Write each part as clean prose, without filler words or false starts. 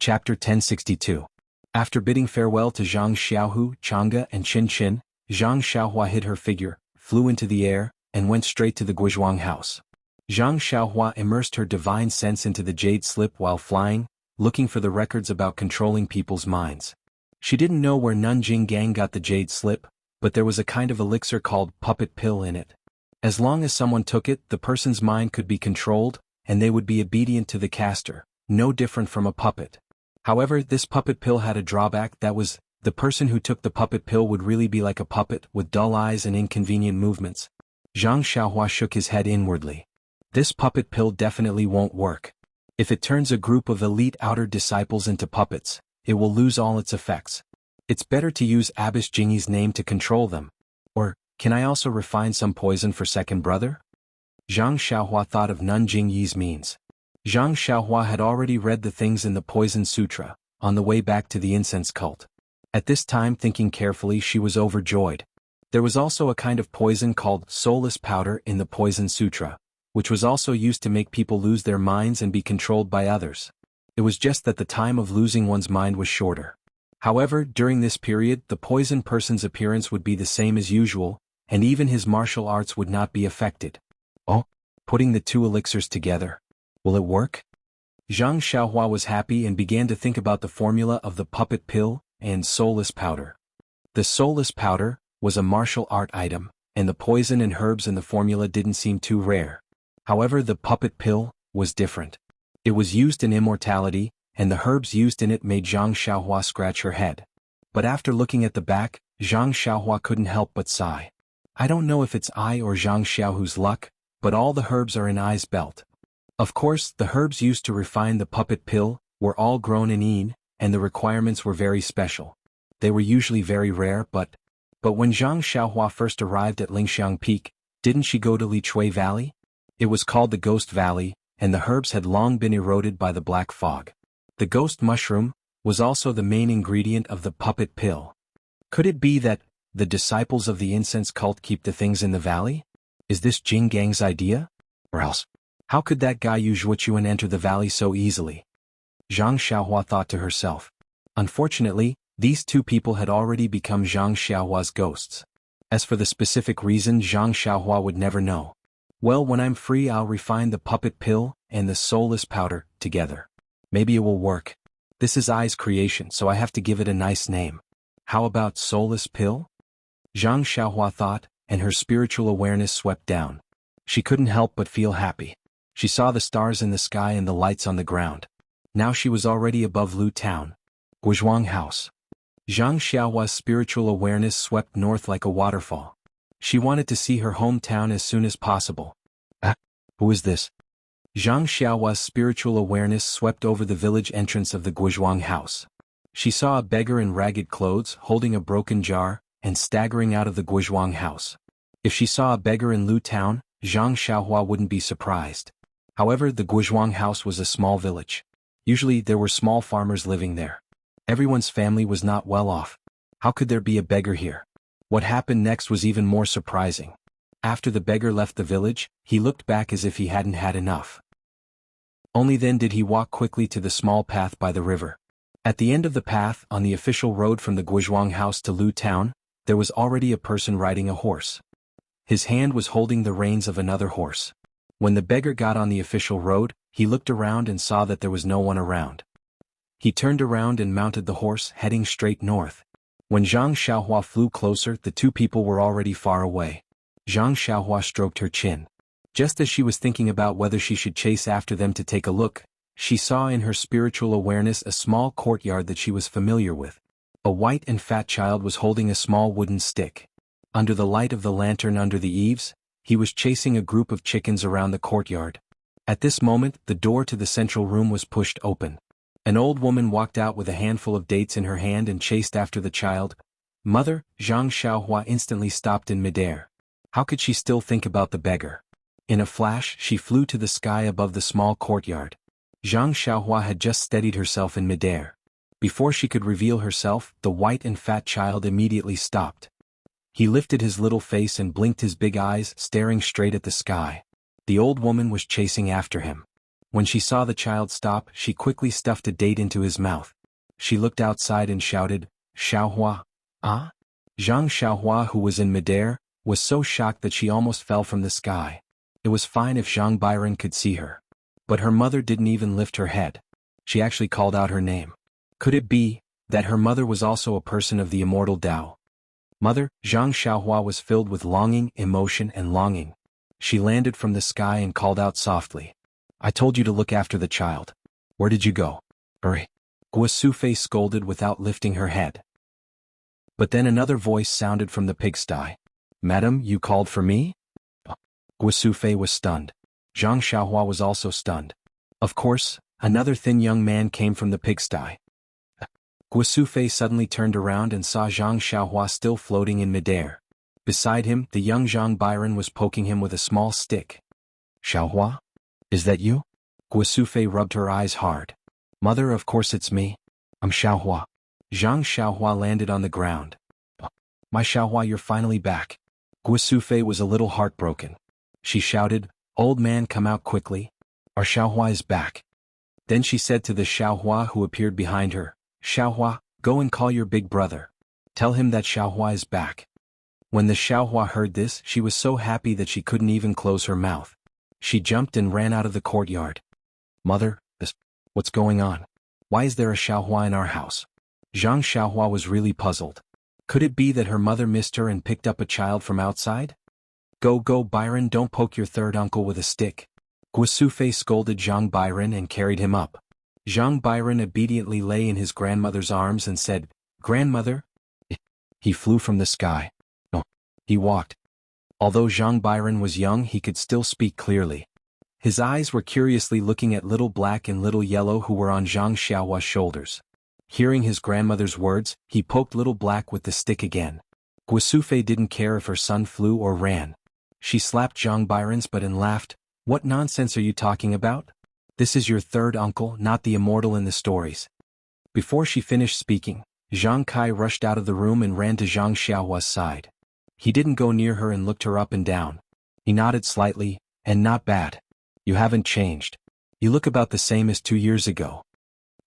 Chapter 1062. After bidding farewell to Zhang Xiaohu, Chang'e and Qin Qin, Zhang Xiaohua hid her figure, flew into the air, and went straight to the Guizhuang house. Zhang Xiaohua immersed her divine sense into the jade slip while flying, looking for the records about controlling people's minds. She didn't know where Nanjing Gang got the jade slip, but there was a kind of elixir called puppet pill in it. As long as someone took it, the person's mind could be controlled, and they would be obedient to the caster, no different from a puppet. However, this puppet pill had a drawback, that was, the person who took the puppet pill would really be like a puppet, with dull eyes and inconvenient movements. Zhang Xiaohua shook his head inwardly. This puppet pill definitely won't work. If it turns a group of elite outer disciples into puppets, it will lose all its effects. It's better to use Abbess Jingyi's name to control them. Or, can I also refine some poison for second brother? Zhang Xiaohua thought of Nanjing Yi's means. Zhang Xiaohua had already read the things in the Poison Sutra, on the way back to the incense cult. At this time, thinking carefully, she was overjoyed. There was also a kind of poison called soulless powder in the Poison Sutra, which was also used to make people lose their minds and be controlled by others. It was just that the time of losing one's mind was shorter. However, during this period, the poisoned person's appearance would be the same as usual, and even his martial arts would not be affected. Oh, putting the two elixirs together. Will it work? Zhang Xiaohua was happy and began to think about the formula of the puppet pill and soulless powder. The soulless powder was a martial art item, and the poison and herbs in the formula didn't seem too rare. However, the puppet pill was different. It was used in Immortality, and the herbs used in it made Zhang Xiaohua scratch her head. But after looking at the back, Zhang Xiaohua couldn't help but sigh. I don't know if it's I or Zhang Xiaohu's luck, but all the herbs are in I's belt. Of course, the herbs used to refine the puppet pill were all grown in Yin, and the requirements were very special. They were usually very rare, but when Zhang Xiaohua first arrived at Lingxiang Peak, didn't she go to Lichui Valley? It was called the Ghost Valley, and the herbs had long been eroded by the black fog. The ghost mushroom was also the main ingredient of the puppet pill. Could it be that the disciples of the incense cult keep the things in the valley? Is this Jing Gang's idea? Or else, how could that guy Yu Zhuochuan enter the valley so easily? Zhang Xiaohua thought to herself. Unfortunately, these two people had already become Zhang Xiaohua's ghosts. As for the specific reason, Zhang Xiaohua would never know. Well, when I'm free, I'll refine the puppet pill and the soulless powder together. Maybe it will work. This is I's creation, so I have to give it a nice name. How about soulless pill? Zhang Xiaohua thought, and her spiritual awareness swept down. She couldn't help but feel happy. She saw the stars in the sky and the lights on the ground. Now she was already above Lu Town. Guizhuang House. Zhang Xiaohua's spiritual awareness swept north like a waterfall. She wanted to see her hometown as soon as possible. Who is this? Zhang Xiaohua's spiritual awareness swept over the village entrance of the Guizhuang house. She saw a beggar in ragged clothes holding a broken jar and staggering out of the Guizhuang house. If she saw a beggar in Lu Town, Zhang Xiaohua wouldn't be surprised. However, the Guizhuang house was a small village. Usually there were small farmers living there. Everyone's family was not well off. How could there be a beggar here? What happened next was even more surprising. After the beggar left the village, he looked back as if he hadn't had enough. Only then did he walk quickly to the small path by the river. At the end of the path, on the official road from the Guizhuang house to Lu Town, there was already a person riding a horse. His hand was holding the reins of another horse. When the beggar got on the official road, he looked around and saw that there was no one around. He turned around and mounted the horse, heading straight north. When Zhang Xiaohua flew closer, the two people were already far away. Zhang Xiaohua stroked her chin. Just as she was thinking about whether she should chase after them to take a look, she saw in her spiritual awareness a small courtyard that she was familiar with. A white and fat child was holding a small wooden stick. Under the light of the lantern under the eaves, he was chasing a group of chickens around the courtyard. At this moment, the door to the central room was pushed open. An old woman walked out with a handful of dates in her hand and chased after the child. Mother, Zhang Xiaohua instantly stopped in midair. How could she still think about the beggar? In a flash, she flew to the sky above the small courtyard. Zhang Xiaohua had just steadied herself in midair. Before she could reveal herself, the white and fat child immediately stopped. He lifted his little face and blinked his big eyes, staring straight at the sky. The old woman was chasing after him. When she saw the child stop, she quickly stuffed a date into his mouth. She looked outside and shouted, "Xiaohua, ah?" Zhang Xiaohua, who was in midair, was so shocked that she almost fell from the sky. It was fine if Zhang Byron could see her. But her mother didn't even lift her head. She actually called out her name. Could it be that her mother was also a person of the immortal Tao? Mother, Zhang Xiaohua was filled with longing, emotion and longing. She landed from the sky and called out softly. "I told you to look after the child. Where did you go?" "Hurry." Gua Sufei scolded without lifting her head. But then another voice sounded from the pigsty. "Madam, you called for me?" Gua Sufei was stunned. Zhang Xiaohua was also stunned. Of course, another thin young man came from the pigsty. Gua Sufei suddenly turned around and saw Zhang Xiaohua still floating in midair. Beside him, the young Zhang Byron was poking him with a small stick. "Xiaohua? Is that you?" Gua Sufei rubbed her eyes hard. "Mother, of course it's me. I'm Xiaohua." Zhang Xiaohua landed on the ground. "My Xiaohua, you're finally back." Gua Sufei was a little heartbroken. She shouted, "Old man, come out quickly. Our Xiaohua is back." Then she said to the Xiaohua who appeared behind her, "Xiaohua, go and call your big brother. Tell him that Xiaohua is back." When the Xiaohua heard this, she was so happy that she couldn't even close her mouth. She jumped and ran out of the courtyard. "Mother, what's going on? Why is there a Xiaohua in our house?" Zhang Xiaohua was really puzzled. Could it be that her mother missed her and picked up a child from outside? Go, Byron, don't poke your third uncle with a stick." Gua Sufei scolded Zhang Byron and carried him up. Zhang Byron obediently lay in his grandmother's arms and said, "Grandmother." He flew from the sky. No, he walked. Although Zhang Byron was young, he could still speak clearly. His eyes were curiously looking at Little Black and Little Yellow, who were on Zhang Xiaohua's shoulders. Hearing his grandmother's words, he poked Little Black with the stick again. Gua Sufei didn't care if her son flew or ran. She slapped Zhang Byron's butt and laughed. "What nonsense are you talking about? This is your third uncle, not the immortal in the stories." Before she finished speaking, Zhang Kai rushed out of the room and ran to Zhang Xiaohua's side. He didn't go near her and looked her up and down. He nodded slightly, "And not bad. You haven't changed. You look about the same as 2 years ago."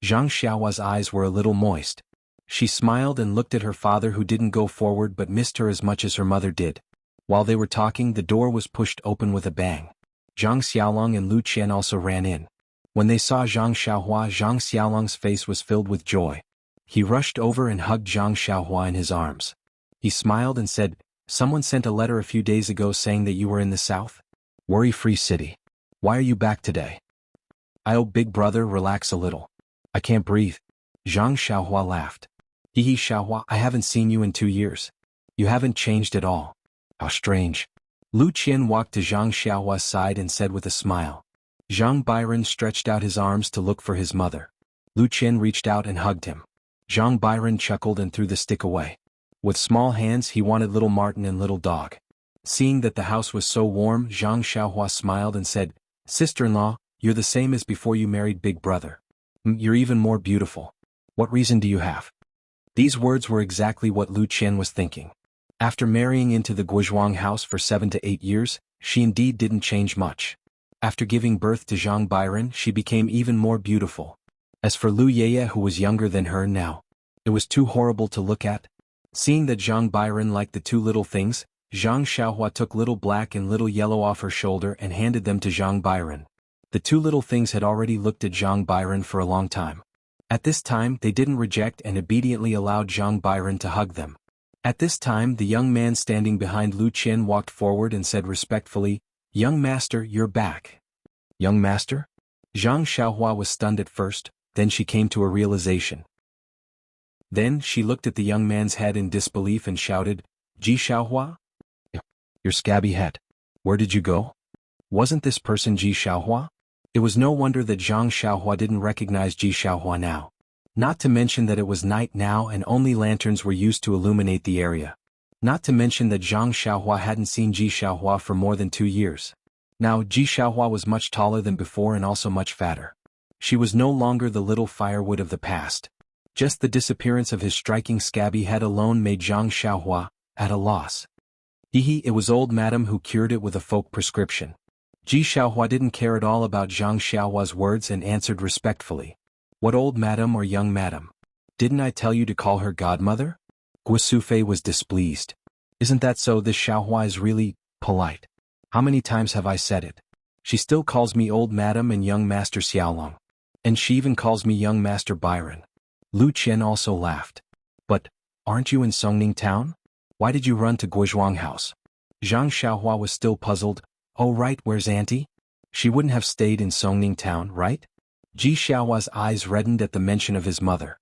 Zhang Xiaohua's eyes were a little moist. She smiled and looked at her father, who didn't go forward but missed her as much as her mother did. While they were talking, the door was pushed open with a bang. Zhang Xiaolong and Lu Qian also ran in. When they saw Zhang Xiaohua, Zhang Xiaolong's face was filled with joy. He rushed over and hugged Zhang Xiaohua in his arms. He smiled and said, "Someone sent a letter a few days ago saying that you were in the south? Worry-free city. Why are you back today?" "Oh, big brother, relax a little. I can't breathe." Zhang Xiaohua laughed. "Hee Xiaohua, I haven't seen you in 2 years. You haven't changed at all. How strange." Lu Qian walked to Zhang Xiaohua's side and said with a smile. Zhang Byron stretched out his arms to look for his mother. Lu Qian reached out and hugged him. Zhang Byron chuckled and threw the stick away. With small hands he wanted Little Martin and Little Dog. Seeing that the house was so warm, Zhang Xiaohua smiled and said, "Sister-in-law, you're the same as before you married big brother. You're even more beautiful. What reason do you have?" These words were exactly what Lu Qian was thinking. After marrying into the Guizhuang house for 7 to 8 years, she indeed didn't change much. After giving birth to Zhang Byron, she became even more beautiful. As for Lu Yeye, who was younger than her now, it was too horrible to look at. Seeing that Zhang Byron liked the two little things, Zhang Xiaohua took Little Black and Little Yellow off her shoulder and handed them to Zhang Byron. The two little things had already looked at Zhang Byron for a long time. At this time, they didn't reject and obediently allowed Zhang Byron to hug them. At this time, the young man standing behind Lu Qian walked forward and said respectfully, "Young master, you're back." "Young master?" Zhang Xiaohua was stunned at first, then she came to a realization. Then she looked at the young man's head in disbelief and shouted, "Ji Xiaohua? Your scabby head. Where did you go? Wasn't this person Ji Xiaohua?" It was no wonder that Zhang Xiaohua didn't recognize Ji Xiaohua now. Not to mention that it was night now and only lanterns were used to illuminate the area. Not to mention that Zhang Xiaohua hadn't seen Ji Xiaohua for more than 2 years. Now Ji Xiaohua was much taller than before and also much fatter. She was no longer the little firewood of the past. Just the disappearance of his striking scabby head alone made Zhang Xiaohua at a loss. It was old madam who cured it with a folk prescription. Ji Xiaohua didn't care at all about Zhang Xiaohua's words and answered respectfully. What old madam or young madam? Didn't I tell you to call her godmother? Guo Sufei was displeased. Isn't that so? This Xiaohua is really polite. How many times have I said it? She still calls me old madam and young master Xiaolong. And she even calls me young master Byron. Lu Qian also laughed. But, aren't you in Songning town? Why did you run to Guizhuang house? Zhang Xiaohua was still puzzled. Oh right, where's auntie? She wouldn't have stayed in Songning town, right? Ji Xiaohua's eyes reddened at the mention of his mother.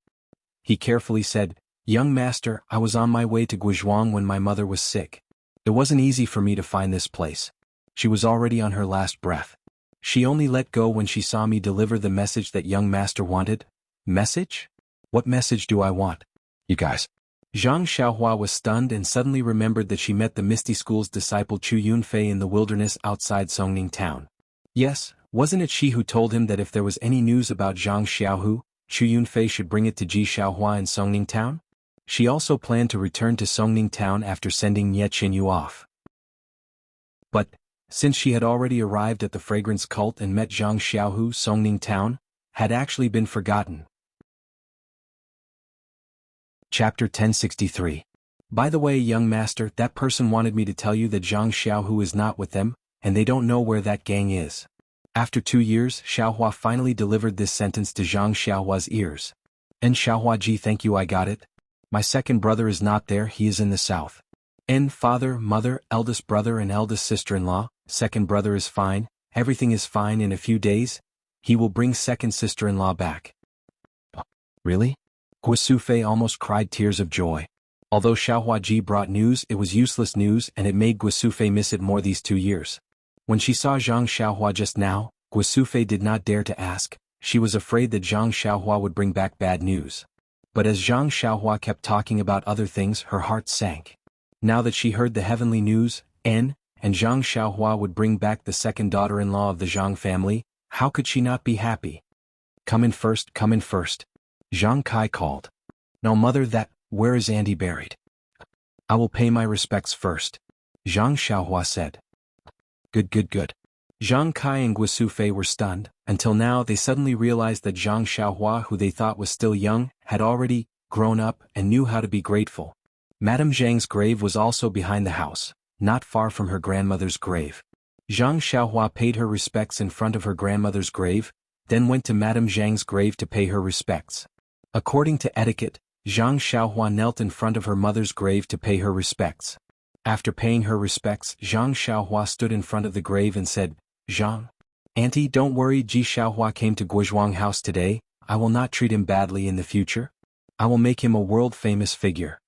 He carefully said, Young master, I was on my way to Guizhuang when my mother was sick. It wasn't easy for me to find this place. She was already on her last breath. She only let go when she saw me deliver the message that young master wanted. Message? What message do I want? You guys. Zhang Xiaohua was stunned and suddenly remembered that she met the Misty School's disciple Chu Yunfei in the wilderness outside Songning town. Yes, wasn't it she who told him that if there was any news about Zhang Xiaohu, Chu Yunfei should bring it to Ji Xiaohua in Songning town? She also planned to return to Songning town after sending Nie Qinyu off. But, since she had already arrived at the fragrance cult and met Zhang Xiaohu, Songning town had actually been forgotten. Chapter 1063. By the way, young master, that person wanted me to tell you that Zhang Xiaohu is not with them, and they don't know where that gang is. After 2 years, Xiaohua finally delivered this sentence to Zhang Xiaohua's ears. And Xiaohua ji, thank you, I got it. My second brother is not there, he is in the south. And father, mother, eldest brother and eldest sister-in-law, second brother is fine, everything is fine. In a few days, he will bring second sister-in-law back. Really? Guo Sufei almost cried tears of joy. Although Xiaohua ji brought news, it was useless news and it made Guo Sufei miss it more these 2 years. When she saw Zhang Xiaohua just now, Guo Sufei did not dare to ask. She was afraid that Zhang Xiaohua would bring back bad news. But as Zhang Xiaohua kept talking about other things, her heart sank. Now that she heard the heavenly news, and Zhang Xiaohua would bring back the second daughter-in-law of the Zhang family, how could she not be happy? Come in first, come in first. Zhang Kai called. No mother, where is Andy buried? I will pay my respects first. Zhang Xiaohua said. Good. Zhang Kai and Guo Sufei were stunned. Until now they suddenly realized that Zhang Xiaohua, who they thought was still young, had already grown up and knew how to be grateful. Madame Zhang's grave was also behind the house, not far from her grandmother's grave. Zhang Xiaohua paid her respects in front of her grandmother's grave, then went to Madame Zhang's grave to pay her respects. According to etiquette, Zhang Xiaohua knelt in front of her mother's grave to pay her respects. After paying her respects, Zhang Xiaohua stood in front of the grave and said, Zhang, auntie, don't worry, Ji Xiaohua came to Guizhuang house today, I will not treat him badly in the future. I will make him a world-famous figure.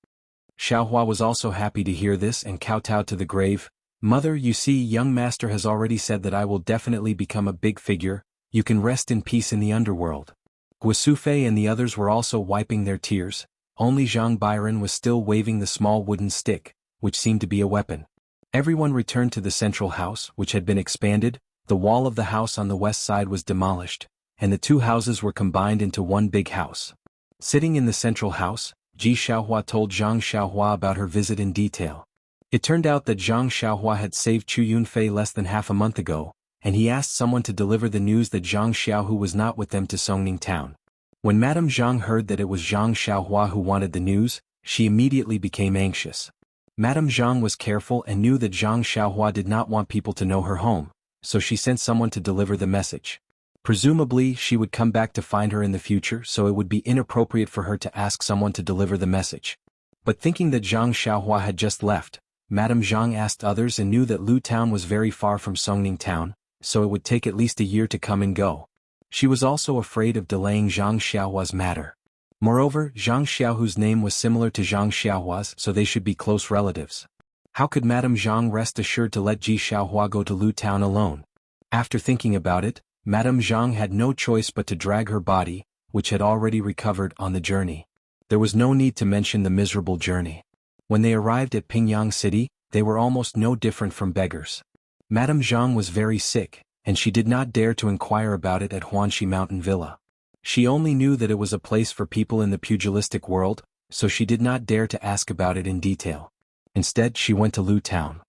Xiaohua was also happy to hear this and kowtowed to the grave. Mother, you see, young master has already said that I will definitely become a big figure, you can rest in peace in the underworld. Guo Sufei and the others were also wiping their tears, only Zhang Byron was still waving the small wooden stick, which seemed to be a weapon. Everyone returned to the central house, which had been expanded. The wall of the house on the west side was demolished, and the 2 houses were combined into one big house. Sitting in the central house, Ji Xiaohua told Zhang Xiaohua about her visit in detail. It turned out that Zhang Xiaohua had saved Chu Yunfei less than half a month ago, and he asked someone to deliver the news that Zhang Xiaohu was not with them to Songning town. When Madame Zhang heard that it was Zhang Xiaohua who wanted the news, she immediately became anxious. Madame Zhang was careful and knew that Zhang Xiaohua did not want people to know her home, so she sent someone to deliver the message. Presumably, she would come back to find her in the future, so it would be inappropriate for her to ask someone to deliver the message. But thinking that Zhang Xiaohua had just left, Madame Zhang asked others and knew that Lu town was very far from Songning town, so it would take at least a year to come and go. She was also afraid of delaying Zhang Xiaohua's matter. Moreover, Zhang Xiaohu's name was similar to Zhang Xiaohua's, so they should be close relatives. How could Madame Zhang rest assured to let Ji Xiaohua go to Lu town alone? After thinking about it, Madame Zhang had no choice but to drag her body, which had already recovered, on the journey. There was no need to mention the miserable journey. When they arrived at Pingyang City, they were almost no different from beggars. Madame Zhang was very sick, and she did not dare to inquire about it at Huanxi Mountain Villa. She only knew that it was a place for people in the pugilistic world, so she did not dare to ask about it in detail. Instead, she went to Lu town.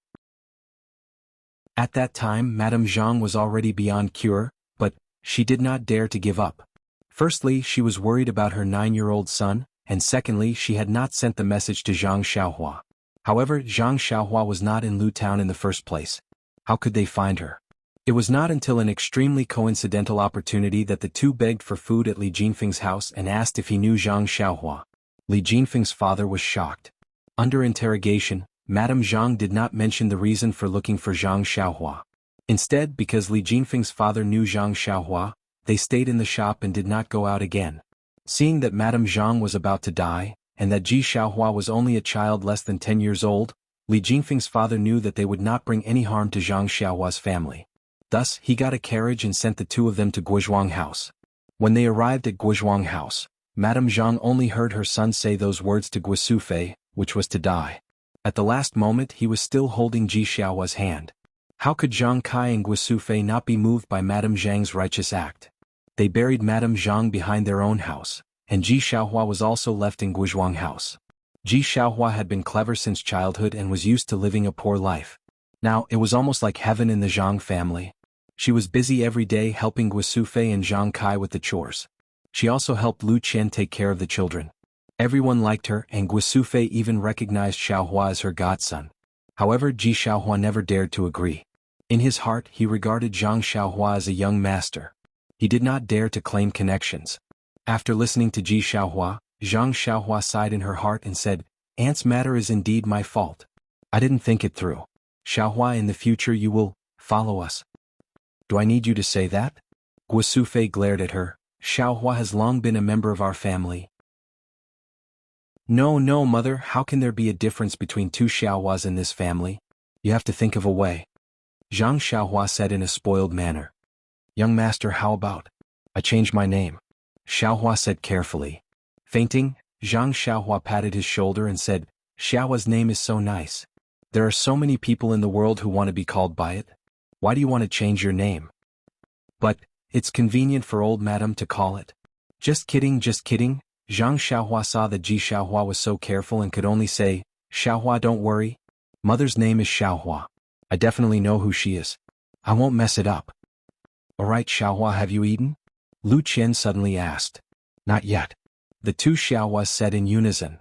At that time Madame Jiang was already beyond cure, but she did not dare to give up. Firstly, she was worried about her 9-year-old son, and secondly, she had not sent the message to Zhang Xiaohua. However, Zhang Xiaohua was not in Lu Town in the first place. How could they find her? It was not until an extremely coincidental opportunity that the two begged for food at Li Jinfeng's house and asked if he knew Zhang Xiaohua. Li Jinfeng's father was shocked. Under interrogation, Madame Jiang did not mention the reason for looking for Zhang Xiaohua. Instead, because Li Jinfeng's father knew Zhang Xiaohua, they stayed in the shop and did not go out again. Seeing that Madame Jiang was about to die, and that Ji Xiaohua was only a child less than 10 years old, Li Jinfeng's father knew that they would not bring any harm to Zhang Xiaohua's family. Thus, he got a carriage and sent the two of them to Guizhuang House. When they arrived at Guizhuang House, Madame Jiang only heard her son say those words to Guisufei, which was to die. At the last moment he was still holding Ji Xiaohua's hand. How could Zhang Kai and Guisufei not be moved by Madame Jiang's righteous act? They buried Madame Jiang behind their own house, and Ji Xiaohua was also left in Guizhuang House. Ji Xiaohua had been clever since childhood and was used to living a poor life. Now it was almost like heaven in the Zhang family. She was busy every day helping Guisufei and Zhang Kai with the chores. She also helped Lu Qian take care of the children. Everyone liked her, and Guisufei even recognized Xiaohua as her godson. However, Ji Xiaohua never dared to agree. In his heart he regarded Zhang Xiaohua as a young master. He did not dare to claim connections. After listening to Ji Xiaohua, Zhang Xiaohua sighed in her heart and said, "Aunt's matter is indeed my fault. I didn't think it through. Xiaohua, in the future you will follow us." "Do I need you to say that?" Guisufei glared at her. "Xiaohua has long been a member of our family." "No, no, mother, how can there be a difference between two Xiaohuas in this family? You have to think of a way." Zhang Xiaohua said in a spoiled manner. "Young master, how about I change my name?" Xiaohua said carefully. Fainting, Zhang Xiaohua patted his shoulder and said, "Xiaohua's name is so nice. There are so many people in the world who want to be called by it. Why do you want to change your name?" "But it's convenient for old madam to call it." Just kidding, just kidding." Zhang Xiaohua saw that Ji Xiaohua was so careful and could only say, "Xiaohua, don't worry. Mother's name is Xiaohua. I definitely know who she is. I won't mess it up." "Alright Xiaohua, have you eaten?" Lu Qian suddenly asked. "Not yet." The two Xiaohuas said in unison.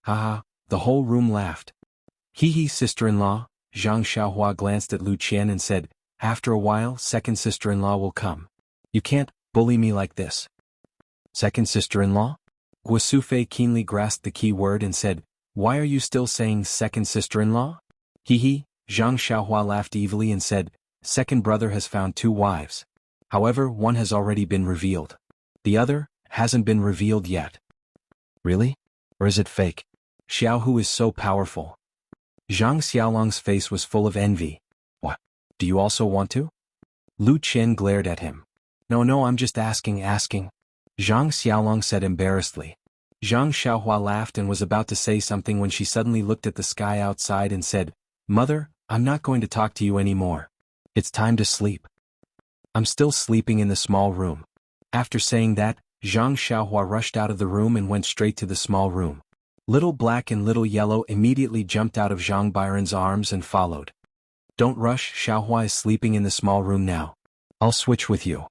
Haha, the whole room laughed. "Hee sister-in-law." Zhang Xiaohua glanced at Lu Qian and said, "After a while, second sister-in-law will come. You can't bully me like this." "Second sister-in-law?" Guisufei keenly grasped the key word and said, "Why are you still saying second sister-in-law?" Hee. Zhang Xiaohua laughed evilly and said, "Second brother has found 2 wives. However, one has already been revealed. The other hasn't been revealed yet." "Really? Or is it fake? Xiaohu is so powerful." Zhang Xiaolong's face was full of envy. "What? Do you also want to?" Lu Qian glared at him. No, I'm just asking. Zhang Xiaolong said embarrassedly. Zhang Xiaohua laughed and was about to say something when she suddenly looked at the sky outside and said, "Mother, I'm not going to talk to you anymore. It's time to sleep." "I'm still sleeping in the small room." After saying that, Zhang Xiaohua rushed out of the room and went straight to the small room. Little Black and Little Yellow immediately jumped out of Zhang Byron's arms and followed. "Don't rush, Xiaohua is sleeping in the small room now. I'll switch with you,"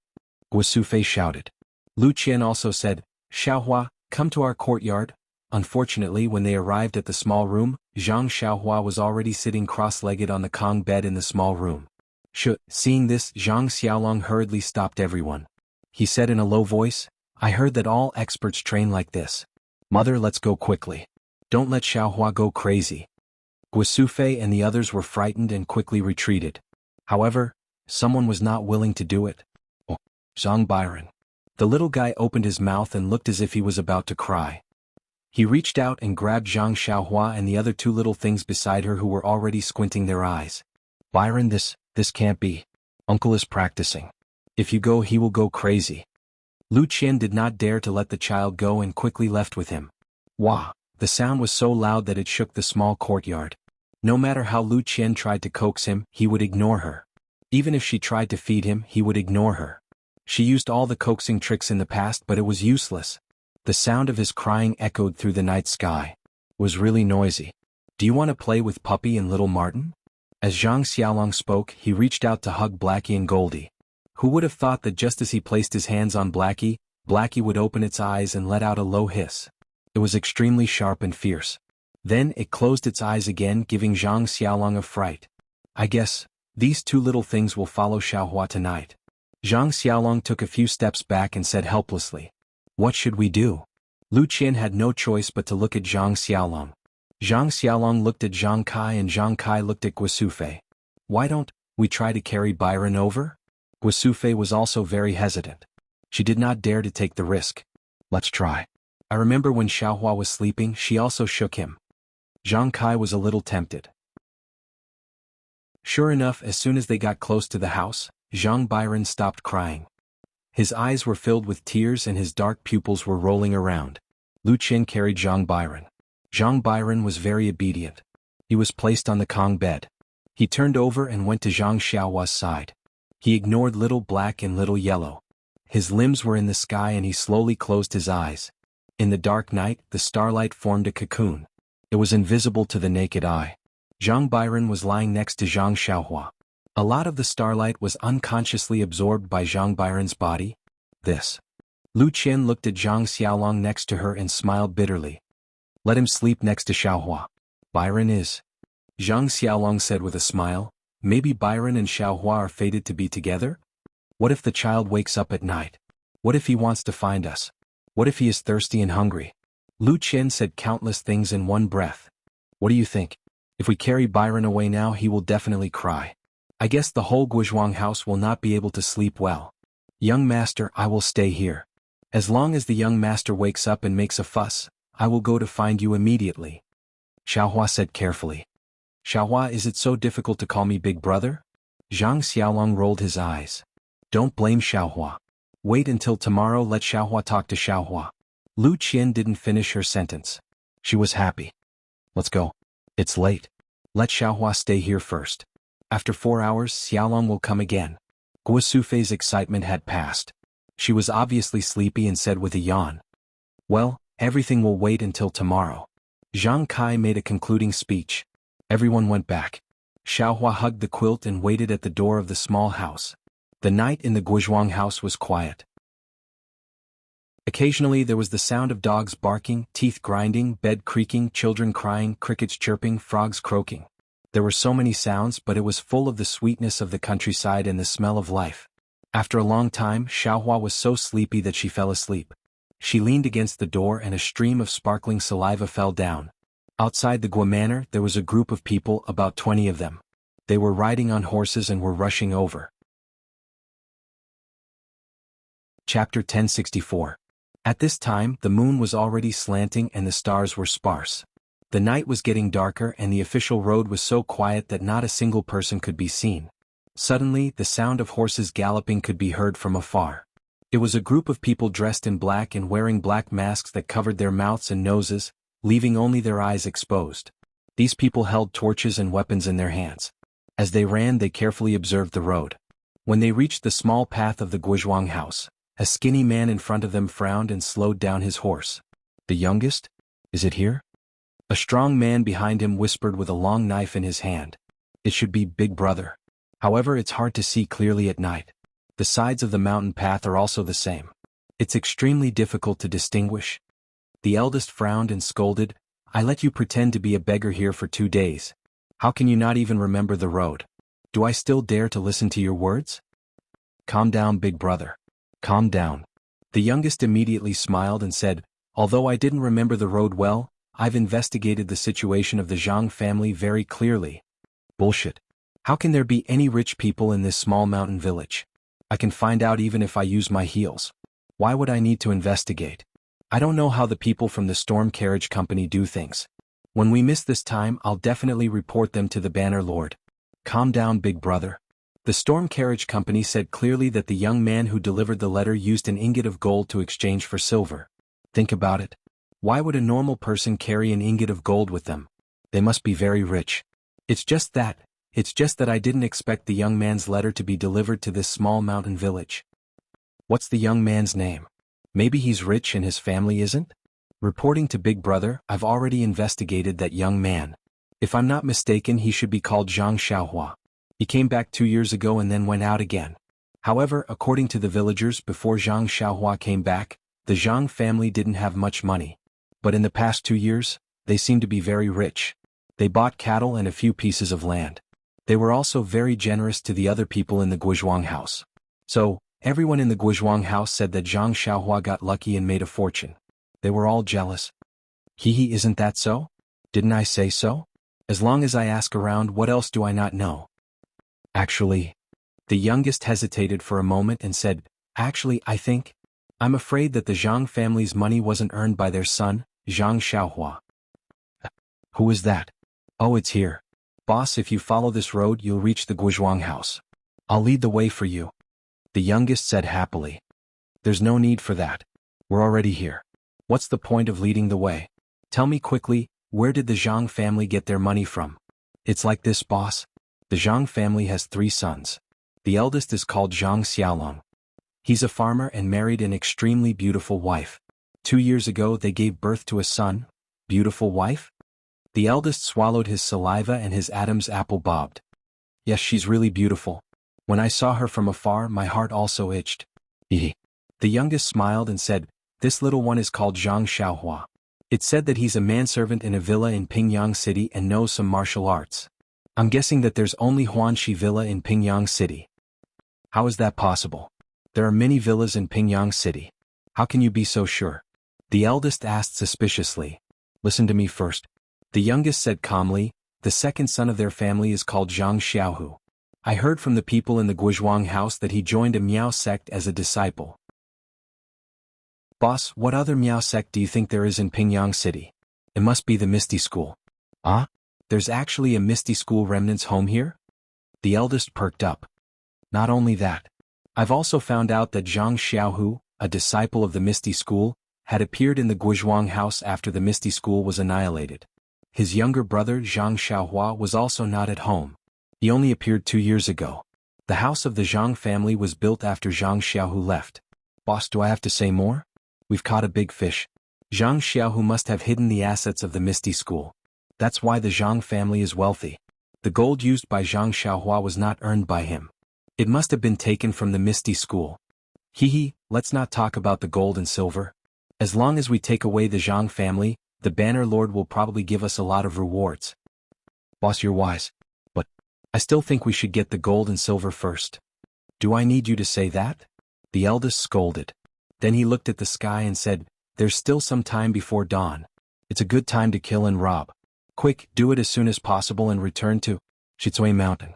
Guisufei shouted. Lu Qian also said, "Xiaohua, come to our courtyard." Unfortunately, when they arrived at the small room, Zhang Xiaohua was already sitting cross-legged on the Kong bed in the small room. Seeing this, Zhang Xiaolong hurriedly stopped everyone. He said in a low voice, "I heard that all experts train like this. Mother, let's go quickly. Don't let Xiaohua go crazy." Guisufei and the others were frightened and quickly retreated. However, someone was not willing to do it. Zhang Byron. The little guy opened his mouth and looked as if he was about to cry. He reached out and grabbed Zhang Xiaohua and the other 2 little things beside her who were already squinting their eyes. "Byron, this can't be. Uncle is practicing. If you go, he will go crazy." Lu Qian did not dare to let the child go and quickly left with him. Wah! The sound was so loud that it shook the small courtyard. No matter how Lu Qian tried to coax him, he would ignore her. Even if she tried to feed him, he would ignore her. She used all the coaxing tricks in the past, but it was useless. The sound of his crying echoed through the night sky. It was really noisy. "Do you want to play with Puppy and Little Martin?" As Zhang Xiaolong spoke, he reached out to hug Blackie and Goldie. Who would have thought that just as he placed his hands on Blackie, Blackie would open its eyes and let out a low hiss. It was extremely sharp and fierce. Then it closed its eyes again, giving Zhang Xiaolong a fright. I guess these two little things will follow Xiaohua tonight. Zhang Xiaolong took a few steps back and said helplessly, "What should we do?" Lu Qian had no choice but to look at Zhang Xiaolong. Zhang Xiaolong looked at Zhang Kai and Zhang Kai looked at Guosufei. "Why don't we try to carry Byron over?" Guosufei was also very hesitant. She did not dare to take the risk. "Let's try. I remember when Xiaohua was sleeping, she also shook him." Zhang Kai was a little tempted. Sure enough, as soon as they got close to the house, Zhang Byron stopped crying. His eyes were filled with tears and his dark pupils were rolling around. Lu Qian carried Zhang Byron. Zhang Byron was very obedient. He was placed on the Kong bed. He turned over and went to Zhang Xiaohua's side. He ignored little black and little yellow. His limbs were in the sky and he slowly closed his eyes. In the dark night, the starlight formed a cocoon. It was invisible to the naked eye. Zhang Byron was lying next to Zhang Xiaohua. A lot of the starlight was unconsciously absorbed by Zhang Byron's body. This. Lu Qian looked at Zhang Xiaolong next to her and smiled bitterly. "Let him sleep next to Xiaohua. Byron is." Zhang Xiaolong said with a smile, "Maybe Byron and Xiaohua are fated to be together? What if the child wakes up at night? What if he wants to find us? What if he is thirsty and hungry?" Lu Qian said countless things in one breath. "What do you think? If we carry Byron away now, he will definitely cry. I guess the whole Guizhuang house will not be able to sleep well. Young master, I will stay here. As long as the young master wakes up and makes a fuss, I will go to find you immediately." Xiaohua said carefully. "Xiaohua, is it so difficult to call me big brother?" Zhang Xiaolong rolled his eyes. "Don't blame Xiaohua. Wait until tomorrow, let Xiaohua talk to Xiaohua." Lu Qian didn't finish her sentence. She was happy. "Let's go. It's late. Let Xiaohua stay here first. After 4 hours, Xiaolong will come again." Guosufei's excitement had passed. She was obviously sleepy and said with a yawn, "Well, everything will wait until tomorrow." Zhang Kai made a concluding speech. Everyone went back. Xiaohua hugged the quilt and waited at the door of the small house. The night in the Guizhuang house was quiet. Occasionally there was the sound of dogs barking, teeth grinding, bed creaking, children crying, crickets chirping, frogs croaking. There were so many sounds, but it was full of the sweetness of the countryside and the smell of life. After a long time, Xiaohua was so sleepy that she fell asleep. She leaned against the door and a stream of sparkling saliva fell down. Outside the Gua Manor, there was a group of people, about 20 of them. They were riding on horses and were rushing over. Chapter 1064. At this time, the moon was already slanting and the stars were sparse. The night was getting darker and the official road was so quiet that not a single person could be seen. Suddenly, the sound of horses galloping could be heard from afar. It was a group of people dressed in black and wearing black masks that covered their mouths and noses, leaving only their eyes exposed. These people held torches and weapons in their hands. As they ran, they carefully observed the road. When they reached the small path of the Guizhuang house, a skinny man in front of them frowned and slowed down his horse. "The youngest? Is it here?" A strong man behind him whispered with a long knife in his hand. "It should be Big Brother. However, it's hard to see clearly at night. The sides of the mountain path are also the same. It's extremely difficult to distinguish." The eldest frowned and scolded, "I let you pretend to be a beggar here for 2 days. How can you not even remember the road? Do I still dare to listen to your words?" "Calm down, Big Brother. Calm down." The youngest immediately smiled and said, "Although I didn't remember the road well, I've investigated the situation of the Zhang family very clearly." "Bullshit. How can there be any rich people in this small mountain village? I can find out even if I use my heels. Why would I need to investigate? I don't know how the people from the Storm Carriage Company do things. When we miss this time, I'll definitely report them to the Banner Lord." "Calm down, Big Brother." The Storm Carriage Company said clearly that the young man who delivered the letter used an ingot of gold to exchange for silver. Think about it. Why would a normal person carry an ingot of gold with them? They must be very rich. It's just that I didn't expect the young man's letter to be delivered to this small mountain village." "What's the young man's name? Maybe he's rich and his family isn't?" "Reporting to Big Brother, I've already investigated that young man. If I'm not mistaken, he should be called Zhang Xiaohua. He came back 2 years ago and then went out again. However, according to the villagers, before Zhang Xiaohua came back, the Zhang family didn't have much money. But in the past 2 years, they seemed to be very rich. They bought cattle and a few pieces of land. They were also very generous to the other people in the Guizhuang house. So, everyone in the Guizhuang house said that Zhang Xiaohua got lucky and made a fortune. They were all jealous. Hee, isn't that so? Didn't I say so? As long as I ask around, what else do I not know? Actually, the youngest hesitated for a moment and said, actually, I'm afraid that the Zhang family's money wasn't earned by their son, Zhang Xiaohua. Who is that? Oh, it's here. Boss, if you follow this road, you'll reach the Guizhuang house. I'll lead the way for you. The youngest said happily. There's no need for that. We're already here. What's the point of leading the way? Tell me quickly, where did the Zhang family get their money from? It's like this, boss. The Zhang family has 3 sons. The eldest is called Zhang Xiaolong. He's a farmer and married an extremely beautiful wife. 2 years ago they gave birth to a son. Beautiful wife? The eldest swallowed his saliva and his Adam's apple bobbed. Yes, she's really beautiful. When I saw her from afar, my heart also itched. The youngest smiled and said, this little one is called Zhang Xiaohua. It's said that he's a manservant in a villa in Pingyang City and knows some martial arts. I'm guessing that there's only Huanxi Villa in Pingyang City. How is that possible? There are many villas in Pingyang City. How can you be so sure? The eldest asked suspiciously. Listen to me first. The youngest said calmly, the second son of their family is called Zhang Xiaohu. I heard from the people in the Guizhuang house that he joined a Miao sect as a disciple. Boss, what other Miao sect do you think there is in Pingyang City? It must be the Misty School. Ah? There's actually a Misty School remnants home here? The eldest perked up. Not only that. I've also found out that Zhang Xiaohu, a disciple of the Misty School, had appeared in the Guizhuang house after the Misty School was annihilated. His younger brother Zhang Xiaohua was also not at home. He only appeared 2 years ago. The house of the Zhang family was built after Zhang Xiaohu left. Boss, do I have to say more? We've caught a big fish. Zhang Xiaohu must have hidden the assets of the Misty School. That's why the Zhang family is wealthy. The gold used by Zhang Xiaohua was not earned by him. It must have been taken from the Misty School. Let's not talk about the gold and silver. As long as we take away the Zhang family, the Banner Lord will probably give us a lot of rewards. Boss, you're wise. But I still think we should get the gold and silver first. Do I need you to say that? The eldest scolded. Then he looked at the sky and said, there's still some time before dawn. It's a good time to kill and rob. Quick, do it as soon as possible and return to Shitsui Mountain.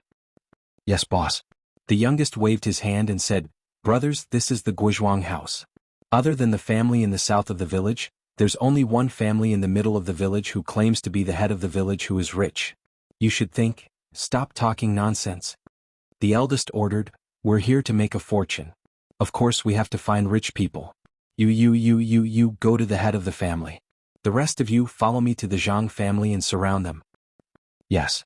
Yes, boss. The youngest waved his hand and said, brothers, this is the Guizhuang house. Other than the family in the south of the village, there's only one family in the middle of the village who claims to be the head of the village who is rich. You should think. Stop talking nonsense. The eldest ordered, we're here to make a fortune. Of course we have to find rich people. You go to the head of the family. The rest of you follow me to the Zhang family and surround them. Yes.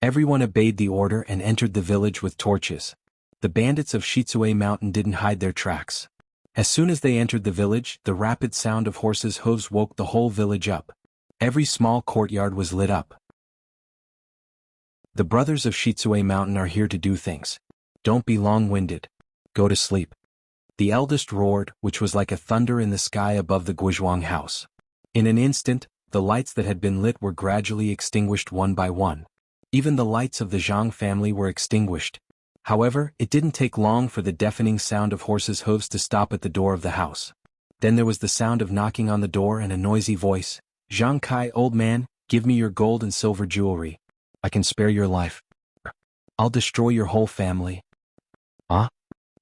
Everyone obeyed the order and entered the village with torches. The bandits of Shitsue Mountain didn't hide their tracks. As soon as they entered the village, the rapid sound of horses' hooves woke the whole village up. Every small courtyard was lit up. The brothers of Shitsue Mountain are here to do things. Don't be long-winded. Go to sleep. The eldest roared, which was like a thunder in the sky above the Guizhuang house. In an instant, the lights that had been lit were gradually extinguished one by one. Even the lights of the Zhang family were extinguished. However, it didn't take long for the deafening sound of horses' hooves to stop at the door of the house. Then there was the sound of knocking on the door and a noisy voice. Zhang Kai, old man, give me your gold and silver jewelry. I can spare your life. I'll destroy your whole family. Ah?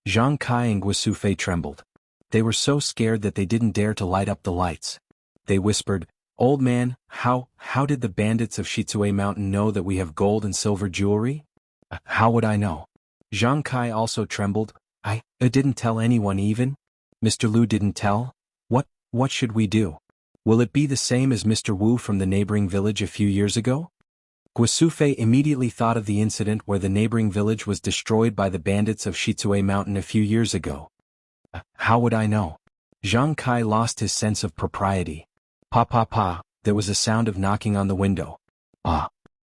Zhang Kai and Guisufei trembled. They were so scared that they didn't dare to light up the lights. They whispered, old man, how did the bandits of Shitsue Mountain know that we have gold and silver jewelry? How would I know? Zhang Kai also trembled. I didn't tell anyone even. Mr. Lu didn't tell. What should we do? Will it be the same as Mr. Wu from the neighboring village a few years ago? Guisufei immediately thought of the incident where the neighboring village was destroyed by the bandits of Shitsue Mountain a few years ago. How would I know? Zhang Kai lost his sense of propriety. Pa, there was a sound of knocking on the window. Ah.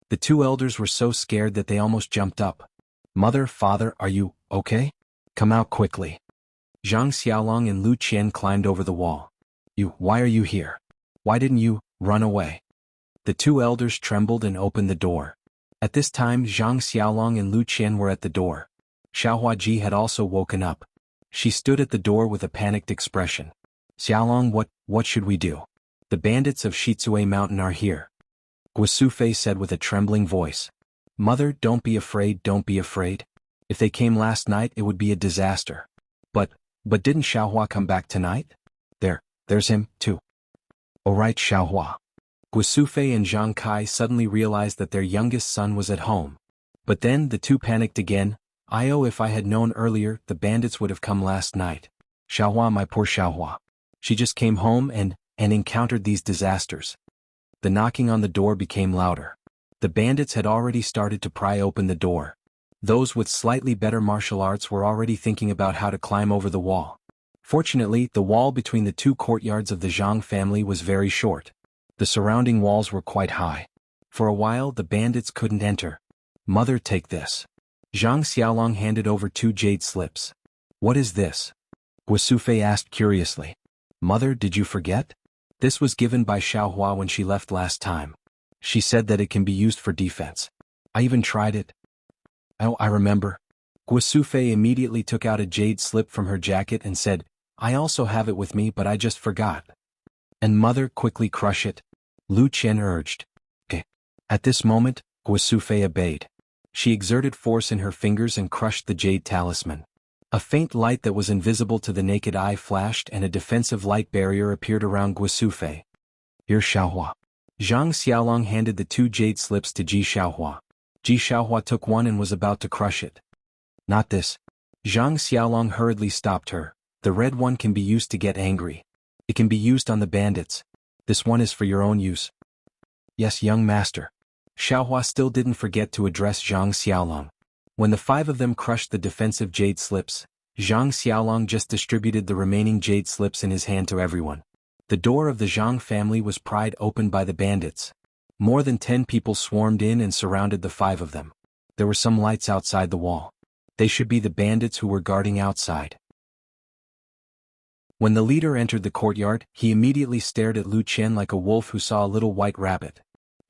The two elders were so scared that they almost jumped up. Mother, father, are you okay? Come out quickly. Zhang Xiaolong and Lu Qian climbed over the wall. Why are you here? Why didn't you run away? The two elders trembled and opened the door. At this time Zhang Xiaolong and Lu Qian were at the door. Xiaohuaji had also woken up. She stood at the door with a panicked expression. Xiaolong, what should we do? The bandits of Shizue Mountain are here. Guosufei said with a trembling voice. Mother, don't be afraid, don't be afraid. If they came last night it would be a disaster. But didn't Xiaohua come back tonight? There's him, too. Alright Xiaohua. Guosufei and Zhang Kai suddenly realized that their youngest son was at home. But then the two panicked again. If I had known earlier, the bandits would have come last night. Xiaohua, my poor Xiaohua. She just came home and encountered these disasters. The knocking on the door became louder. The bandits had already started to pry open the door. Those with slightly better martial arts were already thinking about how to climb over the wall. Fortunately, the wall between the two courtyards of the Zhang family was very short. The surrounding walls were quite high. For a while the bandits couldn't enter. Mother, take this. Zhang Xiaolong handed over 2 jade slips. What is this? Guosufei asked curiously. Mother, did you forget? This was given by Xiaohua when she left last time. She said that it can be used for defense. I even tried it. Oh, I remember. Guosufei immediately took out a jade slip from her jacket and said, I also have it with me but I just forgot. And mother, quickly crush it. Lu Qian urged. Okay. At this moment, Guosufei obeyed. She exerted force in her fingers and crushed the jade talisman. A faint light that was invisible to the naked eye flashed and a defensive light barrier appeared around Guosufei. Here Xiaohua. Zhang Xiaolong handed the 2 jade slips to Ji Xiaohua. Ji Xiaohua took one and was about to crush it. Not this. Zhang Xiaolong hurriedly stopped her. The red one can be used to get angry. It can be used on the bandits. This one is for your own use. Yes, young master. Xiaohua still didn't forget to address Zhang Xiaolong. When the 5 of them crushed the defensive jade slips, Zhang Xiaolong just distributed the remaining jade slips in his hand to everyone. The door of the Zhang family was pried open by the bandits. More than 10 people swarmed in and surrounded the 5 of them. There were some lights outside the wall. They should be the bandits who were guarding outside. When the leader entered the courtyard, he immediately stared at Lu Qian like a wolf who saw a little white rabbit.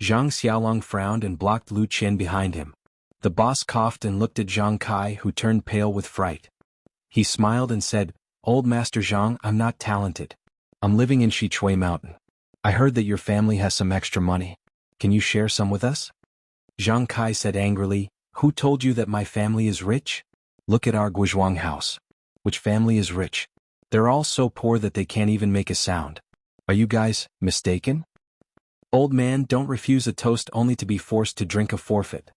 Zhang Xiaolong frowned and blocked Lu Qian behind him. The boss coughed and looked at Zhang Kai, who turned pale with fright. He smiled and said, Old Master Zhang, I'm not talented. I'm living in Shizue Mountain. I heard that your family has some extra money. Can you share some with us? Zhang Kai said angrily, Who told you that my family is rich? Look at our Guizhuang house. Which family is rich? They're all so poor that they can't even make a sound. Are you guys mistaken? Old man, don't refuse a toast only to be forced to drink a forfeit.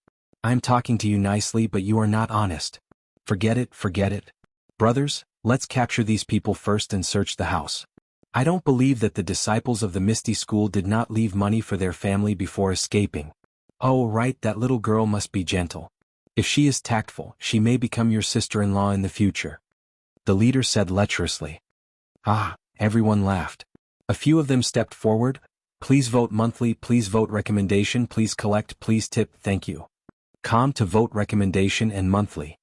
I'm talking to you nicely but you are not honest. Forget it, forget it. Brothers, let's capture these people first and search the house. I don't believe that the disciples of the Misty School did not leave money for their family before escaping. Oh right, that little girl must be gentle. If she is tactful, she may become your sister-in-law in the future. The leader said lecherously. Everyone laughed. A few of them stepped forward. Please vote monthly, please vote recommendation, please collect, please tip, thank you. Calm to vote recommendation and monthly.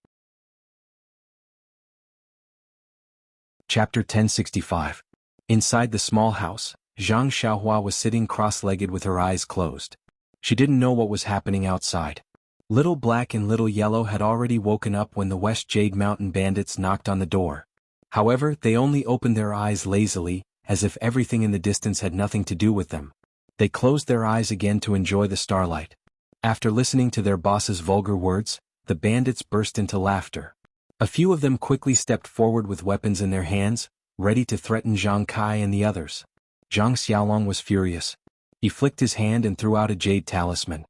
Chapter 1065. Inside the small house, Zhang Xiaohua was sitting cross-legged with her eyes closed. She didn't know what was happening outside. Little Black and Little Yellow had already woken up when the West Jade Mountain bandits knocked on the door. However, they only opened their eyes lazily, as if everything in the distance had nothing to do with them. They closed their eyes again to enjoy the starlight. After listening to their boss's vulgar words, the bandits burst into laughter. A few of them quickly stepped forward with weapons in their hands, ready to threaten Zhang Kai and the others. Zhang Xiaolong was furious. He flicked his hand and threw out a jade talisman.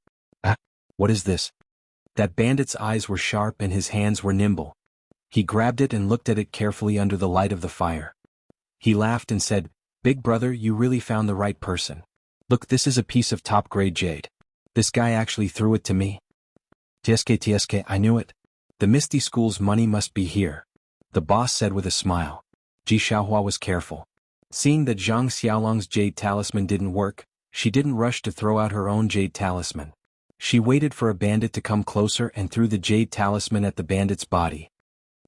What is this? That bandit's eyes were sharp and his hands were nimble. He grabbed it and looked at it carefully under the light of the fire. He laughed and said, Big brother, you really found the right person. Look, this is a piece of top-grade jade. This guy actually threw it to me. TSK, I knew it. The Misty School's money must be here. The boss said with a smile. Ji Xiaohua was careful. Seeing that Zhang Xiaolong's jade talisman didn't work, she didn't rush to throw out her own jade talisman. She waited for a bandit to come closer and threw the jade talisman at the bandit's body.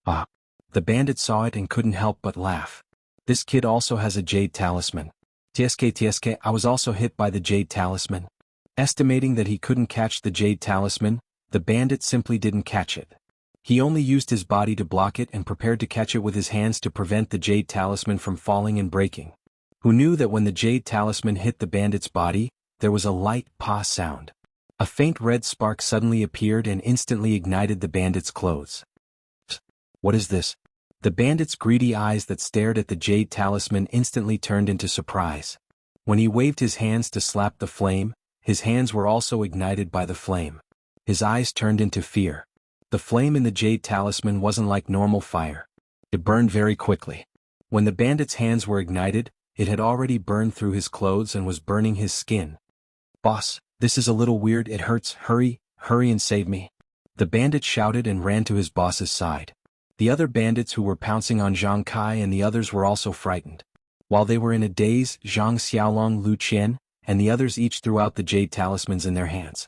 Ah! The bandit saw it and couldn't help but laugh. This kid also has a jade talisman. TSK, I was also hit by the jade talisman. Estimating that he couldn't catch the jade talisman, the bandit simply didn't catch it. He only used his body to block it and prepared to catch it with his hands to prevent the jade talisman from falling and breaking. Who knew that when the jade talisman hit the bandit's body, there was a light "pa" sound. A faint red spark suddenly appeared and instantly ignited the bandit's clothes. What is this? The bandit's greedy eyes that stared at the jade talisman instantly turned into surprise. When he waved his hands to slap the flame, his hands were also ignited by the flame. His eyes turned into fear. The flame in the jade talisman wasn't like normal fire. It burned very quickly. When the bandit's hands were ignited, it had already burned through his clothes and was burning his skin. Boss, this is a little weird, it hurts, hurry and save me. The bandit shouted and ran to his boss's side. The other bandits who were pouncing on Zhang Kai and the others were also frightened. While they were in a daze, Zhang Xiaolong, Lu Qian, and the others each threw out the jade talismans in their hands.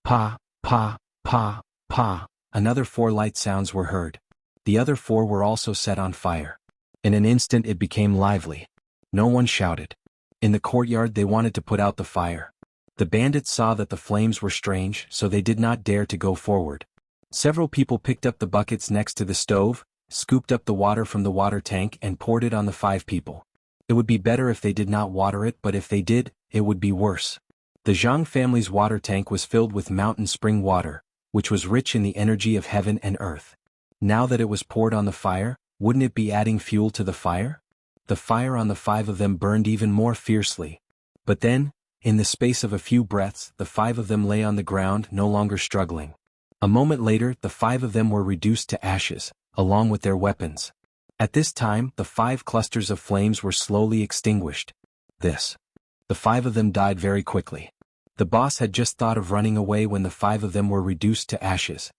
Pa, pa, pa, pa. Another 4 light sounds were heard. The other 4 were also set on fire. In an instant it became lively. No one shouted. In the courtyard they wanted to put out the fire. The bandits saw that the flames were strange, so they did not dare to go forward. Several people picked up the buckets next to the stove, scooped up the water from the water tank and poured it on the 5 people. It would be better if they did not water it, but if they did, it would be worse. The Zhang family's water tank was filled with mountain spring water, which was rich in the energy of heaven and earth. Now that it was poured on the fire, wouldn't it be adding fuel to the fire? The fire on the 5 of them burned even more fiercely. But then, in the space of a few breaths, the 5 of them lay on the ground, no longer struggling. A moment later, the 5 of them were reduced to ashes, along with their weapons. At this time, the 5 clusters of flames were slowly extinguished. The 5 of them died very quickly. The boss had just thought of running away when the 5 of them were reduced to ashes.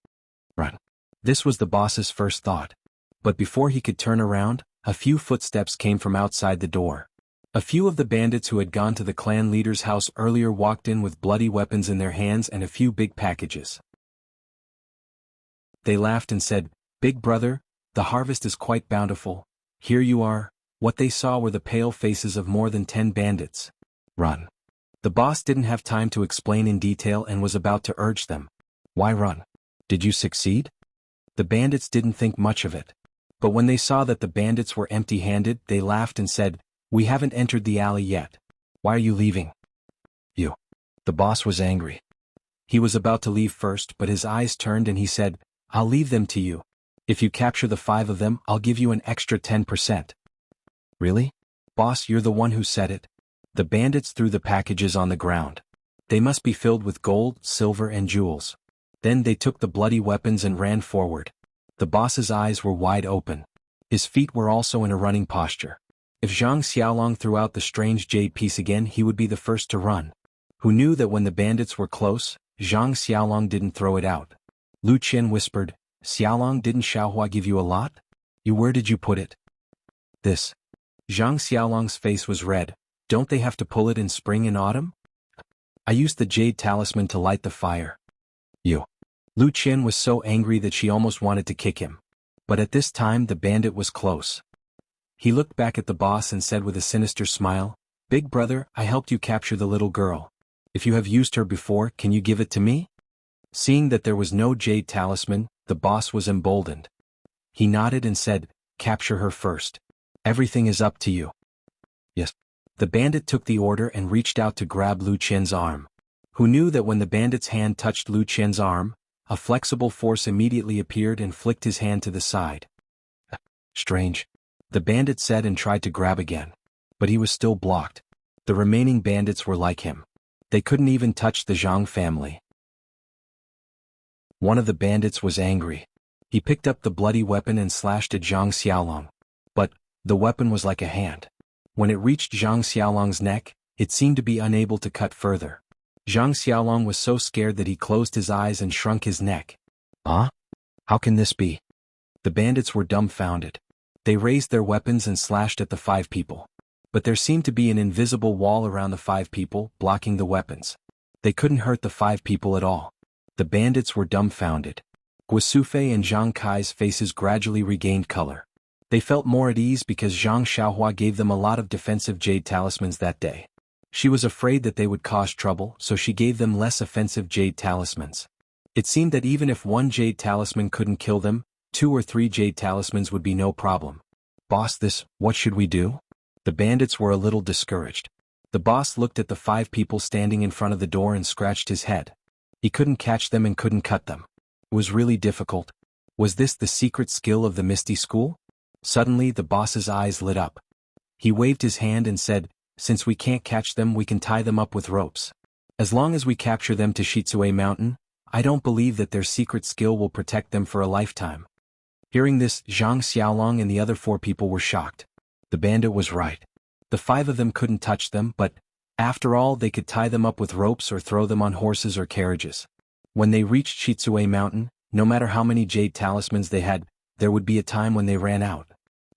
Run. This was the boss's first thought. But before he could turn around, a few footsteps came from outside the door. A few of the bandits who had gone to the clan leader's house earlier walked in with bloody weapons in their hands and a few big packages. They laughed and said, "Big brother, the harvest is quite bountiful. Here you are." What they saw were the pale faces of more than 10 bandits. Run. The boss didn't have time to explain in detail and was about to urge them. Why run? Did you succeed? The bandits didn't think much of it. But when they saw that the bandits were empty-handed, they laughed and said, "We haven't entered the alley yet. Why are you leaving?" You. The boss was angry. He was about to leave first, but his eyes turned and he said, "I'll leave them to you. If you capture the 5 of them, I'll give you an extra 10%. Really? Boss, you're the one who said it. The bandits threw the packages on the ground. They must be filled with gold, silver and jewels. Then they took the bloody weapons and ran forward. The boss's eyes were wide open. His feet were also in a running posture. If Zhang Xiaolong threw out the strange jade piece again, he would be the first to run. Who knew that when the bandits were close, Zhang Xiaolong didn't throw it out. Lu Qian whispered, "Xiaolong, didn't Xiaohua give you a lot? Where did you put it?" This. Zhang Xiaolong's face was red. Don't they have to pull it in spring and autumn? I used the jade talisman to light the fire. You. Lu Qian was so angry that she almost wanted to kick him. But at this time the bandit was close. He looked back at the boss and said with a sinister smile, "Big brother, I helped you capture the little girl. If you have used her before, can you give it to me?" Seeing that there was no jade talisman, the boss was emboldened. He nodded and said, "Capture her first. Everything is up to you." Yes. The bandit took the order and reached out to grab Lu Qian's arm. Who knew that when the bandit's hand touched Lu Qian's arm, a flexible force immediately appeared and flicked his hand to the side. Strange. The bandit said and tried to grab again. But he was still blocked. The remaining bandits were like him. They couldn't even touch the Zhang family. One of the bandits was angry. He picked up the bloody weapon and slashed at Zhang Xiaolong. But the weapon was like a hand. When it reached Zhang Xiaolong's neck, it seemed to be unable to cut further. Zhang Xiaolong was so scared that he closed his eyes and shrunk his neck. Huh? How can this be? The bandits were dumbfounded. They raised their weapons and slashed at the 5 people. But there seemed to be an invisible wall around the 5 people, blocking the weapons. They couldn't hurt the 5 people at all. The bandits were dumbfounded. Guosufei and Zhang Kai's faces gradually regained color. They felt more at ease because Zhang Xiaohua gave them a lot of defensive jade talismans that day. She was afraid that they would cause trouble, so she gave them less offensive jade talismans. It seemed that even if 1 jade talisman couldn't kill them, 2 or 3 jade talismans would be no problem. Boss, what should we do? The bandits were a little discouraged. The boss looked at the 5 people standing in front of the door and scratched his head. He couldn't catch them and couldn't cut them. It was really difficult. Was this the secret skill of the Misty School? Suddenly the boss's eyes lit up. He waved his hand and said, "Since we can't catch them, we can tie them up with ropes. As long as we capture them to Shitsue Mountain, I don't believe that their secret skill will protect them for a lifetime." Hearing this, Zhang Xiaolong and the other 4 people were shocked. The bandit was right. The 5 of them couldn't touch them, but, after all, they could tie them up with ropes or throw them on horses or carriages. When they reached Shitsue Mountain, no matter how many jade talismans they had, there would be a time when they ran out.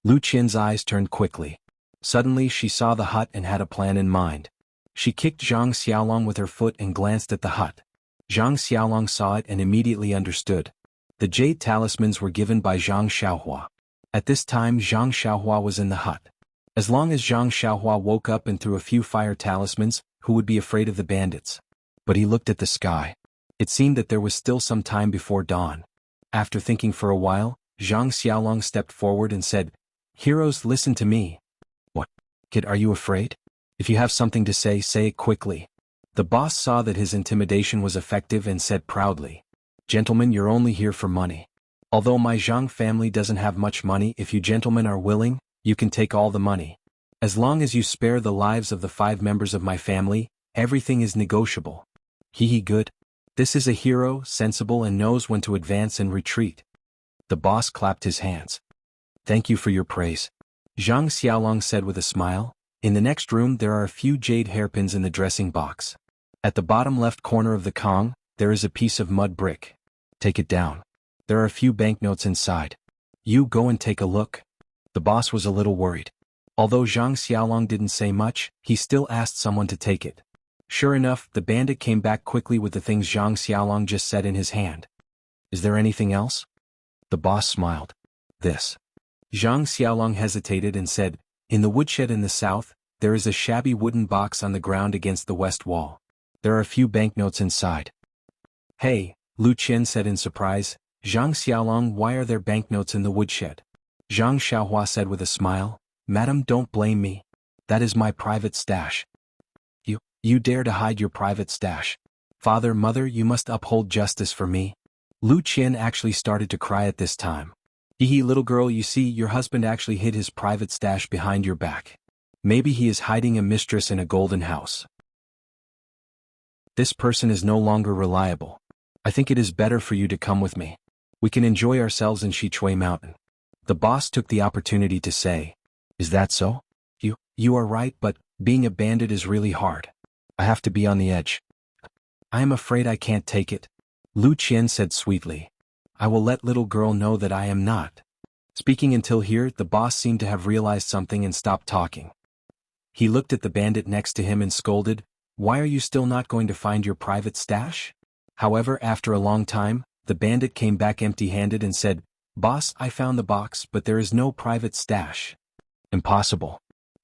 Lu Qian's eyes turned quickly. Suddenly she saw the hut and had a plan in mind. She kicked Zhang Xiaolong with her foot and glanced at the hut. Zhang Xiaolong saw it and immediately understood. The jade talismans were given by Zhang Xiaohua. At this time Zhang Xiaohua was in the hut. As long as Zhang Xiaohua woke up and threw a few fire talismans, who would be afraid of the bandits? But he looked at the sky. It seemed that there was still some time before dawn. After thinking for a while, Zhang Xiaolong stepped forward and said, "Heroes, listen to me." "What? Kid, are you afraid? If you have something to say it quickly." The boss saw that his intimidation was effective and said proudly, "Gentlemen, you're only here for money. Although my Zhang family doesn't have much money, if you gentlemen are willing, you can take all the money. As long as you spare the lives of the 5 members of my family, everything is negotiable." Hee good. This is a hero, sensible and knows when to advance and retreat. The boss clapped his hands. "Thank you for your praise," Zhang Xiaolong said with a smile. "In the next room there are a few jade hairpins in the dressing box. At the bottom left corner of the Kong, there is a piece of mud brick. Take it down. There are a few banknotes inside. You go and take a look." The boss was a little worried. Although Zhang Xiaolong didn't say much, he still asked someone to take it. Sure enough, the bandit came back quickly with the things Zhang Xiaolong just said in his hand. "Is there anything else?" The boss smiled. "This." Zhang Xiaolong hesitated and said, "In the woodshed in the south, there is a shabby wooden box on the ground against the west wall. There are a few banknotes inside." "Hey," Lu Qian said in surprise, "Zhang Xiaolong, why are there banknotes in the woodshed?" Zhang Xiaohua said with a smile, "Madam, don't blame me. That is my private stash." You dare to hide your private stash? Father, mother, you must uphold justice for me." Lu Qian actually started to cry at this time. "Hee little girl, you see, your husband actually hid his private stash behind your back. Maybe he is hiding a mistress in a golden house. This person is no longer reliable. I think it is better for you to come with me. We can enjoy ourselves in Shitsue Mountain." The boss took the opportunity to say, "Is that so? You are right, but being a bandit is really hard. I have to be on the edge. I am afraid I can't take it." Lu Qian said sweetly, "I will let little girl know that I am not." Speaking until here, the boss seemed to have realized something and stopped talking. He looked at the bandit next to him and scolded, "Why are you still not going to find your private stash?" However, after a long time, the bandit came back empty-handed and said, "Boss, I found the box, but there is no private stash." "Impossible."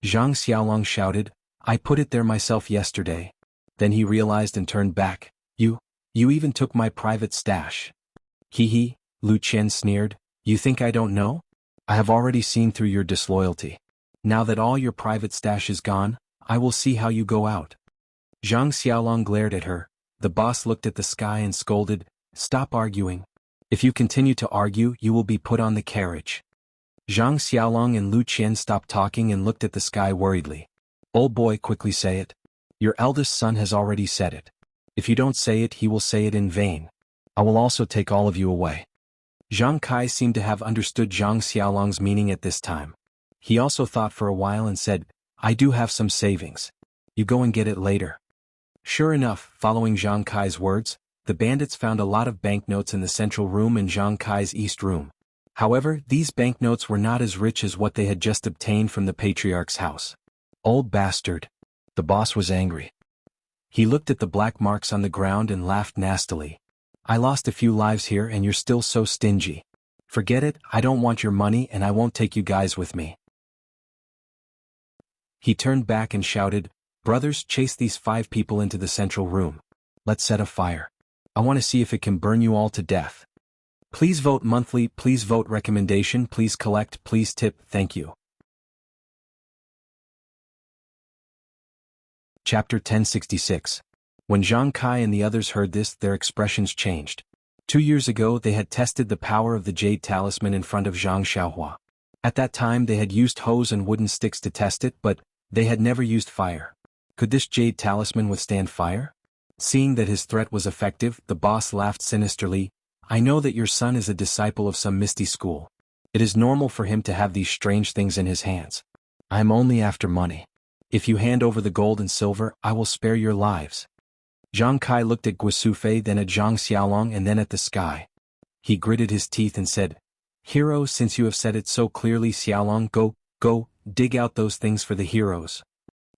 Zhang Xiaolong shouted, "I put it there myself yesterday." Then he realized and turned back. You even took my private stash." "Hee," Lu Qian sneered, "you think I don't know? I have already seen through your disloyalty. Now that all your private stash is gone, I will see how you go out." Zhang Xiaolong glared at her. The boss looked at the sky and scolded, "Stop arguing. If you continue to argue, you will be put on the carriage." Zhang Xiaolong and Lu Qian stopped talking and looked at the sky worriedly. "Old boy, quickly say it. Your eldest son has already said it. If you don't say it, he will say it in vain. I will also take all of you away." Zhang Kai seemed to have understood Zhang Xiaolong's meaning at this time. He also thought for a while and said, "I do have some savings. You go and get it later." Sure enough, following Zhang Kai's words, the bandits found a lot of banknotes in the central room and Zhang Kai's east room. However, these banknotes were not as rich as what they had just obtained from the patriarch's house. "Old bastard." The boss was angry. He looked at the black marks on the ground and laughed nastily. I lost a few lives here and you're still so stingy. Forget it, I don't want your money and I won't take you guys with me. He turned back and shouted, brothers, chase these 5 people into the central room. Let's set a fire. I want to see if it can burn you all to death. Please vote monthly, please vote recommendation, please collect, please tip, thank you. Chapter 1066. When Zhang Kai and the others heard this, their expressions changed. 2 years ago they had tested the power of the Jade Talisman in front of Zhang Xiaohua. At that time they had used hose and wooden sticks to test it, but they had never used fire. Could this Jade Talisman withstand fire? Seeing that his threat was effective, the boss laughed sinisterly. I know that your son is a disciple of some misty school. It is normal for him to have these strange things in his hands. I am only after money. If you hand over the gold and silver, I will spare your lives. Zhang Kai looked at Guosufei, then at Zhang Xiaolong and then at the sky. He gritted his teeth and said, Hero, since you have said it so clearly, Xiaolong, go, dig out those things for the heroes.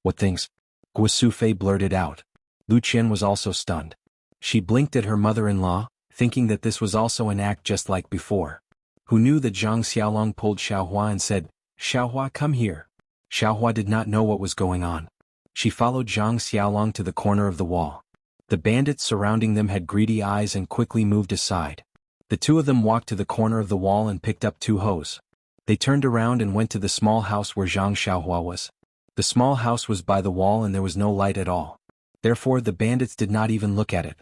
What things? Guosufei blurted out. Lu Qian was also stunned. She blinked at her mother-in-law, thinking that this was also an act just like before. Who knew that Zhang Xiaolong pulled Xiaohua and said, Xiaohua, come here. Xiaohua did not know what was going on. She followed Zhang Xiaolong to the corner of the wall. The bandits surrounding them had greedy eyes and quickly moved aside. The 2 of them walked to the corner of the wall and picked up 2 hoes. They turned around and went to the small house where Zhang Xiaohua was. The small house was by the wall and there was no light at all. Therefore the bandits did not even look at it.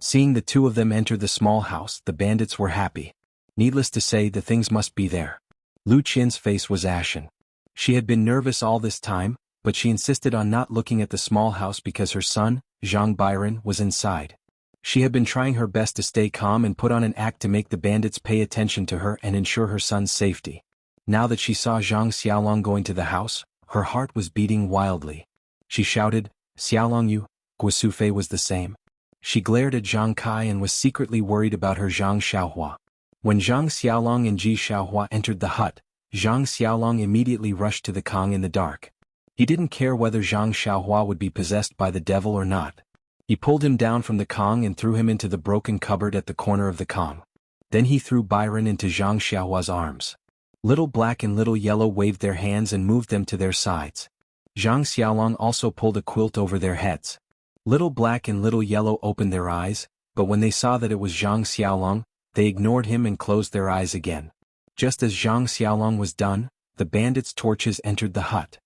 Seeing the 2 of them enter the small house, the bandits were happy. Needless to say, the things must be there. Lu Qian's face was ashen. She had been nervous all this time, but she insisted on not looking at the small house because her son, Zhang Byron, was inside. She had been trying her best to stay calm and put on an act to make the bandits pay attention to her and ensure her son's safety. Now that she saw Zhang Xiaolong going to the house, her heart was beating wildly. She shouted, Xiaolong, you. Guosufei was the same. She glared at Zhang Kai and was secretly worried about her Zhang Xiaohua. When Zhang Xiaolong and Ji Xiaohua entered the hut, Zhang Xiaolong immediately rushed to the Kong in the dark. He didn't care whether Zhang Xiaohua would be possessed by the devil or not. He pulled him down from the Kong and threw him into the broken cupboard at the corner of the Kong. Then he threw Byron into Zhang Xiaohua's arms. Little Black and Little Yellow waved their hands and moved them to their sides. Zhang Xiaolong also pulled a quilt over their heads. Little Black and Little Yellow opened their eyes, but when they saw that it was Zhang Xiaolong, they ignored him and closed their eyes again. Just as Zhang Xiaolong was done, the bandits' torches entered the hut.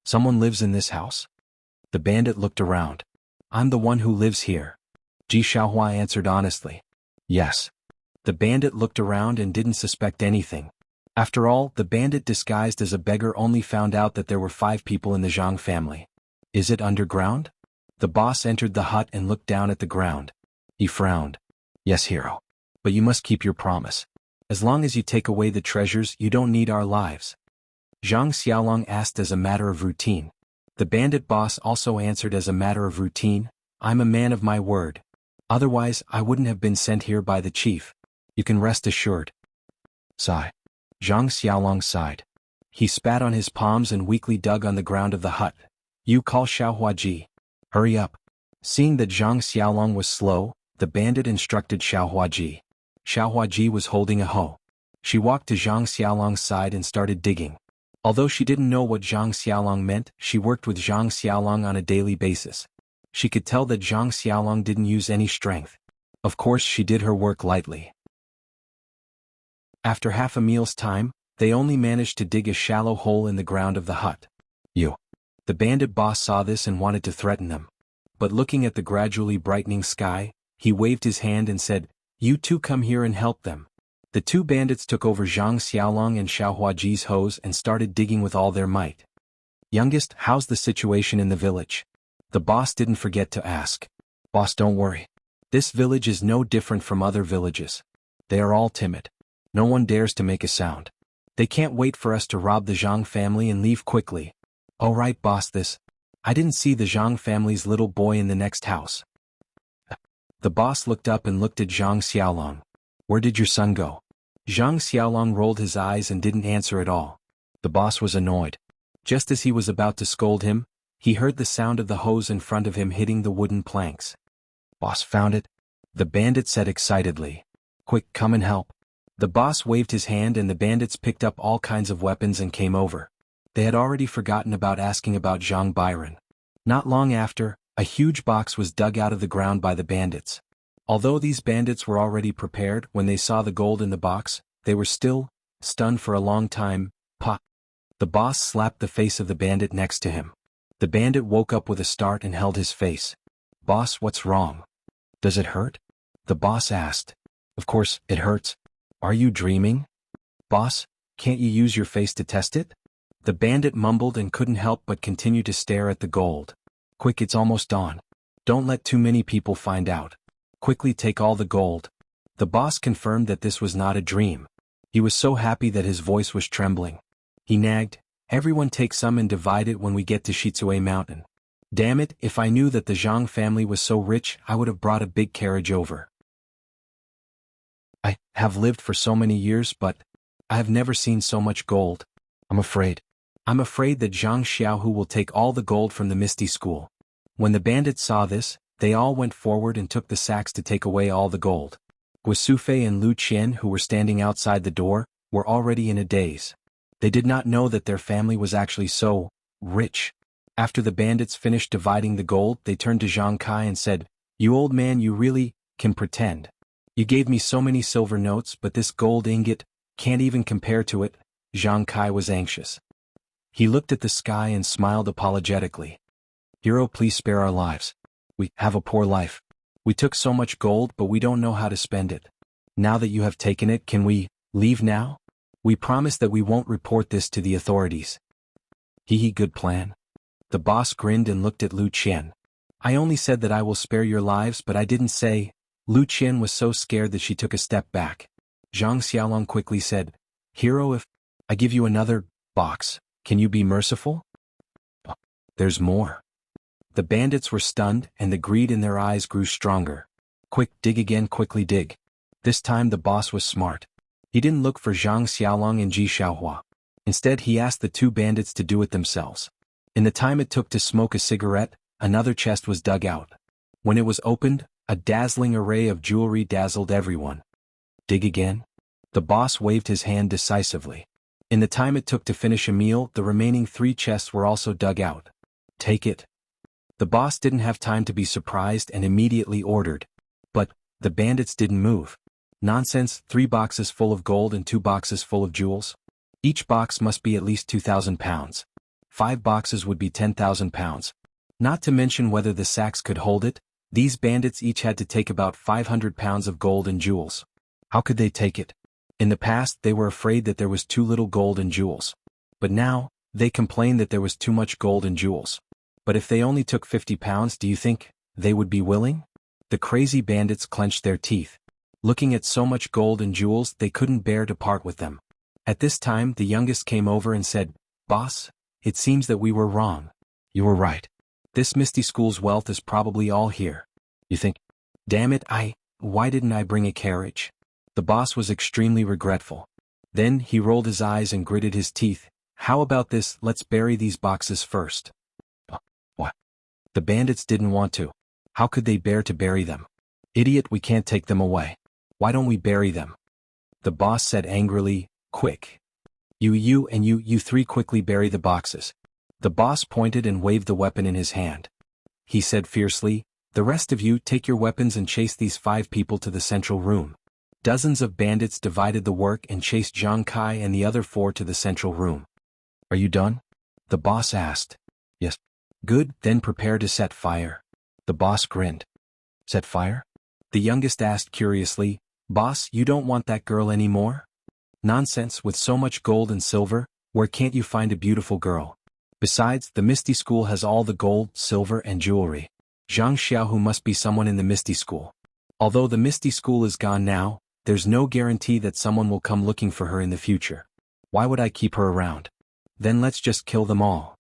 Someone lives in this house? The bandit looked around. I'm the one who lives here. Ji Xiaohua answered honestly. Yes. The bandit looked around and didn't suspect anything. After all, the bandit disguised as a beggar only found out that there were 5 people in the Zhang family. Is it underground? The boss entered the hut and looked down at the ground. He frowned. Yes, hero. But you must keep your promise. As long as you take away the treasures, you don't need our lives. Zhang Xiaolong asked as a matter of routine. The bandit boss also answered as a matter of routine, I'm a man of my word. Otherwise, I wouldn't have been sent here by the chief. You can rest assured. Sigh. Zhang Xiaolong sighed. He spat on his palms and weakly dug on the ground of the hut. You call Xiaohua Ji. Hurry up. Seeing that Zhang Xiaolong was slow, the bandit instructed Xiaohua Ji. Xiaohua Ji was holding a hoe. She walked to Zhang Xiaolong's side and started digging. Although she didn't know what Zhang Xiaolong meant, she worked with Zhang Xiaolong on a daily basis. She could tell that Zhang Xiaolong didn't use any strength. Of course, she did her work lightly. After half a meal's time, they only managed to dig a shallow hole in the ground of the hut. You. The bandit boss saw this and wanted to threaten them. But looking at the gradually brightening sky, he waved his hand and said, You 2 come here and help them. The 2 bandits took over Zhang Xiaolong and Xiaohua Ji's hoes and started digging with all their might. Youngest, how's the situation in the village? The boss didn't forget to ask. Boss, don't worry. This village is no different from other villages. They are all timid. No one dares to make a sound. They can't wait for us to rob the Zhang family and leave quickly. Oh right, boss, I didn't see the Zhang family's little boy in the next house. The boss looked up and looked at Zhang Xiaolong. Where did your son go? Zhang Xiaolong rolled his eyes and didn't answer at all. The boss was annoyed. Just as he was about to scold him, He heard the sound of the hose in front of him hitting the wooden planks. "Boss found it," the bandit said excitedly. "Quick, come and help." The boss waved his hand and the bandits picked up all kinds of weapons and came over. They had already forgotten about asking about Zhang Byron. Not long after, a huge box was dug out of the ground by the bandits. Although these bandits were already prepared, when they saw the gold in the box, they were still stunned for a long time. "Pah!" The boss slapped the face of the bandit next to him. The bandit woke up with a start and held his face. "Boss, what's wrong? Does it hurt?" the boss asked. "Of course, it hurts. Are you dreaming?" "Boss, can't you use your face to test it?" The bandit mumbled and couldn't help but continue to stare at the gold. "Quick, it's almost dawn. Don't let too many people find out. Quickly take all the gold." The boss confirmed that this was not a dream. He was so happy that his voice was trembling. He nagged, "Everyone take some and divide it when we get to Shitsue Mountain. Damn it, if I knew that the Zhang family was so rich I would have brought a big carriage over. I have lived for so many years but I have never seen so much gold. I'm afraid that Zhang Xiaohu will take all the gold from the Misty School." When the bandits saw this, they all went forward and took the sacks to take away all the gold. Guisufei and Lu Qian, who were standing outside the door, were already in a daze. They did not know that their family was actually so rich. After the bandits finished dividing the gold, they turned to Zhang Kai and said, "You old man, you really can pretend. You gave me so many silver notes, but this gold ingot can't even compare to it." Zhang Kai was anxious. He looked at the sky and smiled apologetically. "Hero, please spare our lives. We have a poor life. We took so much gold but we don't know how to spend it. Now that you have taken it, can we leave now? We promise that we won't report this to the authorities." "Hee, good plan." The boss grinned and looked at Lu Qian. "I only said that I will spare your lives, but I didn't say." Lu Qian was so scared that she took a step back. Zhang Xiaolong quickly said, "Hero, if I give you another box, can you be merciful?" "There's more." The bandits were stunned and the greed in their eyes grew stronger. "Quick, dig again, quickly dig." This time the boss was smart. He didn't look for Zhang Xiaolong and Ji Xiaohua. Instead he asked the two bandits to do it themselves. In the time it took to smoke a cigarette, another chest was dug out. When it was opened, a dazzling array of jewelry dazzled everyone. "Dig again?" The boss waved his hand decisively. In the time it took to finish a meal, the remaining 3 chests were also dug out. "Take it." The boss didn't have time to be surprised and immediately ordered. But the bandits didn't move. "Nonsense, 3 boxes full of gold and 2 boxes full of jewels. Each box must be at least 2,000 pounds. 5 boxes would be 10,000 pounds. Not to mention whether the sacks could hold it, these bandits each had to take about 500 pounds of gold and jewels. How could they take it? In the past they were afraid that there was too little gold and jewels. But now, they complained that there was too much gold and jewels. But if they only took 50 pounds, do you think they would be willing? The crazy bandits clenched their teeth. Looking at so much gold and jewels, they couldn't bear to part with them. At this time, the youngest came over and said, "Boss, it seems that we were wrong." "You were right. This Misty School's wealth is probably all here." "You think? Damn it, why didn't I bring a carriage?" The boss was extremely regretful. Then he rolled his eyes and gritted his teeth. "How about this, let's bury these boxes first." What? The bandits didn't want to. How could they bear to bury them? "Idiot, we can't take them away. Why don't we bury them?" The boss said angrily, "Quick. You and you 3 quickly bury the boxes." The boss pointed and waved the weapon in his hand. He said fiercely, "The rest of you take your weapons and chase these 5 people to the central room." Dozens of bandits divided the work and chased Zhang Kai and the other 4 to the central room. "Are you done?" the boss asked. "Yes." "Good, then prepare to set fire." The boss grinned. "Set fire?" the youngest asked curiously. "Boss, you don't want that girl anymore?" "Nonsense, with so much gold and silver, where can't you find a beautiful girl? Besides, the Misty School has all the gold, silver and jewelry. Zhang Xiaohu must be someone in the Misty School. Although the Misty School is gone now, there's no guarantee that someone will come looking for her in the future. Why would I keep her around? Then let's just kill them all."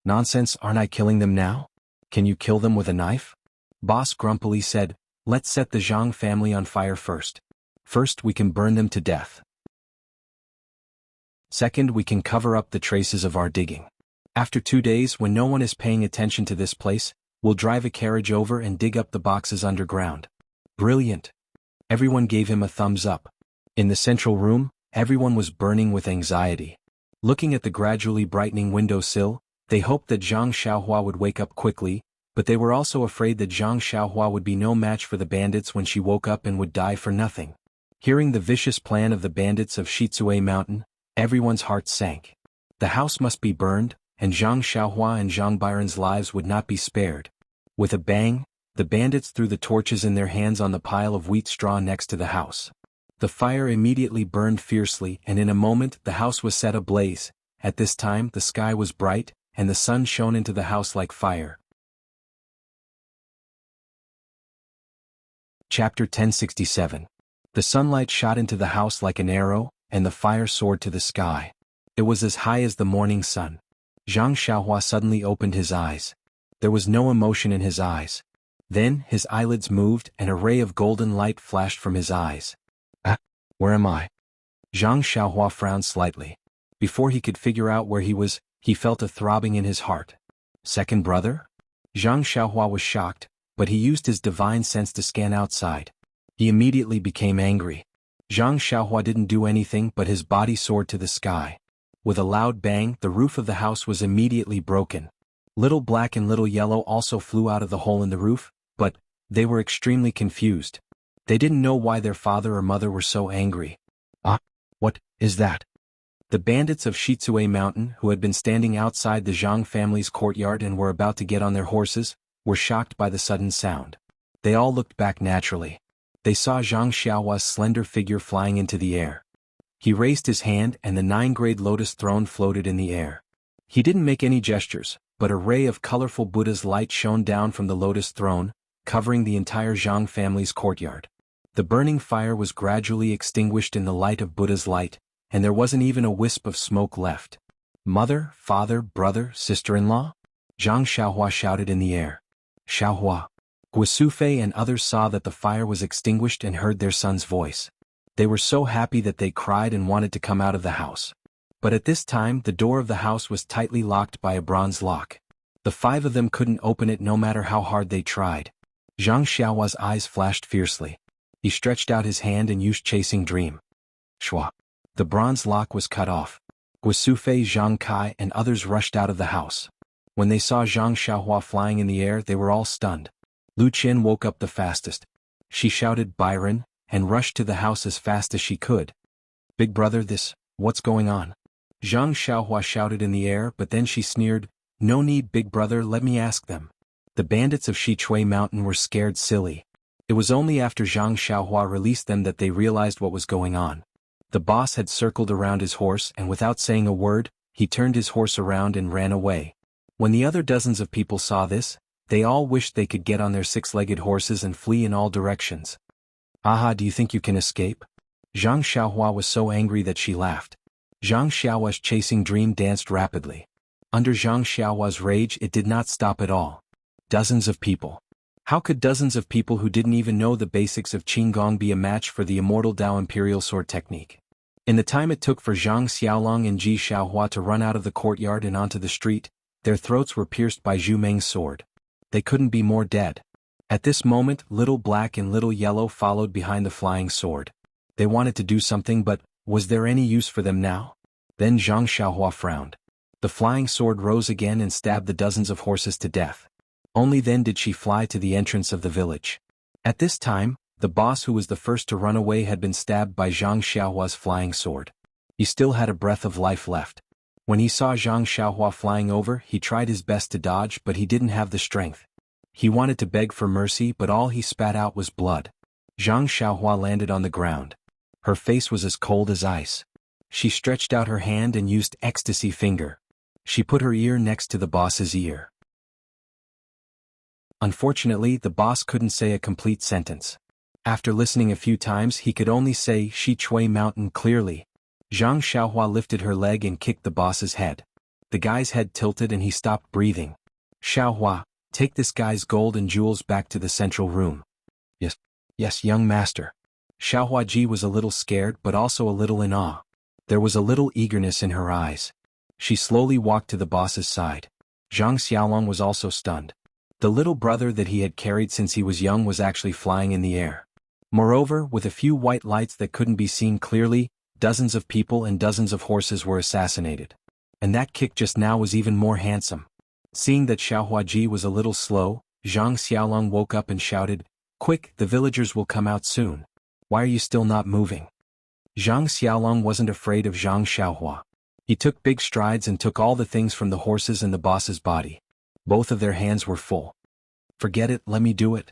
"Nonsense, aren't I killing them now? Can you kill them with a knife?" Boss grumpily said, "Let's set the Zhang family on fire first. First we can burn them to death. Second, we can cover up the traces of our digging. After 2 days, when no one is paying attention to this place, we'll drive a carriage over and dig up the boxes underground. Brilliant. Everyone gave him a thumbs up. In the central room, everyone was burning with anxiety. Looking at the gradually brightening windowsill, they hoped that Zhang Xiaohua would wake up quickly, but they were also afraid that Zhang Xiaohua would be no match for the bandits when she woke up and would die for nothing. Hearing the vicious plan of the bandits of Shitsue Mountain, everyone's heart sank. The house must be burned, and Zhang Xiaohua and Zhang Byron's lives would not be spared. With a bang, the bandits threw the torches in their hands on the pile of wheat straw next to the house. The fire immediately burned fiercely, and in a moment the house was set ablaze. At this time the sky was bright, and the sun shone into the house like fire. Chapter 1067. The sunlight shot into the house like an arrow, and the fire soared to the sky. It was as high as the morning sun. Zhang Xiaohua suddenly opened his eyes. There was no emotion in his eyes. Then his eyelids moved and a ray of golden light flashed from his eyes. Where am I? Zhang Xiaohua frowned slightly. Before he could figure out where he was, he felt a throbbing in his heart. Second brother? Zhang Xiaohua was shocked, but he used his divine sense to scan outside. He immediately became angry. Zhang Xiaohua didn't do anything, but his body soared to the sky. With a loud bang, the roof of the house was immediately broken. Little Black and Little Yellow also flew out of the hole in the roof, but they were extremely confused. They didn't know why their father or mother were so angry. What is that? The bandits of Shitsue Mountain, who had been standing outside the Zhang family's courtyard and were about to get on their horses, were shocked by the sudden sound. They all looked back naturally. They saw Zhang Xiaohua's slender figure flying into the air. He raised his hand and the 9-grade lotus throne floated in the air. He didn't make any gestures, but a ray of colorful Buddha's light shone down from the lotus throne, covering the entire Zhang family's courtyard. The burning fire was gradually extinguished in the light of Buddha's light, and there wasn't even a wisp of smoke left. Mother, father, brother, sister-in-law? Zhang Xiaohua shouted in the air. Xiaohua. Guosufei and others saw that the fire was extinguished and heard their son's voice. They were so happy that they cried and wanted to come out of the house. But at this time the door of the house was tightly locked by a bronze lock. The 5 of them couldn't open it no matter how hard they tried. Zhang Xiaohua's eyes flashed fiercely. He stretched out his hand and used Chasing Dream. Shua. The bronze lock was cut off. Guosufei, Zhang Kai and others rushed out of the house. When they saw Zhang Xiaohua flying in the air, they were all stunned. Lu Qian woke up the fastest. She shouted Byron, and rushed to the house as fast as she could. Big brother, what's going on? Zhang Xiaohua shouted in the air, but then she sneered, No need, big brother, let me ask them. The bandits of Shitsue Mountain were scared silly. It was only after Zhang Xiaohua released them that they realized what was going on. The boss had circled around his horse and without saying a word, he turned his horse around and ran away. When the other dozens of people saw this, they all wished they could get on their 6-legged horses and flee in all directions. Aha, do you think you can escape? Zhang Xiaohua was so angry that she laughed. Zhang Xiaohua's Chasing Dream danced rapidly. Under Zhang Xiaohua's rage, it did not stop at all. Dozens of people. How could dozens of people who didn't even know the basics of Qinggong be a match for the Immortal Dao Imperial Sword technique? In the time it took for Zhang Xiaolong and Ji Xiaohua to run out of the courtyard and onto the street, their throats were pierced by Zhu Meng's sword. They couldn't be more dead. At this moment, Little Black and Little Yellow followed behind the flying sword. They wanted to do something, but was there any use for them now? Then Zhang Xiaohua frowned. The flying sword rose again and stabbed the dozens of horses to death. Only then did she fly to the entrance of the village. At this time, the boss who was the first to run away had been stabbed by Zhang Xiaohua's flying sword. He still had a breath of life left. When he saw Zhang Xiaohua flying over, he tried his best to dodge, but he didn't have the strength. He wanted to beg for mercy, but all he spat out was blood. Zhang Xiaohua landed on the ground. Her face was as cold as ice. She stretched out her hand and used ecstasy finger. She put her ear next to the boss's ear. Unfortunately, the boss couldn't say a complete sentence. After listening a few times, he could only say Shitsue Mountain clearly. Zhang Xiaohua lifted her leg and kicked the boss's head. The guy's head tilted and he stopped breathing. Xiaohua, take this guy's gold and jewels back to the central room. Yes, young master. Xiaohua Ji was a little scared but also a little in awe. There was a little eagerness in her eyes. She slowly walked to the boss's side. Zhang Xiaolong was also stunned. The little brother that he had carried since he was young was actually flying in the air. Moreover, with a few white lights that couldn't be seen clearly, dozens of people and dozens of horses were assassinated. And that kick just now was even more handsome. Seeing that Xiaohuaji was a little slow, Zhang Xiaolong woke up and shouted, "Quick, the villagers will come out soon. Why are you still not moving?" Zhang Xiaolong wasn't afraid of Zhang Xiaohua. He took big strides and took all the things from the horses and the boss's body. Both of their hands were full. "Forget it, let me do it."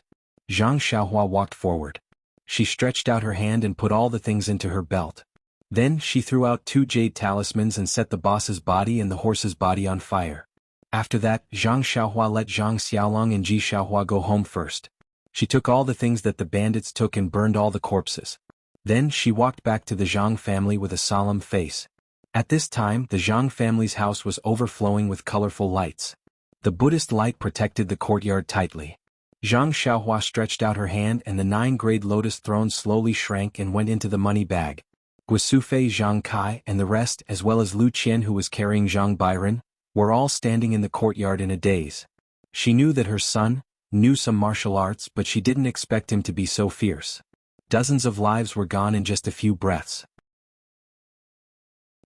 Zhang Xiaohua walked forward. She stretched out her hand and put all the things into her belt. Then she threw out 2 jade talismans and set the boss's body and the horse's body on fire. After that, Zhang Xiaohua let Zhang Xiaolong and Ji Xiaohua go home first. She took all the things that the bandits took and burned all the corpses. Then she walked back to the Zhang family with a solemn face. At this time, the Zhang family's house was overflowing with colorful lights. The Buddhist light protected the courtyard tightly. Zhang Xiaohua stretched out her hand and the 9-grade lotus throne slowly shrank and went into the money bag. Guisufei, Zhang Kai, and the rest, as well as Lu Qian who was carrying Zhang Byron, were all standing in the courtyard in a daze. She knew that her son knew some martial arts, but she didn't expect him to be so fierce. Dozens of lives were gone in just a few breaths.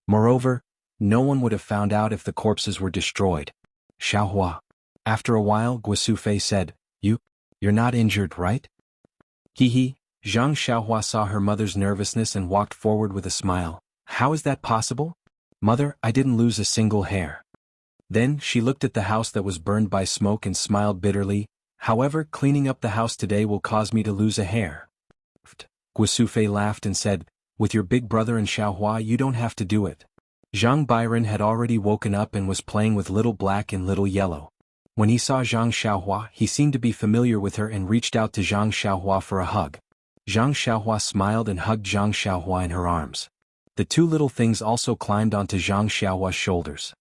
Moreover, no one would have found out if the corpses were destroyed. "Xiaohua." After a while, Guisufei said, You're not injured, right?" He. Zhang Xiaohua saw her mother's nervousness and walked forward with a smile. "How is that possible? Mother, I didn't lose a single hair." Then she looked at the house that was burned by smoke and smiled bitterly. "However, cleaning up the house today will cause me to lose a hair." Guisufei laughed and said, "With your big brother and Xiaohua you don't have to do it." Zhang Byron had already woken up and was playing with Little Black and Little Yellow. When he saw Zhang Xiaohua, he seemed to be familiar with her and reached out to Zhang Xiaohua for a hug. Zhang Xiaohua smiled and hugged Zhang Xiaohua in her arms. The 2 little things also climbed onto Zhang Xiaohua's shoulders.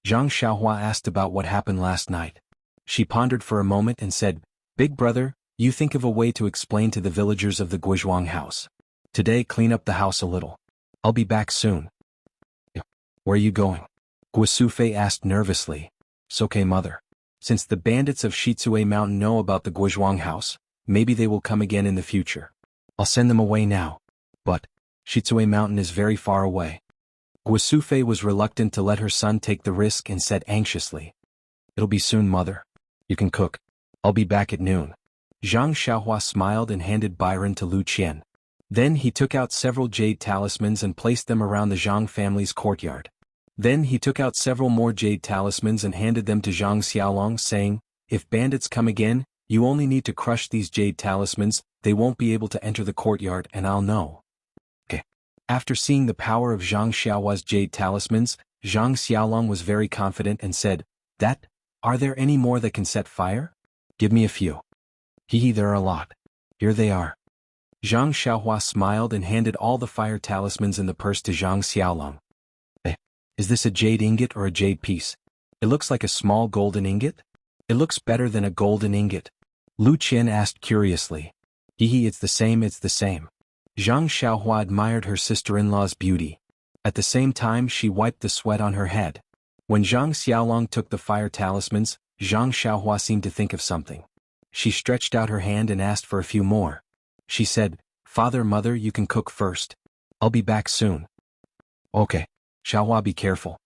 Zhang Xiaohua asked about what happened last night. She pondered for a moment and said, "Big brother, you think of a way to explain to the villagers of the Guizhuang house. Today clean up the house a little. I'll be back soon." "Where are you going?" Guisufei asked nervously. "It's okay, mother. Since the bandits of Shitsue Mountain know about the Guizhuang house, maybe they will come again in the future. I'll send them away now. But Shitsue Mountain is very far away." Guisufei was reluctant to let her son take the risk and said anxiously, "It'll be soon, mother. You can cook. I'll be back at noon." Zhang Xiaohua smiled and handed Byron to Lu Qian. Then he took out several jade talismans and placed them around the Zhang family's courtyard. Then he took out several more jade talismans and handed them to Zhang Xiaolong, saying, "If bandits come again, you only need to crush these jade talismans, they won't be able to enter the courtyard and I'll know." Okay. After seeing the power of Zhang Xiaohua's jade talismans, Zhang Xiaolong was very confident and said, Are there any more that can set fire? Give me a few." There are a lot. Here they are." Zhang Xiaohua smiled and handed all the fire talismans in the purse to Zhang Xiaolong. "Is this a jade ingot or a jade piece? It looks like a small golden ingot." "It looks better than a golden ingot." Lu Qian asked curiously. It's the same. Zhang Xiaohua admired her sister-in-law's beauty. At the same time she wiped the sweat on her head. When Zhang Xiaolong took the fire talismans, Zhang Xiaohua seemed to think of something. She stretched out her hand and asked for a few more. She said, "Father, mother, you can cook first. I'll be back soon." "Okay. Xiaohua, be careful."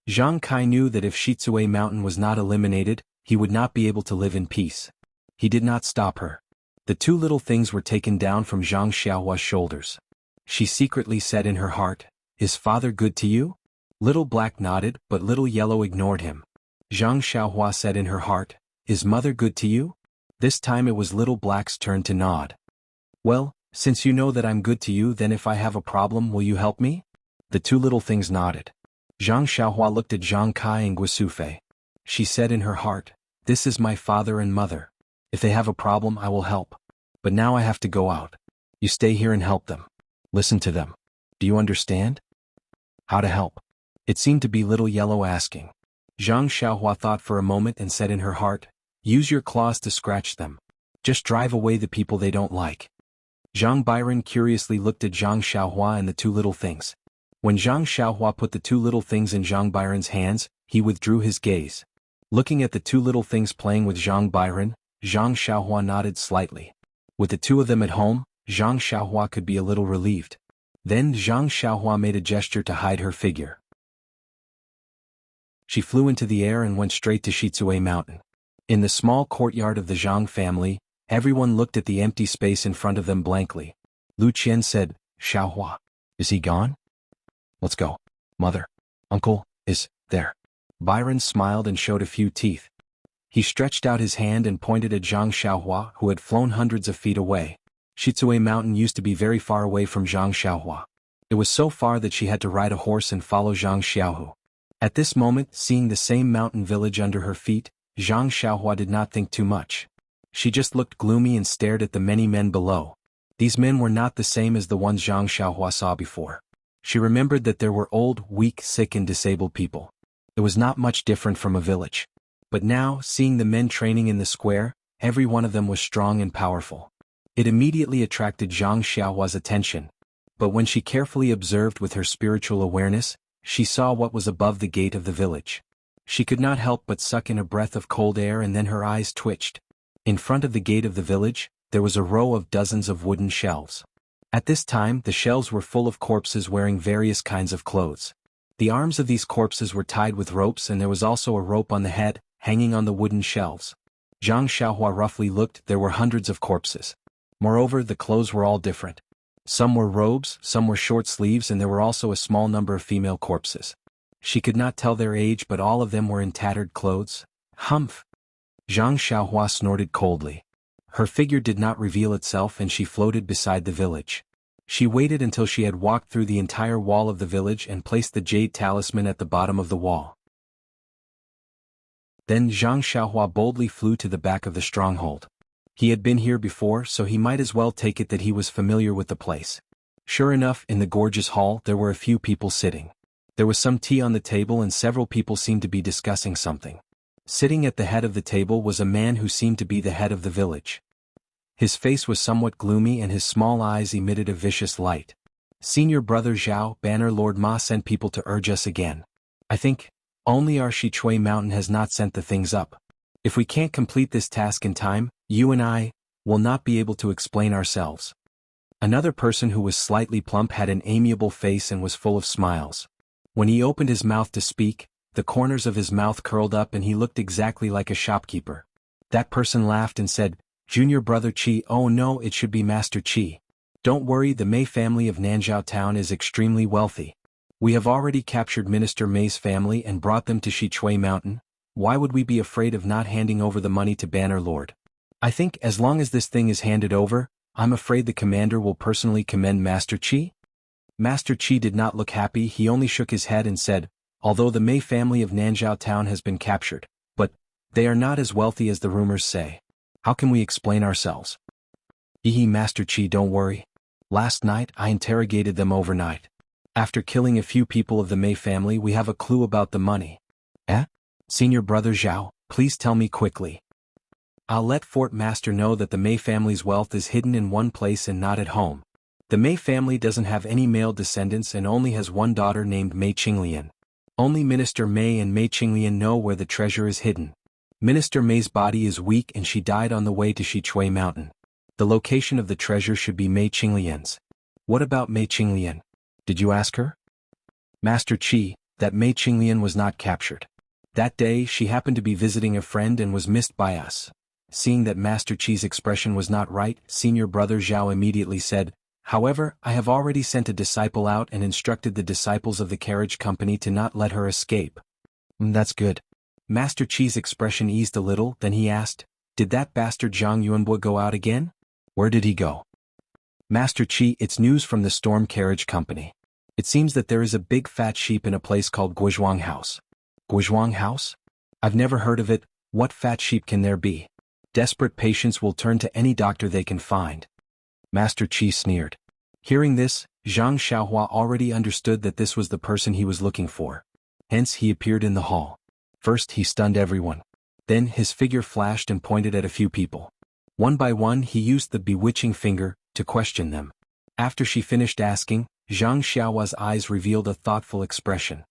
Zhang Kai knew that if Shitsue Mountain was not eliminated, he would not be able to live in peace. He did not stop her. The 2 little things were taken down from Zhang Xiaohua's shoulders. She secretly said in her heart, "Is father good to you?" Little Black nodded, but Little Yellow ignored him. Zhang Xiaohua said in her heart, "Is mother good to you?" This time it was Little Black's turn to nod. "Well, since you know that I'm good to you, then if I have a problem will you help me?" The 2 little things nodded. Zhang Xiaohua looked at Zhang Kai and Guisufei. She said in her heart, "This is my father and mother. If they have a problem I will help. But now I have to go out. You stay here and help them. Listen to them. Do you understand?" "How to help?" It seemed to be Little Yellow asking. Zhang Xiaohua thought for a moment and said in her heart, "Use your claws to scratch them. Just drive away the people they don't like." Zhang Byron curiously looked at Zhang Xiaohua and the 2 little things. When Zhang Xiaohua put the two little things in Zhang Byron's hands, he withdrew his gaze. Looking at the two little things playing with Zhang Byron, Zhang Xiaohua nodded slightly. With the two of them at home, Zhang Xiaohua could be a little relieved. Then Zhang Xiaohua made a gesture to hide her figure. She flew into the air and went straight to Shizue Mountain. In the small courtyard of the Zhang family, everyone looked at the empty space in front of them blankly. Lu Qian said, "Xiaohua, is he gone? Let's go. Mother, uncle, is there?" Byron smiled and showed a few teeth. He stretched out his hand and pointed at Zhang Xiaohua, who had flown hundreds of feet away. Shizue Mountain used to be very far away from Zhang Xiaohua. It was so far that she had to ride a horse and follow Zhang Xiaohu. At this moment, seeing the same mountain village under her feet, Zhang Xiaohua did not think too much. She just looked gloomy and stared at the many men below. These men were not the same as the ones Zhang Xiaohua saw before. She remembered that there were old, weak, sick and disabled people. It was not much different from a village. But now, seeing the men training in the square, every one of them was strong and powerful. It immediately attracted Zhang Xiaohua's attention. But when she carefully observed with her spiritual awareness, she saw what was above the gate of the village. She could not help but suck in a breath of cold air, and then her eyes twitched. In front of the gate of the village, there was a row of dozens of wooden shelves. At this time, the shelves were full of corpses wearing various kinds of clothes. The arms of these corpses were tied with ropes, and there was also a rope on the head, hanging on the wooden shelves. Zhang Xiaohua roughly looked. There were hundreds of corpses. Moreover, the clothes were all different. Some were robes, some were short sleeves, and there were also a small number of female corpses. She could not tell their age, but all of them were in tattered clothes. Humph! Zhang Xiaohua snorted coldly. Her figure did not reveal itself, and she floated beside the village. She waited until she had walked through the entire wall of the village and placed the jade talisman at the bottom of the wall. Then Zhang Xiaohua boldly flew to the back of the stronghold. He had been here before, so he might as well take it that he was familiar with the place. Sure enough, in the gorgeous hall there were a few people sitting. There was some tea on the table, and several people seemed to be discussing something. Sitting at the head of the table was a man who seemed to be the head of the village. His face was somewhat gloomy and his small eyes emitted a vicious light. "Senior brother Zhao, Banner Lord Ma sent people to urge us again. I think only our Shichui Mountain has not sent the things up. If we can't complete this task in time, you and I will not be able to explain ourselves." Another person who was slightly plump had an amiable face and was full of smiles. When he opened his mouth to speak, the corners of his mouth curled up and he looked exactly like a shopkeeper. That person laughed and said, "Junior brother Qi, oh no, it should be Master Qi. Don't worry, the Mei family of Nanzhao Town is extremely wealthy. We have already captured Minister Mei's family and brought them to Shichui Mountain. Why would we be afraid of not handing over the money to Banner Lord? I think as long as this thing is handed over, I'm afraid the commander will personally commend Master Qi." Master Qi did not look happy. He only shook his head and said, "Although the Mei family of Nanzhao Town has been captured, but they are not as wealthy as the rumors say. How can we explain ourselves?" Master Qi, don't worry. Last night I interrogated them overnight. After killing a few people of the Mei family, we have a clue about the money." "Eh? Senior brother Zhao, please tell me quickly." "I'll let Fort Master know that the Mei family's wealth is hidden in one place and not at home. The Mei family doesn't have any male descendants and only has one daughter named Mei Qinglian. Only Minister Mei and Mei Qinglian know where the treasure is hidden. Minister Mei's body is weak and she died on the way to Shichui Mountain. The location of the treasure should be Mei Qinglian's." "What about Mei Qinglian? Did you ask her?" "Master Qi, that Mei Qinglian was not captured. That day she happened to be visiting a friend and was missed by us." Seeing that Master Qi's expression was not right, Senior Brother Zhao immediately said, "However, I have already sent a disciple out and instructed the disciples of the carriage company to not let her escape." "That's good." Master Qi's expression eased a little, then he asked, "Did that bastard Zhang Yuanbo go out again? Where did he go?" "Master Qi, it's news from the Storm Carriage Company. It seems that there is a big fat sheep in a place called Guizhuang House." "Guizhuang House? I've never heard of it. What fat sheep can there be? Desperate patients will turn to any doctor they can find." Master Qi sneered. Hearing this, Zhang Xiaohua already understood that this was the person he was looking for. Hence he appeared in the hall. First he stunned everyone. Then his figure flashed and pointed at a few people. One by one he used the bewitching finger to question them. After she finished asking, Zhang Xiaohua's eyes revealed a thoughtful expression.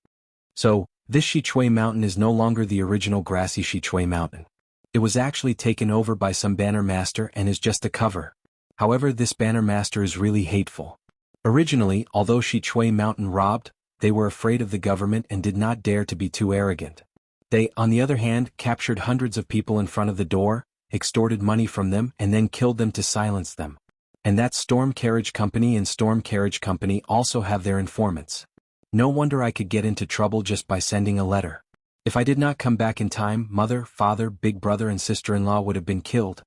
So, this Shichui Mountain is no longer the original grassy Shichui Mountain. It was actually taken over by some banner master and is just a cover. However, this banner master is really hateful. Originally, although Shichui Mountain robbed, they were afraid of the government and did not dare to be too arrogant. They, on the other hand, captured hundreds of people in front of the door, extorted money from them and then killed them to silence them. And that Storm Carriage Company and Storm Carriage Company also have their informants. No wonder I could get into trouble just by sending a letter. If I did not come back in time, mother, father, big brother and sister-in-law would have been killed.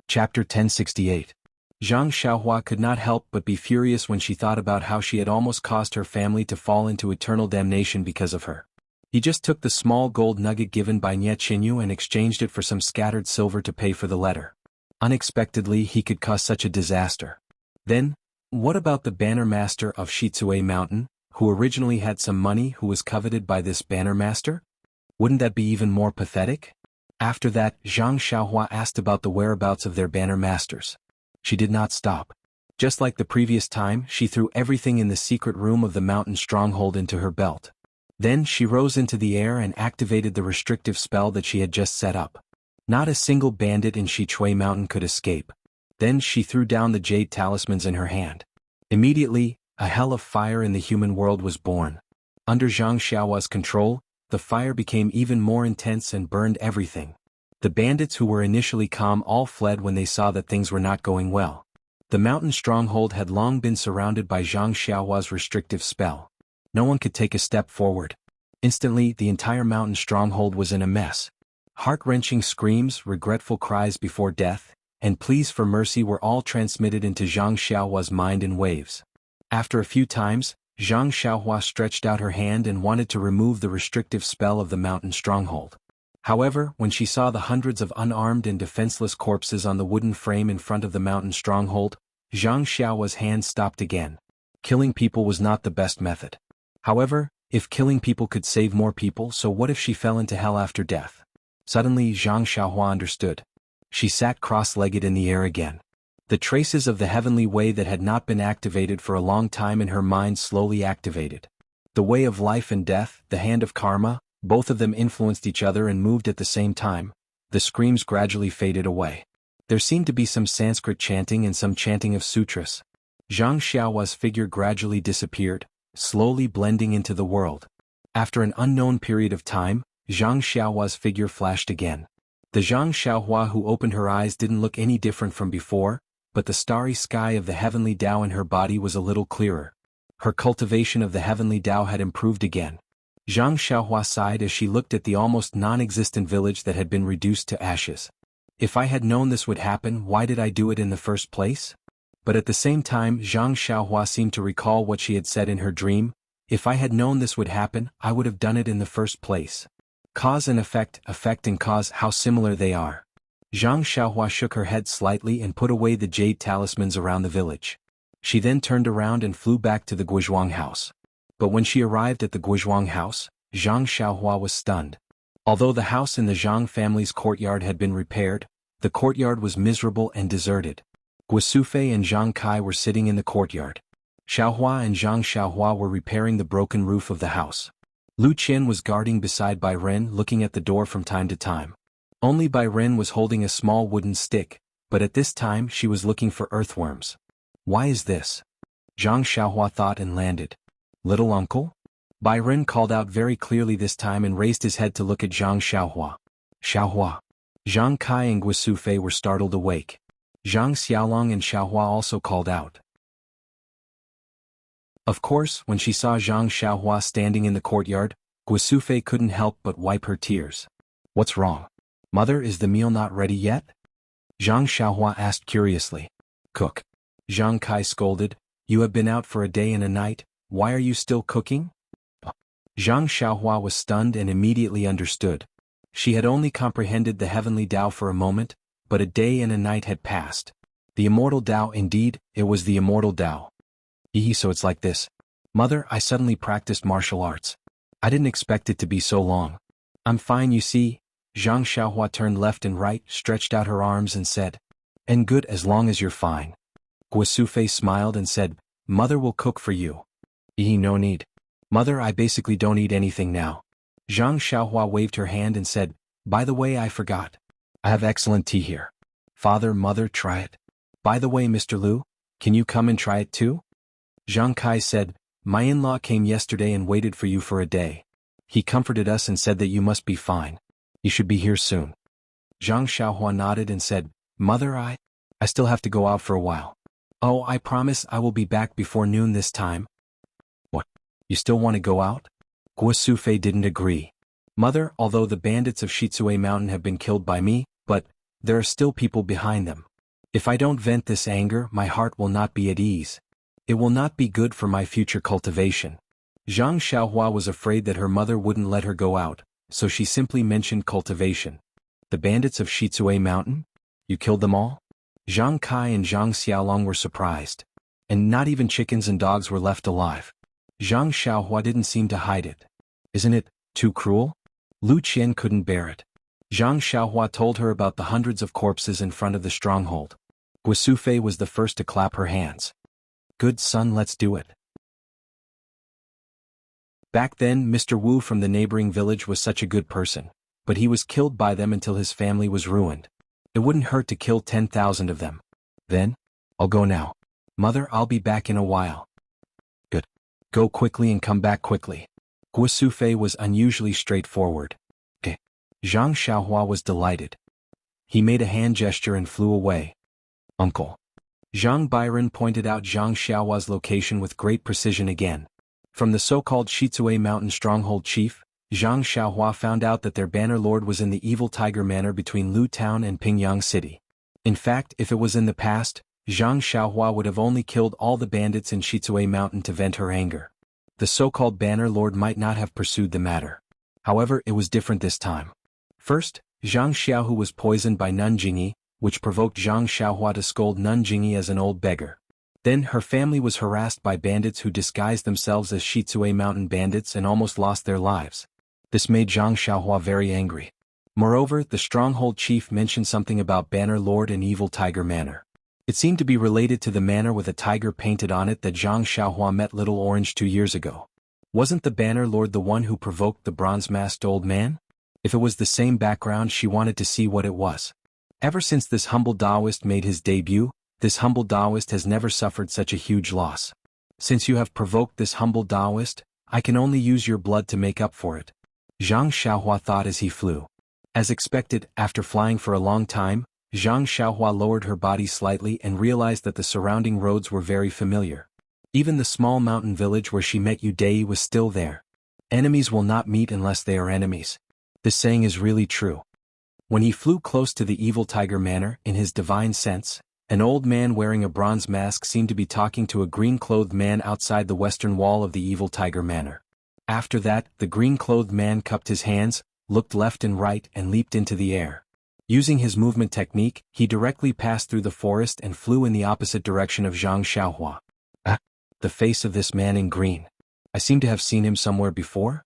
Chapter 1068. Zhang Xiaohua could not help but be furious when she thought about how she had almost caused her family to fall into eternal damnation because of her. He just took the small gold nugget given by Nie Qinyu and exchanged it for some scattered silver to pay for the letter. Unexpectedly, he could cause such a disaster. Then, what about the banner master of Shichui Mountain, who originally had some money who was coveted by this banner master? Wouldn't that be even more pathetic? After that, Zhang Xiaohua asked about the whereabouts of their banner masters. She did not stop. Just like the previous time, she threw everything in the secret room of the mountain stronghold into her belt. Then she rose into the air and activated the restrictive spell that she had just set up. Not a single bandit in Shichui Mountain could escape. Then she threw down the jade talismans in her hand. Immediately, a hell of fire in the human world was born. Under Zhang Xiaohua's control, the fire became even more intense and burned everything. The bandits who were initially calm all fled when they saw that things were not going well. The mountain stronghold had long been surrounded by Zhang Xiaohua's restrictive spell. No one could take a step forward. Instantly, the entire mountain stronghold was in a mess. Heart-wrenching screams, regretful cries before death, and pleas for mercy were all transmitted into Zhang Xiaohua's mind in waves. After a few times, Zhang Xiaohua stretched out her hand and wanted to remove the restrictive spell of the mountain stronghold. However, when she saw the hundreds of unarmed and defenseless corpses on the wooden frame in front of the mountain stronghold, Zhang Xiaohua's hand stopped again. Killing people was not the best method. However, if killing people could save more people, so what if she fell into hell after death? Suddenly Zhang Xiaohua understood. She sat cross-legged in the air again. The traces of the heavenly way that had not been activated for a long time in her mind slowly activated. The way of life and death, the hand of karma, both of them influenced each other and moved at the same time. The screams gradually faded away. There seemed to be some Sanskrit chanting and some chanting of sutras. Zhang Xiaohua's figure gradually disappeared, slowly blending into the world. After an unknown period of time, Zhang Xiaohua's figure flashed again. The Zhang Xiaohua who opened her eyes didn't look any different from before, but the starry sky of the heavenly Tao in her body was a little clearer. Her cultivation of the heavenly Tao had improved again. Zhang Xiaohua sighed as she looked at the almost non-existent village that had been reduced to ashes. If I had known this would happen, why did I do it in the first place? But at the same time, Zhang Xiaohua seemed to recall what she had said in her dream. If I had known this would happen, I would have done it in the first place. Cause and effect and cause, how similar they are. Zhang Xiaohua shook her head slightly and put away the jade talismans around the village. She then turned around and flew back to the Guizhuang house. But when she arrived at the Guizhuang house, Zhang Xiaohua was stunned. Although the house in the Zhang family's courtyard had been repaired, the courtyard was miserable and deserted. Guisufei and Zhang Kai were sitting in the courtyard. Xiaohua and Zhang Xiaohua were repairing the broken roof of the house. Lu Qin was guarding beside Bai Ren, looking at the door from time to time. Only Bai Ren was holding a small wooden stick, but at this time she was looking for earthworms. Why is this? Zhang Xiaohua thought and landed. Little uncle? Bai Ren called out very clearly this time and raised his head to look at Zhang Xiaohua. Xiaohua. Zhang Kai and Guisufei were startled awake. Zhang Xiaolong and Xiaohua also called out. Of course, when she saw Zhang Xiaohua standing in the courtyard, Guisufei couldn't help but wipe her tears. What's wrong? Mother, is the meal not ready yet? Zhang Xiaohua asked curiously. Cook. Zhang Kai scolded. You have been out for a day and a night, why are you still cooking? Zhang Xiaohua was stunned and immediately understood. She had only comprehended the heavenly Tao for a moment, but a day and a night had passed. The immortal Tao, indeed, it was the immortal Tao. So it's like this. Mother, I suddenly practiced martial arts. I didn't expect it to be so long. I'm fine, you see. Zhang Xiaohua turned left and right, stretched out her arms and said. And good as long as you're fine. Guasufei smiled and said, Mother will cook for you. No need. Mother, I basically don't eat anything now. Zhang Xiaohua waved her hand and said, By the way, I forgot. I have excellent tea here. Father, Mother, try it. By the way, Mr. Liu, can you come and try it too? Zhang Kai said, My in-law came yesterday and waited for you for a day. He comforted us and said that you must be fine. You should be here soon. Zhang Xiaohua nodded and said, Mother, I still have to go out for a while. Oh, I promise I will be back before noon this time. What? You still want to go out? Guasufei didn't agree. Mother, although the bandits of Shitsue Mountain have been killed by me, but there are still people behind them. If I don't vent this anger, my heart will not be at ease. It will not be good for my future cultivation. Zhang Xiaohua was afraid that her mother wouldn't let her go out, so she simply mentioned cultivation. The bandits of Shitsue Mountain? You killed them all? Zhang Kai and Zhang Xiaolong were surprised. And not even chickens and dogs were left alive. Zhang Xiaohua didn't seem to hide it. Isn't it too cruel? Lu Qian couldn't bear it. Zhang Xiaohua told her about the hundreds of corpses in front of the stronghold. Guasufei was the first to clap her hands. Good son, let's do it. Back then, Mr. Wu from the neighboring village was such a good person, but he was killed by them until his family was ruined. It wouldn't hurt to kill 10,000 of them. Then, I'll go now. Mother, I'll be back in a while. Good. Go quickly and come back quickly. Guasufei was unusually straightforward. Zhang Xiaohua was delighted. He made a hand gesture and flew away. Uncle. Zhang Byron pointed out Zhang Xiaohua's location with great precision again. From the so-called Shitsue Mountain stronghold chief, Zhang Xiaohua found out that their banner lord was in the Evil Tiger Manor between Lu Town and Pingyang City. In fact, if it was in the past, Zhang Xiaohua would have only killed all the bandits in Shitsue Mountain to vent her anger. The so-called banner lord might not have pursued the matter. However, it was different this time. First, Zhang Xiaohu was poisoned by Nun Jingyi, which provoked Zhang Xiaohua to scold Nun Jingyi as an old beggar. Then her family was harassed by bandits who disguised themselves as Shitsue Mountain bandits and almost lost their lives. This made Zhang Xiaohua very angry. Moreover, the stronghold chief mentioned something about Banner Lord and Evil Tiger Manor. It seemed to be related to the manor with a tiger painted on it that Zhang Xiaohua met Little Orange 2 years ago. Wasn't the Banner Lord the one who provoked the bronze-masked old man? If it was the same background, she wanted to see what it was. Ever since this humble Taoist made his debut, this humble Taoist has never suffered such a huge loss. Since you have provoked this humble Taoist, I can only use your blood to make up for it. Zhang Xiaohua thought as he flew. As expected, after flying for a long time, Zhang Xiaohua lowered her body slightly and realized that the surrounding roads were very familiar. Even the small mountain village where she met Yu Dei was still there. Enemies will not meet unless they are enemies. This saying is really true. When he flew close to the Evil Tiger Manor, in his divine sense, an old man wearing a bronze mask seemed to be talking to a green-clothed man outside the western wall of the Evil Tiger Manor. After that, the green-clothed man cupped his hands, looked left and right and leaped into the air. Using his movement technique, he directly passed through the forest and flew in the opposite direction of Zhang Xiaohua. The face of this man in green. I seem to have seen him somewhere before?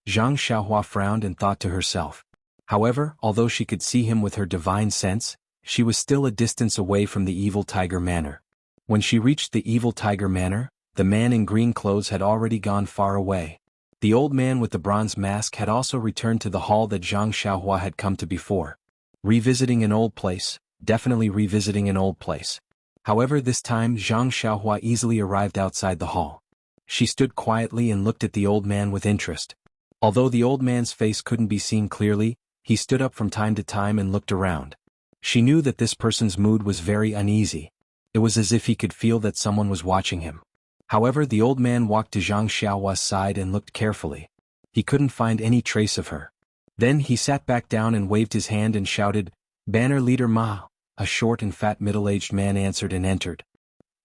Zhang Xiaohua frowned and thought to herself. However, although she could see him with her divine sense, she was still a distance away from the Evil Tiger Manor. When she reached the Evil Tiger Manor, the man in green clothes had already gone far away. The old man with the bronze mask had also returned to the hall that Zhang Xiaohua had come to before. Revisiting an old place, definitely revisiting an old place. However, this time Zhang Xiaohua easily arrived outside the hall. She stood quietly and looked at the old man with interest. Although the old man's face couldn't be seen clearly, he stood up from time to time and looked around. She knew that this person's mood was very uneasy. It was as if he could feel that someone was watching him. However, the old man walked to Zhang Xiaohua's side and looked carefully. He couldn't find any trace of her. Then he sat back down and waved his hand and shouted, "Banner Leader Ma." A short and fat middle-aged man answered and entered.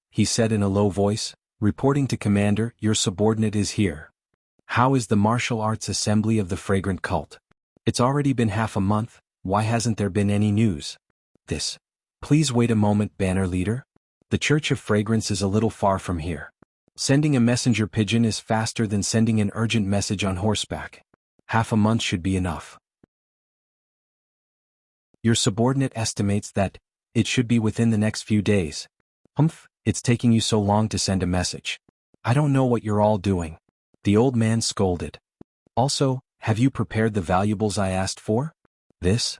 He said in a low voice, "Reporting to Commander, your subordinate is here. How is the martial arts assembly of the fragrant cult? It's already been half a month, why hasn't there been any news?" This. Please wait a moment, Banner Leader. The Church of Fragrance is a little far from here. Sending a messenger pigeon is faster than sending an urgent message on horseback. Half a month should be enough. Your subordinate estimates that It should be within the next few days. Humph, it's taking you so long to send a message. I don't know what you're all doing. The old man scolded. Also, have you prepared the valuables I asked for? This?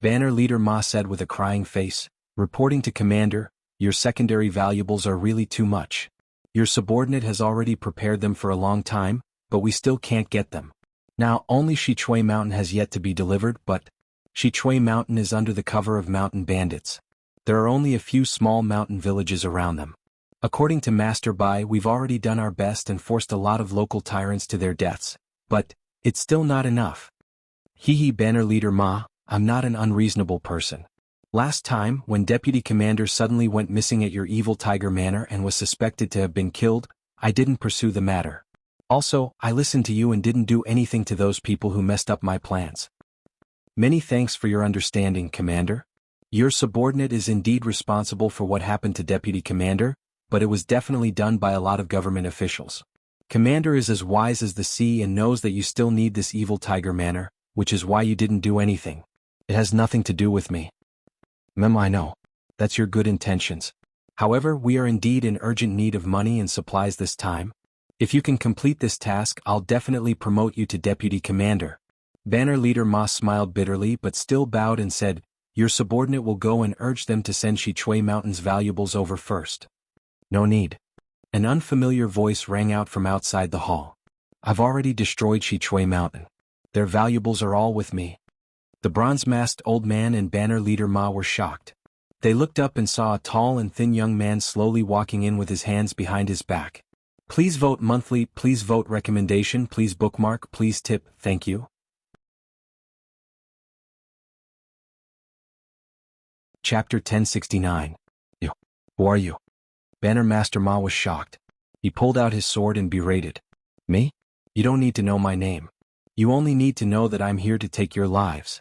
Banner Leader Ma said with a crying face, reporting to Commander, your secondary valuables are really too much. Your subordinate has already prepared them for a long time, but we still can't get them. Now only Shichui Mountain has yet to be delivered, but Shichui Mountain is under the cover of mountain bandits. There are only a few small mountain villages around them. According to Master Bai, we've already done our best and forced a lot of local tyrants to their deaths, but it's still not enough. Hee Banner Leader Ma, I'm not an unreasonable person. Last time, when Deputy Commander suddenly went missing at your evil Tiger Manor and was suspected to have been killed, I didn't pursue the matter. Also, I listened to you and didn't do anything to those people who messed up my plans. Many thanks for your understanding, Commander. Your subordinate is indeed responsible for what happened to Deputy Commander, but it was definitely done by a lot of government officials. Commander is as wise as the sea and knows that you still need this evil Tiger Manor, which is why you didn't do anything. It has nothing to do with me. I know. That's your good intentions. However, we are indeed in urgent need of money and supplies this time. If you can complete this task, I'll definitely promote you to Deputy Commander. Banner Leader Ma smiled bitterly but still bowed and said, your subordinate will go and urge them to send Shichui Mountain's valuables over first. No need. An unfamiliar voice rang out from outside the hall. I've already destroyed Shichui Mountain. Their valuables are all with me. The bronze-masked old man and Banner Leader Ma were shocked. They looked up and saw a tall and thin young man slowly walking in with his hands behind his back. Please vote monthly, please vote recommendation, please bookmark, please tip, thank you. Chapter 1069. Who are you? Banner Master Ma was shocked. He pulled out his sword and berated. Me? You don't need to know my name. You only need to know that I'm here to take your lives.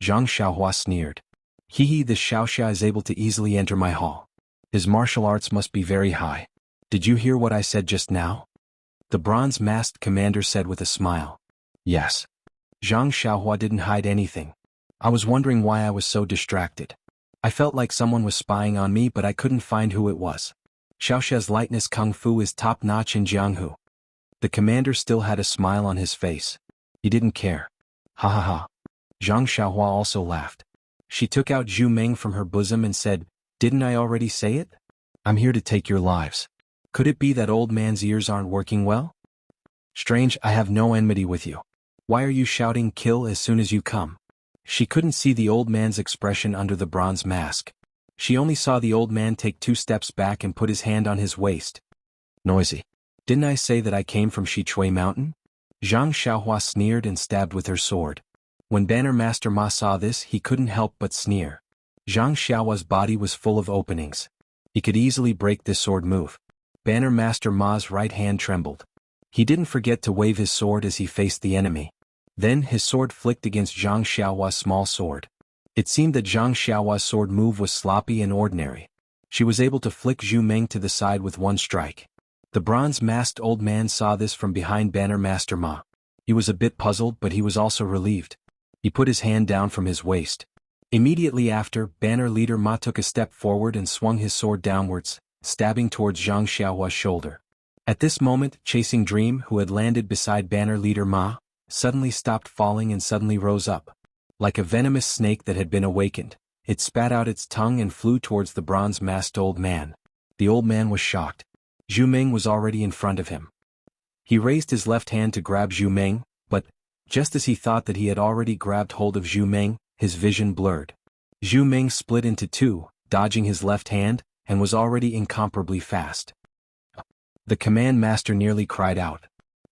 Zhang Xiaohua sneered. This Xiaoxia is able to easily enter my hall. His martial arts must be very high. Did you hear what I said just now? The bronze-masked commander said with a smile. Yes. Zhang Xiaohua didn't hide anything. I was wondering why I was so distracted. I felt like someone was spying on me but I couldn't find who it was. Xiaoxia's lightness kung fu is top-notch in Jianghu. The commander still had a smile on his face. He didn't care. Ha ha ha. Zhang Xiaohua also laughed. She took out Zhu Meng from her bosom and said, didn't I already say it? I'm here to take your lives. Could it be that old man's ears aren't working well? Strange, I have no enmity with you. Why are you shouting kill as soon as you come? She couldn't see the old man's expression under the bronze mask. She only saw the old man take 2 steps back and put his hand on his waist. Noisy. Didn't I say that I came from Shichui Mountain? Zhang Xiaohua sneered and stabbed with her sword. When Banner Master Ma saw this, he couldn't help but sneer. Zhang Xiaohua's body was full of openings. He could easily break this sword move. Banner Master Ma's right hand trembled. He didn't forget to wave his sword as he faced the enemy. Then his sword flicked against Zhang Xiaohua's small sword. It seemed that Zhang Xiaohua's sword move was sloppy and ordinary. She was able to flick Zhu Meng to the side with one strike. The bronze-masked old man saw this from behind Banner Master Ma. He was a bit puzzled but he was also relieved. He put his hand down from his waist. Immediately after, Banner Leader Ma took a step forward and swung his sword downwards, stabbing towards Zhang Xiaohua's shoulder. At this moment, Chasing Dream, who had landed beside Banner Leader Ma, suddenly stopped falling and suddenly rose up. Like a venomous snake that had been awakened, it spat out its tongue and flew towards the bronze-masked old man. The old man was shocked. Zhu Meng was already in front of him. He raised his left hand to grab Zhu Meng, but, just as he thought that he had already grabbed hold of Zhu Meng, his vision blurred. Zhu Meng split into 2, dodging his left hand, and was already incomparably fast. The command master nearly cried out.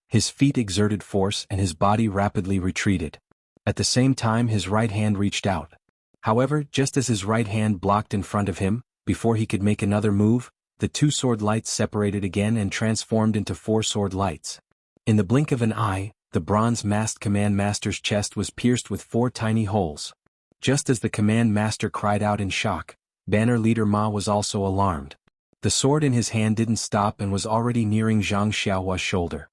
His feet exerted force and his body rapidly retreated. At the same time his right hand reached out. However, just as his right hand blocked in front of him, before he could make another move, the 2 sword lights separated again and transformed into 4 sword lights. In the blink of an eye, the bronze-masked command master's chest was pierced with 4 tiny holes. Just as the command master cried out in shock, Banner Leader Ma was also alarmed. The sword in his hand didn't stop and was already nearing Zhang Xiaohua's shoulder.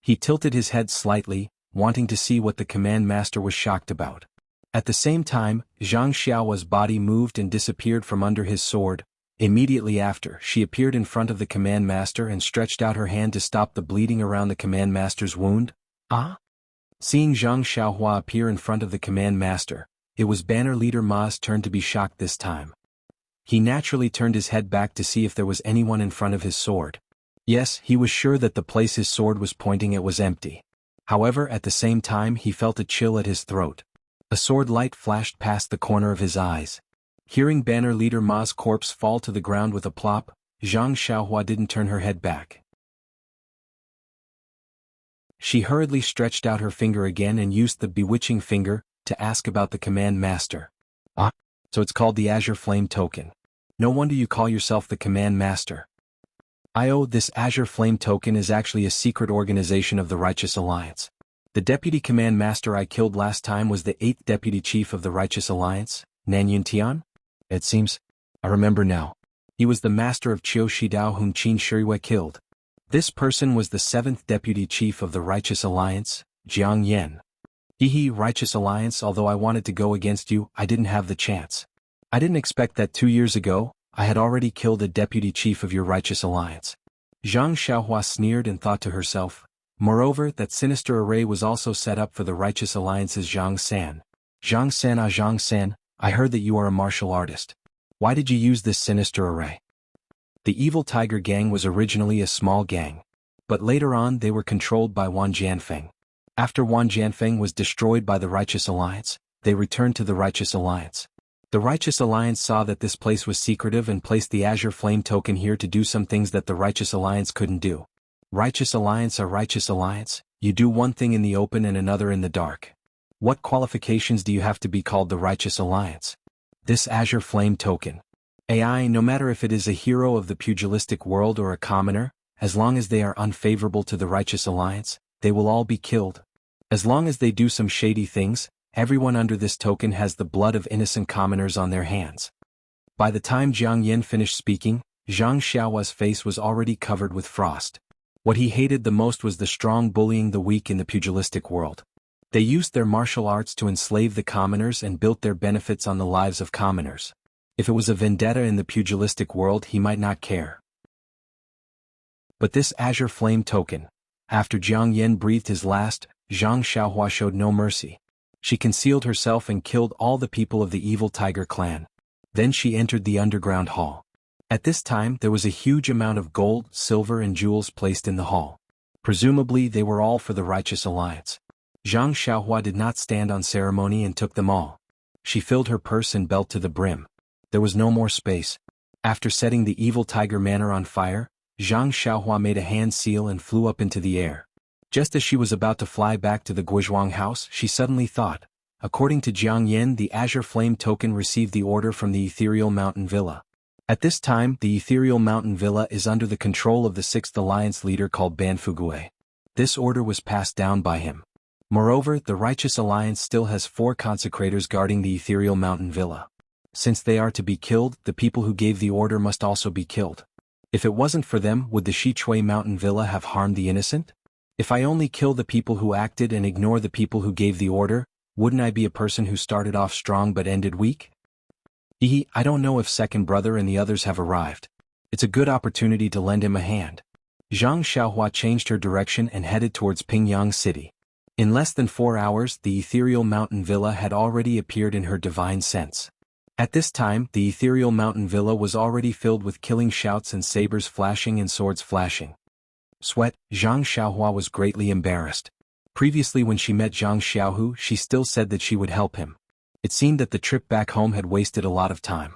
He tilted his head slightly, wanting to see what the command master was shocked about. At the same time, Zhang Xiaohua's body moved and disappeared from under his sword. Immediately after, she appeared in front of the command master and stretched out her hand to stop the bleeding around the command master's wound. Ah? Seeing Zhang Xiaohua appear in front of the command master, it was banner leader Ma's turn to be shocked this time. He naturally turned his head back to see if there was anyone in front of his sword. Yes, he was sure that the place his sword was pointing at was empty. However, at the same time he felt a chill at his throat. A sword light flashed past the corner of his eyes. Hearing banner leader Ma's corpse fall to the ground with a plop, Zhang Xiaohua didn't turn her head back. She hurriedly stretched out her finger again and used the bewitching finger to ask about the command master. Ah, so it's called the Azure Flame Token. No wonder you call yourself the command master. This Azure Flame Token is actually a secret organization of the Righteous Alliance. The deputy command master I killed last time was the 8th deputy chief of the Righteous Alliance, Nan Yuntian? It seems. I remember now. He was the master of Qiu Shidao whom Qin Shirui killed. This person was the 7th deputy chief of the Righteous Alliance, Jiang Yan. Righteous Alliance, although I wanted to go against you, I didn't have the chance. I didn't expect that 2 years ago, I had already killed a deputy chief of your Righteous Alliance. Zhang Xiaohua sneered and thought to herself. Moreover, that sinister array was also set up for the Righteous Alliance's Zhang San. Zhang San, I heard that you are a martial artist. Why did you use this sinister array? The Evil Tiger Gang was originally a small gang. But later on they were controlled by Wan Jianfeng. After Wan Jianfeng was destroyed by the Righteous Alliance, they returned to the Righteous Alliance. The Righteous Alliance saw that this place was secretive and placed the Azure Flame Token here to do some things that the Righteous Alliance couldn't do. Righteous Alliance, you do one thing in the open and another in the dark. What qualifications do you have to be called the Righteous Alliance? This Azure Flame Token. No matter if it is a hero of the pugilistic world or a commoner, as long as they are unfavorable to the Righteous Alliance, they will all be killed. As long as they do some shady things, everyone under this token has the blood of innocent commoners on their hands. By the time Jiang Yin finished speaking, Zhang Xiaohua's face was already covered with frost. What he hated the most was the strong bullying the weak in the pugilistic world. They used their martial arts to enslave the commoners and built their benefits on the lives of commoners. If it was a vendetta in the pugilistic world, he might not care. But this Azure Flame Token. After Jiang Yin breathed his last, Zhang Xiaohua showed no mercy. She concealed herself and killed all the people of the Evil Tiger clan. Then she entered the underground hall. At this time there was a huge amount of gold, silver and jewels placed in the hall. Presumably they were all for the Righteous Alliance. Zhang Xiaohua did not stand on ceremony and took them all. She filled her purse and belt to the brim. There was no more space. After setting the Evil Tiger Manor on fire, Zhang Xiaohua made a hand seal and flew up into the air. Just as she was about to fly back to the Guizhuang house, she suddenly thought. According to Jiang Yin, the Azure Flame Token received the order from the Ethereal Mountain Villa. At this time, the Ethereal Mountain Villa is under the control of the 6th Alliance leader called Ban Fugue. This order was passed down by him. Moreover, the Righteous Alliance still has 4 consecrators guarding the Ethereal Mountain Villa. Since they are to be killed, the people who gave the order must also be killed. If it wasn't for them, would the Shichui Mountain Villa have harmed the innocent? If I only kill the people who acted and ignore the people who gave the order, wouldn't I be a person who started off strong but ended weak? I don't know if second brother and the others have arrived. It's a good opportunity to lend him a hand. Zhang Xiaohua changed her direction and headed towards Pingyang City. In less than 4 hours, the Ethereal Mountain Villa had already appeared in her divine sense. At this time, the Ethereal Mountain Villa was already filled with killing shouts and sabers flashing and swords flashing. Zhang Xiaohua was greatly embarrassed. Previously when she met Zhang Xiaohu, she still said that she would help him. It seemed that the trip back home had wasted a lot of time.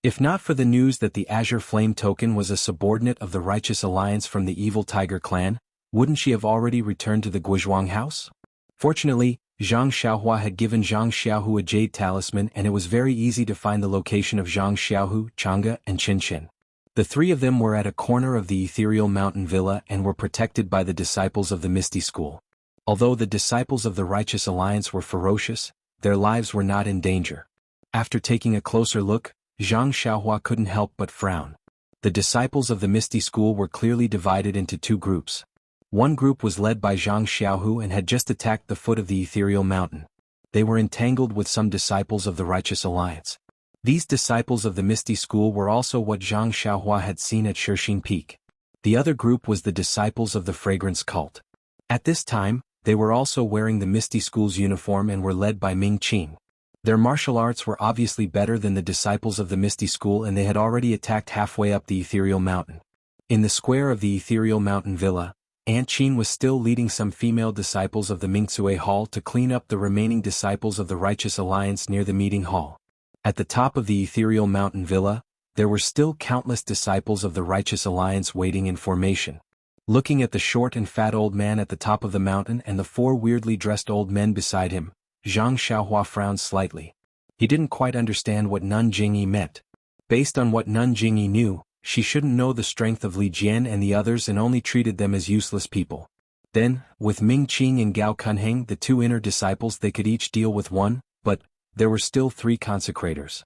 If not for the news that the Azure Flame Token was a subordinate of the Righteous Alliance from the Evil Tiger clan, wouldn't she have already returned to the Guizhuang house? Fortunately, Zhang Xiaohua had given Zhang Xiaohu a jade talisman and it was very easy to find the location of Zhang Xiaohu, Chang'e and Qin. The 3 of them were at a corner of the Ethereal Mountain Villa and were protected by the disciples of the Misty School. Although the disciples of the Righteous Alliance were ferocious, their lives were not in danger. After taking a closer look, Zhang Xiaohua couldn't help but frown. The disciples of the Misty School were clearly divided into 2 groups. One group was led by Zhang Xiaohu and had just attacked the foot of the Ethereal Mountain. they were entangled with some disciples of the Righteous Alliance. These disciples of the Misty School were also what Zhang Xiaohua had seen at Shixing Peak. The other group was the disciples of the Fragrance Cult. At this time, they were also wearing the Misty School's uniform and were led by Ming Qing. Their martial arts were obviously better than the disciples of the Misty School, and they had already attacked halfway up the Ethereal Mountain. In the square of the Ethereal Mountain Villa, Aunt Qin was still leading some female disciples of the Mingzue Hall to clean up the remaining disciples of the Righteous Alliance near the meeting hall. At the top of the Ethereal Mountain Villa, there were still countless disciples of the Righteous Alliance waiting in formation. Looking at the short and fat old man at the top of the mountain and the 4 weirdly dressed old men beside him, Zhang Xiaohua frowned slightly. He didn't quite understand what Nun Jingyi meant. Based on what Nun Jingyi knew, she shouldn't know the strength of Li Jian and the others and only treated them as useless people. Then, with Ming Qing and Gao Kunheng, the 2 inner disciples, they could each deal with 1, but there were still 3 consecrators.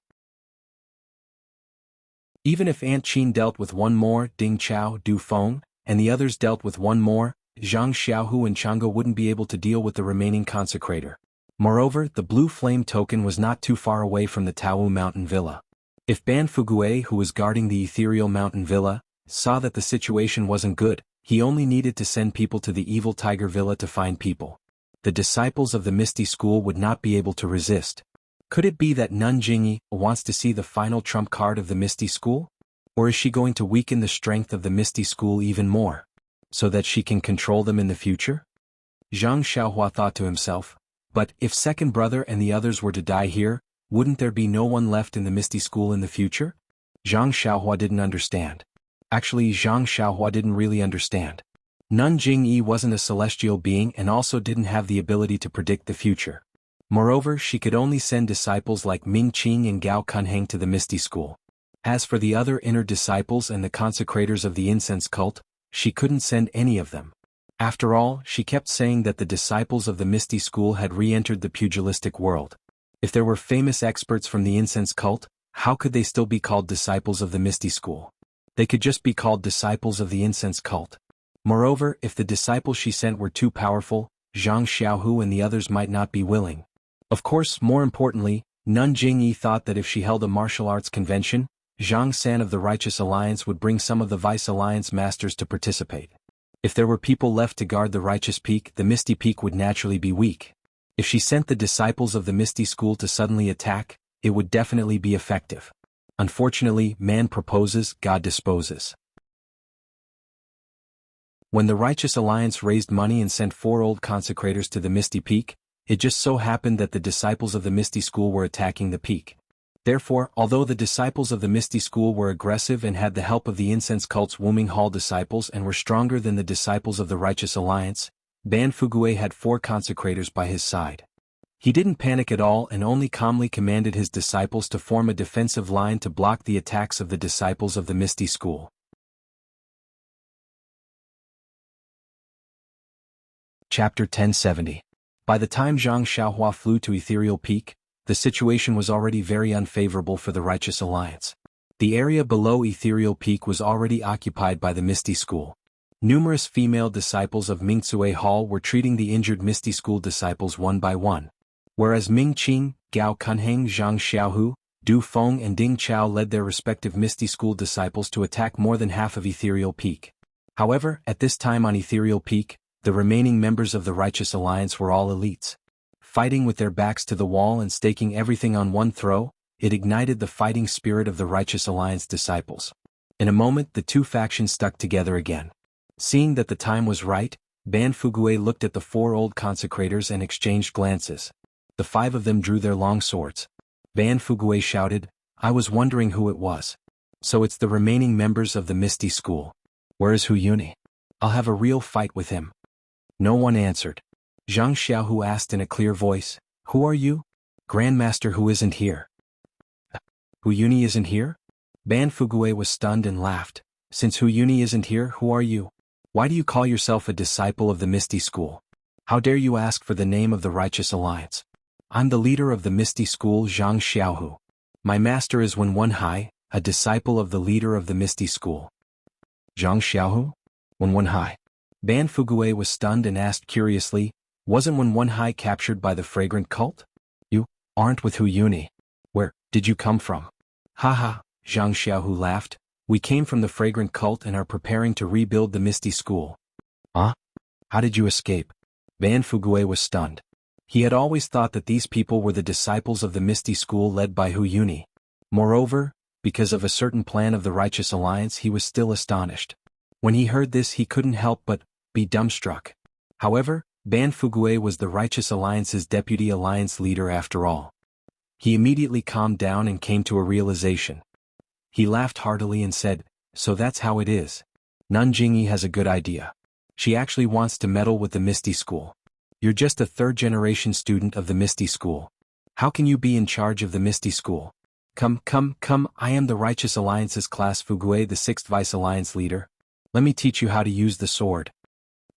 Even if Aunt Qin dealt with 1 more, Ding Chao, Du Feng, and the others dealt with 1 more, Zhang Xiaohu and Chang'e wouldn't be able to deal with the remaining consecrator. Moreover, the blue flame token was not too far away from the Taowu Mountain Villa. If Ban Fugue, who was guarding the Ethereal Mountain Villa, saw that the situation wasn't good, he only needed to send people to the Evil Tiger Villa to find people. The disciples of the Misty School would not be able to resist. Could it be that Nun Jingyi wants to see the final trump card of the Misty School? Or is she going to weaken the strength of the Misty School even more, so that she can control them in the future? Zhang Xiaohua thought to himself. But if second brother and the others were to die here, wouldn't there be no one left in the Misty School in the future? Zhang Xiaohua didn't understand. Actually, Zhang Xiaohua didn't really understand. Nun Jingyi wasn't a celestial being and also didn't have the ability to predict the future. Moreover, she could only send disciples like Ming Qing and Gao Kunheng to the Misty School. As for the other inner disciples and the consecrators of the incense cult, she couldn't send any of them. After all, she kept saying that the disciples of the Misty School had re-entered the pugilistic world. If there were famous experts from the incense cult, how could they still be called disciples of the Misty School? They could just be called disciples of the incense cult. Moreover, if the disciples she sent were too powerful, Zhang Xiaohu and the others might not be willing. Of course, more importantly, Nun Jingyi thought that if she held a martial arts convention, Zhang San of the Righteous Alliance would bring some of the Vice Alliance masters to participate. If there were people left to guard the Righteous Peak, the Misty Peak would naturally be weak. If she sent the disciples of the Misty School to suddenly attack, it would definitely be effective. Unfortunately, man proposes, God disposes. When the Righteous Alliance raised money and sent 4 old consecrators to the Misty Peak, it just so happened that the disciples of the Misty School were attacking the peak. Therefore, although the disciples of the Misty School were aggressive and had the help of the incense cult's Wuming Hall disciples and were stronger than the disciples of the Righteous Alliance, Ban Fugue had 4 consecrators by his side. He didn't panic at all and only calmly commanded his disciples to form a defensive line to block the attacks of the disciples of the Misty School. Chapter 1070. By the time Zhang Xiaohua flew to Ethereal Peak, the situation was already very unfavorable for the Righteous Alliance. The area below Ethereal Peak was already occupied by the Misty School. Numerous female disciples of Mingzue Hall were treating the injured Misty School disciples one by one. Whereas Ming Qing, Gao Kunheng, Zhang Xiaohu, Du Feng and Ding Chao led their respective Misty School disciples to attack more than half of Ethereal Peak. However, at this time on Ethereal Peak, the remaining members of the Righteous Alliance were all elites. Fighting with their backs to the wall and staking everything on one throw, it ignited the fighting spirit of the Righteous Alliance disciples. In a moment, the 2 factions stuck together again. Seeing that the time was right, Ban Fugue looked at the 4 old consecrators and exchanged glances. The 5 of them drew their long swords. Ban Fugue shouted, "I was wondering who it was. So it's the remaining members of the Misty School. Where is Hu Yuni? I'll have a real fight with him." No one answered. Zhang Xiaohu asked in a clear voice, "Who are you?" "Grandmaster who isn't here." "Hu Yuni isn't here?" Ban Fugue was stunned and laughed. "Since Hu Yuni isn't here, who are you? Why do you call yourself a disciple of the Misty School? How dare you ask for the name of the Righteous Alliance?" "I'm the leader of the Misty School, Zhang Xiaohu. My master is Wen Hai, a disciple of the leader of the Misty School." "Zhang Xiaohu? Wen Hai?" Ban Fugue was stunned and asked curiously, "Wasn't Wen Hai captured by the Fragrant Cult?" Aren't with Hu Yuni. Where did you come from? Haha, Zhang Xiaohu laughed. We came from the fragrant cult and are preparing to rebuild the Misty School. Huh? How did you escape? Ban Fugue was stunned. He had always thought that these people were the disciples of the Misty School led by Hu Yuni. Moreover, because of a certain plan of the Righteous Alliance, he was still astonished. When he heard this, he couldn't help but be dumbstruck. However, Ban Fugue was the Righteous Alliance's deputy alliance leader after all. He immediately calmed down and came to a realization. He laughed heartily and said, "So that's how it is. Nun Jingyi has a good idea. She actually wants to meddle with the Misty School. You're just a third-generation student of the Misty School. How can you be in charge of the Misty School? Come, I am the Righteous Alliance's class Fugue, the 6th Vice Alliance leader. Let me teach you how to use the sword."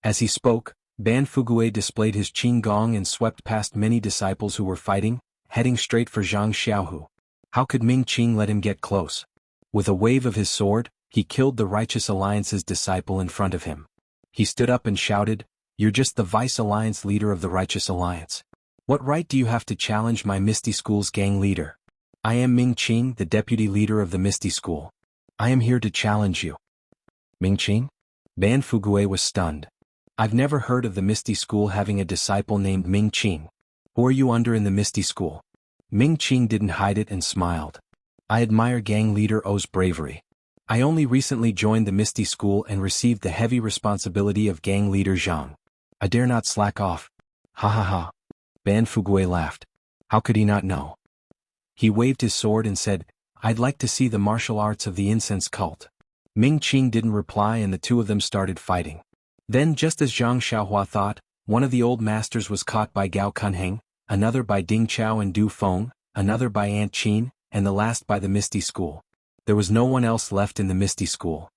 As he spoke, Ban Fugue displayed his Qing Gong and swept past many disciples who were fighting, heading straight for Zhang Xiaohu. How could Ming Qing let him get close? With a wave of his sword, he killed the Righteous Alliance's disciple in front of him. He stood up and shouted, "You're just the Vice Alliance leader of the Righteous Alliance. What right do you have to challenge my Misty School's gang leader? I am Ming Qing, the deputy leader of the Misty School. I am here to challenge you." Ming Qing? Ban Fugue was stunned. I've never heard of the Misty School having a disciple named Ming Qing. Who are you under in the Misty School? Ming Qing didn't hide it and smiled. I admire gang leader O's bravery. I only recently joined the Misty School and received the heavy responsibility of gang leader Zhang. I dare not slack off. Ha ha ha. Ban Fugue laughed. How could he not know? He waved his sword and said, "I'd like to see the martial arts of the incense cult." Ming Qing didn't reply and the two of them started fighting. Then, just as Zhang Xiaohua thought, one of the old masters was caught by Gao Kunheng, another by Ding Chao and Du Feng, another by Ant Qin, and the last by the Misty School. There was no one else left in the Misty School.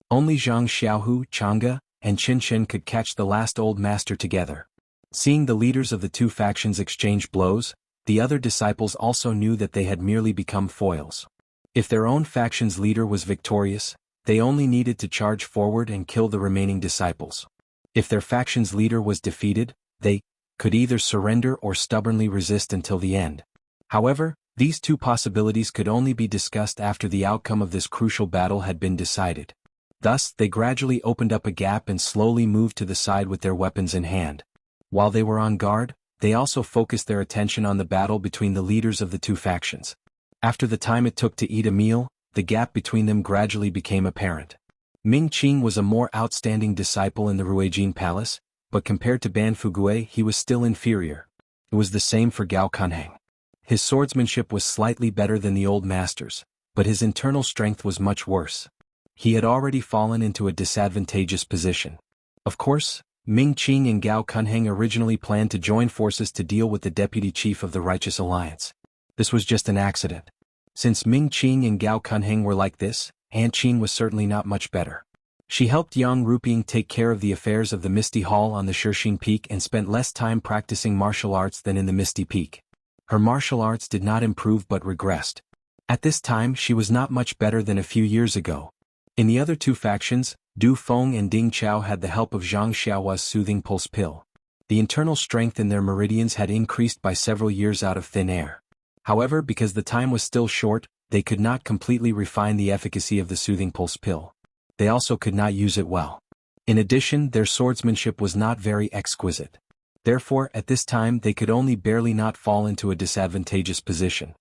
Only Zhang Xiaohu, Chang'e, and Qin Shen could catch the last old master together. Seeing the leaders of the two factions exchange blows, the other disciples also knew that they had merely become foils. If their own faction's leader was victorious, they only needed to charge forward and kill the remaining disciples. If their faction's leader was defeated, they could either surrender or stubbornly resist until the end. However, these two possibilities could only be discussed after the outcome of this crucial battle had been decided. Thus, they gradually opened up a gap and slowly moved to the side with their weapons in hand. While they were on guard, they also focused their attention on the battle between the leaders of the two factions. After the time it took to eat a meal, the gap between them gradually became apparent. Ming Qing was a more outstanding disciple in the Ruijin Palace, but compared to Ban Fugue he was still inferior. It was the same for Gao Kunheng. His swordsmanship was slightly better than the old master's, but his internal strength was much worse. He had already fallen into a disadvantageous position. Of course, Ming Qing and Gao Kunheng originally planned to join forces to deal with the deputy chief of the Righteous Alliance. This was just an accident. Since Ming Qing and Gao Kunheng were like this, Ant Qin was certainly not much better. She helped Yang Ruping take care of the affairs of the Misty Hall on the Shixin Peak and spent less time practicing martial arts than in the Misty Peak. Her martial arts did not improve but regressed. At this time she was not much better than a few years ago. In the other two factions, Du Feng and Ding Chao had the help of Zhang Xiaohua's soothing pulse pill. The internal strength in their meridians had increased by several years out of thin air. However, because the time was still short, they could not completely refine the efficacy of the soothing pulse pill. They also could not use it well. In addition, their swordsmanship was not very exquisite. Therefore, at this time they could only barely not fall into a disadvantageous position.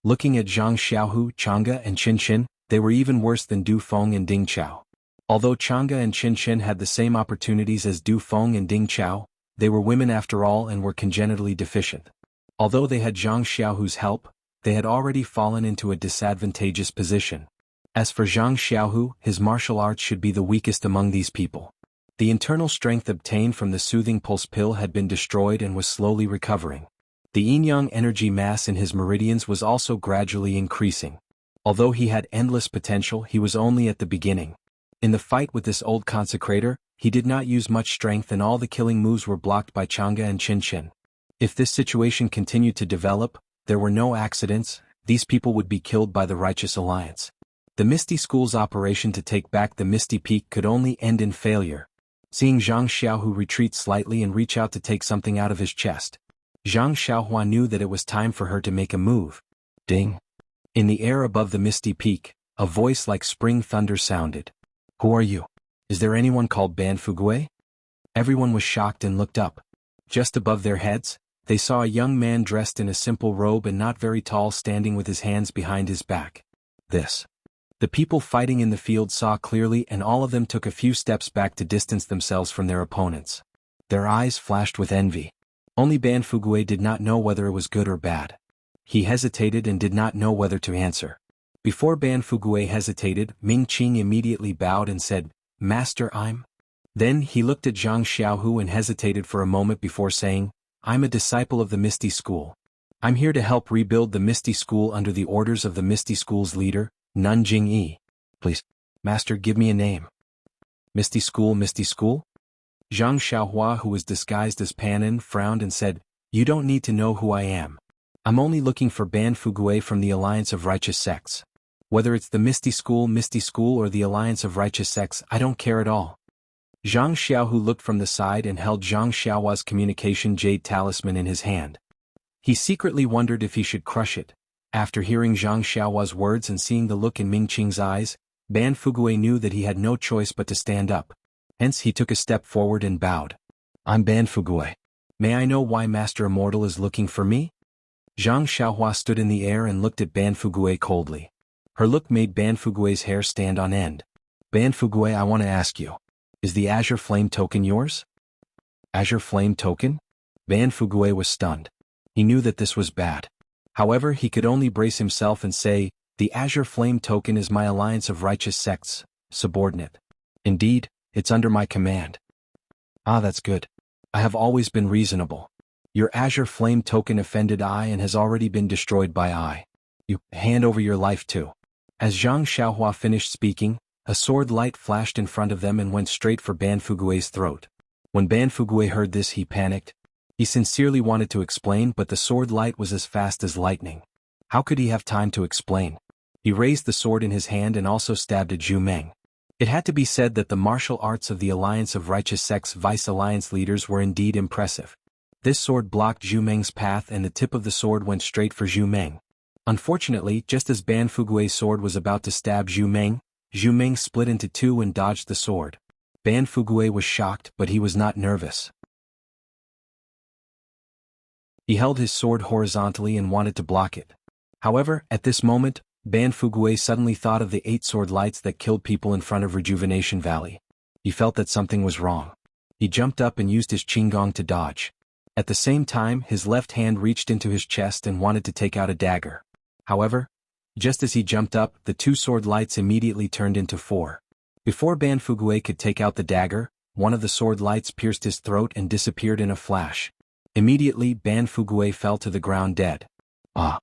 Looking at Zhang Xiaohu, Chang'e and Qin Shen, they were even worse than Du Feng and Ding Chao. Although Chang'e and Qin Shen had the same opportunities as Du Feng and Ding Chao, they were women after all and were congenitally deficient. Although they had Zhang Xiaohu's help, they had already fallen into a disadvantageous position. As for Zhang Xiaohu, his martial arts should be the weakest among these people. The internal strength obtained from the soothing pulse pill had been destroyed and was slowly recovering. The yin-yang energy mass in his meridians was also gradually increasing. Although he had endless potential, he was only at the beginning. In the fight with this old consecrator, he did not use much strength and all the killing moves were blocked by Chang'e and Qin Shen. If this situation continued to develop, there were no accidents, these people would be killed by the Righteous Alliance. The Misty School's operation to take back the Misty Peak could only end in failure. seeing Zhang Xiaohu retreat slightly and reach out to take something out of his chest. Zhang Xiaohua knew that it was time for her to make a move. Ding! In the air above the misty peak, a voice like spring thunder sounded. Who are you? Is there anyone called Ban Fugui? Everyone was shocked and looked up. Just above their heads, they saw a young man dressed in a simple robe and not very tall standing with his hands behind his back. This. The people fighting in the field saw clearly, and all of them took a few steps back to distance themselves from their opponents. Their eyes flashed with envy. Only Ban Fugui did not know whether it was good or bad. He hesitated and did not know whether to answer. Before Ban Fugui hesitated, Ming Qing immediately bowed and said, Master, I'm. Then he looked at Zhang Xiaohu and hesitated for a moment before saying, I'm a disciple of the Misty School. I'm here to help rebuild the Misty School under the orders of the Misty School's leader, Nun Jing-yi. Please, Master, give me a name. Misty School, Misty School? Zhang Xiaohua, who was disguised as Panin, frowned and said, You don't need to know who I am. I'm only looking for Ban Fugui from the Alliance of Righteous Sects. Whether it's the Misty School, or the Alliance of Righteous Sects, I don't care at all. Zhang Xiaohu looked from the side and held Zhang Xiaohua's communication jade talisman in his hand. He secretly wondered if he should crush it. After hearing Zhang Xiaohua's words and seeing the look in Ming Qing's eyes, Ban Fugui knew that he had no choice but to stand up. Hence he took a step forward and bowed. I'm Ban Fugui. May I know why Master Immortal is looking for me? Zhang Xiaohua stood in the air and looked at Ban Fugui coldly. Her look made Ban Fugui's hair stand on end. Ban Fugui, I want to ask you. Is the Azure Flame token yours? Azure Flame token? Ban Fugui was stunned. He knew that this was bad. However, he could only brace himself and say, The Azure Flame token is my Alliance of Righteous Sects, subordinate. Indeed, it's under my command. Ah, that's good. I have always been reasonable. Your Azure Flame token offended I and has already been destroyed by I. You hand over your life too. As Zhang Xiaohua finished speaking, a sword light flashed in front of them and went straight for Ban Fugui's throat. When Ban Fugui heard this, he panicked. He sincerely wanted to explain, but the sword light was as fast as lightning. How could he have time to explain? He raised the sword in his hand and also stabbed at Zhu Meng. It had to be said that the martial arts of the Alliance of Righteous Sects Vice-Alliance leaders were indeed impressive. This sword blocked Zhu Meng's path and the tip of the sword went straight for Zhu Meng. Unfortunately, just as Ban Fugui's sword was about to stab Zhu Meng split into two and dodged the sword. Ban Fugui was shocked, but he was not nervous. He held his sword horizontally and wanted to block it. However, at this moment, Ban Fugui suddenly thought of the 8 sword lights that killed people in front of Rejuvenation Valley. He felt that something was wrong. He jumped up and used his Qinggong to dodge. At the same time, his left hand reached into his chest and wanted to take out a dagger. However, just as he jumped up, the 2 sword lights immediately turned into 4. Before Ban Fugui could take out the dagger, one of the sword lights pierced his throat and disappeared in a flash. Immediately, Ban Fugui fell to the ground dead. Ah!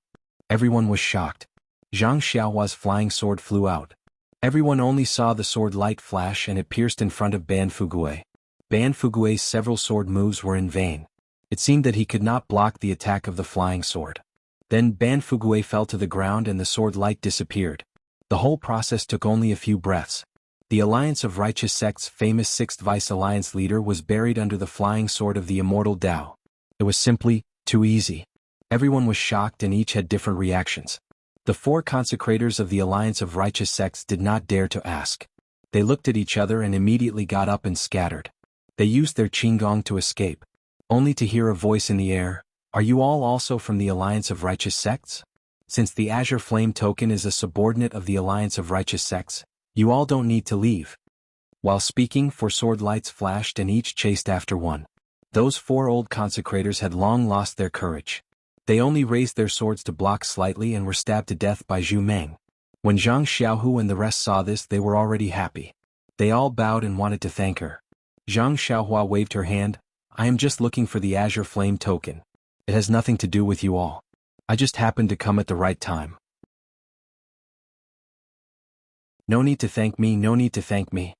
Everyone was shocked. Zhang Xiaohua's flying sword flew out. Everyone only saw the sword light flash and it pierced in front of Ban Fugui. Ban Fugui's several sword moves were in vain. It seemed that he could not block the attack of the flying sword. Then Ban Fugui fell to the ground and the sword light disappeared. The whole process took only a few breaths. The Alliance of Righteous Sects' famous 6th Vice-Alliance leader was buried under the flying sword of the immortal Tao. It was simply too easy. Everyone was shocked and each had different reactions. The 4 consecrators of the Alliance of Righteous Sects did not dare to ask. They looked at each other and immediately got up and scattered. They used their Qinggong to escape. Only to hear a voice in the air, Are you all also from the Alliance of Righteous Sects? Since the Azure Flame token is a subordinate of the Alliance of Righteous Sects, you all don't need to leave. While speaking, 4 sword lights flashed and each chased after one. Those 4 old consecrators had long lost their courage. They only raised their swords to block slightly and were stabbed to death by Zhu Meng. When Zhang Xiaohu and the rest saw this, they were already happy. They all bowed and wanted to thank her. Zhang Xiaohua waved her hand. I am just looking for the Azure Flame token. It has nothing to do with you all. I just happened to come at the right time. No need to thank me, no need to thank me.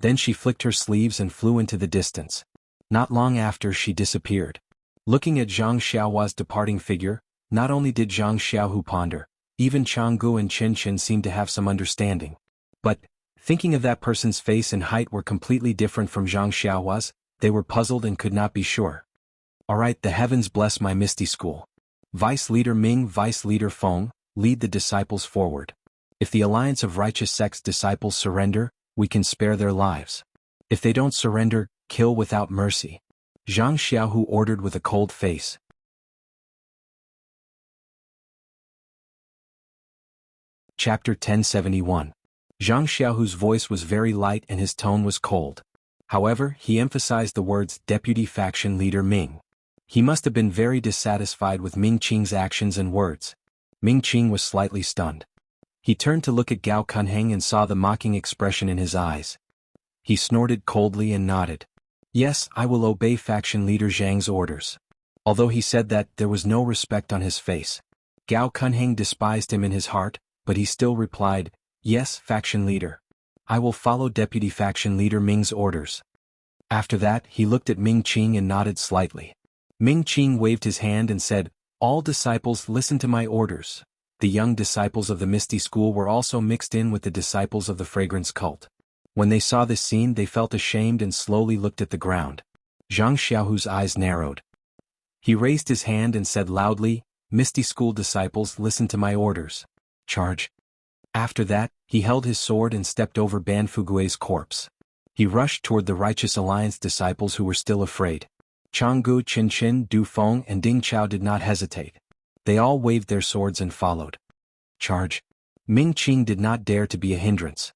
Then she flicked her sleeves and flew into the distance. Not long after, she disappeared. Looking at Zhang Xiaohua's departing figure, not only did Zhang Xiaohu ponder, even Jianghu and Qinchin seemed to have some understanding. But, Thinking of that person's face and height were completely different from Zhang Xiaohua's, they were puzzled and could not be sure. Alright, the heavens bless my misty school. Vice Leader Ming, Vice Leader Feng, lead the disciples forward. If the Alliance of Righteous Sect's disciples surrender, we can spare their lives. If they don't surrender, kill without mercy. Zhang Xiaohu ordered with a cold face. Chapter 1071. Zhang Xiaohu's voice was very light and his tone was cold. However, he emphasized the words Deputy Faction Leader Ming. He must have been very dissatisfied with Ming Qing's actions and words. Ming Qing was slightly stunned. He turned to look at Gao Kunheng and saw the mocking expression in his eyes. He snorted coldly and nodded. Yes, I will obey Faction Leader Zhang's orders. Although he said that, there was no respect on his face. Gao Kunheng despised him in his heart, but he still replied, Yes, Faction Leader. I will follow Deputy Faction Leader Ming's orders. After that, he looked at Ming Qing and nodded slightly. Ming Qing waved his hand and said, All disciples listen to my orders. The young disciples of the Misty School were also mixed in with the disciples of the Fragrance Cult. When they saw this scene, they felt ashamed and slowly looked at the ground. Zhang Xiaohu's eyes narrowed. He raised his hand and said loudly, Misty School disciples listen to my orders. Charge. After that, he held his sword and stepped over Ban Fugue's corpse. He rushed toward the Righteous Alliance disciples who were still afraid. Jianghu, Qin, Du Feng and Ding Chao did not hesitate. They all waved their swords and followed. Charge. Ming Qing did not dare to be a hindrance.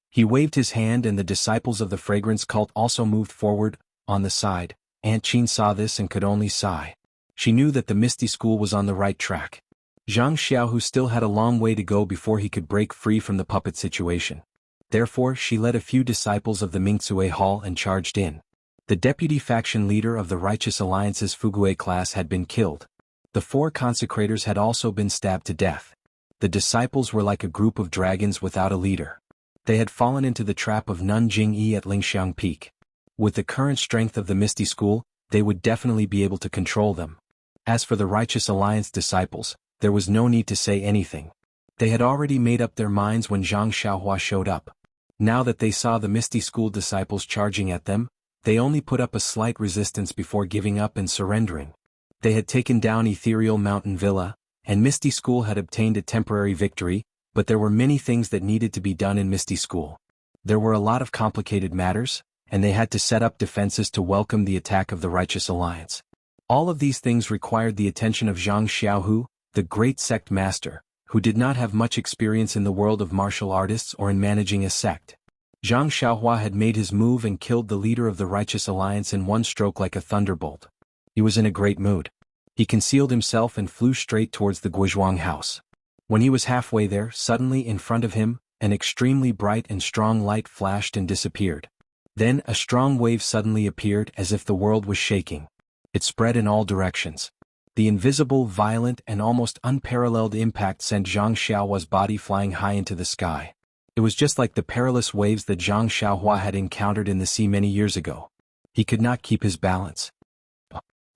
He waved his hand and the disciples of the Fragrance Cult also moved forward, on the side. Aunt Qin saw this and could only sigh. She knew that the Misty School was on the right track. Zhang Xiaohu still had a long way to go before he could break free from the puppet situation. Therefore, she led a few disciples of the Mingzue Hall and charged in. The deputy faction leader of the Righteous Alliance's Fugue class had been killed. The 4 consecrators had also been stabbed to death. The disciples were like a group of dragons without a leader. They had fallen into the trap of Nun Jingyi at Lingxiang Peak. With the current strength of the Misty School, they would definitely be able to control them. As for the Righteous Alliance disciples, there was no need to say anything. They had already made up their minds when Zhang Xiaohua showed up. Now that they saw the Misty School disciples charging at them, they only put up a slight resistance before giving up and surrendering. They had taken down Ethereal Mountain Villa, and Misty School had obtained a temporary victory, but there were many things that needed to be done in Misty School. There were a lot of complicated matters, and they had to set up defenses to welcome the attack of the Righteous Alliance. All of these things required the attention of Zhang Xiaohu, the great sect master, who did not have much experience in the world of martial artists or in managing a sect. Zhang Xiaohua had made his move and killed the leader of the Righteous Alliance in one stroke like a thunderbolt. He was in a great mood. He concealed himself and flew straight towards the Guizhuang house. When he was halfway there, suddenly in front of him, an extremely bright and strong light flashed and disappeared. Then a strong wave suddenly appeared as if the world was shaking. It spread in all directions. The invisible, violent and almost unparalleled impact sent Zhang Xiaohua's body flying high into the sky. It was just like the perilous waves that Zhang Xiaohua had encountered in the sea many years ago. He could not keep his balance.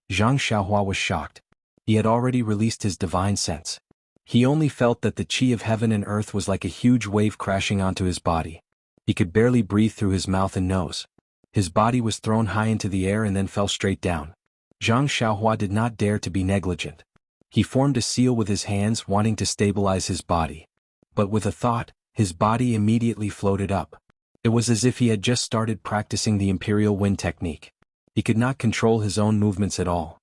Zhang Xiaohua was shocked. He had already released his divine sense. He only felt that the qi of heaven and earth was like a huge wave crashing onto his body. He could barely breathe through his mouth and nose. His body was thrown high into the air and then fell straight down. Zhang Xiaohua did not dare to be negligent. He formed a seal with his hands, wanting to stabilize his body. But with a thought, his body immediately floated up. It was as if he had just started practicing the Imperial Wind technique. He could not control his own movements at all.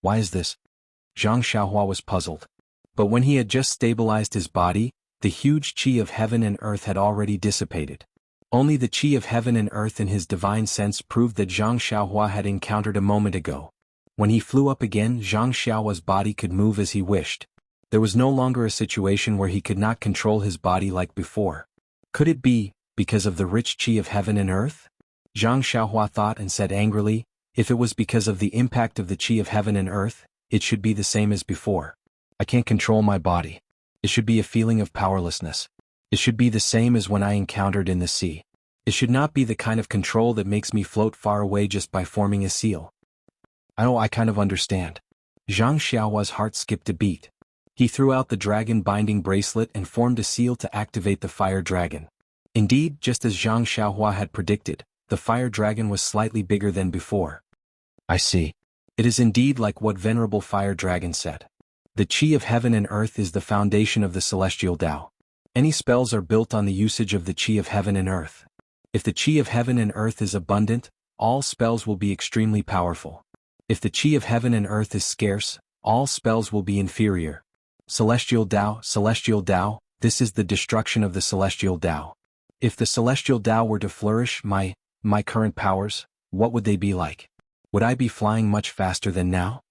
Why is this? Zhang Xiaohua was puzzled. But when he had just stabilized his body, the huge qi of heaven and earth had already dissipated. Only the qi of heaven and earth in his divine sense proved that Zhang Xiaohua had encountered a moment ago. When he flew up again, Zhang Xiaohua's body could move as he wished. There was no longer a situation where he could not control his body like before. Could it be because of the rich qi of heaven and earth? Zhang Xiaohua thought and said angrily, if it was because of the impact of the qi of heaven and earth, it should be the same as before. I can't control my body. It should be a feeling of powerlessness. It should be the same as when I encountered in the sea. It should not be the kind of control that makes me float far away just by forming a seal. I kind of understand. Zhang Xiaohua's heart skipped a beat. He threw out the dragon binding bracelet and formed a seal to activate the fire dragon. Indeed, just as Zhang Xiaohua had predicted, the fire dragon was slightly bigger than before. I see. It is indeed like what Venerable Fire Dragon said. The Qi of heaven and earth is the foundation of the celestial Tao. Any spells are built on the usage of the Qi of heaven and earth. If the Qi of heaven and earth is abundant, all spells will be extremely powerful. If the Qi of heaven and earth is scarce, all spells will be inferior. Celestial Tao, this is the destruction of the celestial Tao. If the celestial Tao were to flourish, my current powers, what would they be like? Would I be flying much faster than now?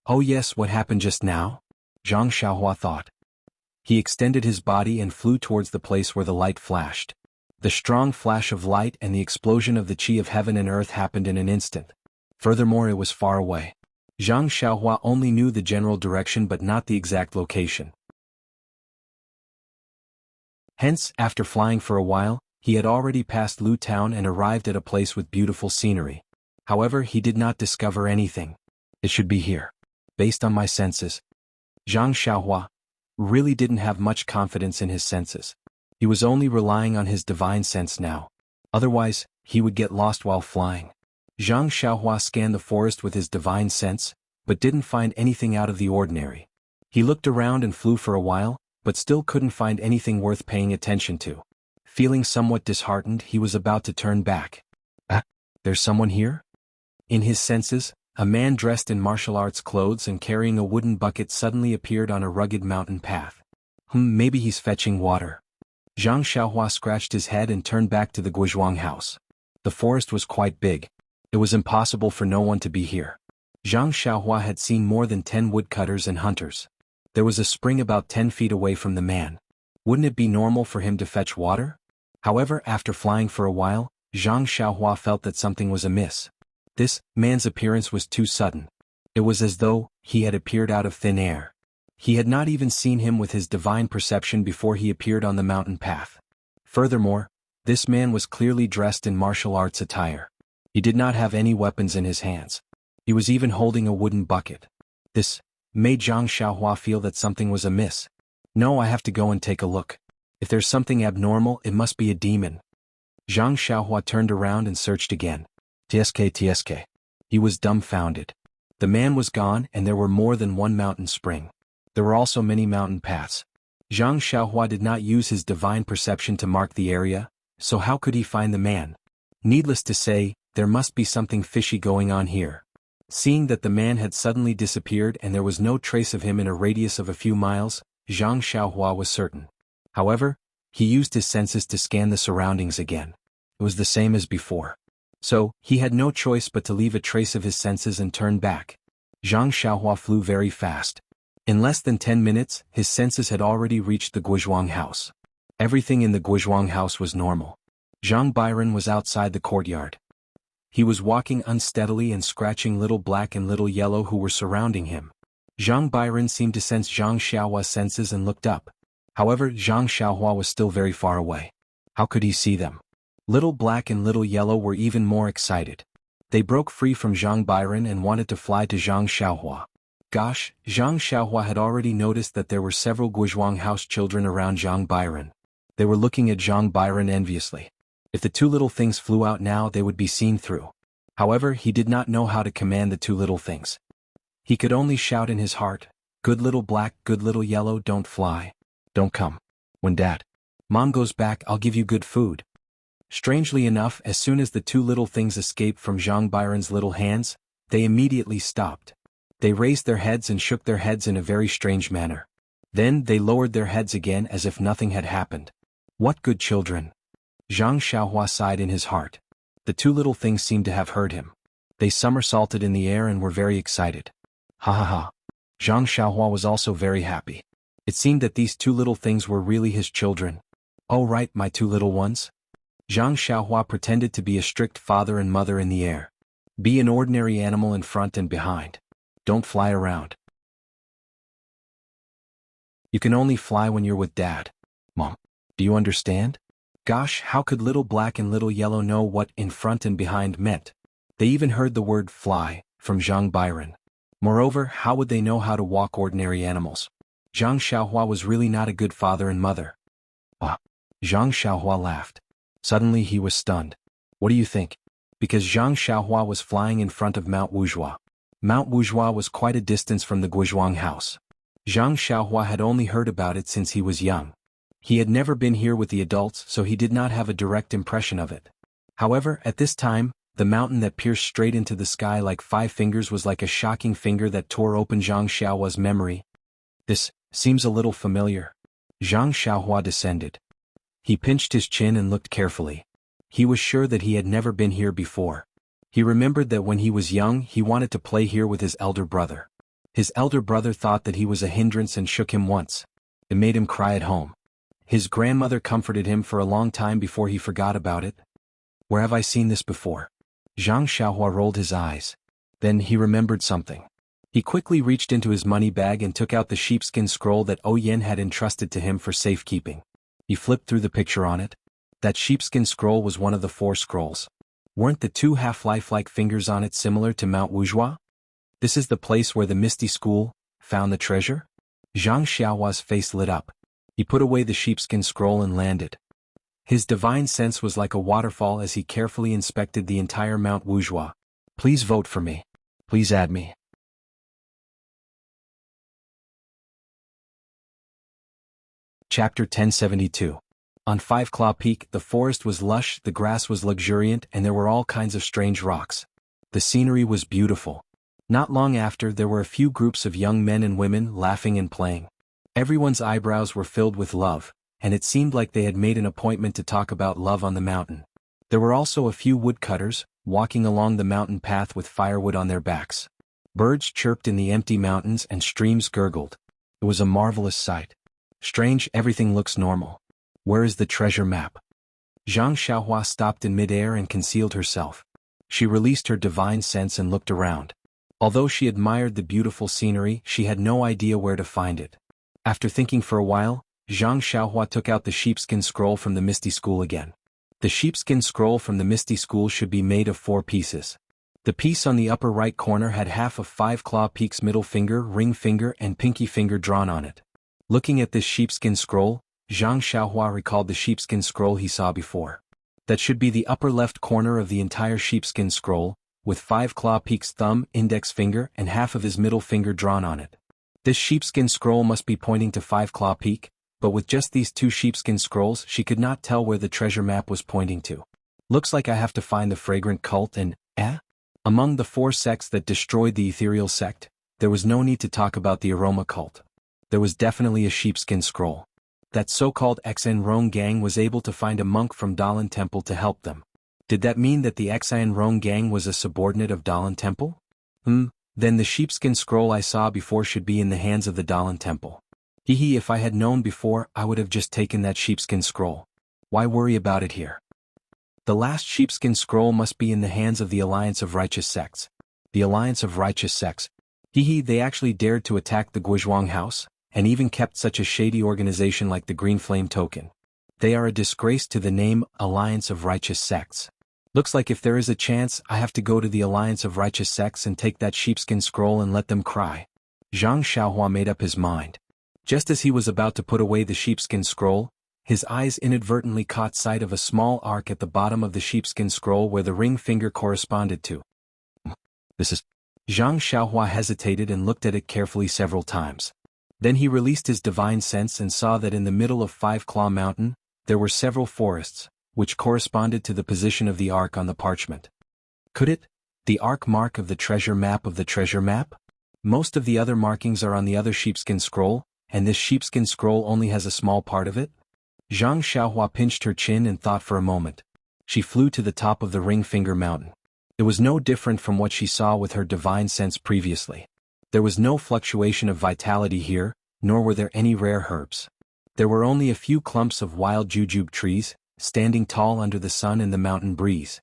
Oh yes, what happened just now? Zhang Xiaohua thought. He extended his body and flew towards the place where the light flashed. The strong flash of light and the explosion of the Qi of heaven and earth happened in an instant. Furthermore, it was far away. Zhang Xiaohua only knew the general direction but not the exact location. Hence, after flying for a while, he had already passed Lu Town and arrived at a place with beautiful scenery. However, he did not discover anything. It should be here. Based on my senses. Zhang Xiaohua really didn't have much confidence in his senses. He was only relying on his divine sense now. Otherwise, he would get lost while flying. Zhang Xiaohua scanned the forest with his divine sense, but didn't find anything out of the ordinary. He looked around and flew for a while, but still couldn't find anything worth paying attention to. Feeling somewhat disheartened, he was about to turn back. There's someone here? In his senses, a man dressed in martial arts clothes and carrying a wooden bucket suddenly appeared on a rugged mountain path. Maybe he's fetching water. Zhang Xiaohua scratched his head and turned back to the Guizhuang house. The forest was quite big. It was impossible for no one to be here. Zhang Xiaohua had seen more than 10 woodcutters and hunters. There was a spring about 10 feet away from the man. Wouldn't it be normal for him to fetch water? However, after flying for a while, Zhang Xiaohua felt that something was amiss. This man's appearance was too sudden. It was as though he had appeared out of thin air. He had not even seen him with his divine perception before he appeared on the mountain path. Furthermore, this man was clearly dressed in martial arts attire. He did not have any weapons in his hands. He was even holding a wooden bucket. This made Zhang Xiaohua feel that something was amiss. No, I have to go and take a look. If there's something abnormal, it must be a demon. Zhang Xiaohua turned around and searched again. TSK. He was dumbfounded. The man was gone and there were more than one mountain spring. There were also many mountain paths. Zhang Xiaohua did not use his divine perception to mark the area, so how could he find the man? Needless to say, there must be something fishy going on here. Seeing that the man had suddenly disappeared and there was no trace of him in a radius of a few miles, Zhang Xiaohua was certain. However, he used his senses to scan the surroundings again. It was the same as before. So, he had no choice but to leave a trace of his senses and turn back. Zhang Xiaohua flew very fast. In less than 10 minutes, his senses had already reached the Guizhuang house. Everything in the Guizhuang house was normal. Zhang Byron was outside the courtyard. He was walking unsteadily and scratching Little Black and Little Yellow who were surrounding him. Zhang Byron seemed to sense Zhang Xiaohua's senses and looked up. However, Zhang Xiaohua was still very far away. How could he see them? Little Black and Little Yellow were even more excited. They broke free from Zhang Byron and wanted to fly to Zhang Xiaohua. Gosh, Zhang Xiaohua had already noticed that there were several Guizhuang house children around Zhang Byron. They were looking at Zhang Byron enviously. If the two little things flew out now, they would be seen through. However, he did not know how to command the two little things. He could only shout in his heart, "Good Little Black, good Little Yellow, don't fly. Don't come. When Mom goes back, I'll give you good food." Strangely enough, as soon as the two little things escaped from Zhang Byron's little hands, they immediately stopped. They raised their heads and shook their heads in a very strange manner. Then they lowered their heads again as if nothing had happened. What good children! Zhang Xiaohua sighed in his heart. The two little things seemed to have heard him. They somersaulted in the air and were very excited. Ha ha ha. Zhang Xiaohua was also very happy. It seemed that these two little things were really his children. Oh right, my two little ones. Zhang Xiaohua pretended to be a strict father and mother in the air. Be an ordinary animal in front and behind. Don't fly around. You can only fly when you're with Dad. Mom. Do you understand? Gosh, how could Little Black and Little Yellow know what in front and behind meant? They even heard the word fly from Zhang Byron. Moreover, how would they know how to walk ordinary animals? Zhang Xiaohua was really not a good father and mother. Ah. Zhang Xiaohua laughed. Suddenly he was stunned. What do you think? Because Zhang Xiaohua was flying in front of Mount Wuzhua. Mount Wuzhua was quite a distance from the Guizhuang house. Zhang Xiaohua had only heard about it since he was young. He had never been here with the adults, so he did not have a direct impression of it. However, at this time, the mountain that pierced straight into the sky like 5 fingers was like a shocking finger that tore open Zhang Xiaohua's memory. This seems a little familiar. Zhang Xiaohua descended. He pinched his chin and looked carefully. He was sure that he had never been here before. He remembered that when he was young he wanted to play here with his elder brother. His elder brother thought that he was a hindrance and shook him once. It made him cry at home. His grandmother comforted him for a long time before he forgot about it. Where have I seen this before? Zhang Xiaohua rolled his eyes. Then he remembered something. He quickly reached into his money bag and took out the sheepskin scroll that Yen had entrusted to him for safekeeping. He flipped through the picture on it. That sheepskin scroll was one of the 4 scrolls. Weren't the 2 half-life-like fingers on it similar to Mount Wuzhua? This is the place where the Misty School found the treasure? Zhang Xiaohua's face lit up. He put away the sheepskin scroll and landed. His divine sense was like a waterfall as he carefully inspected the entire Mount Wuzhua. Please vote for me. Please add me. Chapter 1072. On Five Claw Peak, the forest was lush, the grass was luxuriant, and there were all kinds of strange rocks. The scenery was beautiful. Not long after, there were a few groups of young men and women laughing and playing. Everyone's eyebrows were filled with love, and it seemed like they had made an appointment to talk about love on the mountain. There were also a few woodcutters, walking along the mountain path with firewood on their backs. Birds chirped in the empty mountains and streams gurgled. It was a marvelous sight. Strange, everything looks normal. Where is the treasure map? Zhang Xiaohua stopped in midair and concealed herself. She released her divine sense and looked around. Although she admired the beautiful scenery, she had no idea where to find it. After thinking for a while, Zhang Xiaohua took out the sheepskin scroll from the Misty School again. The sheepskin scroll from the Misty School should be made of 4 pieces. The piece on the upper right corner had half of Five Claw Peak's middle finger, ring finger, and pinky finger drawn on it. Looking at this sheepskin scroll, Zhang Xiaohua recalled the sheepskin scroll he saw before. That should be the upper left corner of the entire sheepskin scroll, with Five Claw Peak's thumb, index finger, and half of his middle finger drawn on it. This sheepskin scroll must be pointing to Five Claw Peak, but with just these 2 sheepskin scrolls she could not tell where the treasure map was pointing to. Looks like I have to find the fragrant cult and, Among the 4 sects that destroyed the ethereal sect, there was no need to talk about the aroma cult. There was definitely a sheepskin scroll. That so-called Xian Rong gang was able to find a monk from Dalan Temple to help them. Did that mean that the Xian Rong gang was a subordinate of Dalan Temple? Then the sheepskin scroll I saw before should be in the hands of the Dalan Temple. If I had known before, I would have just taken that sheepskin scroll. Why worry about it here? The last sheepskin scroll must be in the hands of the Alliance of Righteous Sects. The Alliance of Righteous Sects. They actually dared to attack the Guizhuang house, and even kept such a shady organization like the Green Flame Token. They are a disgrace to the name Alliance of Righteous Sects. Looks like if there is a chance, I have to go to the Alliance of Righteous Sects and take that sheepskin scroll and let them cry. Zhang Xiaohua made up his mind. Just as he was about to put away the sheepskin scroll, his eyes inadvertently caught sight of a small arc at the bottom of the sheepskin scroll where the ring finger corresponded to. This is... Zhang Xiaohua hesitated and looked at it carefully several times. Then he released his divine sense and saw that in the middle of Five Claw Mountain, there were several forests, which corresponded to the position of the arc on the parchment. Could it? The arc mark of the treasure map of the treasure map? Most of the other markings are on the other sheepskin scroll, and this sheepskin scroll only has a small part of it? Zhang Xiaohua pinched her chin and thought for a moment. She flew to the top of the ring finger mountain. It was no different from what she saw with her divine sense previously. There was no fluctuation of vitality here, nor were there any rare herbs. There were only a few clumps of wild jujube trees, standing tall under the sun and the mountain breeze.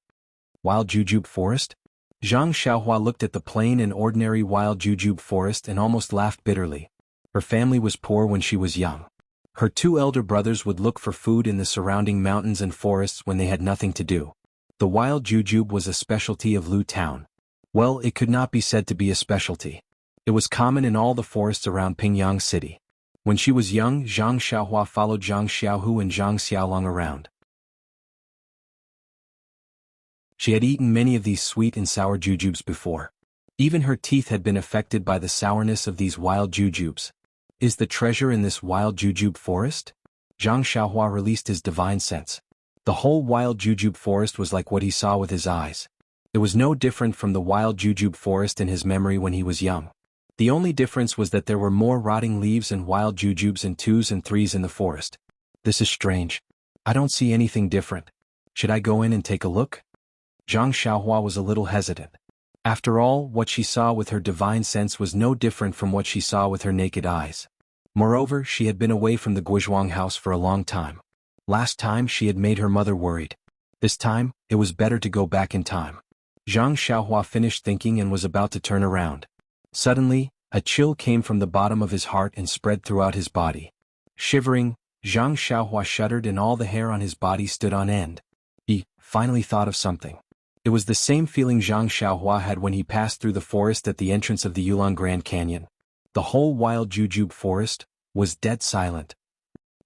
Wild jujube forest? Zhang Xiaohua looked at the plain and ordinary wild jujube forest and almost laughed bitterly. Her family was poor when she was young. Her 2 elder brothers would look for food in the surrounding mountains and forests when they had nothing to do. The wild jujube was a specialty of Lu Town. Well, it could not be said to be a specialty. It was common in all the forests around Pingyang City. When she was young, Zhang Xiaohua followed Zhang Xiaohu and Zhang Xiaolong around. She had eaten many of these sweet and sour jujubes before. Even her teeth had been affected by the sourness of these wild jujubes. Is the treasure in this wild jujube forest? Zhang Xiaohua released his divine sense. The whole wild jujube forest was like what he saw with his eyes. It was no different from the wild jujube forest in his memory when he was young. The only difference was that there were more rotting leaves and wild jujubes in 2s and 3s in the forest. This is strange. I don't see anything different. Should I go in and take a look? Zhang Xiaohua was a little hesitant. After all, what she saw with her divine sense was no different from what she saw with her naked eyes. Moreover, she had been away from the Guizhuang house for a long time. Last time she had made her mother worried. This time, it was better to go back in time. Zhang Xiaohua finished thinking and was about to turn around. Suddenly, a chill came from the bottom of his heart and spread throughout his body. Shivering, Zhang Xiaohua shuddered and all the hair on his body stood on end. He finally thought of something. It was the same feeling Zhang Xiaohua had when he passed through the forest at the entrance of the Yulong Grand Canyon. The whole wild jujube forest was dead silent.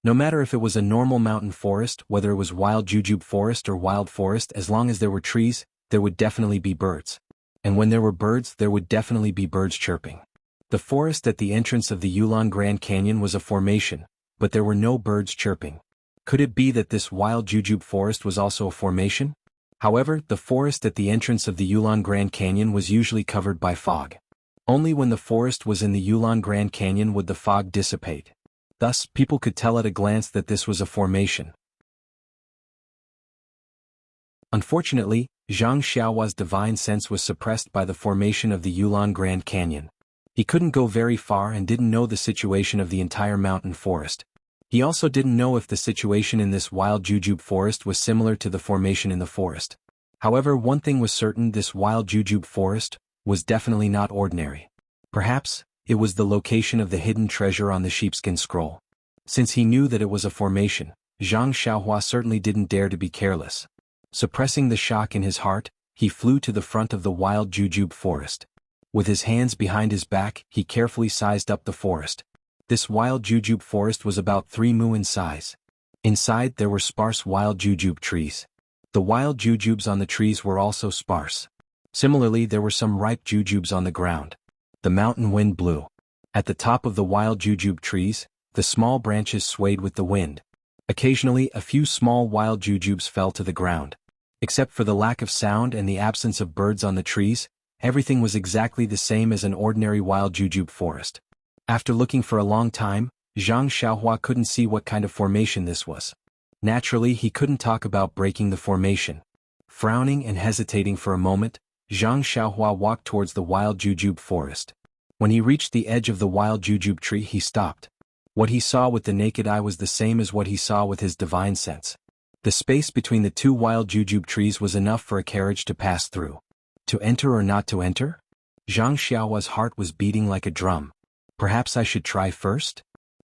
No matter if it was a normal mountain forest, whether it was wild jujube forest or wild forest, as long as there were trees, there would definitely be birds. And when there were birds, there would definitely be birds chirping. The forest at the entrance of the Yulong Grand Canyon was a formation, but there were no birds chirping. Could it be that this wild jujube forest was also a formation? However, the forest at the entrance of the Yulong Grand Canyon was usually covered by fog. Only when the forest was in the Yulong Grand Canyon would the fog dissipate. Thus, people could tell at a glance that this was a formation. Unfortunately, Zhang Xiaohua's divine sense was suppressed by the formation of the Yulong Grand Canyon. He couldn't go very far and didn't know the situation of the entire mountain forest. He also didn't know if the situation in this wild jujube forest was similar to the formation in the forest. However, one thing was certain: this wild jujube forest was definitely not ordinary. Perhaps, it was the location of the hidden treasure on the sheepskin scroll. Since he knew that it was a formation, Zhang Xiaohua certainly didn't dare to be careless. Suppressing the shock in his heart, he flew to the front of the wild jujube forest. With his hands behind his back, he carefully sized up the forest. This wild jujube forest was about 3 mu in size. Inside there were sparse wild jujube trees. The wild jujubes on the trees were also sparse. Similarly, there were some ripe jujubes on the ground. The mountain wind blew. At the top of the wild jujube trees, the small branches swayed with the wind. Occasionally, a few small wild jujubes fell to the ground. Except for the lack of sound and the absence of birds on the trees, everything was exactly the same as an ordinary wild jujube forest. After looking for a long time, Zhang Xiaohua couldn't see what kind of formation this was. Naturally, he couldn't talk about breaking the formation. Frowning and hesitating for a moment, Zhang Xiaohua walked towards the wild jujube forest. When he reached the edge of the wild jujube tree, he stopped. What he saw with the naked eye was the same as what he saw with his divine sense. The space between the 2 wild jujube trees was enough for a carriage to pass through. To enter or not to enter? Zhang Xiaohua's heart was beating like a drum. Perhaps I should try first?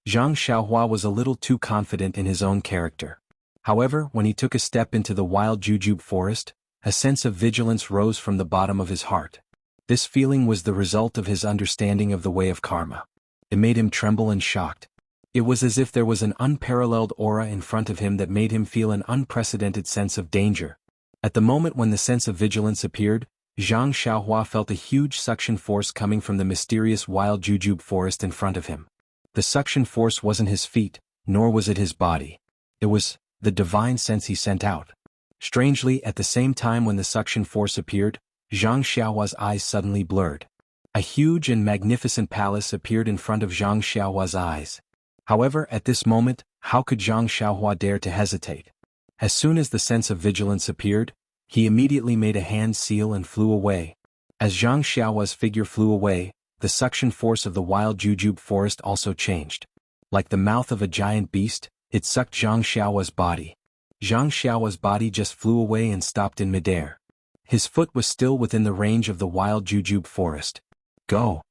Zhang Xiaohua was a little too confident in his own character. However, when he took a step into the wild jujube forest, a sense of vigilance rose from the bottom of his heart. This feeling was the result of his understanding of the way of karma. It made him tremble and shocked. It was as if there was an unparalleled aura in front of him that made him feel an unprecedented sense of danger. At the moment when the sense of vigilance appeared, Zhang Xiaohua felt a huge suction force coming from the mysterious wild jujube forest in front of him. The suction force wasn't his feet, nor was it his body. It was the divine sense he sent out. Strangely, at the same time when the suction force appeared, Zhang Xiaohua's eyes suddenly blurred. A huge and magnificent palace appeared in front of Zhang Xiaohua's eyes. However, at this moment, how could Zhang Xiaohua dare to hesitate? As soon as the sense of vigilance appeared, he immediately made a hand seal and flew away. As Zhang Xiaohua's figure flew away, the suction force of the wild jujube forest also changed. Like the mouth of a giant beast, it sucked Zhang Xiaohua's body. Zhang Xiaohua's body just flew away and stopped in midair. His foot was still within the range of the wild jujube forest. Go!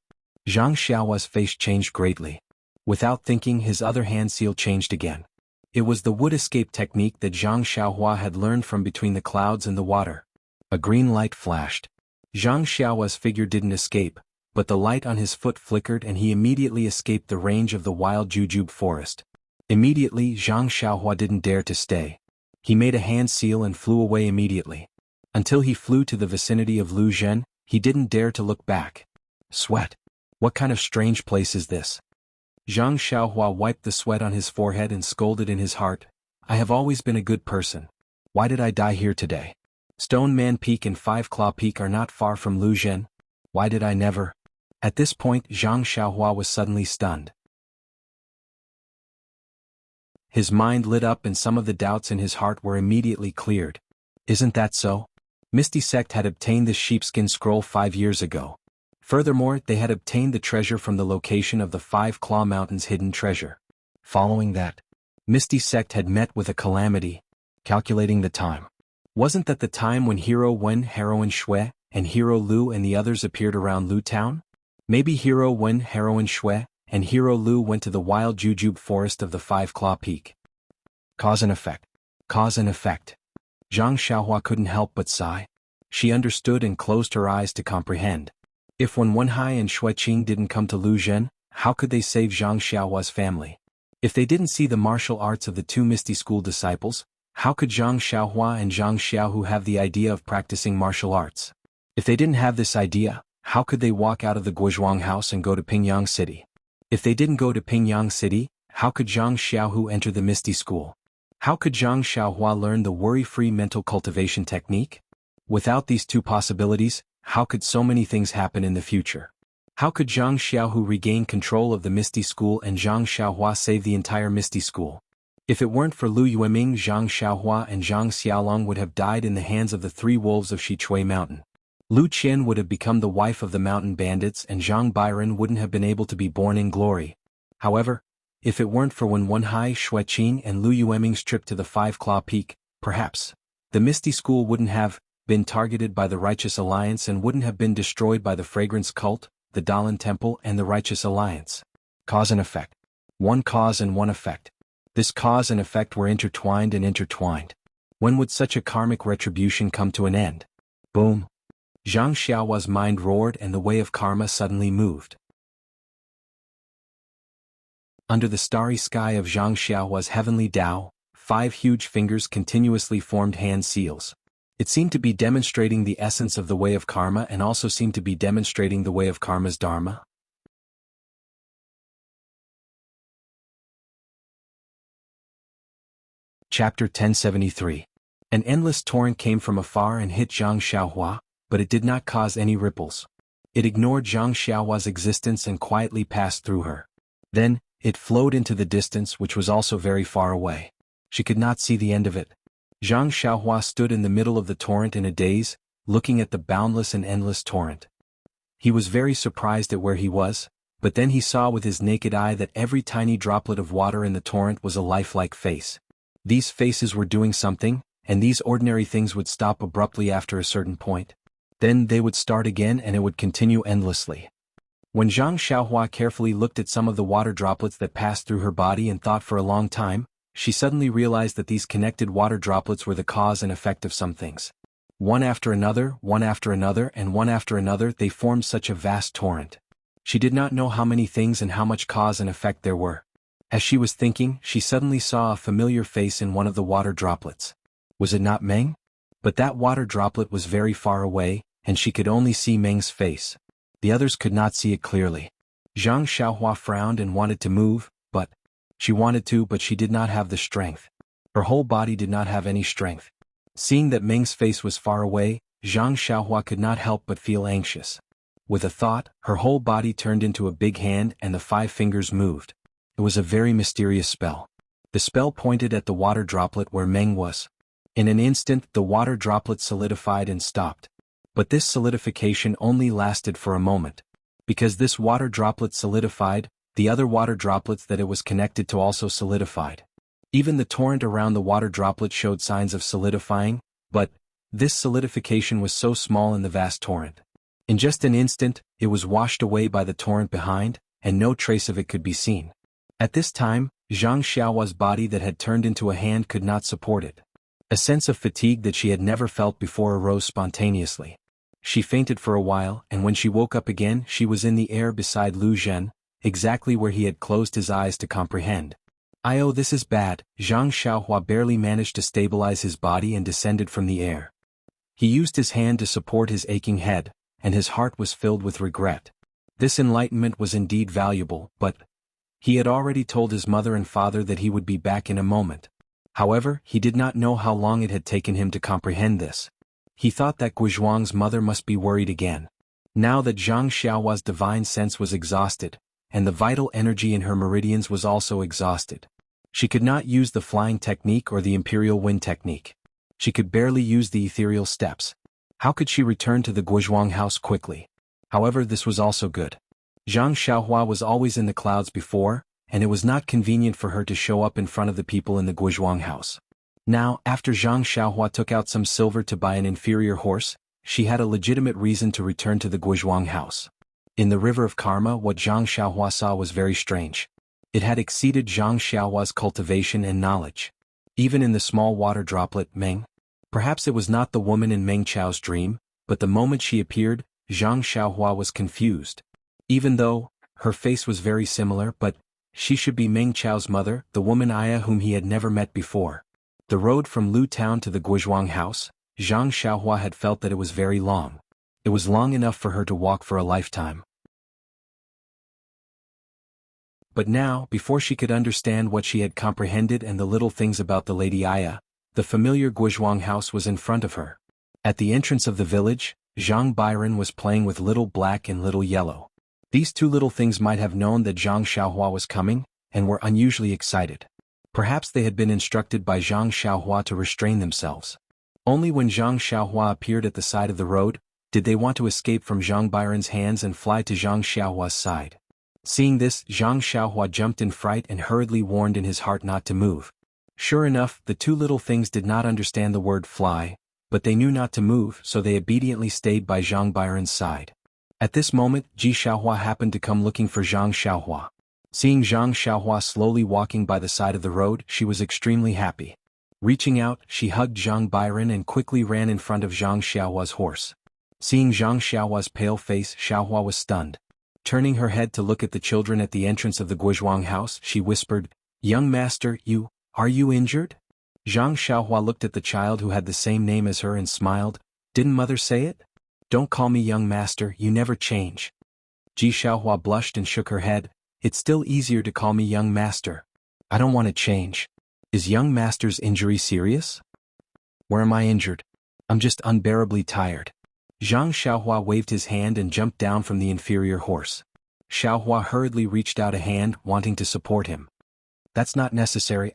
Zhang Xiaohua's face changed greatly. Without thinking, his other hand seal changed again. It was the wood escape technique that Zhang Xiaohua had learned from between the clouds and the water. A green light flashed. Zhang Xiaohua's figure didn't escape, but the light on his foot flickered and he immediately escaped the range of the wild jujube forest. Immediately Zhang Xiaohua didn't dare to stay. He made a hand seal and flew away immediately. Until he flew to the vicinity of Lu Zhen, he didn't dare to look back. Sweat. What kind of strange place is this? Zhang Xiaohua wiped the sweat on his forehead and scolded in his heart, I have always been a good person. Why did I die here today? Stone Man Peak and Five Claw Peak are not far from Lu Zhen. Why did I never? At this point Zhang Xiaohua was suddenly stunned. His mind lit up and some of the doubts in his heart were immediately cleared. Isn't that so? Misty Sect had obtained this sheepskin scroll 5 years ago. Furthermore, they had obtained the treasure from the location of the Five Claw Mountains' hidden treasure. Following that, Misty Sect had met with a calamity. Calculating the time. Wasn't that the time when Hero Wen, Heroine Shui, and Hero Lu and the others appeared around Lu Town? Maybe Hero Wen, Heroine Shui, and Hero Lu went to the wild jujube forest of the Five Claw Peak. Cause and effect. Cause and effect. Zhang Xiaohua couldn't help but sigh. She understood and closed her eyes to comprehend. If when Wenhai and Shuiqing didn't come to Lu Zhen, how could they save Zhang Xiaohua's family? If they didn't see the martial arts of the two Misty School disciples, how could Zhang Xiaohua and Zhang Xiaohu have the idea of practicing martial arts? If they didn't have this idea, how could they walk out of the Guizhuang house and go to Pingyang City? If they didn't go to Pingyang City, how could Zhang Xiaohu enter the Misty School? How could Zhang Xiaohua learn the worry-free mental cultivation technique? Without these two possibilities, how could so many things happen in the future? How could Zhang Xiaohu regain control of the Misty School and Zhang Xiaohua save the entire Misty School? If it weren't for Lu Yueming, Zhang Xiaohua and Zhang Xiaolong would have died in the hands of the three wolves of Shichui Mountain. Lu Qian would have become the wife of the mountain bandits and Zhang Byron wouldn't have been able to be born in glory. However, if it weren't for when Wenhai, Shuiqing and Lu Yueming's trip to the Five Claw Peak, perhaps, the Misty School wouldn't have been targeted by the Righteous Alliance and wouldn't have been destroyed by the Fragrance Cult, the Dalan Temple and the Righteous Alliance. Cause and effect. One cause and one effect. This cause and effect were intertwined and intertwined. When would such a karmic retribution come to an end? Boom. Zhang Xiaohua's mind roared and the way of karma suddenly moved. Under the starry sky of Zhang Xiaohua's heavenly Tao, 5 huge fingers continuously formed hand seals. It seemed to be demonstrating the essence of the way of karma and also seemed to be demonstrating the way of karma's dharma. Chapter 1073. An endless torrent came from afar and hit Zhang Xiaohua, but it did not cause any ripples. It ignored Zhang Xiaohua's existence and quietly passed through her. Then, it flowed into the distance which was also very far away. She could not see the end of it. Zhang Xiaohua stood in the middle of the torrent in a daze, looking at the boundless and endless torrent. He was very surprised at where he was, but then he saw with his naked eye that every tiny droplet of water in the torrent was a lifelike face. These faces were doing something, and these ordinary things would stop abruptly after a certain point. Then they would start again and it would continue endlessly. When Zhang Xiaohua carefully looked at some of the water droplets that passed through her body and thought for a long time, she suddenly realized that these connected water droplets were the cause and effect of some things. One after another, one after another, and one after another, they formed such a vast torrent. She did not know how many things and how much cause and effect there were. As she was thinking, she suddenly saw a familiar face in one of the water droplets. Was it not Meng? But that water droplet was very far away, and she could only see Meng's face. The others could not see it clearly. Zhang Xiaohua frowned and wanted to move, but she wanted to, but she did not have the strength. Her whole body did not have any strength. Seeing that Meng's face was far away, Zhang Xiaohua could not help but feel anxious. With a thought, her whole body turned into a big hand and the 5 fingers moved. It was a very mysterious spell. The spell pointed at the water droplet where Meng was. In an instant, the water droplet solidified and stopped. But this solidification only lasted for a moment. Because this water droplet solidified, the other water droplets that it was connected to also solidified. Even the torrent around the water droplet showed signs of solidifying, but this solidification was so small in the vast torrent. In just an instant, it was washed away by the torrent behind, and no trace of it could be seen. At this time, Zhang Xiaohua's body that had turned into a hand could not support it. A sense of fatigue that she had never felt before arose spontaneously. She fainted for a while, and when she woke up again she was in the air beside Lu Zhen, exactly where he had closed his eyes to comprehend. "Oh, this is bad." Zhang Xiaohua barely managed to stabilize his body and descended from the air. He used his hand to support his aching head, and his heart was filled with regret. This enlightenment was indeed valuable, but he had already told his mother and father that he would be back in a moment. However, he did not know how long it had taken him to comprehend this. He thought that Guizhuang's mother must be worried again. Now that Zhang Xiaohua's divine sense was exhausted, and the vital energy in her meridians was also exhausted. She could not use the flying technique or the imperial wind technique. She could barely use the ethereal steps. How could she return to the Guizhuang house quickly? However, this was also good. Zhang Xiaohua was always in the clouds before, and it was not convenient for her to show up in front of the people in the Guizhuang house. Now, after Zhang Xiaohua took out some silver to buy an inferior horse, she had a legitimate reason to return to the Guizhuang house. In the river of karma, what Zhang Xiaohua saw was very strange. It had exceeded Zhang Xiaohua's cultivation and knowledge. Even in the small water droplet Meng. Perhaps it was not the woman in Meng Chao's dream, but the moment she appeared, Zhang Xiaohua was confused. Even though her face was very similar, but she should be Meng Chao's mother, the woman Aya whom he had never met before. The road from Lu Town to the Guizhuang house, Zhang Xiaohua had felt that it was very long. It was long enough for her to walk for a lifetime. But now, before she could understand what she had comprehended and the little things about the Lady Aya, the familiar Guizhuang house was in front of her. At the entrance of the village, Zhang Byron was playing with Little Black and Little Yellow. These two little things might have known that Zhang Xiaohua was coming, and were unusually excited. Perhaps they had been instructed by Zhang Xiaohua to restrain themselves. Only when Zhang Xiaohua appeared at the side of the road, did they want to escape from Zhang Byron's hands and fly to Zhang Xiaohua's side. Seeing this, Zhang Xiaohua jumped in fright and hurriedly warned in his heart not to move. Sure enough, the two little things did not understand the word fly, but they knew not to move, so they obediently stayed by Zhang Byron's side. At this moment, Ji Xiaohua happened to come looking for Zhang Xiaohua. Seeing Zhang Xiaohua slowly walking by the side of the road, she was extremely happy. Reaching out, she hugged Zhang Byron and quickly ran in front of Zhang Xiaohua's horse. Seeing Zhang Xiaohua's pale face, Xiaohua was stunned. Turning her head to look at the children at the entrance of the Guizhuang house, she whispered, "Young master, are you injured?" Zhang Xiaohua looked at the child who had the same name as her and smiled. "Didn't mother say it? Don't call me young master, you never change." Ji Xiaohua blushed and shook her head. "It's still easier to call me young master. I don't want to change. Is young master's injury serious?" "Where am I injured? I'm just unbearably tired." Zhang Xiaohua waved his hand and jumped down from the inferior horse. Xiaohua hurriedly reached out a hand, wanting to support him. "That's not necessary.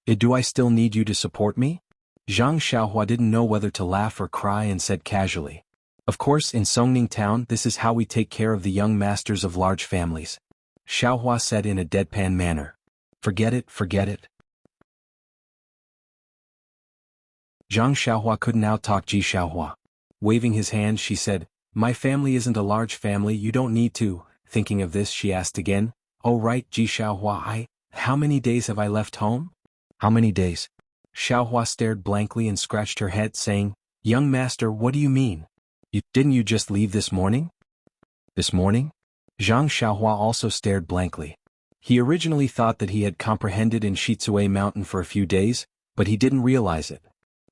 Do I still need you to support me?" Zhang Xiaohua didn't know whether to laugh or cry and said casually, "Of course, in Songning town this is how we take care of the young masters of large families." Xiaohua said in a deadpan manner. Forget it. Zhang Xiaohua couldn't out-talk Ji Xiaohua. Waving his hand, she said, "My family isn't a large family, you don't need to." Thinking of this, she asked again, "Oh right, Ji Xiaohua, how many days have I left home?" "How many days?" Xiaohua stared blankly and scratched her head, saying, "Young master, what do you mean? Didn't you just leave this morning?" "This morning?" Zhang Xiaohua also stared blankly. He originally thought that he had comprehended in Shizue Mountain for a few days, but he didn't realize it.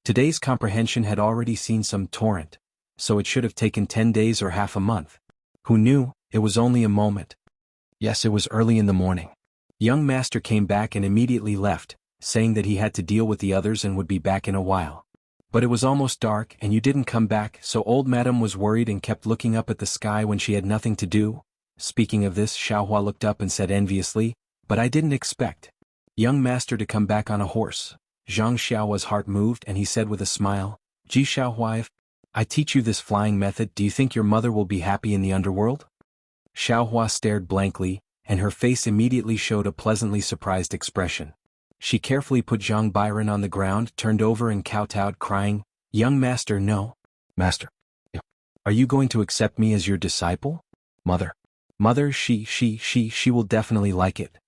Today's comprehension had already seen some torrent, so it should have taken 10 days or half a month. Who knew, it was only a moment. Yes, it was early in the morning. Young master came back and immediately left, saying that he had to deal with the others and would be back in a while. But it was almost dark and you didn't come back, so old madam was worried and kept looking up at the sky when she had nothing to do. Speaking of this, Xiaohua looked up and said enviously, "But I didn't expect young master to come back on a horse." Zhang Xiaohua's heart moved and he said with a smile, "Ji Xiaohua, if I teach you this flying method, do you think your mother will be happy in the underworld?" Xiaohua stared blankly, and her face immediately showed a pleasantly surprised expression. She carefully put Zhang Byron on the ground, turned over and kowtowed, crying, "Young master, no." "Master, are you going to accept me as your disciple?" Mother, she will definitely like it."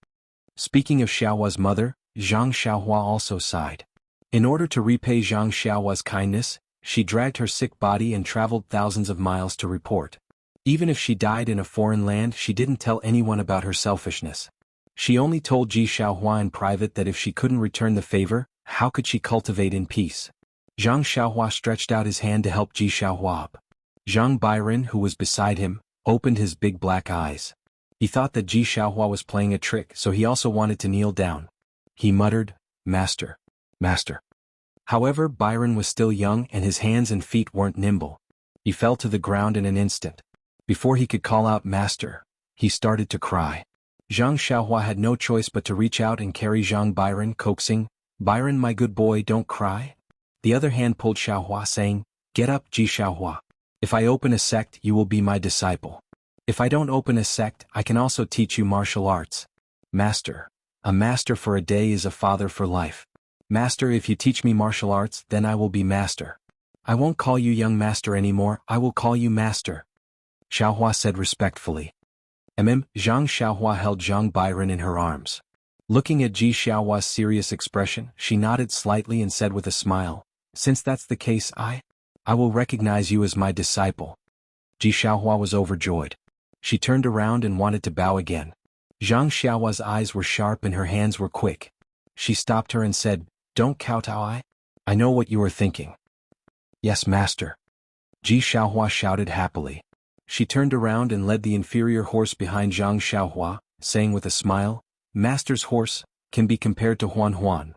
Speaking of Xiaohua's mother, Zhang Xiaohua also sighed. In order to repay Zhang Xiaohua's kindness, She dragged her sick body and traveled thousands of miles to report. Even if she died in a foreign land, she didn't tell anyone about her selfishness. She only told Ji Xiaohua in private that if she couldn't return the favor, how could she cultivate in peace? Zhang Xiaohua stretched out his hand to help Ji Xiaohua up. Zhang Bairen, who was beside him, opened his big black eyes. He thought that Ji Xiaohua was playing a trick, so he also wanted to kneel down. He muttered, "Master. Master." However, Byron was still young and his hands and feet weren't nimble. He fell to the ground in an instant. Before he could call out "Master," he started to cry. Zhang Xiaohua had no choice but to reach out and carry Zhang Byron, coaxing, "Byron, my good boy, don't cry." The other hand pulled Xiaohua, saying, "Get up, Ji Xiaohua. If I open a sect, you will be my disciple. If I don't open a sect, I can also teach you martial arts. Master. A master for a day is a father for life. Master, if you teach me martial arts, then I will be master. I won't call you young master anymore, I will call you master," Xiaohua said respectfully. Zhang Xiaohua held Zhang Byron in her arms. Looking at Ji Xiaohua's serious expression, she nodded slightly and said with a smile, "Since that's the case, I will recognize you as my disciple." Ji Xiaohua was overjoyed. She turned around and wanted to bow again. Zhang Xiaohua's eyes were sharp and her hands were quick. She stopped her and said, "Don't kowtow. I know what you are thinking." "Yes, master," Ji Xiaohua shouted happily. She turned around and led the inferior horse behind Zhang Xiaohua, saying with a smile, "Master's horse can be compared to Huan Huan."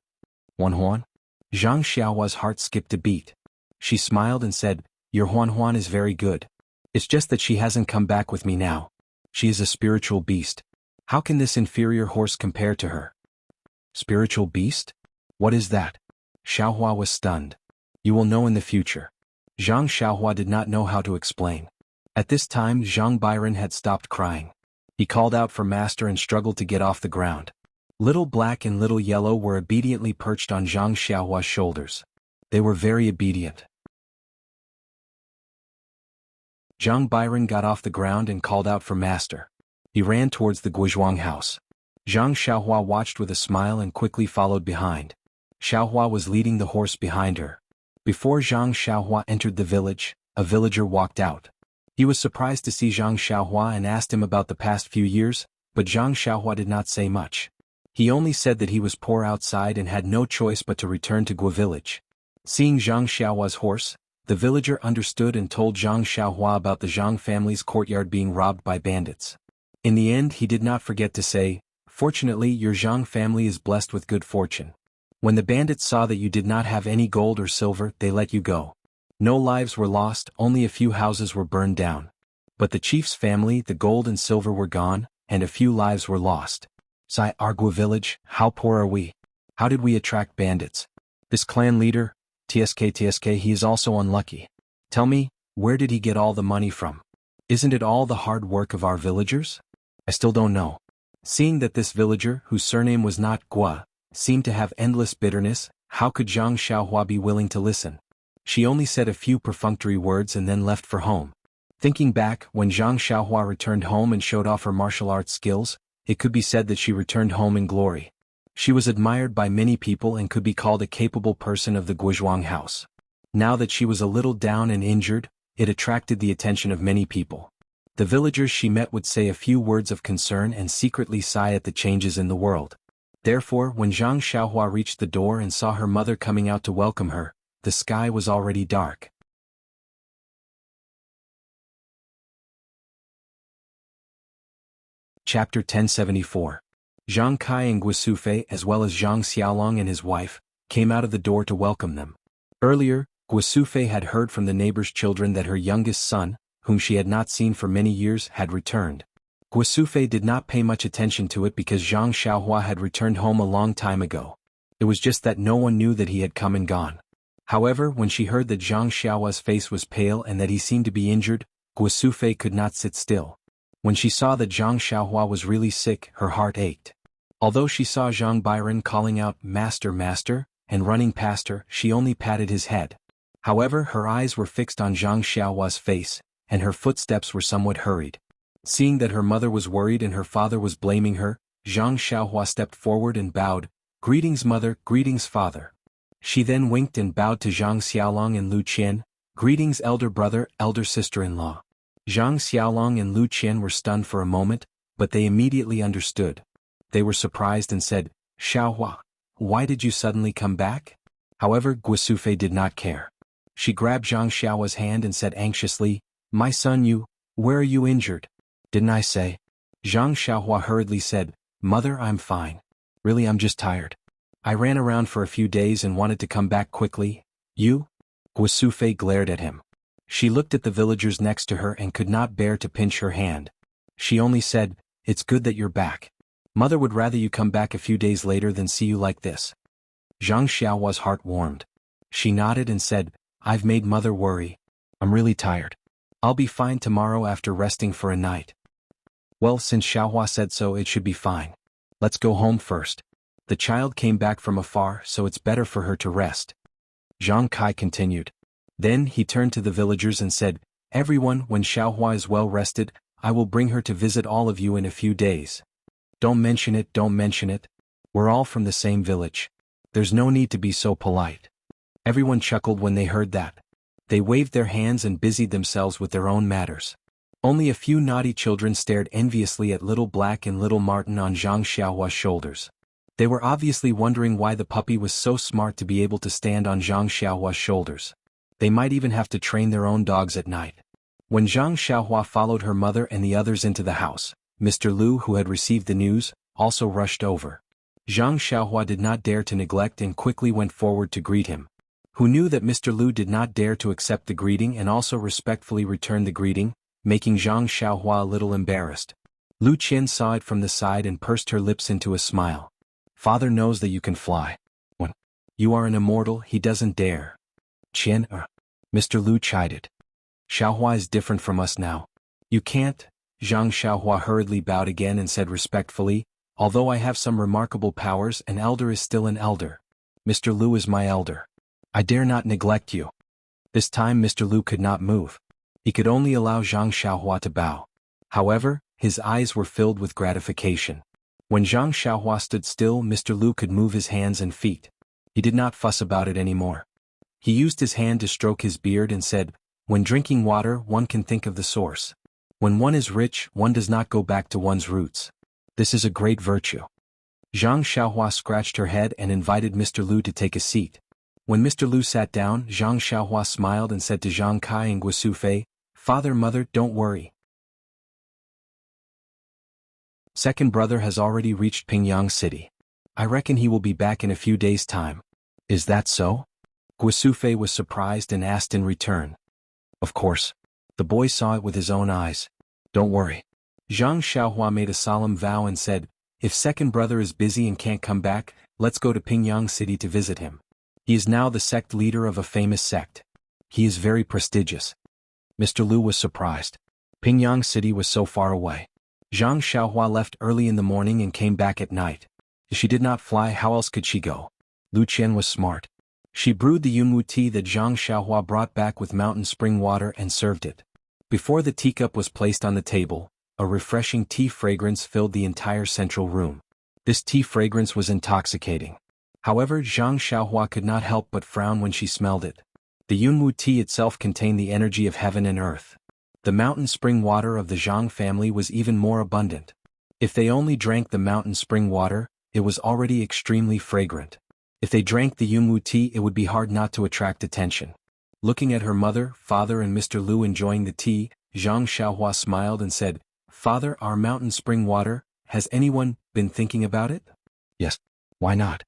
"Huan Huan?" Zhang Xiaohua's heart skipped a beat. She smiled and said, "Your Huan Huan is very good. It's just that she hasn't come back with me now. She is a spiritual beast. How can this inferior horse compare to her?" "Spiritual beast? What is that?" Xiaohua was stunned. "You will know in the future." Zhang Xiaohua did not know how to explain. At this time Zhang Byron had stopped crying. He called out for master and struggled to get off the ground. Little Black and Little Yellow were obediently perched on Zhang Xiaohua's shoulders. They were very obedient. Zhang Byron got off the ground and called out for master. He ran towards the Guizhuang house. Zhang Xiaohua watched with a smile and quickly followed behind. Xiaohua was leading the horse behind her. Before Zhang Xiaohua entered the village, a villager walked out. He was surprised to see Zhang Xiaohua and asked him about the past few years, but Zhang Xiaohua did not say much. He only said that he was poor outside and had no choice but to return to Gu village. Seeing Zhang Xiaohua's horse, the villager understood and told Zhang Xiaohua about the Zhang family's courtyard being robbed by bandits. In the end, he did not forget to say, "Fortunately, your Zhang family is blessed with good fortune. When the bandits saw that you did not have any gold or silver, they let you go. No lives were lost, only a few houses were burned down. But the chief's family, the gold and silver were gone, and a few lives were lost. Sai Argua village, how poor are we? How did we attract bandits? This clan leader, TSK, he is also unlucky. Tell me, where did he get all the money from? Isn't it all the hard work of our villagers? I still don't know." Seeing that this villager, whose surname was not Gua, seemed to have endless bitterness, how could Zhang Xiaohua be willing to listen? She only said a few perfunctory words and then left for home. Thinking back, when Zhang Xiaohua returned home and showed off her martial arts skills, it could be said that she returned home in glory. She was admired by many people and could be called a capable person of the Guizhuang house. Now that she was a little down and injured, it attracted the attention of many people. The villagers she met would say a few words of concern and secretly sigh at the changes in the world. Therefore, when Zhang Xiaohua reached the door and saw her mother coming out to welcome her, the sky was already dark. Chapter 1074. Zhang Kai and Guisufei, as well as Zhang Xiaolong and his wife, came out of the door to welcome them. Earlier, Guisufei had heard from the neighbor's children that her youngest son, whom she had not seen for many years, had returned. Guisufei did not pay much attention to it because Zhang Xiaohua had returned home a long time ago. It was just that no one knew that he had come and gone. However, when she heard that Zhang Xiaohua's face was pale and that he seemed to be injured, Guisufei could not sit still. When she saw that Zhang Xiaohua was really sick, her heart ached. Although she saw Zhang Byron calling out, "Master, master," and running past her, she only patted his head. However, her eyes were fixed on Zhang Xiaohua's face, and her footsteps were somewhat hurried. Seeing that her mother was worried and her father was blaming her, Zhang Xiaohua stepped forward and bowed, "Greetings mother, greetings father." She then winked and bowed to Zhang Xiaolong and Lu Qian. Greetings, elder brother, elder sister-in-law. Zhang Xiaolong and Lu Qian were stunned for a moment, but they immediately understood. They were surprised and said, Xiaohua, why did you suddenly come back? However, Guosufei did not care. She grabbed Zhang Xiaohua's hand and said anxiously, My son, where are you injured? Didn't I say? Zhang Xiaohua hurriedly said, Mother, I'm fine. Really, I'm just tired. I ran around for a few days and wanted to come back quickly. You? Guosufei glared at him. She looked at the villagers next to her and could not bear to pinch her hand. She only said, It's good that you're back. Mother would rather you come back a few days later than see you like this. Zhang Xiaohua's heart warmed. She nodded and said, I've made Mother worry. I'm really tired. I'll be fine tomorrow after resting for a night. Well, since Xiaohua said so, it should be fine. Let's go home first. The child came back from afar, so it's better for her to rest. Zhang Kai continued. Then he turned to the villagers and said, Everyone, when Xiaohua is well rested, I will bring her to visit all of you in a few days. Don't mention it, don't mention it. We're all from the same village. There's no need to be so polite. Everyone chuckled when they heard that. They waved their hands and busied themselves with their own matters. Only a few naughty children stared enviously at Little Black and Little Martin on Zhang Xiaohua's shoulders. They were obviously wondering why the puppy was so smart to be able to stand on Zhang Xiaohua's shoulders. They might even have to train their own dogs at night. When Zhang Xiaohua followed her mother and the others into the house, Mr. Lu, who had received the news, also rushed over. Zhang Xiaohua did not dare to neglect and quickly went forward to greet him. Who knew that Mr. Lu did not dare to accept the greeting and also respectfully returned the greeting, making Zhang Xiaohua a little embarrassed. Lu Qian saw it from the side and pursed her lips into a smile. Father knows that you can fly. When you are an immortal, he doesn't dare. Qian, Mr. Lu chided. Xiaohua is different from us now. You can't. Zhang Xiaohua hurriedly bowed again and said respectfully, Although I have some remarkable powers, an elder is still an elder. Mr. Lu is my elder. I dare not neglect you. This time Mr. Lu could not move. He could only allow Zhang Xiaohua to bow. However, his eyes were filled with gratification. When Zhang Xiaohua stood still, Mr. Lu could move his hands and feet. He did not fuss about it anymore. He used his hand to stroke his beard and said, When drinking water, one can think of the source. When one is rich, one does not go back to one's roots. This is a great virtue. Zhang Xiaohua scratched her head and invited Mr. Lu to take a seat. When Mr. Lu sat down, Zhang Xiaohua smiled and said to Zhang Kai and Guosufei, Father, Mother, don't worry. Second brother has already reached Pingyang City. I reckon he will be back in a few days' time. Is that so? Guosufei was surprised and asked in return. Of course. The boy saw it with his own eyes. Don't worry. Zhang Xiaohua made a solemn vow and said, If second brother is busy and can't come back, let's go to Pingyang City to visit him. He is now the sect leader of a famous sect. He is very prestigious. Mr. Lu was surprised. Pingyang City was so far away. Zhang Xiaohua left early in the morning and came back at night. If she did not fly, how else could she go? Lu Qian was smart. She brewed the Yunwu tea that Zhang Xiaohua brought back with mountain spring water and served it. Before the teacup was placed on the table, a refreshing tea fragrance filled the entire central room. This tea fragrance was intoxicating. However, Zhang Xiaohua could not help but frown when she smelled it. The Yunwu tea itself contained the energy of heaven and earth. The mountain spring water of the Zhang family was even more abundant. If they only drank the mountain spring water, it was already extremely fragrant. If they drank the Yunwu tea, it would be hard not to attract attention. Looking at her mother, father and Mr. Lu enjoying the tea, Zhang Xiaohua smiled and said, Father, our mountain spring water, has anyone been thinking about it? Yes. Why not?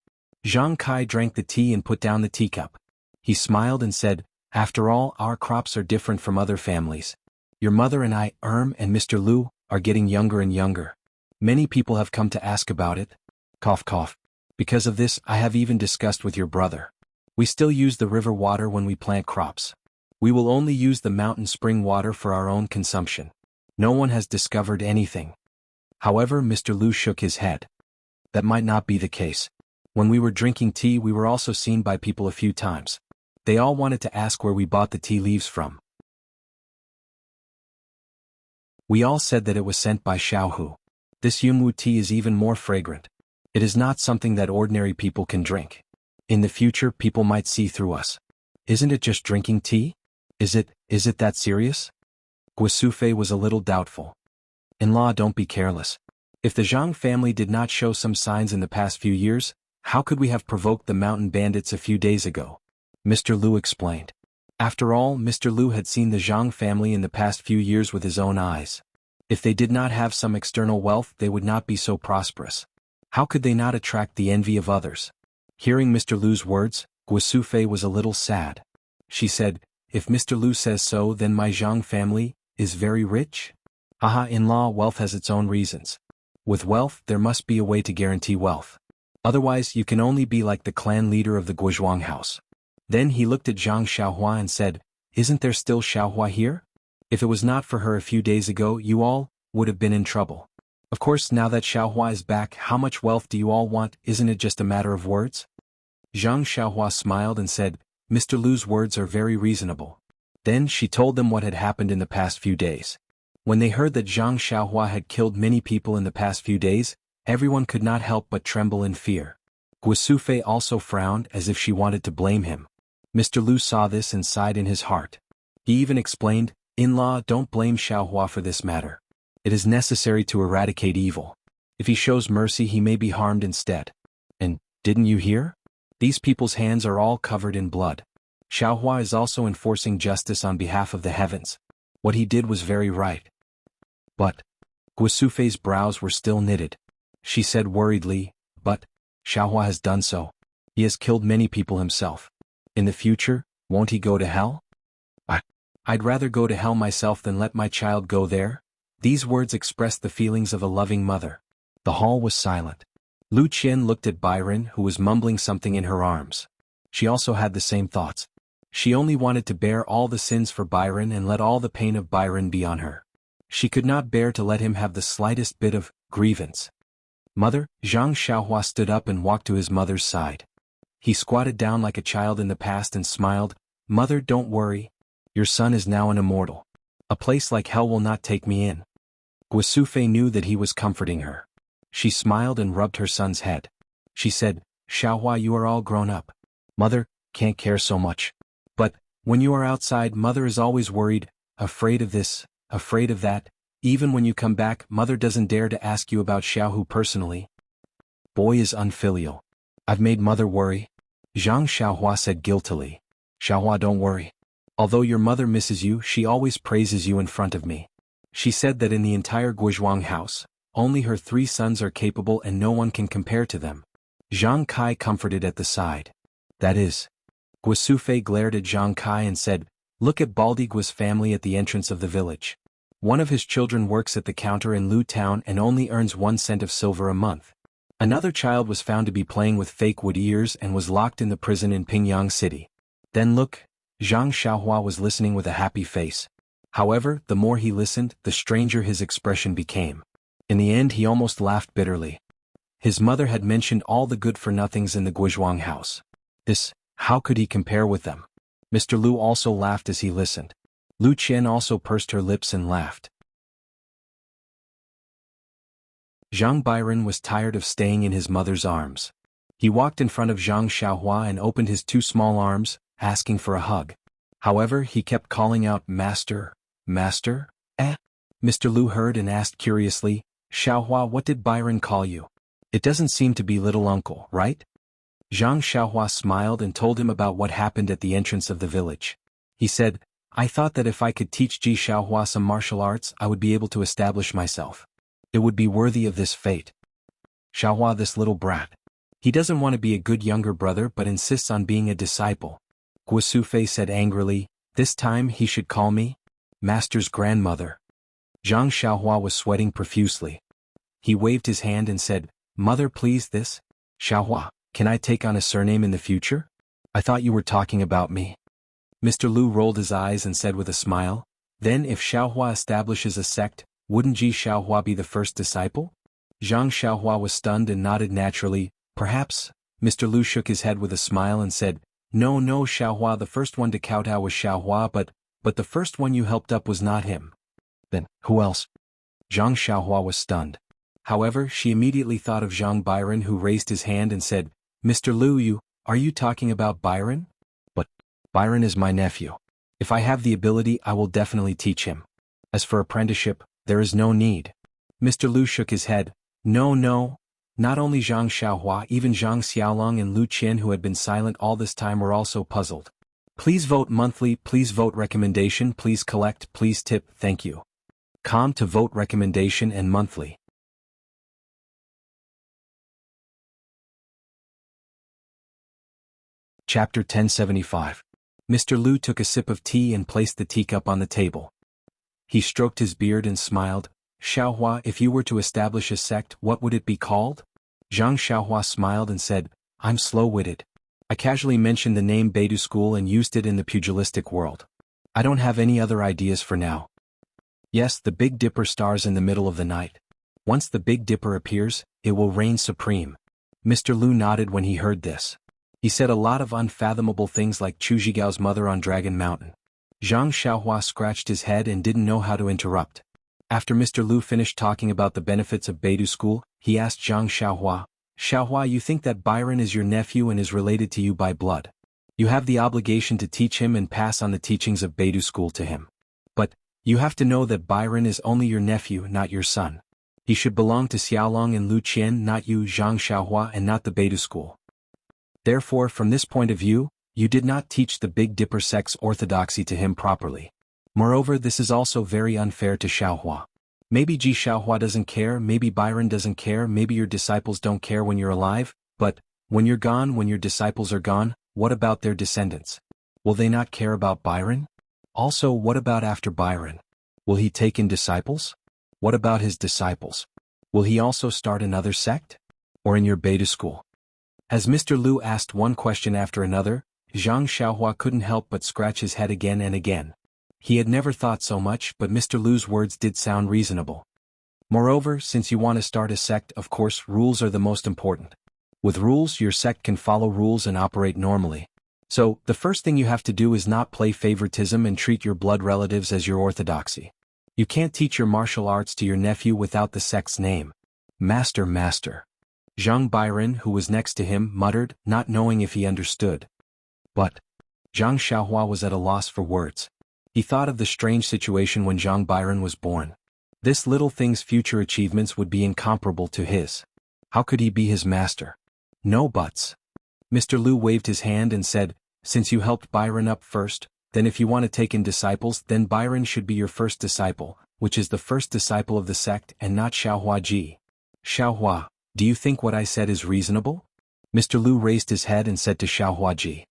Zhang Kai drank the tea and put down the teacup. He smiled and said, After all, our crops are different from other families. Your mother and I, and Mr. Lu, are getting younger and younger. Many people have come to ask about it. Cough cough. Because of this, I have even discussed with your brother. We still use the river water when we plant crops. We will only use the mountain spring water for our own consumption. No one has discovered anything. However, Mr. Lu shook his head. That might not be the case. When we were drinking tea, we were also seen by people a few times. They all wanted to ask where we bought the tea leaves from. We all said that it was sent by Xiaohu. This Yunwu tea is even more fragrant. It is not something that ordinary people can drink. In the future people might see through us. Isn't it just drinking tea? Is it that serious? Guosufei was a little doubtful. In-law, don't be careless. If the Zhang family did not show some signs in the past few years, how could we have provoked the mountain bandits a few days ago? Mr. Lu explained. After all, Mr. Lu had seen the Zhang family in the past few years with his own eyes. If they did not have some external wealth, they would not be so prosperous. How could they not attract the envy of others? Hearing Mr. Lu's words, Guosufei was a little sad. She said, if Mr. Lu says so, then my Zhang family is very rich? Haha, in-law, wealth has its own reasons. With wealth, there must be a way to guarantee wealth. Otherwise, you can only be like the clan leader of the Guizhuang house. Then he looked at Zhang Xiaohua and said, isn't there still Xiaohua here? If it was not for her a few days ago, you all would have been in trouble. Of course, now that Xiaohua is back, how much wealth do you all want? Isn't it just a matter of words? Zhang Xiaohua smiled and said, Mr. Lu's words are very reasonable. Then she told them what had happened in the past few days. When they heard that Zhang Xiaohua had killed many people in the past few days, everyone could not help but tremble in fear. Guosufei also frowned as if she wanted to blame him. Mr. Lu saw this and sighed in his heart. He even explained, in-law, don't blame Xiaohua for this matter. It is necessary to eradicate evil. If he shows mercy, he may be harmed instead. And, didn't you hear? These people's hands are all covered in blood. Xiaohua is also enforcing justice on behalf of the heavens. What he did was very right. But, Guosufei's brows were still knitted. She said worriedly, but, Xiaohua has done so. He has killed many people himself. In the future, won't he go to hell? I'd rather go to hell myself than let my child go there. These words expressed the feelings of a loving mother. The hall was silent. Lu Qian looked at Byron, who was mumbling something in her arms. She also had the same thoughts. She only wanted to bear all the sins for Byron and let all the pain of Byron be on her. She could not bear to let him have the slightest bit of grievance. Mother, Zhang Xiaohua stood up and walked to his mother's side. He squatted down like a child in the past and smiled, Mother, don't worry. Your son is now an immortal. A place like hell will not take me in. Guosufei knew that he was comforting her. She smiled and rubbed her son's head. She said, Xiaohua, you are all grown up. Mother can't care so much. But, when you are outside, Mother is always worried, afraid of this, afraid of that. Even when you come back, Mother doesn't dare to ask you about Xiaohu personally. Boy is unfilial. I've made Mother worry. Zhang Xiaohua said guiltily. Xiaohua, don't worry. Although your mother misses you, she always praises you in front of me. She said that in the entire Guizhuang house, only her 3 sons are capable and no one can compare to them. Zhang Kai comforted at the side. That is. Guosufei glared at Zhang Kai and said, look at Baldigwa's family at the entrance of the village. One of his children works at the counter in Lu Town and only earns 1 cent of silver a month. Another child was found to be playing with fake wood ears and was locked in the prison in Pingyang City. Then look, Zhang Xiaohua was listening with a happy face. However, the more he listened, the stranger his expression became. In the end, he almost laughed bitterly. His mother had mentioned all the good-for-nothings in the Guizhuang house. How could he compare with them? Mr. Lu also laughed as he listened. Lu Qian also pursed her lips and laughed. Zhang Byron was tired of staying in his mother's arms. He walked in front of Zhang Xiaohua and opened his 2 small arms, asking for a hug. However, he kept calling out, Master, Master, Mr. Lu heard and asked curiously, Xiaohua, what did Byron call you? It doesn't seem to be little uncle, right? Zhang Xiaohua smiled and told him about what happened at the entrance of the village. He said, I thought that if I could teach Ji Xiaohua some martial arts, I would be able to establish myself. It would be worthy of this fate. Xiaohua, this little brat. He doesn't want to be a good younger brother but insists on being a disciple. Guosufei said angrily, this time he should call me Master's grandmother. Zhang Xiaohua was sweating profusely. He waved his hand and said, Mother, please this. Xiaohua, can I take on a surname in the future? I thought you were talking about me. Mr. Lu rolled his eyes and said with a smile, then if Xiaohua establishes a sect, wouldn't Ji Xiaohua be the first disciple? Zhang Xiaohua was stunned and nodded naturally, perhaps. Mr. Lu shook his head with a smile and said, No, Xiaohua, the first one to kowtow was Xiaohua, but the first one you helped up was not him. Then, who else? Zhang Xiaohua was stunned. However, she immediately thought of Zhang Byron, who raised his hand and said, Mr. Lu, Are you talking about Byron? But Byron is my nephew. If I have the ability, I will definitely teach him. As for apprenticeship, there is no need. Mr. Lu shook his head. No. Not only Zhang Xiaohua, even Zhang Xiaolong and Lu Qian, who had been silent all this time, were also puzzled. Please vote monthly, please vote recommendation, please collect, please tip, thank you. To vote recommendation and monthly. Chapter 1075. Mr. Lu took a sip of tea and placed the teacup on the table. He stroked his beard and smiled. Xiaohua, if you were to establish a sect, what would it be called? Zhang Xiaohua smiled and said, I'm slow-witted. I casually mentioned the name Beidou School and used it in the pugilistic world. I don't have any other ideas for now. Yes, the Big Dipper stars in the middle of the night. Once the Big Dipper appears, it will reign supreme. Mr. Lu nodded when he heard this. He said a lot of unfathomable things like Chu Zhigao's mother on Dragon Mountain. Zhang Xiaohua scratched his head and didn't know how to interrupt. After Mr. Lu finished talking about the benefits of Beidou School, he asked Zhang Xiaohua, Xiaohua, you think that Byron is your nephew and is related to you by blood. You have the obligation to teach him and pass on the teachings of Beidou School to him. But you have to know that Byron is only your nephew, not your son. He should belong to Xiaolong and Lu Qian, not you, Zhang Xiaohua, and not the Beidou School. Therefore, from this point of view, you did not teach the Big Dipper sect's orthodoxy to him properly. Moreover, this is also very unfair to Xiaohua. Maybe Ji Xiaohua doesn't care, maybe Byron doesn't care, maybe your disciples don't care when you're alive, but when you're gone, when your disciples are gone, what about their descendants? Will they not care about Byron? Also, what about after Byron? Will he take in disciples? What about his disciples? Will he also start another sect? Or in your Beidou School? As Mr. Lu asked one question after another, Zhang Xiaohua couldn't help but scratch his head again and again. He had never thought so much, but Mr. Lu's words did sound reasonable. Moreover, since you want to start a sect, of course, rules are the most important. With rules, your sect can follow rules and operate normally. So, the first thing you have to do is not play favoritism and treat your blood relatives as your orthodoxy. You can't teach your martial arts to your nephew without the sect's name. Master. Zhang Byron, who was next to him, muttered, not knowing if he understood. But Zhang Xiaohua was at a loss for words. He thought of the strange situation when Zhang Byron was born. This little thing's future achievements would be incomparable to his. How could he be his master? No buts. Mr. Lu waved his hand and said, since you helped Byron up first, then if you want to take in disciples, then Byron should be your first disciple, which is the first disciple of the sect and not Xiaohua Ji. Xiaohua, do you think what I said is reasonable? Mr. Lu raised his head and said to Xiaohua Ji.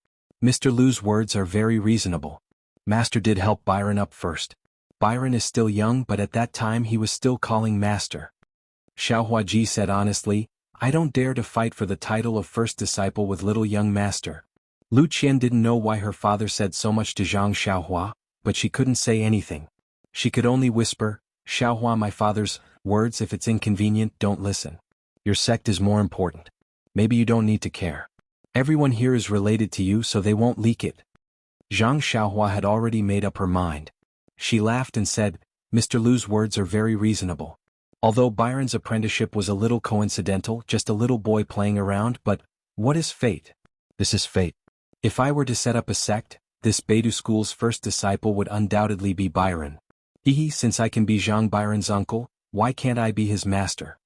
Mr. Lu's words are very reasonable. Master did help Byron up first. Byron is still young, but at that time he was still calling Master. Xiaohua Ji said honestly, I don't dare to fight for the title of first disciple with little young Master. Lu Qian didn't know why her father said so much to Zhang Xiaohua, but she couldn't say anything. She could only whisper, Xiaohua, my father's words, if it's inconvenient, don't listen. Your sect is more important. Maybe you don't need to care. Everyone here is related to you, so they won't leak it. Zhang Xiaohua had already made up her mind. She laughed and said, Mr. Lu's words are very reasonable. Although Byron's apprenticeship was a little coincidental, just a little boy playing around, but what is fate? This is fate. If I were to set up a sect, this Beidou School's first disciple would undoubtedly be Byron. Since I can be Zhang Byron's uncle, why can't I be his master?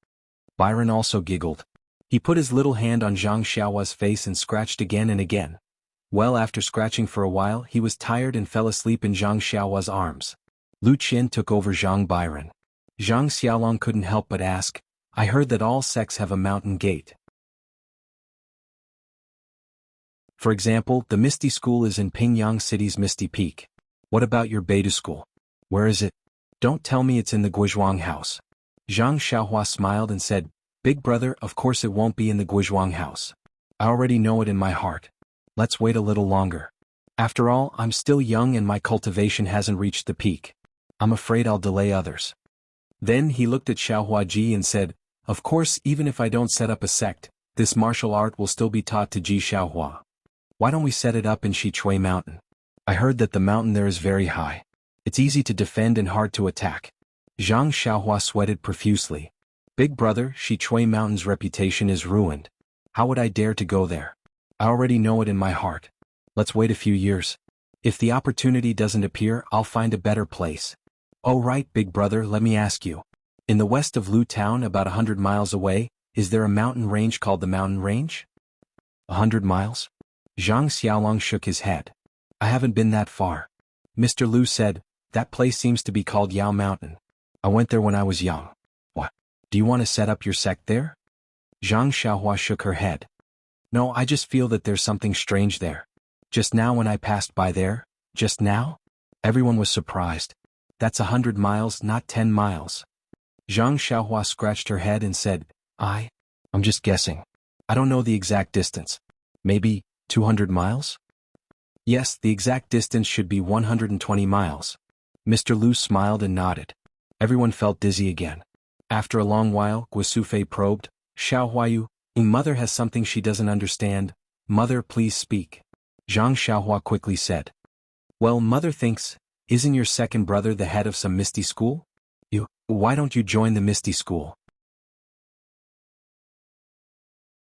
Byron also giggled. He put his little hand on Zhang Xiaohua's face and scratched again and again. Well, after scratching for a while, he was tired and fell asleep in Zhang Xiaohua's arms. Lu Qian took over Zhang Byron. Zhang Xiaolong couldn't help but ask, I heard that all sects have a mountain gate. For example, the Misty School is in Pingyang City's Misty Peak. What about your Beidou School? Where is it? Don't tell me it's in the Guizhuang house. Zhang Xiaohua smiled and said, Big brother, of course it won't be in the Guizhuang house. I already know it in my heart. Let's wait a little longer. After all, I'm still young and my cultivation hasn't reached the peak. I'm afraid I'll delay others. Then he looked at Xiaohua Ji and said, Of course, even if I don't set up a sect, this martial art will still be taught to Ji Xiaohua. Why don't we set it up in Xichui Mountain? I heard that the mountain there is very high. It's easy to defend and hard to attack. Zhang Xiaohua sweated profusely. Big brother, Xichui Mountain's reputation is ruined. How would I dare to go there? I already know it in my heart. Let's wait a few years. If the opportunity doesn't appear, I'll find a better place. Oh right, big brother, let me ask you. In the west of Lu Town, about 100 miles away, is there a mountain range called the Mountain Range? 100 miles? Zhang Xiaolong shook his head. I haven't been that far. Mr. Lu said, that place seems to be called Yao Mountain. I went there when I was young. What? Do you want to set up your sect there? Zhang Xiaohua shook her head. No, I just feel that there's something strange there. Just now when I passed by there, just now? Everyone was surprised. That's 100 miles, not 10 miles. Zhang Xiaohua scratched her head and said, I'm just guessing. I don't know the exact distance. Maybe 200 miles? Yes, the exact distance should be 120 miles. Mr. Lu smiled and nodded. Everyone felt dizzy again. After a long while, Guosufei probed, Xiaohuayu, Mother has something she doesn't understand. Mother, please speak. Zhang Xiaohua quickly said. Well, Mother thinks, isn't your second brother the head of some misty school? Why don't you join the misty school?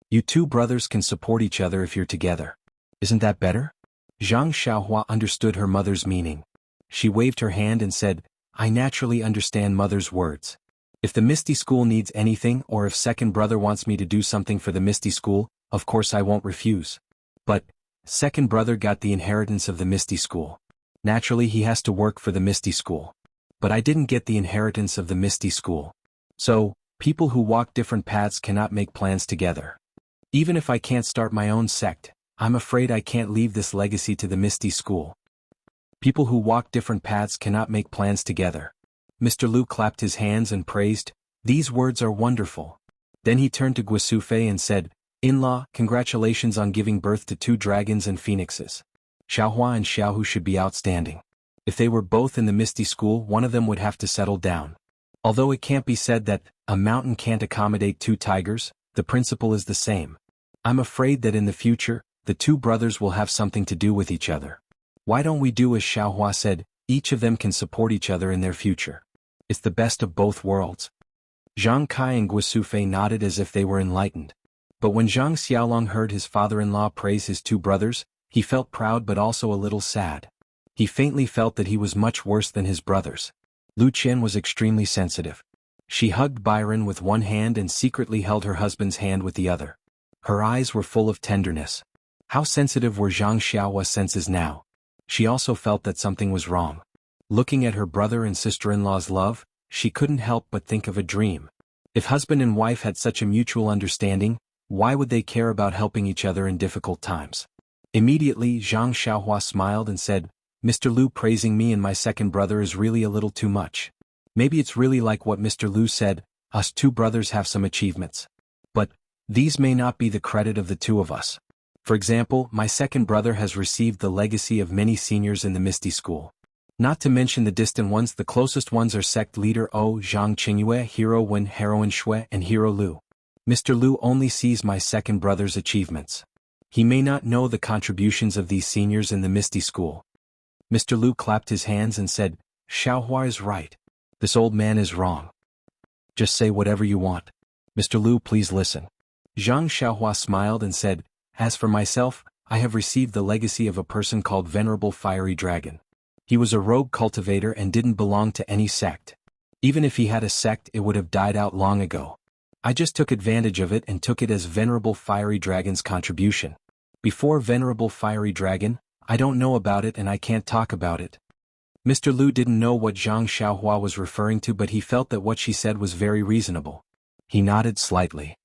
You two brothers can support each other if you're together. Isn't that better? Zhang Xiaohua understood her mother's meaning. She waved her hand and said, I naturally understand Mother's words. If the Misty School needs anything or if second brother wants me to do something for the Misty School, of course I won't refuse. But, second brother got the inheritance of the Misty School. Naturally he has to work for the Misty School. But I didn't get the inheritance of the Misty School. So, people who walk different paths cannot make plans together. Even if I can't start my own sect, I'm afraid I can't leave this legacy to the Misty School. People who walk different paths cannot make plans together. Mr. Lu clapped his hands and praised, these words are wonderful. Then he turned to Guosufei and said, In-law, congratulations on giving birth to 2 dragons and phoenixes. Xiaohua and Xiaohu should be outstanding. If they were both in the Misty School, one of them would have to settle down. Although it can't be said that a mountain can't accommodate 2 tigers, the principle is the same. I'm afraid that in the future, the 2 brothers will have something to do with each other. Why don't we do as Xiaohua said, each of them can support each other in their future. It's the best of both worlds. Zhang Kai and Guosufei nodded as if they were enlightened. But when Zhang Xiaolong heard his father-in-law praise his 2 brothers, he felt proud but also a little sad. He faintly felt that he was much worse than his brothers. Lu Qian was extremely sensitive. She hugged Byron with one hand and secretly held her husband's hand with the other. Her eyes were full of tenderness. How sensitive were Zhang Xiaohua's senses now? She also felt that something was wrong. Looking at her brother and sister-in-law's love, she couldn't help but think of a dream. If husband and wife had such a mutual understanding, why would they care about helping each other in difficult times? Immediately Zhang Xiaohua smiled and said, Mr. Lu praising me and my second brother is really a little too much. Maybe it's really like what Mr. Lu said, us 2 brothers have some achievements. But, these may not be the credit of the 2 of us. For example, my second brother has received the legacy of many seniors in the Misty School. Not to mention the distant ones, the closest ones are sect leader O, Zhang Qingyue, Hero Wen, Heroine Shui, and Hero Lu. Mr. Lu only sees my second brother's achievements. He may not know the contributions of these seniors in the Misty School. Mr. Lu clapped his hands and said, Xiaohua is right. This old man is wrong. Just say whatever you want. Mr. Lu, please listen. Zhang Xiaohua smiled and said, As for myself, I have received the legacy of a person called Venerable Fiery Dragon. He was a rogue cultivator and didn't belong to any sect. Even if he had a sect, it would have died out long ago. I just took advantage of it and took it as Venerable Fiery Dragon's contribution. Before Venerable Fiery Dragon, I don't know about it and I can't talk about it. Mr. Lu didn't know what Zhang Xiaohua was referring to, but he felt that what she said was very reasonable. He nodded slightly.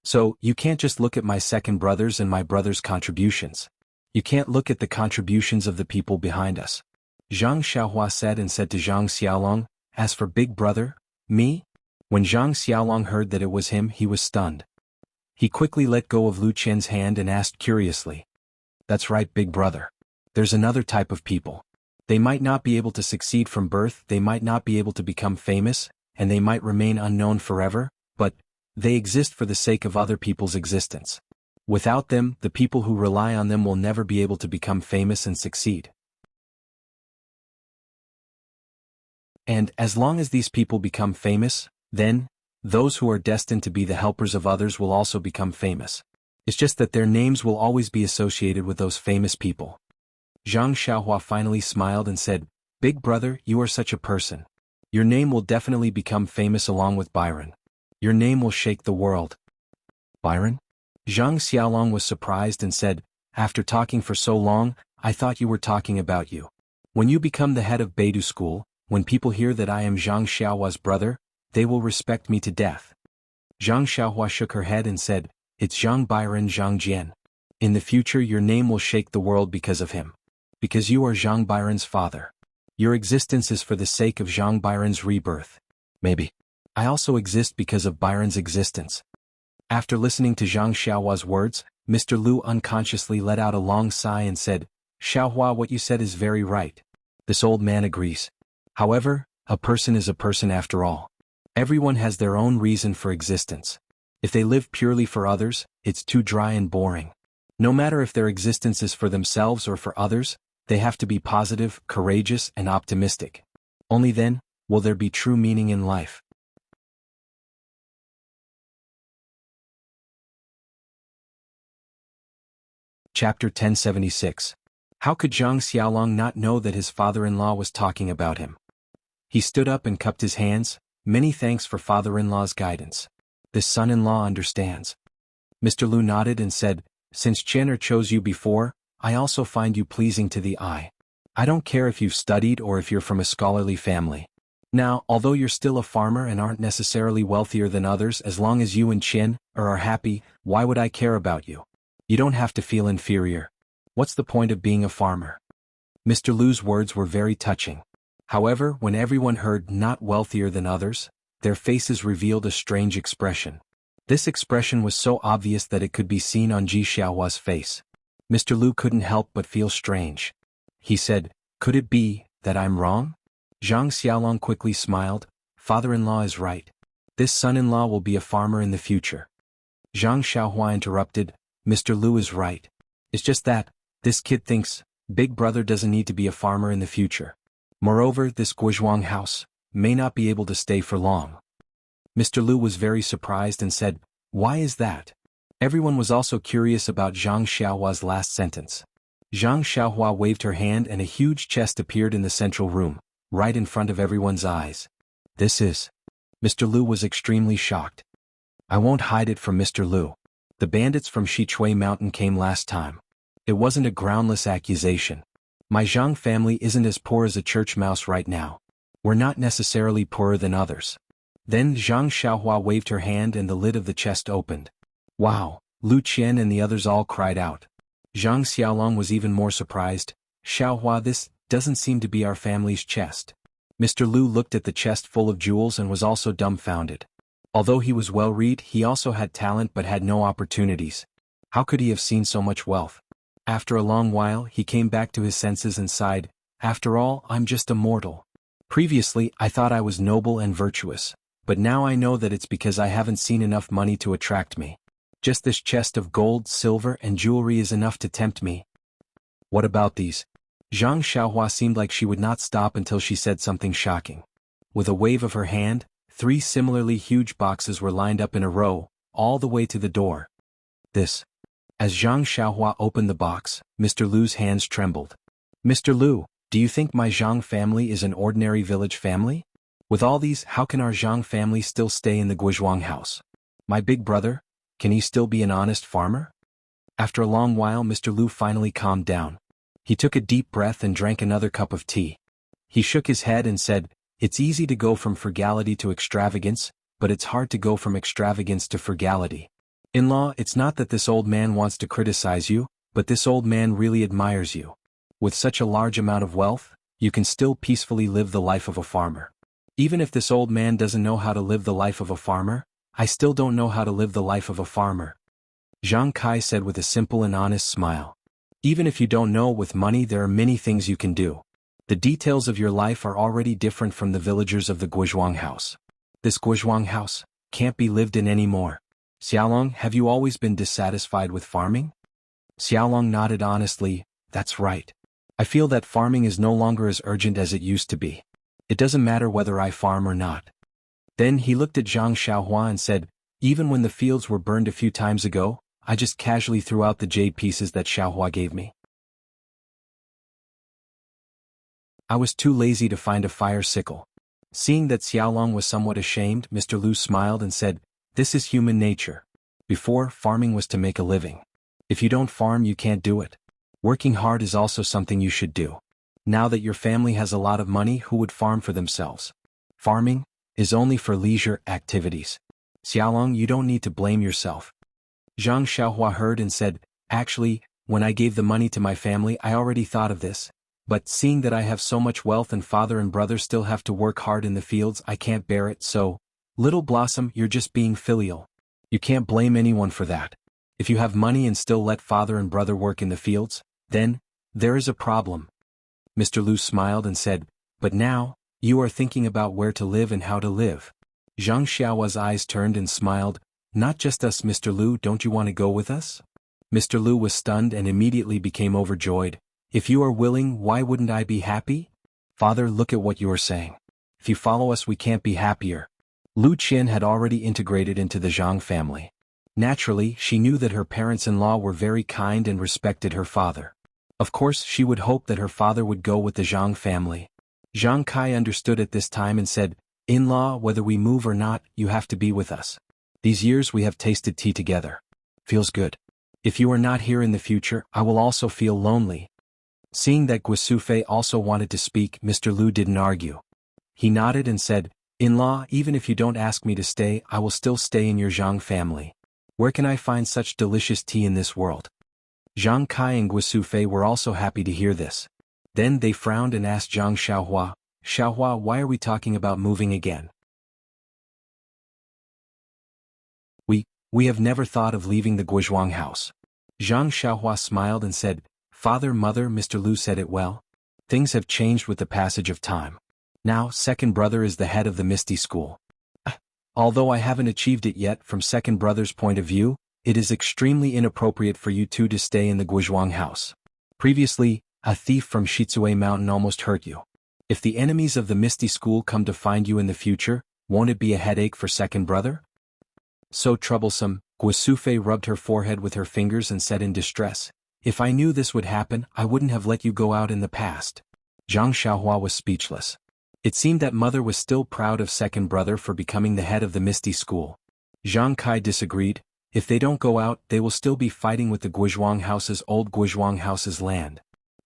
So, you can't just look at my second brothers and my brother's contributions. You can't look at the contributions of the people behind us. Zhang Xiaohua said and said to Zhang Xiaolong, As for big brother, me? When Zhang Xiaolong heard that it was him, he was stunned. He quickly let go of Lu Qian's hand and asked curiously. That's right, big brother. There's another type of people. They might not be able to succeed from birth, they might not be able to become famous, and they might remain unknown forever, but they exist for the sake of other people's existence. Without them, the people who rely on them will never be able to become famous and succeed. And as long as these people become famous, then, those who are destined to be the helpers of others will also become famous. It's just that their names will always be associated with those famous people. Zhang Xiaohua finally smiled and said, "Big brother, you are such a person. Your name will definitely become famous along with Byron. Your name will shake the world." Byron? Zhang Xiaolong was surprised and said, "After talking for so long, I thought you were talking about you. When you become the head of Beidou School, when people hear that I am Zhang Xiaohua's brother, they will respect me to death." Zhang Xiaohua shook her head and said, "It's Zhang Byron Zhang Jian. In the future your name will shake the world because of him. Because you are Zhang Byron's father. Your existence is for the sake of Zhang Byron's rebirth. Maybe. I also exist because of Byron's existence." After listening to Zhang Xiaohua's words, Mr. Lu unconsciously let out a long sigh and said, "Xiaohua, what you said is very right. This old man agrees. However, a person is a person after all. Everyone has their own reason for existence. If they live purely for others, it's too dry and boring. No matter if their existence is for themselves or for others, they have to be positive, courageous, and optimistic. Only then will there be true meaning in life." Chapter 1076. How could Zhang Xiaolong not know that his father-in-law was talking about him? He stood up and cupped his hands. "Many thanks for father-in-law's guidance. This son-in-law understands." Mr. Lu nodded and said, "Since Chen'er chose you before, I also find you pleasing to the eye. I don't care if you've studied or if you're from a scholarly family. Now, although you're still a farmer and aren't necessarily wealthier than others, as long as you and Chin are happy, why would I care about you? You don't have to feel inferior. What's the point of being a farmer?" Mr. Lu's words were very touching. However, when everyone heard "not wealthier than others," their faces revealed a strange expression. This expression was so obvious that it could be seen on Ji Xiaohua's face. Mr. Lu couldn't help but feel strange. He said, "Could it be that I'm wrong?" Zhang Xiaolong quickly smiled. "Father-in-law is right. This son-in-law will be a farmer in the future." Zhang Xiaohua interrupted, "Mr. Lu is right. It's just that, this kid thinks, Big Brother doesn't need to be a farmer in the future. Moreover, this Guizhuang house may not be able to stay for long." Mr. Lu was very surprised and said, "Why is that?" Everyone was also curious about Zhang Xiaohua's last sentence. Zhang Xiaohua waved her hand and a huge chest appeared in the central room, right in front of everyone's eyes. "This is..." Mr. Lu was extremely shocked. "I won't hide it from Mr. Lu. The bandits from Xichui Mountain came last time. It wasn't a groundless accusation. My Zhang family isn't as poor as a church mouse right now. We're not necessarily poorer than others." Then Zhang Xiaohua waved her hand and the lid of the chest opened. "Wow!" Lu Qian and the others all cried out. Zhang Xiaolong was even more surprised. "Xiaohua, this doesn't seem to be our family's chest." Mr. Lu looked at the chest full of jewels and was also dumbfounded. Although he was well-read, he also had talent but had no opportunities. How could he have seen so much wealth? After a long while, he came back to his senses and sighed, "After all, I'm just a mortal. Previously, I thought I was noble and virtuous, but now I know that it's because I haven't seen enough money to attract me. Just this chest of gold, silver, and jewelry is enough to tempt me." "What about these?" Zhang Xiaohua seemed like she would not stop until she said something shocking. With a wave of her hand, 3 similarly huge boxes were lined up in a row, all the way to the door. "This..." As Zhang Xiaohua opened the box, Mr. Lu's hands trembled. "Mr. Lu, do you think my Zhang family is an ordinary village family? With all these, how can our Zhang family still stay in the Guizhuang house? My big brother, can he still be an honest farmer?" After a long while, Mr. Lu finally calmed down. He took a deep breath and drank another cup of tea. He shook his head and said, "It's easy to go from frugality to extravagance, but it's hard to go from extravagance to frugality. In-law, it's not that this old man wants to criticize you, but this old man really admires you. With such a large amount of wealth, you can still peacefully live the life of a farmer. Even if this old man doesn't know how to live the life of a farmer, I still don't know how to live the life of a farmer." Zhang Kai said with a simple and honest smile. "Even if you don't know, with money there are many things you can do. The details of your life are already different from the villagers of the Guizhuang house. This Guizhuang house can't be lived in anymore. Xiaolong, have you always been dissatisfied with farming?" Xiaolong nodded honestly, "That's right. I feel that farming is no longer as urgent as it used to be. It doesn't matter whether I farm or not." Then he looked at Zhang Xiaohua and said, "Even when the fields were burned a few times ago, I just casually threw out the jade pieces that Xiaohua gave me. I was too lazy to find a fire sickle. Seeing that Xiaolong was somewhat ashamed, Mr. Lu smiled and said, "This is human nature. Before, farming was to make a living. If you don't farm, you can't do it. Working hard is also something you should do. Now that your family has a lot of money, who would farm for themselves? Farming is only for leisure activities. Xiaolong, you don't need to blame yourself." Zhang Xiaohua heard and said, "Actually, when I gave the money to my family, I already thought of this. But seeing that I have so much wealth and father and brother still have to work hard in the fields, I can't bear it, so, Little Blossom, you're just being filial. You can't blame anyone for that. If you have money and still let father and brother work in the fields, then, there is a problem." Mr. Lu smiled and said, "But now, you are thinking about where to live and how to live." Zhang Xiaohua's eyes turned and smiled, "Not just us, Mr. Lu, don't you want to go with us?" Mr. Lu was stunned and immediately became overjoyed. "If you are willing, why wouldn't I be happy? Father, look at what you are saying. If you follow us, we can't be happier." Lu Qian had already integrated into the Zhang family. Naturally, she knew that her parents-in-law were very kind and respected her father. Of course, she would hope that her father would go with the Zhang family. Zhang Kai understood at this time and said, "In-law, whether we move or not, you have to be with us. These years we have tasted tea together. Feels good. If you are not here in the future, I will also feel lonely." Seeing that Guisufei also wanted to speak, Mr. Lu didn't argue. He nodded and said, "In-law, even if you don't ask me to stay, I will still stay in your Zhang family. Where can I find such delicious tea in this world?" Zhang Kai and Guisufei were also happy to hear this. Then they frowned and asked Zhang Xiaohua, "Xiaohua, why are we talking about moving again? We have never thought of leaving the Guizhuang house." Zhang Xiaohua smiled and said, "Father, mother, Mr. Lu said it well. Things have changed with the passage of time. Now, second brother is the head of the Misty School. Although I haven't achieved it yet, from second brother's point of view, it is extremely inappropriate for you two to stay in the Guizhuang house. Previously, a thief from Shizue Mountain almost hurt you. If the enemies of the Misty School come to find you in the future, won't it be a headache for second brother?" "So troublesome," Guisufei rubbed her forehead with her fingers and said in distress, "If I knew this would happen, I wouldn't have let you go out in the past." Zhang Xiaohua was speechless. It seemed that mother was still proud of second brother for becoming the head of the Misty School. Zhang Kai disagreed. "If they don't go out, they will still be fighting with the Guizhuang house's old Guizhuang house's land."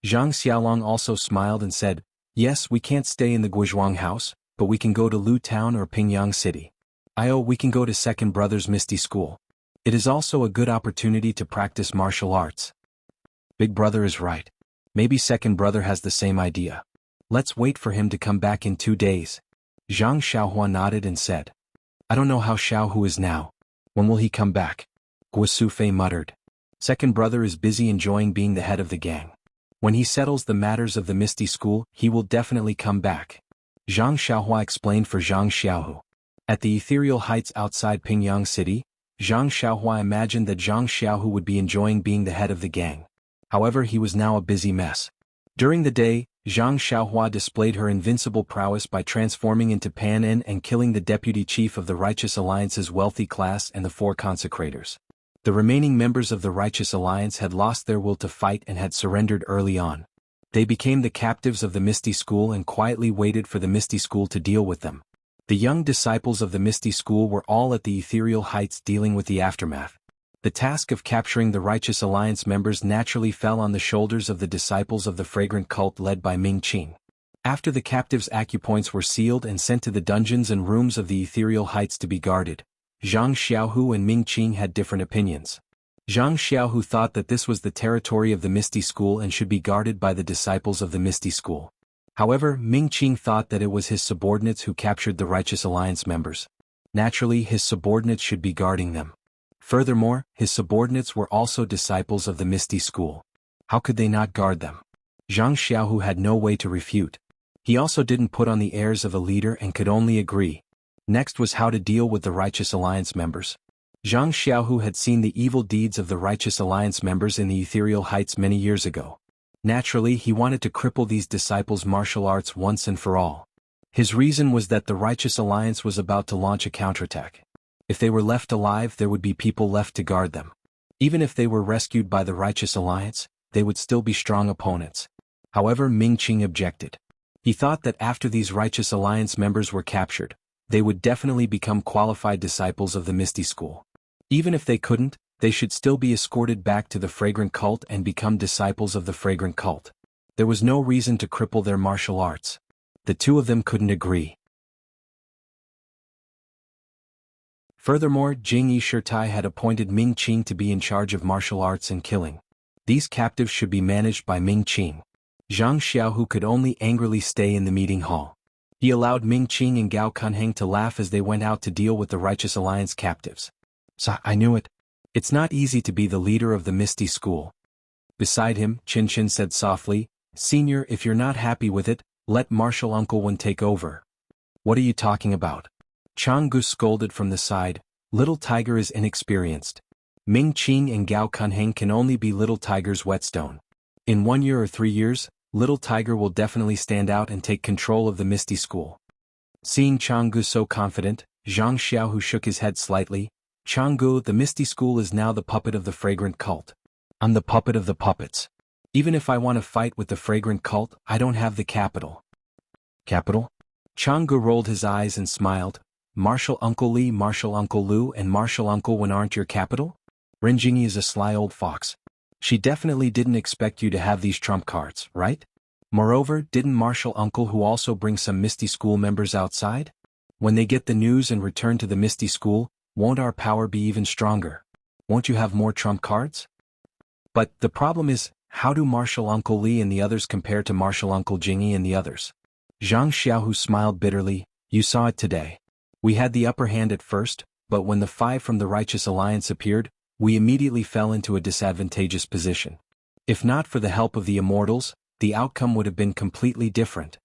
Zhang Xiaolong also smiled and said, "Yes, we can't stay in the Guizhuang house, but we can go to Lu Town or Pingyang City. We can go to second brother's Misty School. It is also a good opportunity to practice martial arts." Big brother is right. Maybe second brother has the same idea. Let's wait for him to come back in 2 days. Zhang Xiaohua nodded and said, "I don't know how Xiaohu is now. When will he come back?" Guisufei muttered. "Second brother is busy enjoying being the head of the gang. When he settles the matters of the Misty School, he will definitely come back." Zhang Xiaohua explained for Zhang Xiaohu. At the ethereal heights outside Pingyang City, Zhang Xiaohua imagined that Zhang Xiaohu would be enjoying being the head of the gang. However, he was now a busy mess. During the day, Zhang Xiaohua displayed her invincible prowess by transforming into Pan En and killing the deputy chief of the Righteous Alliance's wealthy class and the 4 consecrators. The remaining members of the Righteous Alliance had lost their will to fight and had surrendered early on. They became the captives of the Misty School and quietly waited for the Misty School to deal with them. The young disciples of the Misty School were all at the ethereal heights dealing with the aftermath. The task of capturing the Righteous Alliance members naturally fell on the shoulders of the disciples of the fragrant cult led by Ming Qing. After the captives' acupoints were sealed and sent to the dungeons and rooms of the ethereal heights to be guarded, Zhang Xiaohu and Ming Qing had different opinions. Zhang Xiaohu thought that this was the territory of the Misty School and should be guarded by the disciples of the Misty School. However, Ming Qing thought that it was his subordinates who captured the Righteous Alliance members. Naturally, his subordinates should be guarding them. Furthermore, his subordinates were also disciples of the Misty School. How could they not guard them? Zhang Xiaohu had no way to refute. He also didn't put on the airs of a leader and could only agree. Next was how to deal with the Righteous Alliance members. Zhang Xiaohu had seen the evil deeds of the Righteous Alliance members in the ethereal heights many years ago. Naturally, he wanted to cripple these disciples' martial arts once and for all. His reason was that the Righteous Alliance was about to launch a counterattack. If they were left alive, there would be people left to guard them. Even if they were rescued by the Righteous Alliance, they would still be strong opponents. However, Ming Qing objected. He thought that after these Righteous Alliance members were captured, they would definitely become qualified disciples of the Misty School. Even if they couldn't, they should still be escorted back to the Fragrant Cult and become disciples of the Fragrant Cult. There was no reason to cripple their martial arts. The two of them couldn't agree. Furthermore, Jing Yi Shirtai had appointed Ming Qing to be in charge of martial arts and killing. These captives should be managed by Ming Qing. Zhang Xiaohu could only angrily stay in the meeting hall. He allowed Ming Qing and Gao Kunheng to laugh as they went out to deal with the Righteous Alliance captives. So, I knew it. It's not easy to be the leader of the Misty School. Beside him, Qin Qin said softly, "Senior, if you're not happy with it, let Martial Uncle Wen take over." "What are you talking about?" Jianghu scolded from the side. "Little Tiger is inexperienced. Ming Qing and Gao Kunheng can only be Little Tiger's whetstone. In 1 year or 3 years, Little Tiger will definitely stand out and take control of the Misty School." Seeing Jianghu so confident, Zhang Xiaohu shook his head slightly. "Jianghu, the Misty School is now the puppet of the Fragrant Cult. I'm the puppet of the puppets. Even if I want to fight with the Fragrant Cult, I don't have the capital." "Capital?" Jianghu rolled his eyes and smiled. "Martial Uncle Li, Martial Uncle Lu and Martial Uncle Wen aren't your capital? Renjingi is a sly old fox. She definitely didn't expect you to have these trump cards, right? Moreover, didn't Martial Uncle Hu also bring some Misty School members outside? When they get the news and return to the Misty School, won't our power be even stronger? Won't you have more trump cards?" "But the problem is, how do Martial Uncle Li and the others compare to Martial Uncle Jingyi and the others?" Zhang Xiaohu smiled bitterly. "You saw it today. We had the upper hand at first, but when the 5 from the Righteous Alliance appeared, we immediately fell into a disadvantageous position. If not for the help of the Immortals, the outcome would have been completely different."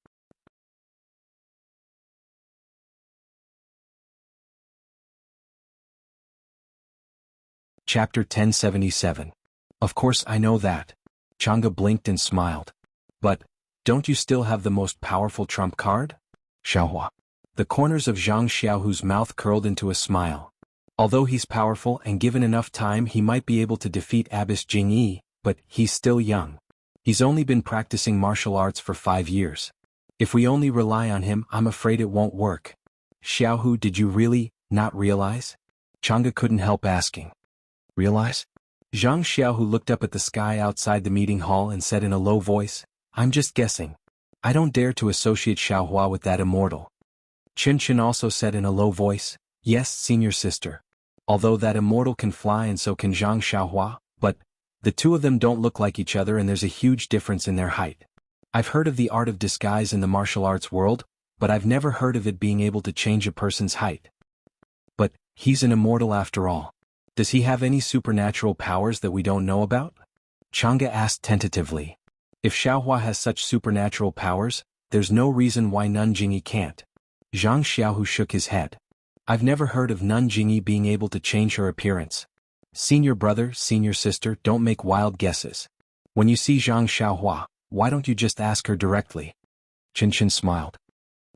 Chapter 1077. "Of course I know that." Chang'e blinked and smiled. "But, don't you still have the most powerful trump card?" Xiaohua. The corners of Zhang Xiaohu's mouth curled into a smile. Although he's powerful and given enough time he might be able to defeat Abbess Jingyi, but he's still young. He's only been practicing martial arts for 5 years. If we only rely on him, I'm afraid it won't work. "Xiaohu, did you really not realize?" Chang'e couldn't help asking. "Realize?" Zhang Xiaohu looked up at the sky outside the meeting hall and said in a low voice, "I'm just guessing. I don't dare to associate Xiaohua with that immortal." Qin Qin also said in a low voice, "Yes, senior sister. Although that immortal can fly and so can Zhang Xiaohua, but the two of them don't look like each other and there's a huge difference in their height. I've heard of the art of disguise in the martial arts world, but I've never heard of it being able to change a person's height. But he's an immortal after all. Does he have any supernatural powers that we don't know about?" Chang'e asked tentatively. "If Xiaohua has such supernatural powers, there's no reason why Nun Jingyi can't." Zhang Xiaohu shook his head. "I've never heard of Nun Jingyi being able to change her appearance. Senior brother, senior sister, don't make wild guesses. When you see Zhang Xiaohua, why don't you just ask her directly?" Qin Qin smiled.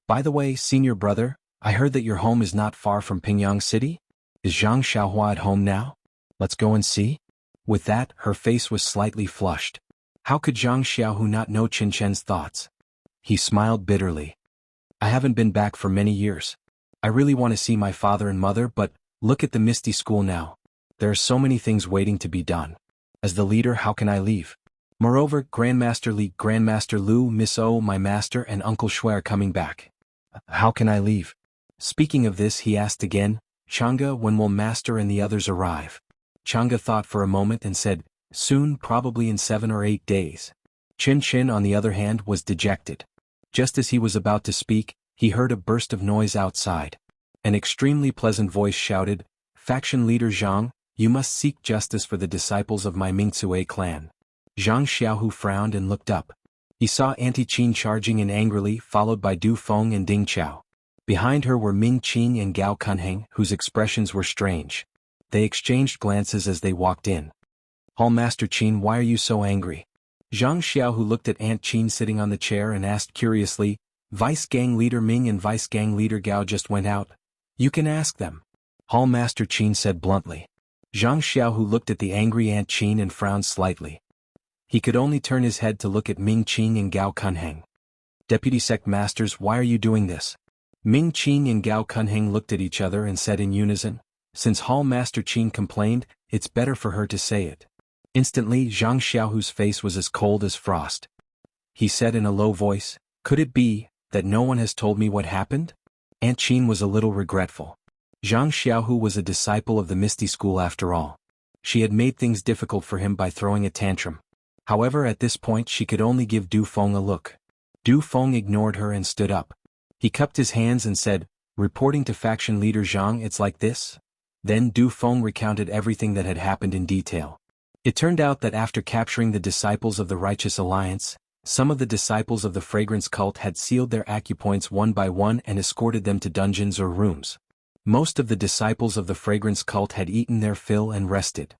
"By the way, senior brother, I heard that your home is not far from Pingyang City? Is Zhang Xiaohua at home now? Let's go and see?" With that, her face was slightly flushed. How could Zhang Xiaohu not know Qin Qin's thoughts? He smiled bitterly. "I haven't been back for many years. I really want to see my father and mother, but look at the Misty School now. There are so many things waiting to be done. As the leader, how can I leave? Moreover, Grandmaster Li, Grandmaster Lu, Miss O, my master and Uncle Shui are coming back. How can I leave?" Speaking of this, he asked again, "Chang'e, when will Master and the others arrive?" Chang'e thought for a moment and said, "Soon, probably in 7 or 8 days. Qin Qin, on the other hand, was dejected. Just as he was about to speak, he heard a burst of noise outside. An extremely pleasant voice shouted, "Faction leader Zhang, you must seek justice for the disciples of my Mingcue clan." Zhang Xiaohu frowned and looked up. He saw Auntie Qin charging in angrily, followed by Du Feng and Ding Chao. Behind her were Ming Qing and Gao Kunheng, whose expressions were strange. They exchanged glances as they walked in. "Hall Master Qin, why are you so angry?" Zhang Xiaohu looked at Aunt Qin sitting on the chair and asked curiously, "Vice Gang Leader Ming and Vice Gang Leader Gao just went out. You can ask them." Hall Master Qin said bluntly. Zhang Xiaohu looked at the angry Aunt Qin and frowned slightly. He could only turn his head to look at Ming Qing and Gao Kunheng. Deputy Sect Masters, why are you doing this? Ming Qing and Gao Kunheng looked at each other and said in unison, since Hall Master Qin complained, it's better for her to say it. Instantly Zhang Xiaohu's face was as cold as frost. He said in a low voice, could it be that no one has told me what happened? Aunt Qin was a little regretful. Zhang Xiaohu was a disciple of the Misty School after all. She had made things difficult for him by throwing a tantrum. However, at this point she could only give Du Feng a look. Du Feng ignored her and stood up. He cupped his hands and said, reporting to faction leader Zhang, it's like this? Then Du Feng recounted everything that had happened in detail. It turned out that after capturing the disciples of the Righteous Alliance, some of the disciples of the Fragrance Cult had sealed their acupoints one by one and escorted them to dungeons or rooms. Most of the disciples of the Fragrance Cult had eaten their fill and rested.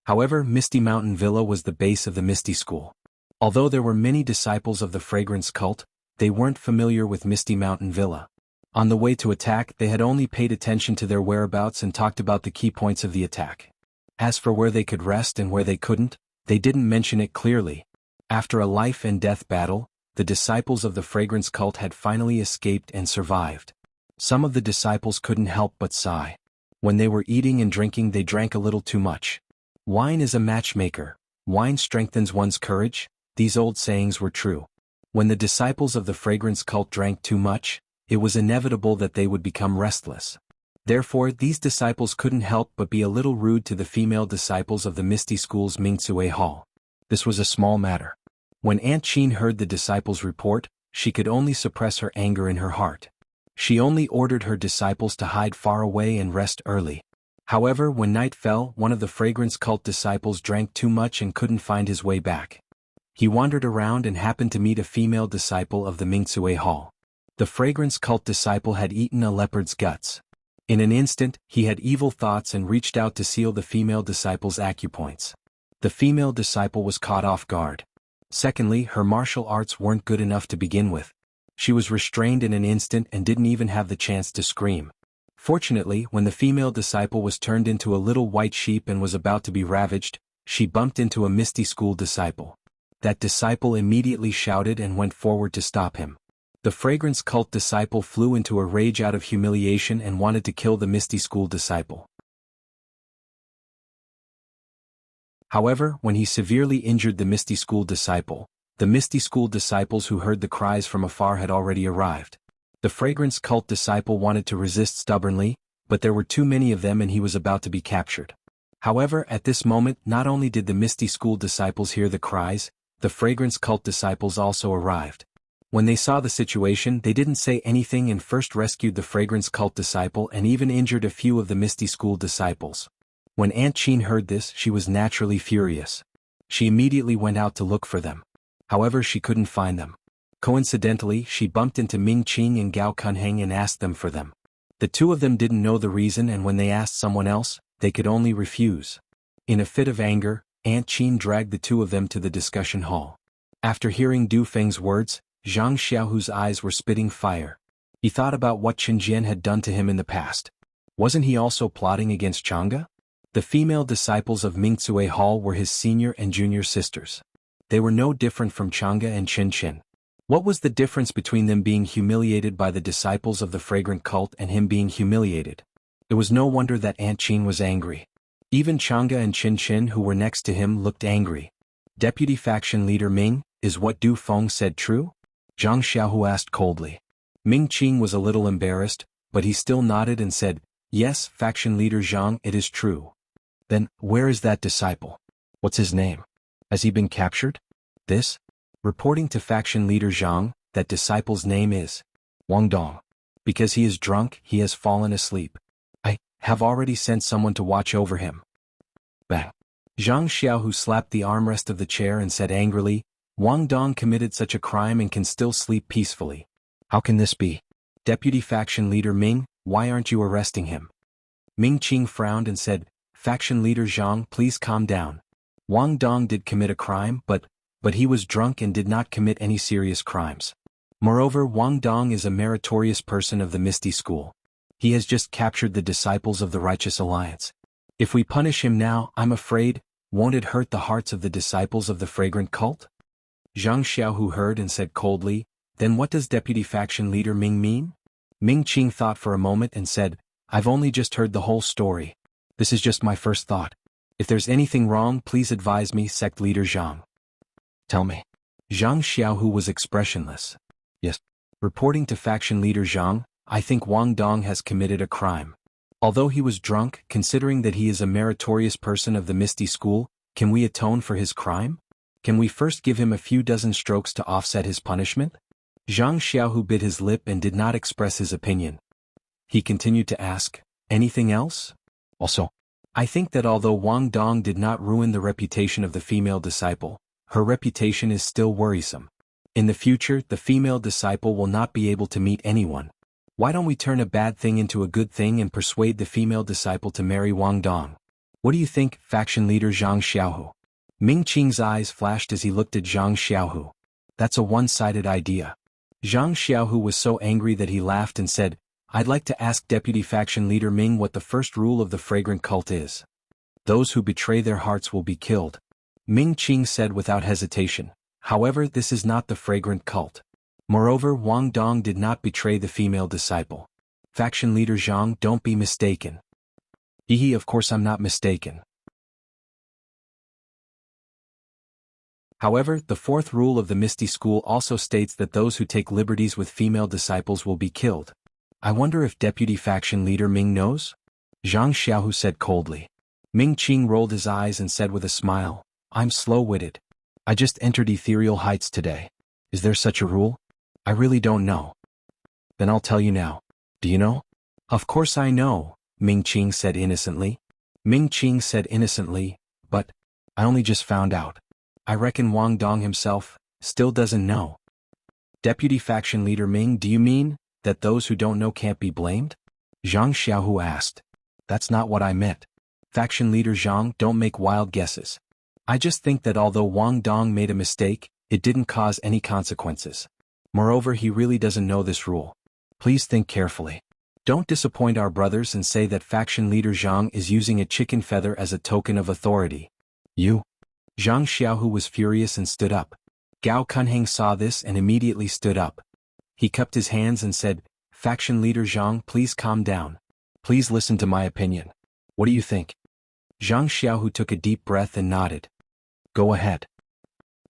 However, Misty Mountain Villa was the base of the Misty School. Although there were many disciples of the Fragrance Cult, they weren't familiar with Misty Mountain Villa. On the way to attack, they had only paid attention to their whereabouts and talked about the key points of the attack. As for where they could rest and where they couldn't, they didn't mention it clearly. After a life-and-death battle, the disciples of the Fragrance Cult had finally escaped and survived. Some of the disciples couldn't help but sigh. When they were eating and drinking, they drank a little too much. Wine is a matchmaker. Wine strengthens one's courage. These old sayings were true. When the disciples of the Fragrance Cult drank too much, it was inevitable that they would become restless. Therefore, these disciples couldn't help but be a little rude to the female disciples of the Misty School's Mingzue Hall. This was a small matter. When Aunt Qin heard the disciples' report, she could only suppress her anger in her heart. She only ordered her disciples to hide far away and rest early. However, when night fell, one of the Fragrance Cult disciples drank too much and couldn't find his way back. He wandered around and happened to meet a female disciple of the Mingzue Hall. The Fragrance Cult disciple had eaten a leopard's guts. In an instant, he had evil thoughts and reached out to seal the female disciple's acupoints. The female disciple was caught off guard. Secondly, her martial arts weren't good enough to begin with. She was restrained in an instant and didn't even have the chance to scream. Fortunately, when the female disciple was turned into a little white sheep and was about to be ravaged, she bumped into a Misty School disciple. That disciple immediately shouted and went forward to stop him. The Fragrance Cult disciple flew into a rage out of humiliation and wanted to kill the Misty School disciple. However, when he severely injured the Misty School disciple, the Misty School disciples who heard the cries from afar had already arrived. The Fragrance Cult disciple wanted to resist stubbornly, but there were too many of them and he was about to be captured. However, at this moment, not only did the Misty School disciples hear the cries, the Fragrance Cult disciples also arrived. When they saw the situation, they didn't say anything and first rescued the Fragrance Cult disciple and even injured a few of the Misty School disciples. When Aunt Qin heard this, she was naturally furious. She immediately went out to look for them. However, she couldn't find them. Coincidentally, she bumped into Ming Qing and Gao Kunheng and asked them for them. The two of them didn't know the reason, and when they asked someone else, they could only refuse. In a fit of anger, Aunt Qin dragged the two of them to the discussion hall. After hearing Du Feng's words, Zhang Xiaohu's eyes were spitting fire. He thought about what Chen Jian had done to him in the past. Wasn't he also plotting against Chang'e? The female disciples of Mingzue Hall were his senior and junior sisters. They were no different from Chang'e and Chen Qin. What was the difference between them being humiliated by the disciples of the Fragrant Cult and him being humiliated? It was no wonder that Aunt Qin was angry. Even Chang'e and Chen Qin, who were next to him, looked angry. Deputy Faction Leader Ming, is what Du Feng said true? Zhang Xiaohu asked coldly. Ming Qing was a little embarrassed, but he still nodded and said, yes, Faction Leader Zhang, it is true. Then, where is that disciple? What's his name? Has he been captured? This? Reporting to Faction Leader Zhang, that disciple's name is Wang Dong. Because he is drunk, he has fallen asleep. I have already sent someone to watch over him. Bang. Zhang Xiaohu slapped the armrest of the chair and said angrily, Wang Dong committed such a crime and can still sleep peacefully. How can this be? Deputy Faction Leader Ming, why aren't you arresting him? Ming Qing frowned and said, Faction Leader Zhang, please calm down. Wang Dong did commit a crime, but he was drunk and did not commit any serious crimes. Moreover, Wang Dong is a meritorious person of the Misty School. He has just captured the disciples of the Righteous Alliance. If we punish him now, I'm afraid, won't it hurt the hearts of the disciples of the fragrant cult? Zhang Xiaohu heard and said coldly, then what does Deputy Faction Leader Ming mean? Ming Qing thought for a moment and said, I've only just heard the whole story. This is just my first thought. If there's anything wrong, please advise me, Sect Leader Zhang. Tell me. Zhang Xiaohu was expressionless. Yes. Reporting to Faction Leader Zhang, I think Wang Dong has committed a crime. Although he was drunk, considering that he is a meritorious person of the Misty School, can we atone for his crime? Can we first give him a few dozen strokes to offset his punishment? Zhang Xiaohu bit his lip and did not express his opinion. He continued to ask, anything else? Also, I think that although Wang Dong did not ruin the reputation of the female disciple, her reputation is still worrisome. In the future, the female disciple will not be able to meet anyone. Why don't we turn a bad thing into a good thing and persuade the female disciple to marry Wang Dong? What do you think, Faction Leader Zhang Xiaohu? Ming Qing's eyes flashed as he looked at Zhang Xiaohu. That's a one-sided idea. Zhang Xiaohu was so angry that he laughed and said, I'd like to ask Deputy Faction Leader Ming what the first rule of the fragrant cult is. Those who betray their hearts will be killed. Ming Qing said without hesitation. However, this is not the fragrant cult. Moreover, Wang Dong did not betray the female disciple. Faction Leader Zhang, don't be mistaken. Of course I'm not mistaken. However, the fourth rule of the Misty School also states that those who take liberties with female disciples will be killed. I wonder if Deputy Faction Leader Ming knows? Zhang Xiaohu said coldly. Ming Qing rolled his eyes and said with a smile, I'm slow-witted. I just entered Ethereal Heights today. Is there such a rule? I really don't know. Then I'll tell you now. Do you know? Of course I know, Ming Qing said innocently. Ming Qing said innocently, but I only just found out. I reckon Wang Dong himself still doesn't know. Deputy Faction Leader Ming, do you mean that those who don't know can't be blamed? Zhang Xiaohu asked. That's not what I meant. Faction Leader Zhang, don't make wild guesses. I just think that although Wang Dong made a mistake, it didn't cause any consequences. Moreover, he really doesn't know this rule. Please think carefully. Don't disappoint our brothers and say that Faction Leader Zhang is using a chicken feather as a token of authority. You? Zhang Xiaohu was furious and stood up. Gao Kunheng saw this and immediately stood up. He cupped his hands and said, Faction Leader Zhang, please calm down. Please listen to my opinion. What do you think? Zhang Xiaohu took a deep breath and nodded. Go ahead.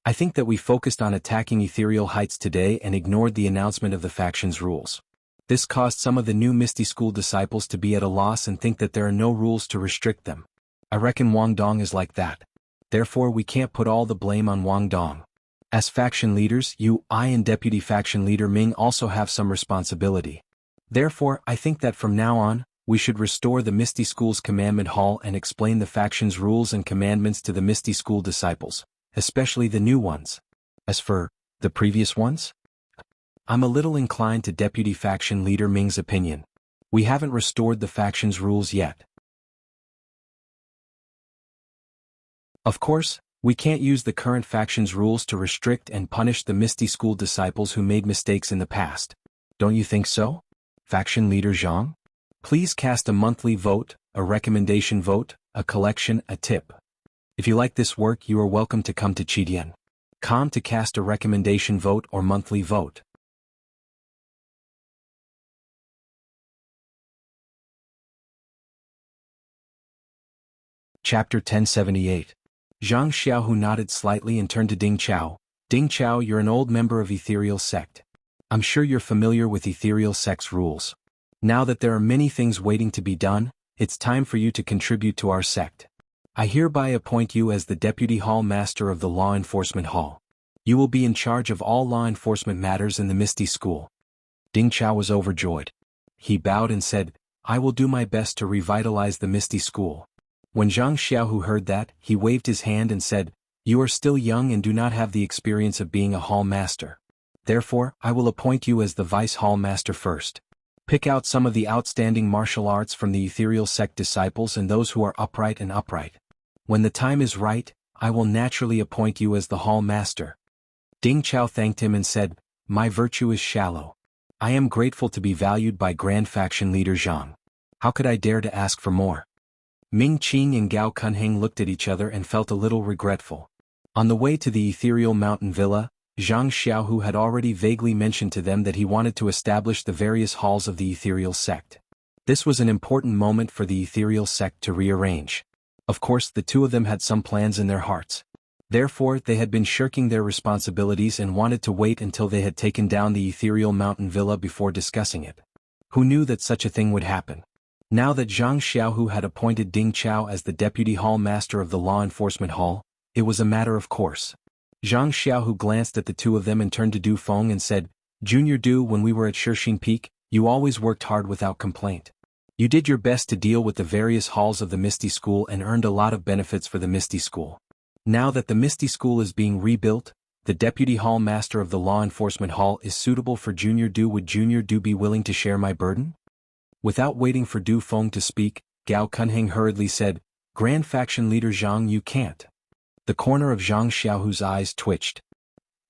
I think that we focused on attacking Ethereal Heights today and ignored the announcement of the faction's rules. This caused some of the new Misty School disciples to be at a loss and think that there are no rules to restrict them. I reckon Wang Dong is like that. Therefore, we can't put all the blame on Wang Dong. As faction leaders, you, I and Deputy Faction Leader Ming also have some responsibility. Therefore, I think that from now on, we should restore the Misty School's Commandment Hall and explain the faction's rules and commandments to the Misty School disciples, especially the new ones. As for the previous ones? I'm a little inclined to Deputy Faction Leader Ming's opinion. We haven't restored the faction's rules yet. Of course, we can't use the current faction's rules to restrict and punish the Misty School disciples who made mistakes in the past. Don't you think so? Faction Leader Zhang? Please cast a monthly vote, a recommendation vote, a collection, a tip. If you like this work, you are welcome to come to Chidian.com to cast a recommendation vote or monthly vote. Chapter 1078. Zhang Xiaohu nodded slightly and turned to Ding Chao. Ding Chao, you're an old member of Ethereal Sect. I'm sure you're familiar with Ethereal Sect's rules. Now that there are many things waiting to be done, it's time for you to contribute to our sect. I hereby appoint you as the Deputy Hall Master of the Law Enforcement Hall. You will be in charge of all law enforcement matters in the Misty School. Ding Chao was overjoyed. He bowed and said, I will do my best to revitalize the Misty School. When Zhang Xiaohu heard that, he waved his hand and said, You are still young and do not have the experience of being a Hall Master. Therefore, I will appoint you as the Vice Hall Master first. Pick out some of the outstanding martial arts from the Ethereal Sect disciples and those who are upright. When the time is right, I will naturally appoint you as the Hall Master. Ding Chao thanked him and said, My virtue is shallow. I am grateful to be valued by Grand Faction Leader Jiang. How could I dare to ask for more? Ming Qing and Gao Cunheng looked at each other and felt a little regretful. On the way to the ethereal mountain villa, Zhang Xiaohu had already vaguely mentioned to them that he wanted to establish the various halls of the ethereal sect. This was an important moment for the ethereal sect to rearrange. Of course, the two of them had some plans in their hearts. Therefore, they had been shirking their responsibilities and wanted to wait until they had taken down the ethereal mountain villa before discussing it. Who knew that such a thing would happen? Now that Zhang Xiaohu had appointed Ding Chao as the deputy hall master of the law enforcement hall, it was a matter of course. Zhang Xiaohu glanced at the two of them and turned to Du Feng and said, Junior Du, when we were at Shixin Peak, you always worked hard without complaint. You did your best to deal with the various halls of the Misty School and earned a lot of benefits for the Misty School. Now that the Misty School is being rebuilt, the Deputy Hall Master of the Law Enforcement Hall is suitable for Junior Du. Would Junior Du be willing to share my burden? Without waiting for Du Feng to speak, Gao Cunheng hurriedly said, Grand Faction Leader Jiang, you can't. The corner of Zhang Xiaohu's eyes twitched.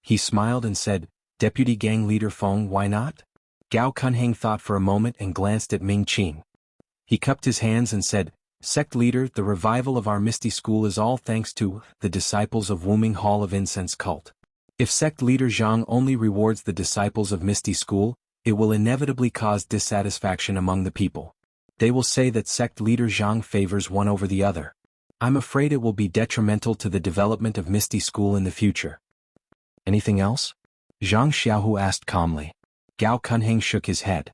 He smiled and said, Deputy Gang Leader Feng, why not? Gao Cunheng thought for a moment and glanced at Ming Qing. He cupped his hands and said, Sect Leader, the revival of our Misty School is all thanks to the disciples of Wuming Hall of Incense Cult. If Sect Leader Zhang only rewards the disciples of Misty School, it will inevitably cause dissatisfaction among the people. They will say that Sect Leader Zhang favors one over the other. I'm afraid it will be detrimental to the development of Misty School in the future. Anything else? Zhang Xiaohu asked calmly. Gao Cunheng shook his head.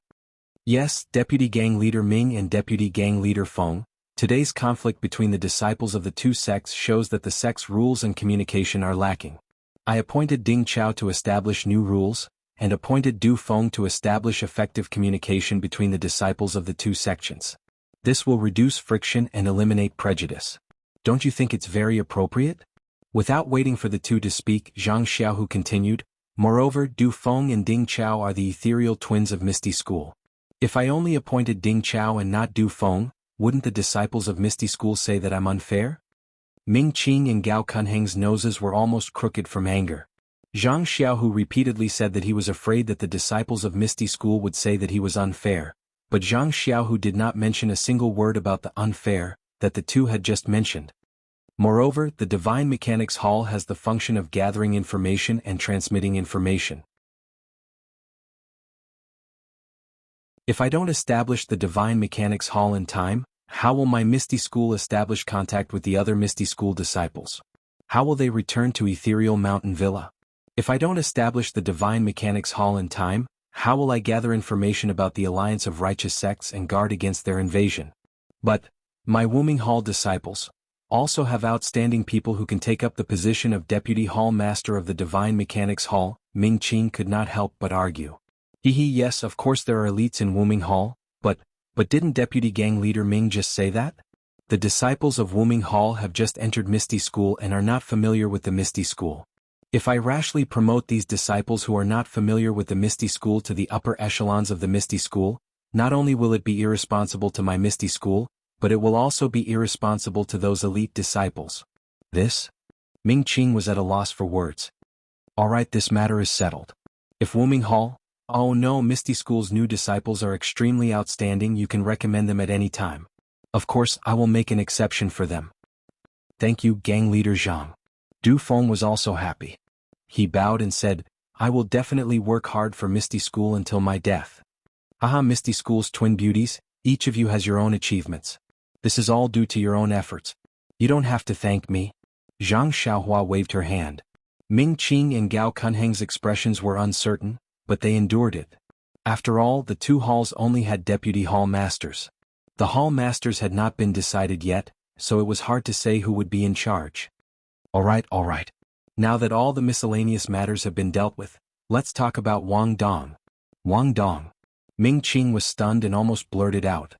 Yes, Deputy Gang Leader Ming and Deputy Gang Leader Feng. Today's conflict between the disciples of the two sects shows that the sect's rules and communication are lacking. I appointed Ding Chao to establish new rules, and appointed Du Feng to establish effective communication between the disciples of the two sections. This will reduce friction and eliminate prejudice. Don't you think it's very appropriate? Without waiting for the two to speak, Zhang Xiaohu continued, Moreover, Du Feng and Ding Chao are the ethereal twins of Misty School. If I only appointed Ding Chao and not Du Feng, wouldn't the disciples of Misty School say that I'm unfair? Ming Qing and Gao Cunheng's noses were almost crooked from anger. Zhang Xiaohu repeatedly said that he was afraid that the disciples of Misty School would say that he was unfair, but Zhang Xiaohu did not mention a single word about the unfair that the two had just mentioned. Moreover, the Divine Mechanics Hall has the function of gathering information and transmitting information. If I don't establish the Divine Mechanics Hall in time, how will my Misty School establish contact with the other Misty School disciples? How will they return to Ethereal Mountain Villa? If I don't establish the Divine Mechanics Hall in time, how will I gather information about the alliance of righteous sects and guard against their invasion? But my Wuming Hall disciples also have outstanding people who can take up the position of Deputy Hall Master of the Divine Mechanics Hall. Ming Qing could not help but argue. Yes, of course there are elites in Wuming Hall, but didn't Deputy Gang Leader Ming just say that? The disciples of Wuming Hall have just entered Misty School and are not familiar with the Misty School. If I rashly promote these disciples who are not familiar with the Misty School to the upper echelons of the Misty School, not only will it be irresponsible to my Misty School, but it will also be irresponsible to those elite disciples. This? Ming Qing was at a loss for words. Alright, this matter is settled. If Wuming Hall, oh no, Misty School's new disciples are extremely outstanding, you can recommend them at any time. Of course, I will make an exception for them. Thank you, Gang Leader Zhang. Du Feng was also happy. He bowed and said, I will definitely work hard for Misty School until my death. Haha, Misty School's twin beauties, each of you has your own achievements. This is all due to your own efforts. You don't have to thank me. Zhang Xiaohua waved her hand. Ming Qing and Gao Cunheng's expressions were uncertain, but they endured it. After all, the two halls only had deputy hall masters. The hall masters had not been decided yet, so it was hard to say who would be in charge. Alright. Now that all the miscellaneous matters have been dealt with, let's talk about Wang Dong. Wang Dong. Ming Qing was stunned and almost blurted out.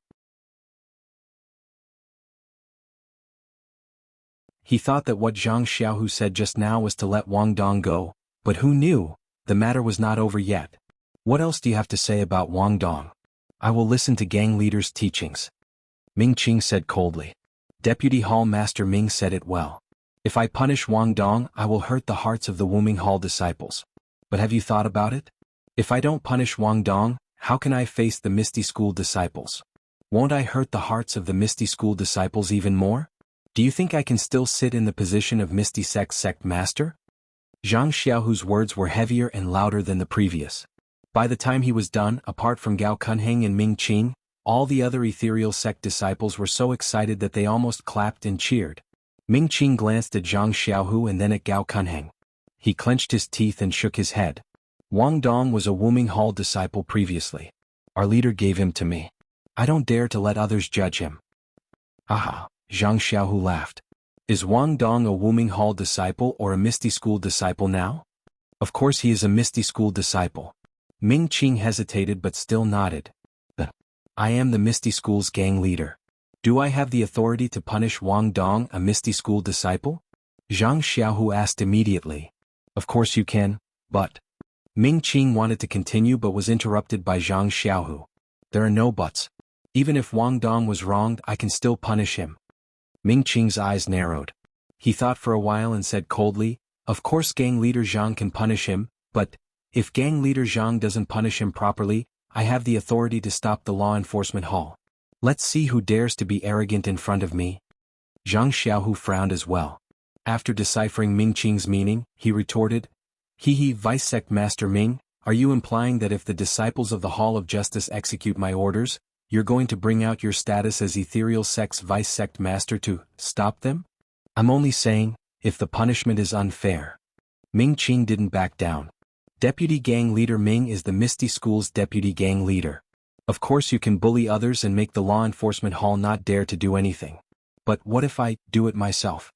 He thought that what Zhang Xiaohu said just now was to let Wang Dong go, but who knew? The matter was not over yet. What else do you have to say about Wang Dong? I will listen to Gang Leader's teachings. Ming Qing said coldly. Deputy Hall Master Ming said it well. If I punish Wang Dong, I will hurt the hearts of the Wuming Hall disciples. But have you thought about it? If I don't punish Wang Dong, how can I face the Misty School disciples? Won't I hurt the hearts of the Misty School disciples even more? Do you think I can still sit in the position of Misty Sect Master? Zhang Xiaohu's words were heavier and louder than the previous. By the time he was done, apart from Gao Kunheng and Ming Qing, all the other ethereal sect disciples were so excited that they almost clapped and cheered. Ming Qing glanced at Zhang Xiaohu and then at Gao Kunheng. He clenched his teeth and shook his head. Wang Dong was a Wuming Hall disciple previously. Our leader gave him to me. I don't dare to let others judge him. Aha, Zhang Xiaohu laughed. Is Wang Dong a Wuming Hall disciple or a Misty School disciple now? Of course he is a Misty School disciple. Ming Qing hesitated but still nodded. I am the Misty School's gang leader. Do I have the authority to punish Wang Dong, a Misty School disciple? Zhang Xiaohu asked immediately. Of course you can, but... Ming Qing wanted to continue but was interrupted by Zhang Xiaohu. There are no buts. Even if Wang Dong was wronged, I can still punish him. Ming Qing's eyes narrowed. He thought for a while and said coldly, of course gang leader Zhang can punish him, but, if gang leader Zhang doesn't punish him properly, I have the authority to stop the law enforcement hall. Let's see who dares to be arrogant in front of me. Zhang Xiaohu frowned as well. After deciphering Ming Qing's meaning, he retorted, Vice Sect Master Ming, are you implying that if the disciples of the Hall of Justice execute my orders, you're going to bring out your status as Ethereal Sect's Vice Sect Master to stop them? I'm only saying, if the punishment is unfair. Ming Qing didn't back down. Deputy Gang Leader Ming is the Misty School's Deputy Gang Leader. Of course you can bully others and make the law enforcement hall not dare to do anything. But what if I do it myself?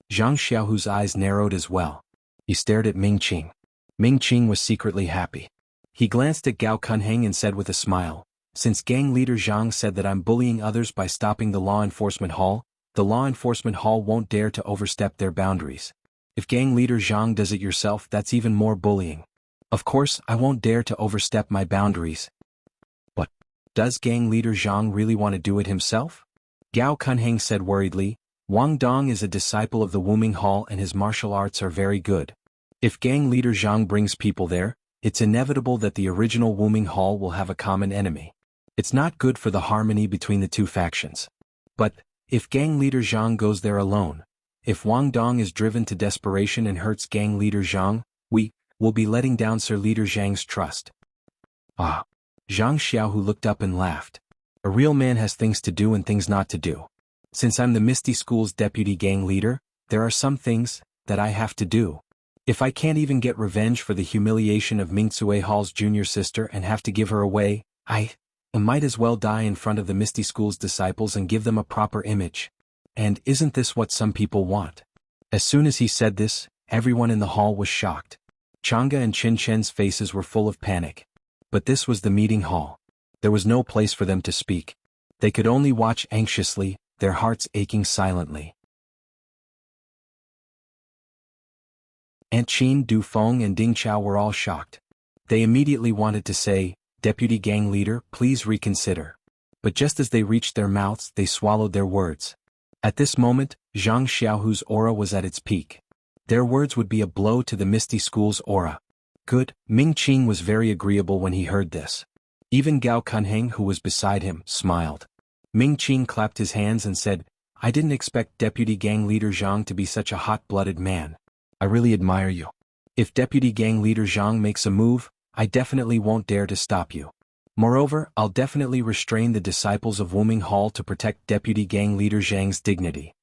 Zhang Xiaohu's eyes narrowed as well. He stared at Ming Qing. Ming Qing was secretly happy. He glanced at Gao Kunheng and said with a smile, since Gang Leader Zhang said that I'm bullying others by stopping the law enforcement hall, the law enforcement hall won't dare to overstep their boundaries. If Gang Leader Zhang does it yourself, that's even more bullying. Of course, I won't dare to overstep my boundaries. But, does Gang Leader Zhang really want to do it himself? Gao Kunheng said worriedly, Wang Dong is a disciple of the Wuming Hall and his martial arts are very good. If Gang Leader Zhang brings people there, it's inevitable that the original Wuming Hall will have a common enemy. It's not good for the harmony between the two factions. But, if Gang Leader Zhang goes there alone, if Wang Dong is driven to desperation and hurts Gang Leader Zhang, will be letting down Sir Leader Zhang's trust. Ah. Zhang Xiaohu looked up and laughed. A real man has things to do and things not to do. Since I'm the Misty School's deputy gang leader, there are some things that I have to do. If I can't even get revenge for the humiliation of Mingcue Hall's junior sister and have to give her away, I might as well die in front of the Misty School's disciples and give them a proper image. And isn't this what some people want? As soon as he said this, everyone in the hall was shocked. Chang'e and Qin Chen's faces were full of panic. But this was the meeting hall. There was no place for them to speak. They could only watch anxiously, their hearts aching silently. Aunt Qin, Du Feng and Ding Chao were all shocked. They immediately wanted to say, Deputy Gang Leader, please reconsider. But just as they reached their mouths, they swallowed their words. At this moment, Zhang Xiaohu's aura was at its peak. Their words would be a blow to the Misty School's aura. Good. Ming Qing was very agreeable when he heard this. Even Gao Kunheng, who was beside him, smiled. Ming Qing clapped his hands and said, I didn't expect Deputy Gang Leader Zhang to be such a hot-blooded man. I really admire you. If Deputy Gang Leader Zhang makes a move, I definitely won't dare to stop you. Moreover, I'll definitely restrain the disciples of Wuming Hall to protect Deputy Gang Leader Zhang's dignity.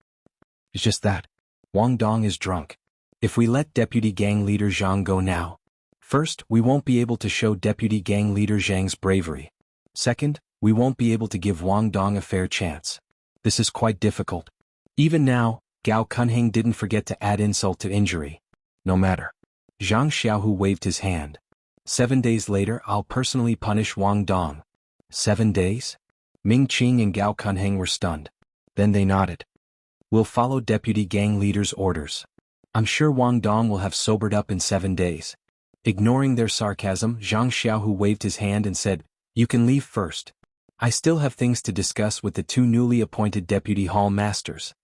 It's just that. Wang Dong is drunk. If we let Deputy Gang Leader Zhang go now, first, we won't be able to show Deputy Gang Leader Zhang's bravery. Second, we won't be able to give Wang Dong a fair chance. This is quite difficult. Even now, Gao Kunheng didn't forget to add insult to injury. No matter. Zhang Xiaohu waved his hand. 7 days later, I'll personally punish Wang Dong. 7 days? Ming Qing and Gao Kunheng were stunned. Then they nodded. We'll follow Deputy Gang Leader's orders. I'm sure Wang Dong will have sobered up in 7 days. Ignoring their sarcasm, Zhang Xiaohu waved his hand and said, You can leave first. I still have things to discuss with the 2 newly appointed Deputy Hall Masters.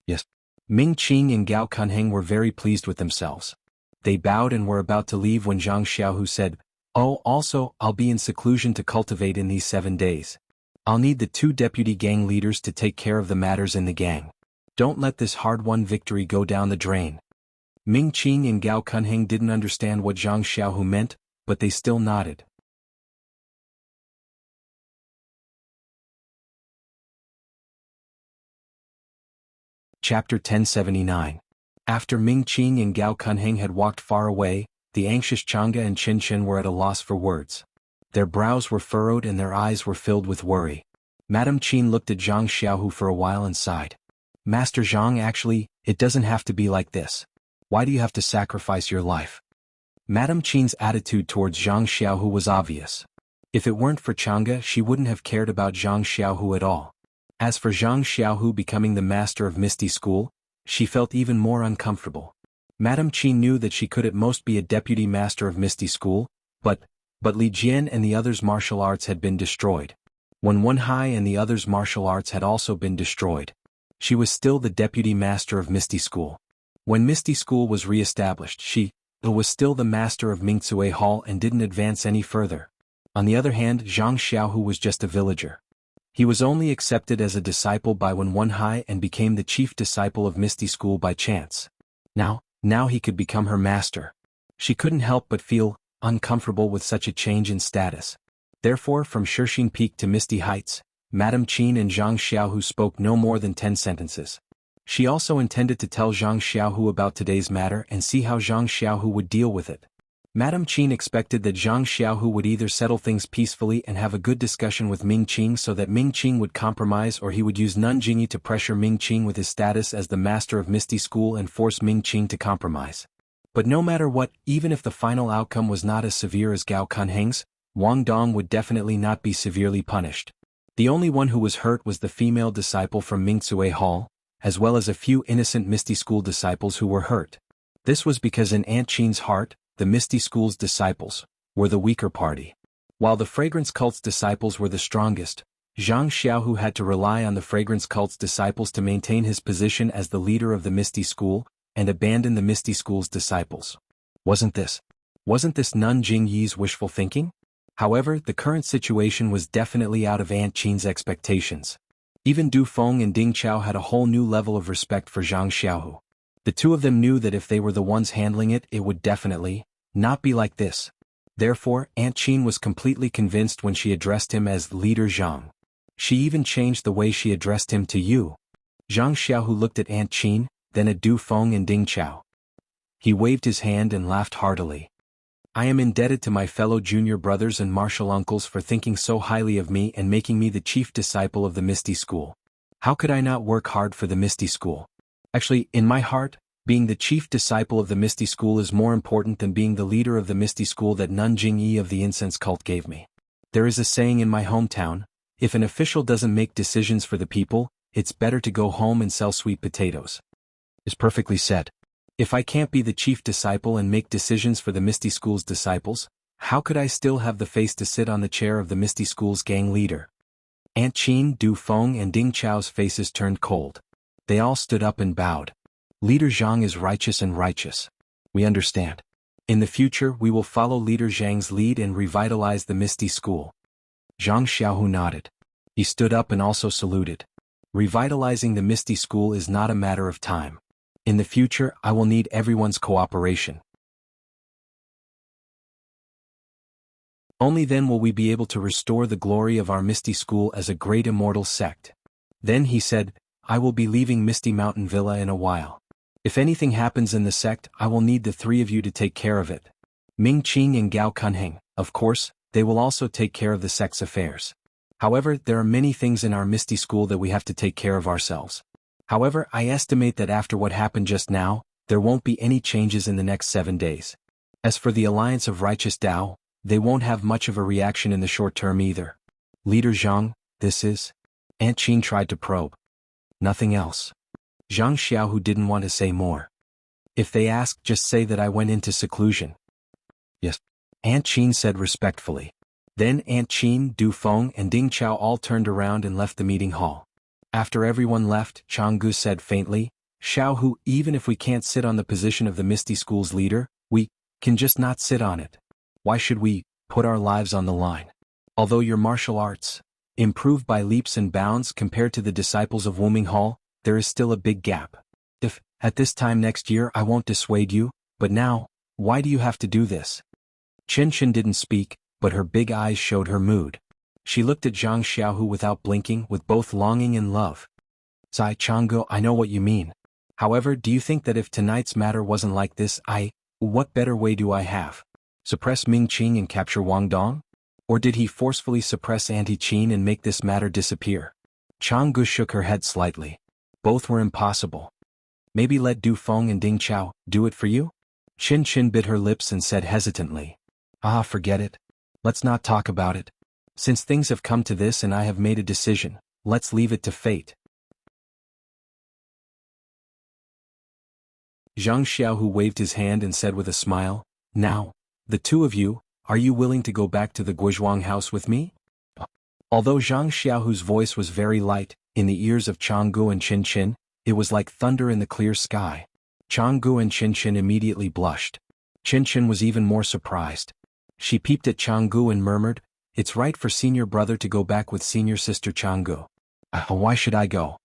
Yes. Ming Qing and Gao Kunheng were very pleased with themselves. They bowed and were about to leave when Zhang Xiaohu said, Oh, also, I'll be in seclusion to cultivate in these 7 days. I'll need the 2 deputy gang leaders to take care of the matters in the gang. Don't let this hard-won victory go down the drain. Ming Qing and Gao Kunheng didn't understand what Zhang Xiaohu meant, but they still nodded. Chapter 1079. After Ming Qing and Gao Kunheng had walked far away, the anxious Chang'e and Qinshen were at a loss for words. Their brows were furrowed and their eyes were filled with worry. Madame Qin looked at Zhang Xiaohu for a while and sighed. Master Zhang, actually, it doesn't have to be like this. Why do you have to sacrifice your life? Madame Qin's attitude towards Zhang Xiaohu was obvious. If it weren't for Chang'e, she wouldn't have cared about Zhang Xiaohu at all. As for Zhang Xiaohu becoming the master of Misty School, she felt even more uncomfortable. Madame Qin knew that she could at most be a deputy master of Misty School, but Li Jian and the others' martial arts had been destroyed. When Wen Hai and the others' martial arts had also been destroyed, she was still the deputy master of Misty School. When Misty School was re-established, she was still the master of Mingcue Hall and didn't advance any further. On the other hand, Zhang Xiaohu was just a villager. He was only accepted as a disciple by Wen Hai and became the chief disciple of Misty School by chance. Now he could become her master. She couldn't help but feel uncomfortable with such a change in status. Therefore, from Shishing Peak to Misty Heights, Madame Qin and Zhang Xiaohu spoke no more than 10 sentences. She also intended to tell Zhang Xiaohu about today's matter and see how Zhang Xiaohu would deal with it. Madame Qin expected that Zhang Xiaohu would either settle things peacefully and have a good discussion with Ming Qing so that Ming Qing would compromise, or he would use Nanjingyi to pressure Ming Qing with his status as the master of Misty School and force Ming Qing to compromise. But no matter what, even if the final outcome was not as severe as Gao Kunheng's, Wang Dong would definitely not be severely punished. The only one who was hurt was the female disciple from Mingcue Hall, as well as a few innocent Misty School disciples who were hurt. This was because in Aunt Qin's heart, the Misty School's disciples were the weaker party. While the Fragrance Cult's disciples were the strongest, Zhang Xiaohu had to rely on the Fragrance Cult's disciples to maintain his position as the leader of the Misty School, and abandon the Misty School's disciples. Wasn't this Nanjingyi's wishful thinking? However, the current situation was definitely out of Aunt Qin's expectations. Even Du Feng and Ding Chao had a whole new level of respect for Zhang Xiaohu. The two of them knew that if they were the ones handling it, it would definitely not be like this. Therefore, Aunt Qin was completely convinced when she addressed him as Leader Zhang. She even changed the way she addressed him to you. Zhang Xiaohu looked at Aunt Qin, then at Du Feng and Ding Chao. He waved his hand and laughed heartily. I am indebted to my fellow junior brothers and martial uncles for thinking so highly of me and making me the chief disciple of the Misty School. How could I not work hard for the Misty School? Actually, in my heart, being the chief disciple of the Misty School is more important than being the leader of the Misty School that Nanjingyi of the incense cult gave me. There is a saying in my hometown, if an official doesn't make decisions for the people, it's better to go home and sell sweet potatoes. It's perfectly said. If I can't be the chief disciple and make decisions for the Misty School's disciples, how could I still have the face to sit on the chair of the Misty School's gang leader? Aunt Qin, Du Feng and Ding Chao's faces turned cold. They all stood up and bowed. Leader Zhang is righteous and righteous. We understand. In the future we will follow Leader Zhang's lead and revitalize the Misty School. Zhang Xiaohu nodded. He stood up and also saluted. Revitalizing the Misty School is not a matter of time. In the future I will need everyone's cooperation. Only then will we be able to restore the glory of our Misty School as a great immortal sect. Then he said, I will be leaving Misty Mountain Villa in a while. If anything happens in the sect, I will need the three of you to take care of it. Ming Qing and Gao Kunheng, of course, they will also take care of the sect's affairs. However, there are many things in our Misty School that we have to take care of ourselves. However, I estimate that after what happened just now, there won't be any changes in the next 7 days. As for the Alliance of Righteous Tao, they won't have much of a reaction in the short term either. Leader Zhang, this is? Aunt Qin tried to probe. Nothing else. Zhang Xiaohu didn't want to say more. If they ask, just say that I went into seclusion. Yes. Aunt Qin said respectfully. Then Aunt Qin, Du Feng and Ding Chao all turned around and left the meeting hall. After everyone left, Jianghu said faintly, Xiaohu, even if we can't sit on the position of the Misty School's leader, we can just not sit on it. Why should we put our lives on the line. Although your martial arts improved by leaps and bounds compared to the disciples of Wuming Hall, there is still a big gap. If, at this time next year I won't dissuade you, but now, why do you have to do this? Qin didn't speak, but her big eyes showed her mood. She looked at Zhang Xiaohu without blinking, with both longing and love. Zai Changgu, I know what you mean. However, do you think that if tonight's matter wasn't like this, what better way do I have? Suppress Ming Qing and capture Wang Dong? Or did he forcefully suppress Anti-Qin and make this matter disappear? Changgu shook her head slightly. Both were impossible. Maybe let Du Feng and Ding Chao do it for you? Qin bit her lips and said hesitantly. Forget it. Let's not talk about it. Since things have come to this and I have made a decision, let's leave it to fate. Zhang Xiaohu waved his hand and said with a smile, Now, the two of you, are you willing to go back to the Guizhuang house with me? Although Zhang Xiaohu's voice was very light, in the ears of Changgu and Qin, it was like thunder in the clear sky. Changgu and Qin immediately blushed. Qin was even more surprised. She peeped at Changgu and murmured, It's right for senior brother to go back with senior sister Changgu. Why should I go?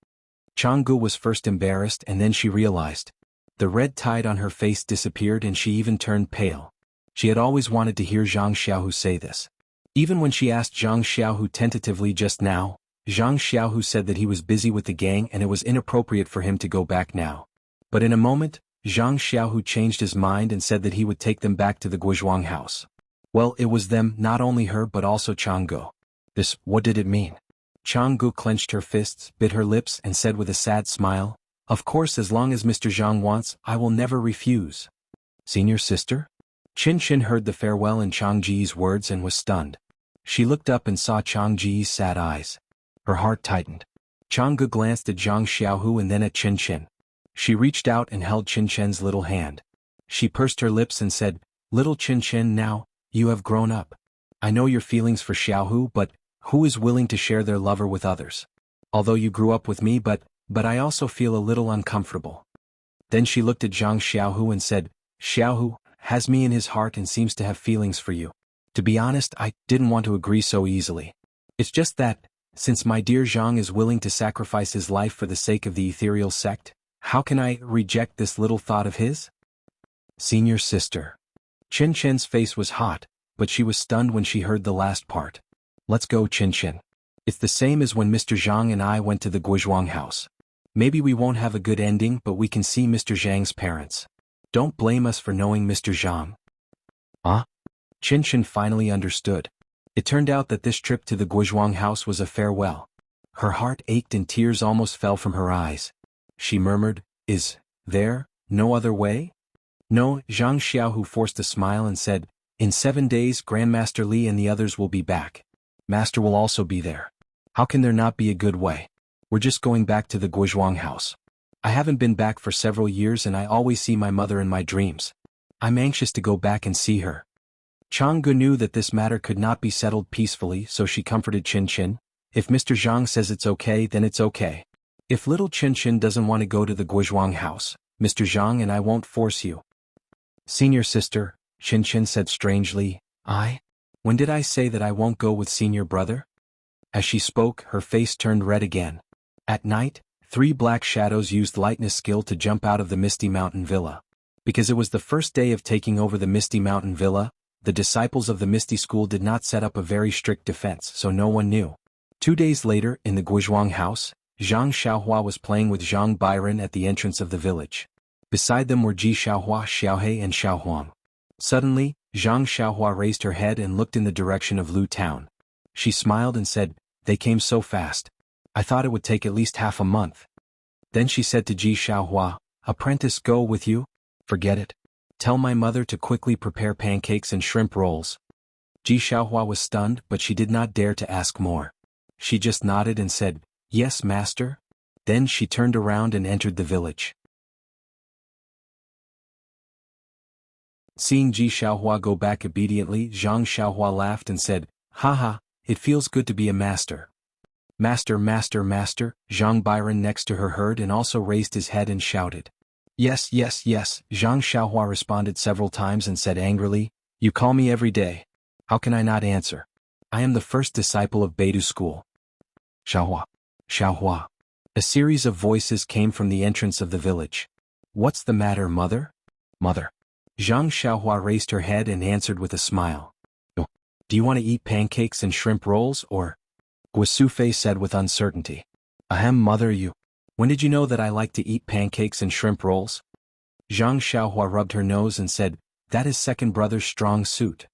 Changgu was first embarrassed and then she realized. The red tide on her face disappeared and she even turned pale. She had always wanted to hear Zhang Xiaohu say this. Even when she asked Zhang Xiaohu tentatively just now, Zhang Xiaohu said that he was busy with the gang and it was inappropriate for him to go back now. But in a moment, Zhang Xiaohu changed his mind and said that he would take them back to the Guizhuang house. Well, it was them, not only her but also Changgu. What did it mean? Changgu clenched her fists, bit her lips and said with a sad smile, Of course, as long as Mr. Zhang wants, I will never refuse. Senior sister? Qin heard the farewell in Changji's words and was stunned. She looked up and saw Changji's sad eyes. Her heart tightened. Changgu glanced at Zhang Xiaohu and then at Qin. She reached out and held Qin's little hand. She pursed her lips and said, Little Qin, now, you have grown up. I know your feelings for Xiaohu, but who is willing to share their lover with others? Although you grew up with me, but I also feel a little uncomfortable. Then she looked at Zhang Xiaohu and said, Xiaohu has me in his heart and seems to have feelings for you. To be honest, I didn't want to agree so easily. It's just that, since my dear Zhang is willing to sacrifice his life for the sake of the ethereal sect, how can I reject this little thought of his? Senior sister. Qin's face was hot, but she was stunned when she heard the last part. Let's go, Qin. It's the same as when Mr. Zhang and I went to the Guizhuang house. Maybe we won't have a good ending, but we can see Mr. Zhang's parents. Don't blame us for knowing Mr. Zhang. Qin finally understood. It turned out that this trip to the Guizhuang house was a farewell. Her heart ached and tears almost fell from her eyes. She murmured, Is there no other way? No, Zhang Xiaohu forced a smile and said, In 7 days Grandmaster Li and the others will be back. Master will also be there. How can there not be a good way? We're just going back to the Guizhuang house. I haven't been back for several years and I always see my mother in my dreams. I'm anxious to go back and see her. Changgu knew that this matter could not be settled peacefully, so she comforted Qin. If Mr. Zhang says it's okay, then it's okay. If little Qin doesn't want to go to the Guizhuang house, Mr. Zhang and I won't force you. Senior sister, Qin said strangely, When did I say that I won't go with senior brother? As she spoke, her face turned red again. At night, 3 black shadows used lightness skill to jump out of the Misty Mountain Villa. Because it was the first day of taking over the Misty Mountain Villa, the disciples of the Misty School did not set up a very strict defense, so no one knew. 2 days later, in the Guizhuang house, Zhang Xiaohua was playing with Zhang Byron at the entrance of the village. Beside them were Ji Xiaohua, Xiaohe and Xiaohuang. Suddenly, Zhang Xiaohua raised her head and looked in the direction of Lu Town. She smiled and said, They came so fast. I thought it would take at least half a month. Then she said to Ji Xiaohua, Apprentice, go with you? Forget it. Tell my mother to quickly prepare pancakes and shrimp rolls. Ji Xiaohua was stunned, but she did not dare to ask more. She just nodded and said, Yes, master. Then she turned around and entered the village. Seeing Ji Xiaohua go back obediently, Zhang Xiaohua laughed and said, Haha, it feels good to be a master. Master, master, master, Zhang Byron next to her heard and also raised his head and shouted. Yes, yes, yes, Zhang Xiaohua responded several times and said angrily, You call me every day. How can I not answer? I am the first disciple of Beidou school. Xiaohua. Xiaohua. A series of voices came from the entrance of the village. What's the matter, mother? Mother. Zhang Xiaohua raised her head and answered with a smile. Oh, do you want to eat pancakes and shrimp rolls, or? Guosufei said with uncertainty. Ahem, mother, you. When did you know that I like to eat pancakes and shrimp rolls? Zhang Xiaohua rubbed her nose and said, that is second brother's strong suit.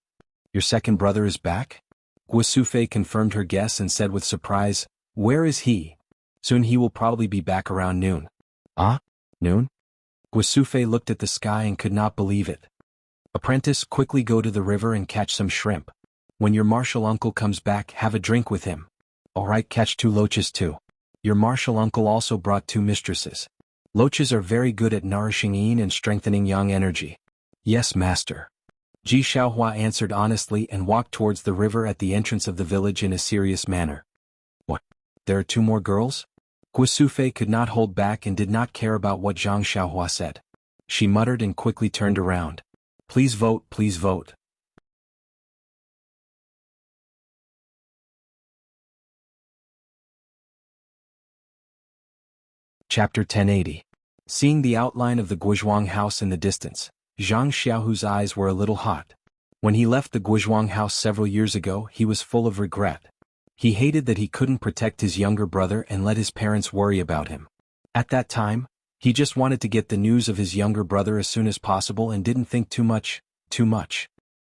Your second brother is back? Guosufei confirmed her guess and said with surprise, where is he? Soon he will probably be back around noon. Ah? Noon? Guosufei looked at the sky and could not believe it. Apprentice, quickly go to the river and catch some shrimp. When your martial uncle comes back, have a drink with him. All right, catch 2 loaches too. Your martial uncle also brought 2 mistresses. Loaches are very good at nourishing yin and strengthening yang energy. Yes, master. Ji Xiaohua answered honestly and walked towards the river at the entrance of the village in a serious manner. What? There are 2 more girls? Guosufei could not hold back and did not care about what Zhang Xiaohua said. She muttered and quickly turned around. Please vote, please vote. Chapter 1080. Seeing the outline of the Guizhuang house in the distance, Zhang Xiaohu's eyes were a little hot. When he left the Guizhuang house several years ago, he was full of regret. He hated that he couldn't protect his younger brother and let his parents worry about him. At that time, he just wanted to get the news of his younger brother as soon as possible and didn't think too much.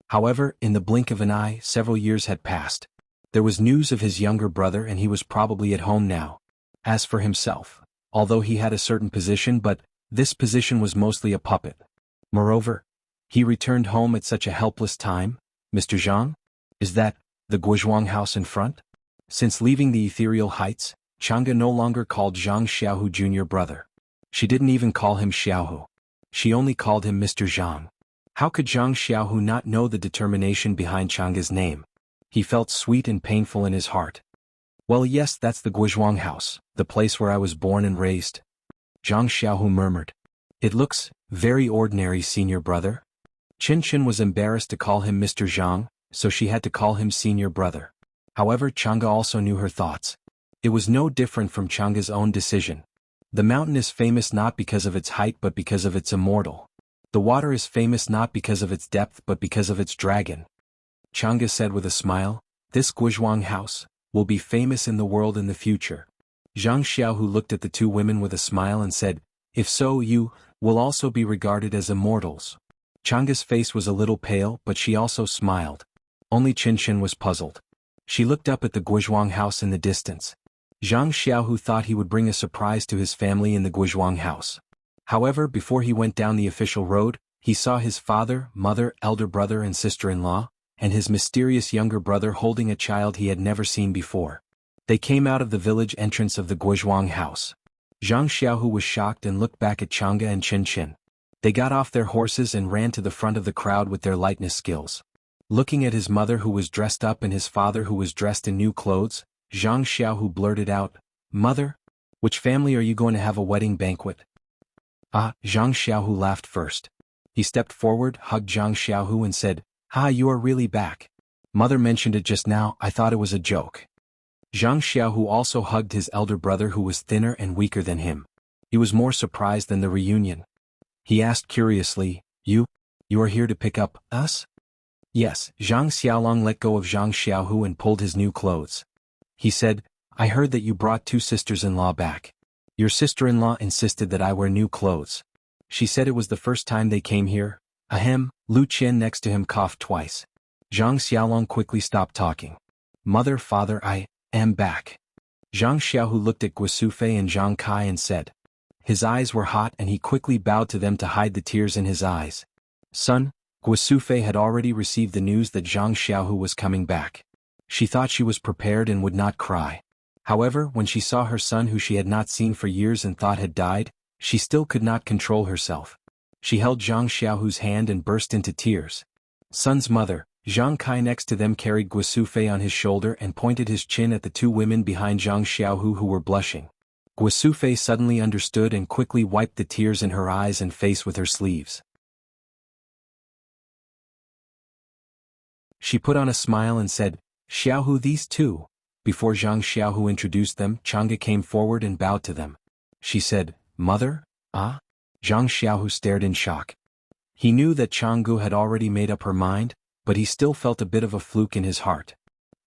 However, in the blink of an eye, several years had passed. There was news of his younger brother and he was probably at home now. As for himself, although he had a certain position, but this position was mostly a puppet. Moreover, he returned home at such a helpless time. Mr. Zhang? Is that the Guizhuang house in front? Since leaving the ethereal heights, Chang'e no longer called Zhang Xiaohu junior brother. She didn't even call him Xiaohu. She only called him Mr. Zhang. How could Zhang Xiaohu not know the determination behind Chang'e's name? He felt sweet and painful in his heart. Well, yes, that's the Guizhuang house, the place where I was born and raised. Zhang Xiaohu murmured. It looks very ordinary, senior brother. Qin was embarrassed to call him Mr. Zhang, so she had to call him senior brother. However, Chang'e also knew her thoughts. It was no different from Chang'e's own decision. The mountain is famous not because of its height but because of its immortal. The water is famous not because of its depth but because of its dragon. Chang'e said with a smile, this Guizhuang house will be famous in the world in the future. Zhang Xiaohu looked at the 2 women with a smile and said, if so, you will also be regarded as immortals. Chang'e's face was a little pale, but she also smiled. Only Qin was puzzled. She looked up at the Guizhuang house in the distance. Zhang Xiaohu thought he would bring a surprise to his family in the Guizhuang house. However, before he went down the official road, he saw his father, mother, elder brother and sister-in-law, and his mysterious younger brother holding a child he had never seen before. They came out of the village entrance of the Guizhuang house. Zhang Xiaohu was shocked and looked back at Chang'e and Qin. They got off their horses and ran to the front of the crowd with their lightness skills. Looking at his mother who was dressed up and his father who was dressed in new clothes, Zhang Xiaohu blurted out, Mother, which family are you going to have a wedding banquet? Ah, Zhang Xiaohu laughed first. He stepped forward, hugged Zhang Xiaohu and said, Ah, you are really back. Mother mentioned it just now, I thought it was a joke. Zhang Xiaohu also hugged his elder brother who was thinner and weaker than him. He was more surprised than the reunion. He asked curiously, You are here to pick up us? Yes, Zhang Xiaolong let go of Zhang Xiaohu and pulled his new clothes. He said, I heard that you brought 2 sisters-in-law back. Your sister-in-law insisted that I wear new clothes. She said it was the first time they came here. Ahem, Lu Qian next to him coughed twice. Zhang Xiaolong quickly stopped talking. Mother, father, I am back. Zhang Xiaohu looked at Guosufei and Zhang Kai and said. His eyes were hot and he quickly bowed to them to hide the tears in his eyes. Son, Guosufei had already received the news that Zhang Xiaohu was coming back. She thought she was prepared and would not cry. However, when she saw her son who she had not seen for years and thought had died, she still could not control herself. She held Zhang Xiaohu's hand and burst into tears. Son's mother, Zhang Kai next to them carried Guosufei on his shoulder and pointed his chin at the 2 women behind Zhang Xiaohu who were blushing. Guosufei suddenly understood and quickly wiped the tears in her eyes and face with her sleeves. She put on a smile and said, Xiaohu, these two. Before Zhang Xiaohu introduced them, Chang'e came forward and bowed to them. She said, Mother? Ah? Zhang Xiaohu stared in shock. He knew that Jianghu had already made up her mind, but he still felt a bit of a fluke in his heart.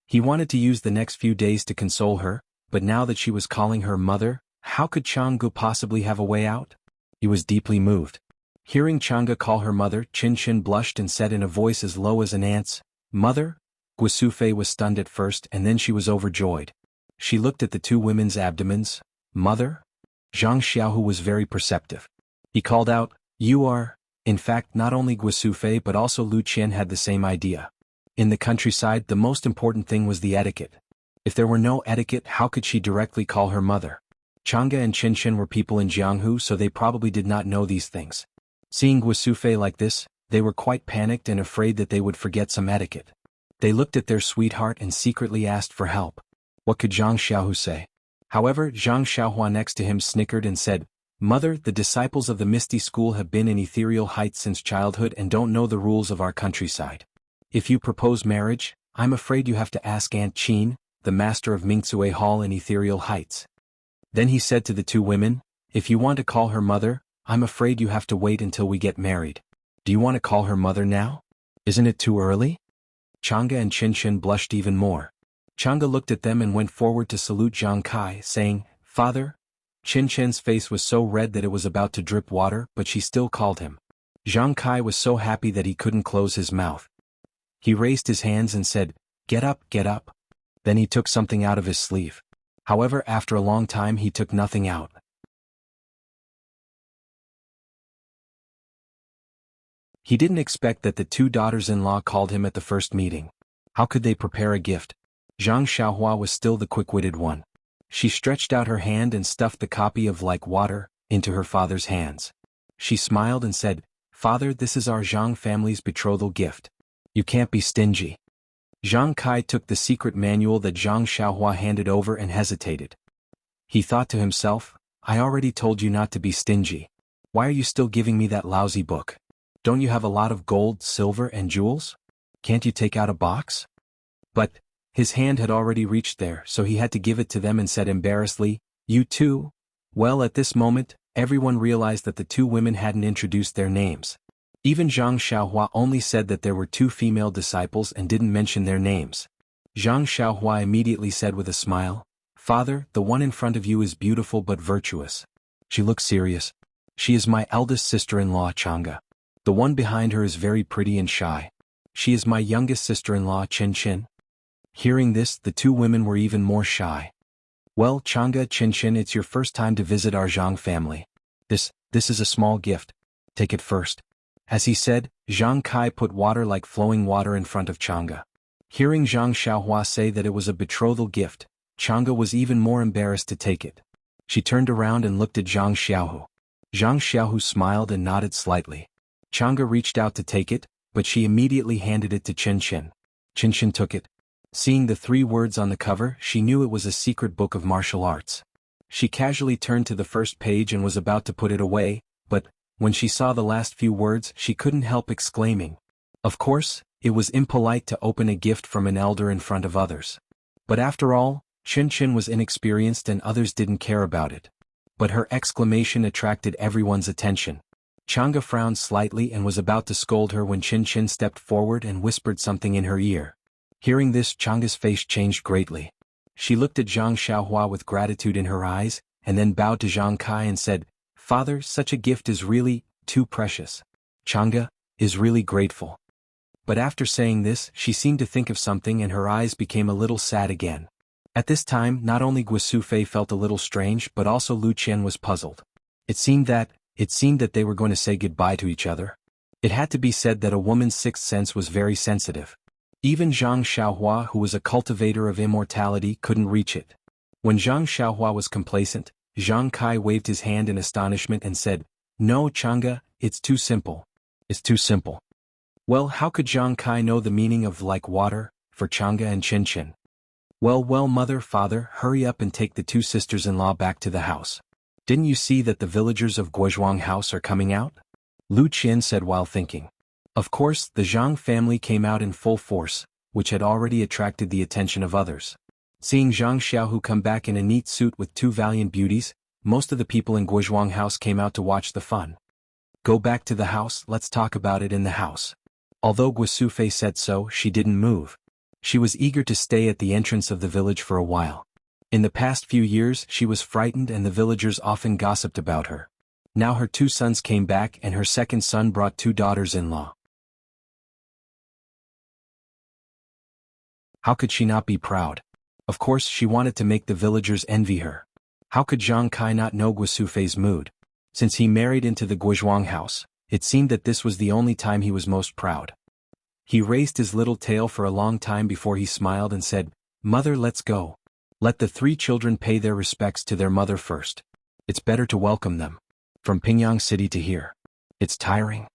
He wanted to use the next few days to console her, but now that she was calling her mother, how could Jianghu possibly have a way out? He was deeply moved. Hearing Chang'e call her mother, Qin blushed and said in a voice as low as an ant's, Mother? Guisufei was stunned at first and then she was overjoyed. She looked at the two women's abdomens. Mother? Zhang Xiaohu was very perceptive. He called out, You are. In fact, not only Guisufei but also Lu Qian had the same idea. In the countryside, the most important thing was the etiquette. If there were no etiquette, how could she directly call her mother? Chang'e and Qin were people in Jianghu, so they probably did not know these things. Seeing Guisufei like this, they were quite panicked and afraid that they would forget some etiquette. They looked at their sweetheart and secretly asked for help. What could Zhang Xiaohu say? However, Zhang Xiaohua next to him snickered and said, Mother, the disciples of the Misty School have been in ethereal heights since childhood and don't know the rules of our countryside. If you propose marriage, I'm afraid you have to ask Aunt Qin, the master of Mingcue Hall in ethereal heights. Then he said to the two women, If you want to call her mother, I'm afraid you have to wait until we get married. Do you want to call her mother now? Isn't it too early? Chang'e and Qin blushed even more. Chang'e looked at them and went forward to salute Zhang Kai, saying, Father? Qin's face was so red that it was about to drip water, but she still called him. Zhang Kai was so happy that he couldn't close his mouth. He raised his hands and said, Get up, get up. Then he took something out of his sleeve. However, after a long time he took nothing out. He didn't expect that the two daughters-in-law called him at the first meeting. How could they prepare a gift? Zhang Xiaohua was still the quick-witted one. She stretched out her hand and stuffed the copy of Like Water into her father's hands. She smiled and said, Father, this is our Zhang family's betrothal gift. You can't be stingy. Zhang Kai took the secret manual that Zhang Xiaohua handed over and hesitated. He thought to himself, I already told you not to be stingy. Why are you still giving me that lousy book? Don't you have a lot of gold, silver, and jewels? Can't you take out a box? But his hand had already reached there, so he had to give it to them and said embarrassedly, You too? Well, at this moment, everyone realized that the two women hadn't introduced their names. Even Zhang Xiaohua only said that there were two female disciples and didn't mention their names. Zhang Xiaohua immediately said with a smile, Father, the one in front of you is beautiful but virtuous. She looks serious. She is my eldest sister-in-law Chang'e. The one behind her is very pretty and shy. She is my youngest sister-in-law Qin. Hearing this, the two women were even more shy. Well, Chang'e, Qin, it's your first time to visit our Zhang family. This is a small gift. Take it first. As he said, Zhang Kai put water like flowing water in front of Chang'e. Hearing Zhang Xiaohua say that it was a betrothal gift, Chang'e was even more embarrassed to take it. She turned around and looked at Zhang Xiaohu. Zhang Xiaohu smiled and nodded slightly. Chang'e reached out to take it, but she immediately handed it to Qin. Qin took it. Seeing the 3 words on the cover, she knew it was a secret book of martial arts. She casually turned to the first page and was about to put it away, but when she saw the last few words, she couldn't help exclaiming. Of course, it was impolite to open a gift from an elder in front of others. But after all, Qin was inexperienced and others didn't care about it. But her exclamation attracted everyone's attention. Chang'e frowned slightly and was about to scold her when Qin stepped forward and whispered something in her ear. Hearing this, Chang'e's face changed greatly. She looked at Zhang Xiaohua with gratitude in her eyes, and then bowed to Zhang Kai and said, Father, such a gift is really too precious. Chang'e is really grateful. But after saying this, she seemed to think of something and her eyes became a little sad again. At this time, not only Guisufei felt a little strange but also Lu Qian was puzzled. It seemed that they were going to say goodbye to each other. It had to be said that a woman's sixth sense was very sensitive. Even Zhang Xiaohua, who was a cultivator of immortality, couldn't reach it. When Zhang Xiaohua was complacent, Zhang Kai waved his hand in astonishment and said, No, Chang'e, it's too simple. It's too simple. Well, how could Zhang Kai know the meaning of like water, for Chang'e and Qin? Well, mother, father, hurry up and take the two sisters-in-law back to the house. Didn't you see that the villagers of Guizhuang house are coming out? Lu Qian said while thinking. Of course, the Jiang family came out in full force, which had already attracted the attention of others. Seeing Zhang Xiaohu come back in a neat suit with two valiant beauties, most of the people in Guizhuang house came out to watch the fun. Go back to the house, let's talk about it in the house. Although Guisufei said so, she didn't move. She was eager to stay at the entrance of the village for a while. In the past few years she was frightened and the villagers often gossiped about her. Now her two sons came back and her second son brought two daughters-in-law. How could she not be proud? Of course she wanted to make the villagers envy her. How could Zhang Kai not know Guisufei's mood? Since he married into the Guizhuang house, it seemed that this was the only time he was most proud. He raised his little tail for a long time before he smiled and said, "Mother, let's go. Let the three children pay their respects to their mother first. It's better to welcome them. From Pingyang City to here. It's tiring."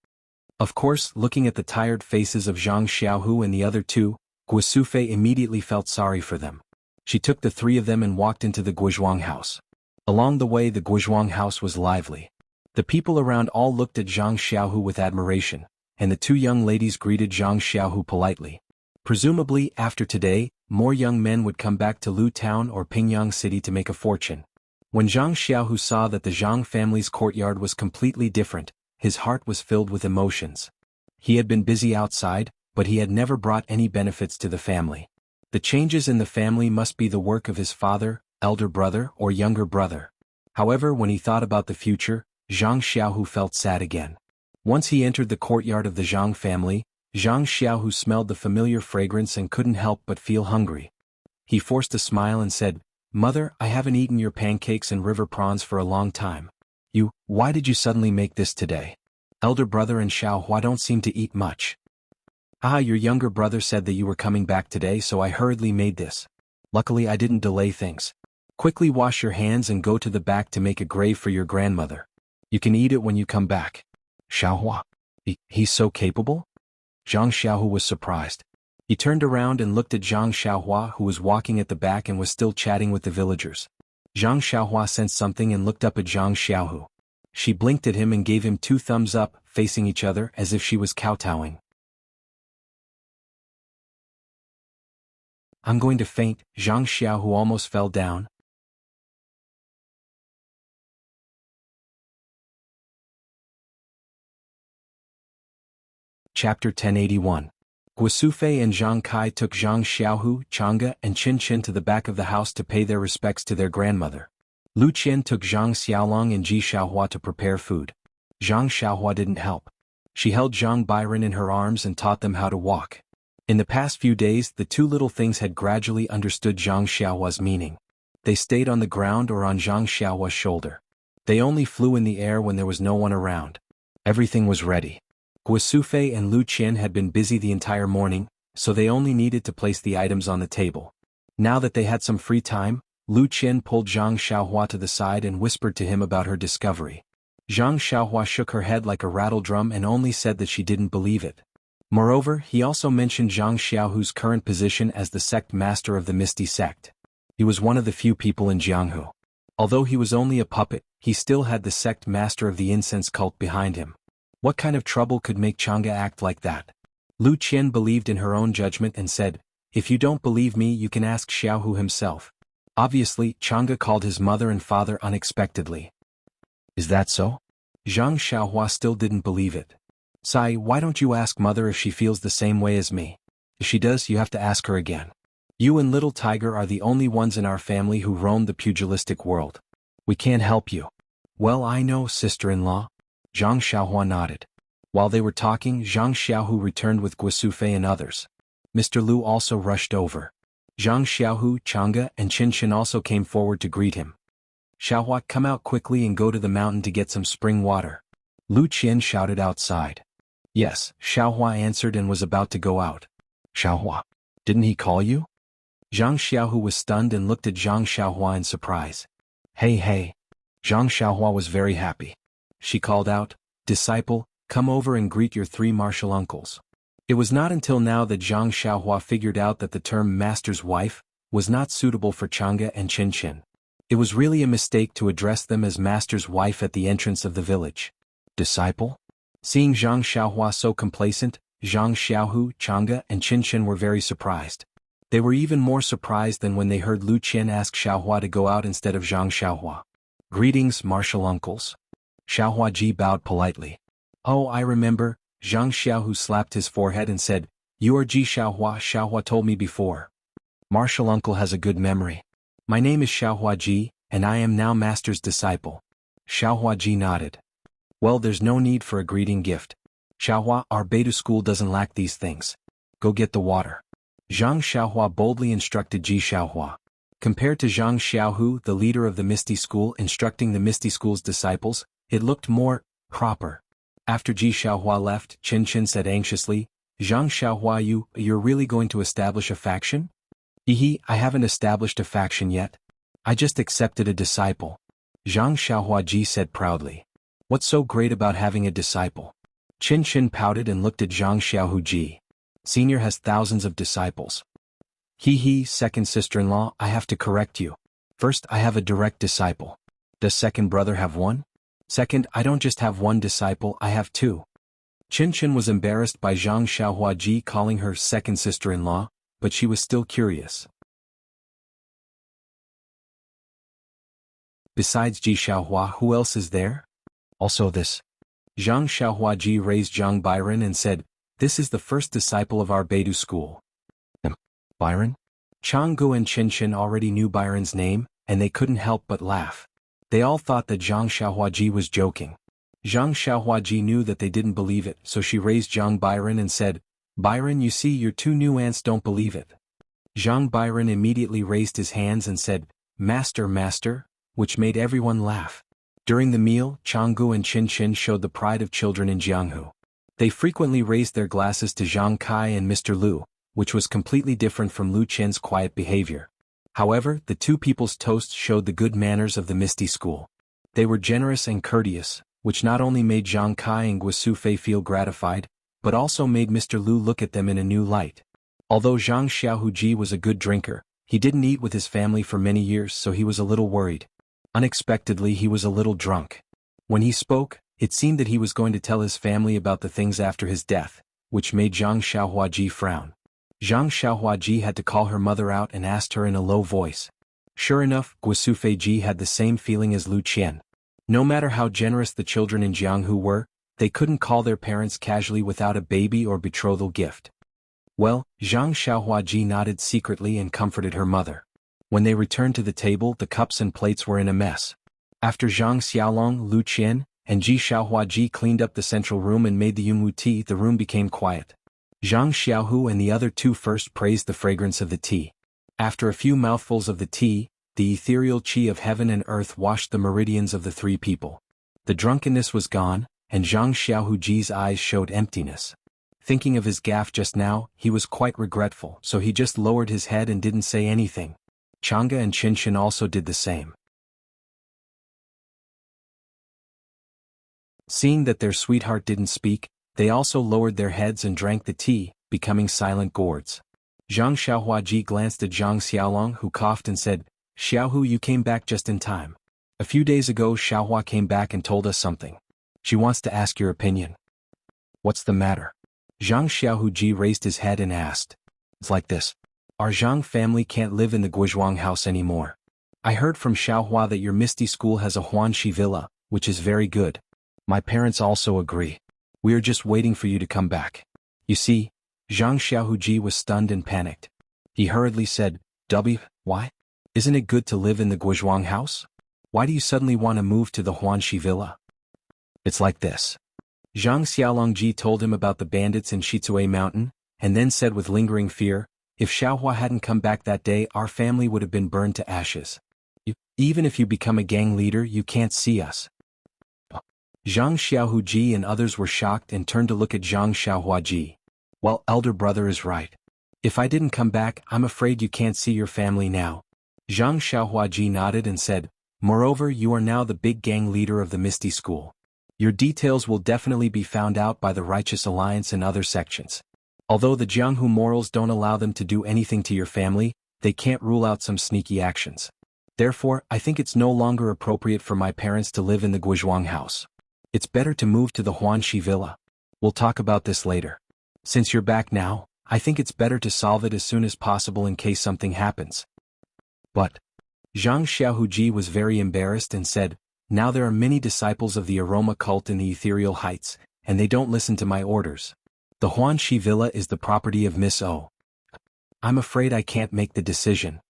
Of course, looking at the tired faces of Zhang Xiaohu and the other two, Guisufei immediately felt sorry for them. She took the three of them and walked into the Guizhuang house. Along the way the Guizhuang house was lively. The people around all looked at Zhang Xiaohu with admiration, and the two young ladies greeted Zhang Xiaohu politely. Presumably, after today, more young men would come back to Lu Town or Pingyang City to make a fortune. When Zhang Xiaohu saw that the Zhang family's courtyard was completely different, his heart was filled with emotions. He had been busy outside, but he had never brought any benefits to the family. The changes in the family must be the work of his father, elder brother, or younger brother. However, when he thought about the future, Zhang Xiaohu felt sad again. Once he entered the courtyard of the Zhang family, Zhang Xiaohu smelled the familiar fragrance and couldn't help but feel hungry. He forced a smile and said, "Mother, I haven't eaten your pancakes and river prawns for a long time. Why did you suddenly make this today? Elder brother and Xiaohua don't seem to eat much." Your younger brother said that you were coming back today, so I hurriedly made this. Luckily I didn't delay things. Quickly wash your hands and go to the back to make a grave for your grandmother. You can eat it when you come back. Xiaohua. He's so capable? Zhang Xiaohu was surprised. He turned around and looked at Zhang Xiaohua, who was walking at the back and was still chatting with the villagers. Zhang Xiaohua sensed something and looked up at Zhang Xiaohu. She blinked at him and gave him two thumbs up, facing each other as if she was kowtowing. I'm going to faint, Zhang Xiaohu almost fell down. Chapter 1081. Guisufei and Zhang Kai took Zhang Xiaohu, Chang'e, and Qin Qin to the back of the house to pay their respects to their grandmother. Lu Qian took Zhang Xiaolong and Ji Xiaohua to prepare food. Zhang Xiaohua didn't help. She held Zhang Byron in her arms and taught them how to walk. In the past few days the two little things had gradually understood Zhang Xiaohua's meaning. They stayed on the ground or on Zhang Xiaohua's shoulder. They only flew in the air when there was no one around. Everything was ready. Guisufei and Lu Qian had been busy the entire morning, so they only needed to place the items on the table. Now that they had some free time, Lu Qian pulled Zhang Xiaohua to the side and whispered to him about her discovery. Zhang Xiaohua shook her head like a rattle drum and only said that she didn't believe it. Moreover, he also mentioned Zhang Xiaohu's current position as the sect master of the Misty Sect. He was one of the few people in Jianghu. Although he was only a puppet, he still had the sect master of the incense cult behind him. What kind of trouble could make Chang'e act like that? Lu Qian believed in her own judgment and said, "If you don't believe me you can ask Xiaohu himself." Obviously, Chang'e called his mother and father unexpectedly. Is that so? Zhang Xiaohua still didn't believe it. Sai, why don't you ask mother if she feels the same way as me? If she does, you have to ask her again. You and little Tiger are the only ones in our family who roam the pugilistic world. We can't help you. Well, I know, sister-in-law. Zhang Xiaohua nodded. While they were talking, Zhang Xiaohu returned with Guisufei and others. Mr. Lu also rushed over. Zhang Xiaohu, Chang'e, and Qin Qin also came forward to greet him. Xiaohua, come out quickly and go to the mountain to get some spring water. Lu Qian shouted outside. Yes, Xiaohua answered and was about to go out. Xiaohua, didn't he call you? Zhang Xiaohu was stunned and looked at Zhang Xiaohua in surprise. Hey. Zhang Xiaohua was very happy. She called out, "Disciple, come over and greet your three martial uncles." It was not until now that Zhang Xiaohua figured out that the term master's wife was not suitable for Chang'e and Qin Qin. It was really a mistake to address them as master's wife at the entrance of the village. Disciple? Seeing Zhang Xiaohua so complacent, Zhang Xiaohu, Chang'e and Qinshin were very surprised. They were even more surprised than when they heard Lu Qian ask Xiaohua to go out instead of Zhang Xiaohua. "Greetings, martial uncles." Xiaohua Ji bowed politely. "Oh, I remember," Zhang Xiaohu slapped his forehead and said, "You are Ji Xiaohua, Xiaohua told me before." Martial uncle has a good memory. "My name is Xiaohua Ji, and I am now master's disciple." Xiaohua Ji nodded. "Well, there's no need for a greeting gift. Xiaohua, our Beidou school doesn't lack these things. Go get the water." Zhang Xiaohua boldly instructed Ji Xiaohua. Compared to Zhang Xiaohu, the leader of the Misty School, instructing the Misty School's disciples, it looked more proper. After Ji Xiaohua left, Qinshin said anxiously, "Zhang Xiaohua, you're really going to establish a faction?" I haven't established a faction yet. I just accepted a disciple." Zhang Xiaohua Ji said proudly. "What's so great about having a disciple?" Qinshin pouted and looked at Zhang Xiaohu Ji. "Senior has thousands of disciples." Second sister-in-law, I have to correct you. First, I have a direct disciple. Does second brother have one? Second, I don't just have one disciple, I have two." Qinshin was embarrassed by Zhang Xiaohua Ji calling her second sister-in-law, but she was still curious. "Besides Ji Xiaohua, who else is there?" "Also this." Zhang Xiaohua Ji raised Zhang Byron and said, "This is the first disciple of our Beidou school." Byron? Jianghu and Qinshin already knew Byron's name, and they couldn't help but laugh. They all thought that Zhang Xiaohua Ji was joking. Zhang Xiaohua Ji knew that they didn't believe it, so she raised Zhang Byron and said, "Byron, you see, your two new aunts don't believe it." Zhang Byron immediately raised his hands and said, "Master, master," which made everyone laugh. During the meal, Jianghu and Qinshin showed the pride of children in Jianghu. They frequently raised their glasses to Zhang Kai and Mr. Lu, which was completely different from Lu Qian's quiet behavior. However, the two people's toasts showed the good manners of the Misty School. They were generous and courteous, which not only made Zhang Kai and Guosufei feel gratified, but also made Mr. Lu look at them in a new light. Although Zhang Xiaohu Ji was a good drinker, he didn't eat with his family for many years, so he was a little worried. Unexpectedly, he was a little drunk. When he spoke, it seemed that he was going to tell his family about the things after his death, which made Zhang Xiaohua Ji frown. Zhang Xiaohua Ji had to call her mother out and asked her in a low voice. Sure enough, Guosufei Ji had the same feeling as Lu Qian. No matter how generous the children in Jianghu were, they couldn't call their parents casually without a baby or betrothal gift. Well, Zhang Xiaohua Ji nodded secretly and comforted her mother. When they returned to the table, the cups and plates were in a mess. After Zhang Xiaolong, Lu Qian, and Ji Xiaohua Ji cleaned up the central room and made the Yunwu tea, the room became quiet. Zhang Xiaohu and the other two first praised the fragrance of the tea. After a few mouthfuls of the tea, the ethereal qi of heaven and earth washed the meridians of the three people. The drunkenness was gone, and Zhang Xiaohu Ji's eyes showed emptiness. Thinking of his gaffe just now, he was quite regretful, so he just lowered his head and didn't say anything. Chang'e and Qinshin also did the same. Seeing that their sweetheart didn't speak, they also lowered their heads and drank the tea, becoming silent gourds. Zhang Xiaohua Ji glanced at Zhang Xiaolong, who coughed and said, "Xiaohu, you came back just in time. A few days ago Xiaohua came back and told us something. She wants to ask your opinion." "What's the matter?" Zhang Xiaohu Ji raised his head and asked. "It's like this. Our Zhang family can't live in the Guizhuang house anymore. I heard from Xiaohua that your Misty School has a Huanxi villa, which is very good. My parents also agree. We are just waiting for you to come back." You see, Zhang Xiaohu Ji was stunned and panicked. He hurriedly said, "Why? Isn't it good to live in the Guizhuang house? Why do you suddenly want to move to the Huanxi villa?" "It's like this." Zhang Xiaolong Ji told him about the bandits in Shizue Mountain, and then said with lingering fear, "If Xiaohua hadn't come back that day, our family would have been burned to ashes. Even if you become a gang leader, you can't see us." Zhang Xiaohu Ji and others were shocked and turned to look at Zhang Xiaohua Ji. "Well, elder brother is right. If I didn't come back, I'm afraid you can't see your family now." Zhang Xiaohua Ji nodded and said, "Moreover, you are now the big gang leader of the Misty School. Your details will definitely be found out by the Righteous Alliance and other sections. Although the Jianghu morals don't allow them to do anything to your family, they can't rule out some sneaky actions. Therefore, I think it's no longer appropriate for my parents to live in the Guizhuang house. It's better to move to the Huanxi villa. We'll talk about this later. Since you're back now, I think it's better to solve it as soon as possible in case something happens. But Zhang Xiaohuji was very embarrassed and said, now there are many disciples of the aroma cult in the ethereal heights, and they don't listen to my orders. The Huanxi villa is the property of Miss O. I'm afraid I can't make the decision.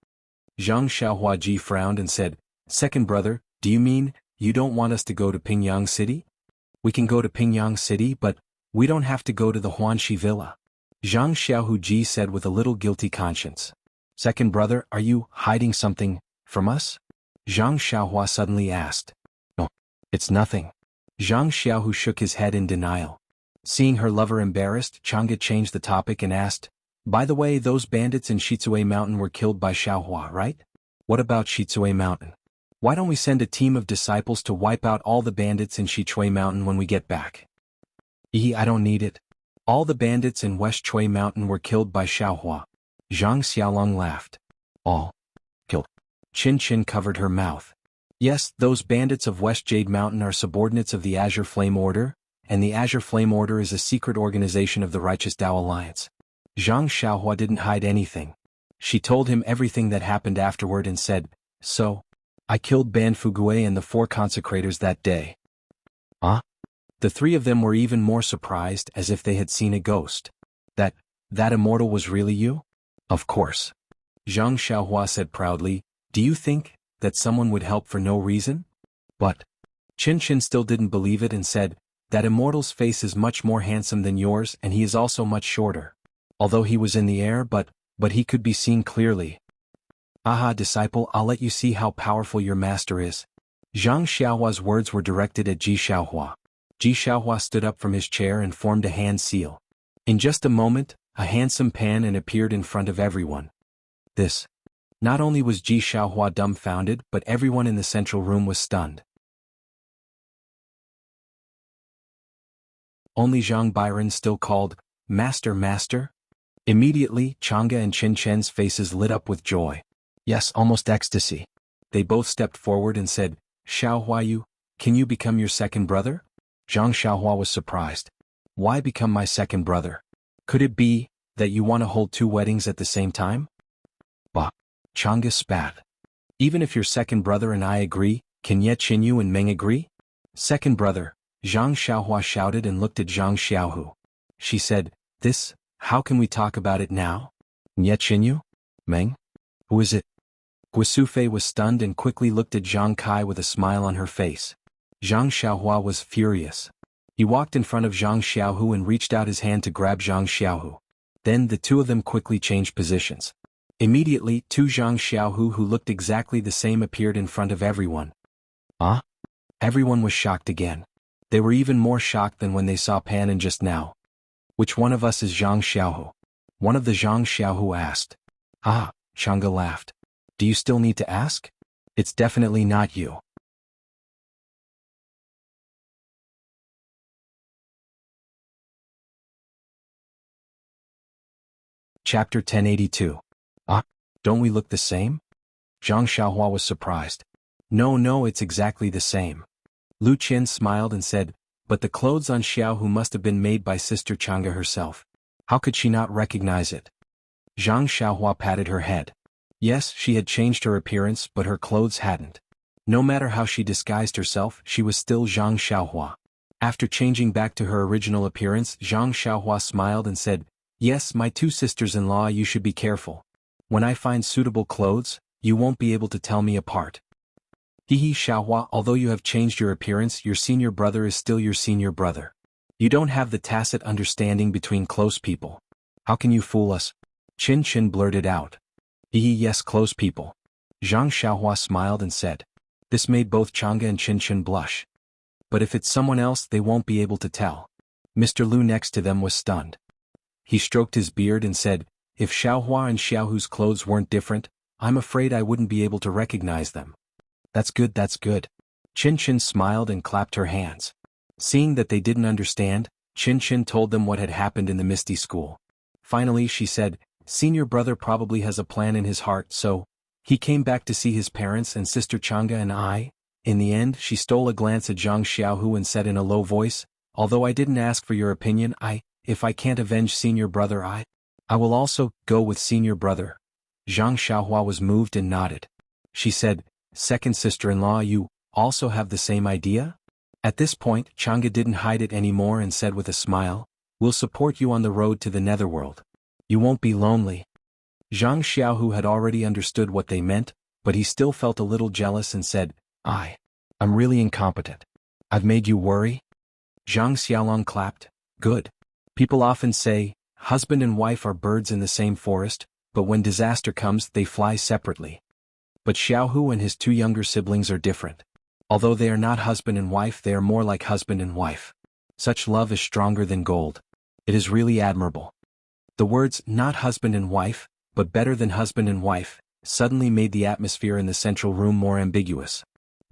Zhang Xiaohuaji frowned and said, second brother, do you mean, you don't want us to go to Pingyang City? We can go to Pingyang City, but we don't have to go to the Huanxi villa. Zhang Xiaohuji said with a little guilty conscience. Second brother, are you hiding something from us? Zhang Xiaohua suddenly asked. No, it's nothing. Zhang Xiaohu shook his head in denial. Seeing her lover embarrassed, Chang'e changed the topic and asked, by the way, those bandits in Shizue Mountain were killed by Xiaohua, right? What about Shizue Mountain? Why don't we send a team of disciples to wipe out all the bandits in Shizue Mountain when we get back? I don't need it. All the bandits in West Chui Mountain were killed by Xiaohua. Zhang Xiaolong laughed. All killed. Qin Qin covered her mouth. Yes, those bandits of West Jade Mountain are subordinates of the Azure Flame Order, and the Azure Flame Order is a secret organization of the Righteous Tao Alliance. Zhang Xiaohua didn't hide anything. She told him everything that happened afterward and said, so, I killed Ban Fugue and the 4 consecrators that day. Huh? The 3 of them were even more surprised, as if they had seen a ghost. That immortal was really you? Of course. Zhang Xiaohua said proudly, do you think that someone would help for no reason? But Qin Qin still didn't believe it and said, that immortal's face is much more handsome than yours and he is also much shorter. Although he was in the air, but he could be seen clearly. Aha, disciple, I'll let you see how powerful your master is. Zhang Xiaohua's words were directed at Ji Xiaohua. Ji Xiaohua stood up from his chair and formed a hand seal. In just a moment, a handsome pan appeared in front of everyone. This. Not only was Ji Xiaohua dumbfounded, but everyone in the central room was stunned. Only Zhang Byron still called, Master, Master? Immediately, Chang'e and Qin Chen's faces lit up with joy. Yes, almost ecstasy. They both stepped forward and said, Xiaohua, can you become your second brother? Zhang Xiaohua was surprised. Why become my second brother? Could it be that you want to hold 2 weddings at the same time? Bah! Chang'e spat. Even if your second brother and I agree, can Ye Qinyu and Meng agree? Second brother, Zhang Xiaohua shouted and looked at Zhang Xiaohu. She said, how can we talk about it now? Ye Qinyu? Meng? Who is it? Guisufei was stunned and quickly looked at Zhang Kai with a smile on her face. Zhang Xiaohua was furious. He walked in front of Zhang Xiaohu and reached out his hand to grab Zhang Xiaohu. Then the 2 of them quickly changed positions. Immediately, 2 Zhang Xiaohu who looked exactly the same appeared in front of everyone. Huh? Everyone was shocked again. They were even more shocked than when they saw Pan just now. Which one of us is Zhang Xiaohu? One of the Zhang Xiaohu asked. Ah, Chang'e laughed. Do you still need to ask? It's definitely not you. Chapter 1082. Ah, don't we look the same? Zhang Xiaohua was surprised. No, it's exactly the same. Lu Qian smiled and said, but the clothes on Xiaohu must have been made by Sister Chang'e herself. How could she not recognize it? Zhang Xiaohua patted her head. Yes, she had changed her appearance, but her clothes hadn't. No matter how she disguised herself, she was still Zhang Xiaohua. After changing back to her original appearance, Zhang Xiaohua smiled and said, yes, my 2 sisters-in-law, you should be careful. When I find suitable clothes, you won't be able to tell me apart. Hehe Xiaohua, although you have changed your appearance, your senior brother is still your senior brother. You don't have the tacit understanding between close people. How can you fool us? Qin Qin blurted out. Hehe, yes, close people. Zhang Xiaohua smiled and said. This made both Chang'e and Qin Qin blush. But if it's someone else, they won't be able to tell. Mr. Lu next to them was stunned. He stroked his beard and said, if Xiaohua and Xiaohu's clothes weren't different, I'm afraid I wouldn't be able to recognize them. That's good. Qin Qin smiled and clapped her hands. Seeing that they didn't understand, Qin Qin told them what had happened in the Misty School. Finally she said, senior brother probably has a plan in his heart, so he came back to see his parents and Sister Chang'e and I, In the end, she stole a glance at Zhang Xiaohu and said in a low voice, "Although I didn't ask for your opinion, if I can't avenge senior brother, I will also go with senior brother." Zhang Xiaohua was moved and nodded. She said, "Second sister-in-law, you also have the same idea?" At this point, Chang'e didn't hide it anymore and said with a smile, "We'll support you on the road to the netherworld. You won't be lonely." Zhang Xiaohu had already understood what they meant, but he still felt a little jealous and said, I'm really incompetent. I've made you worry?" Zhang Xiaolong clapped. "Good. People often say, husband and wife are birds in the same forest, but when disaster comes they fly separately. But Xiaohu and his two younger siblings are different. Although they are not husband and wife, they are more like husband and wife. Such love is stronger than gold. It is really admirable." The words, not husband and wife, but better than husband and wife, suddenly made the atmosphere in the central room more ambiguous.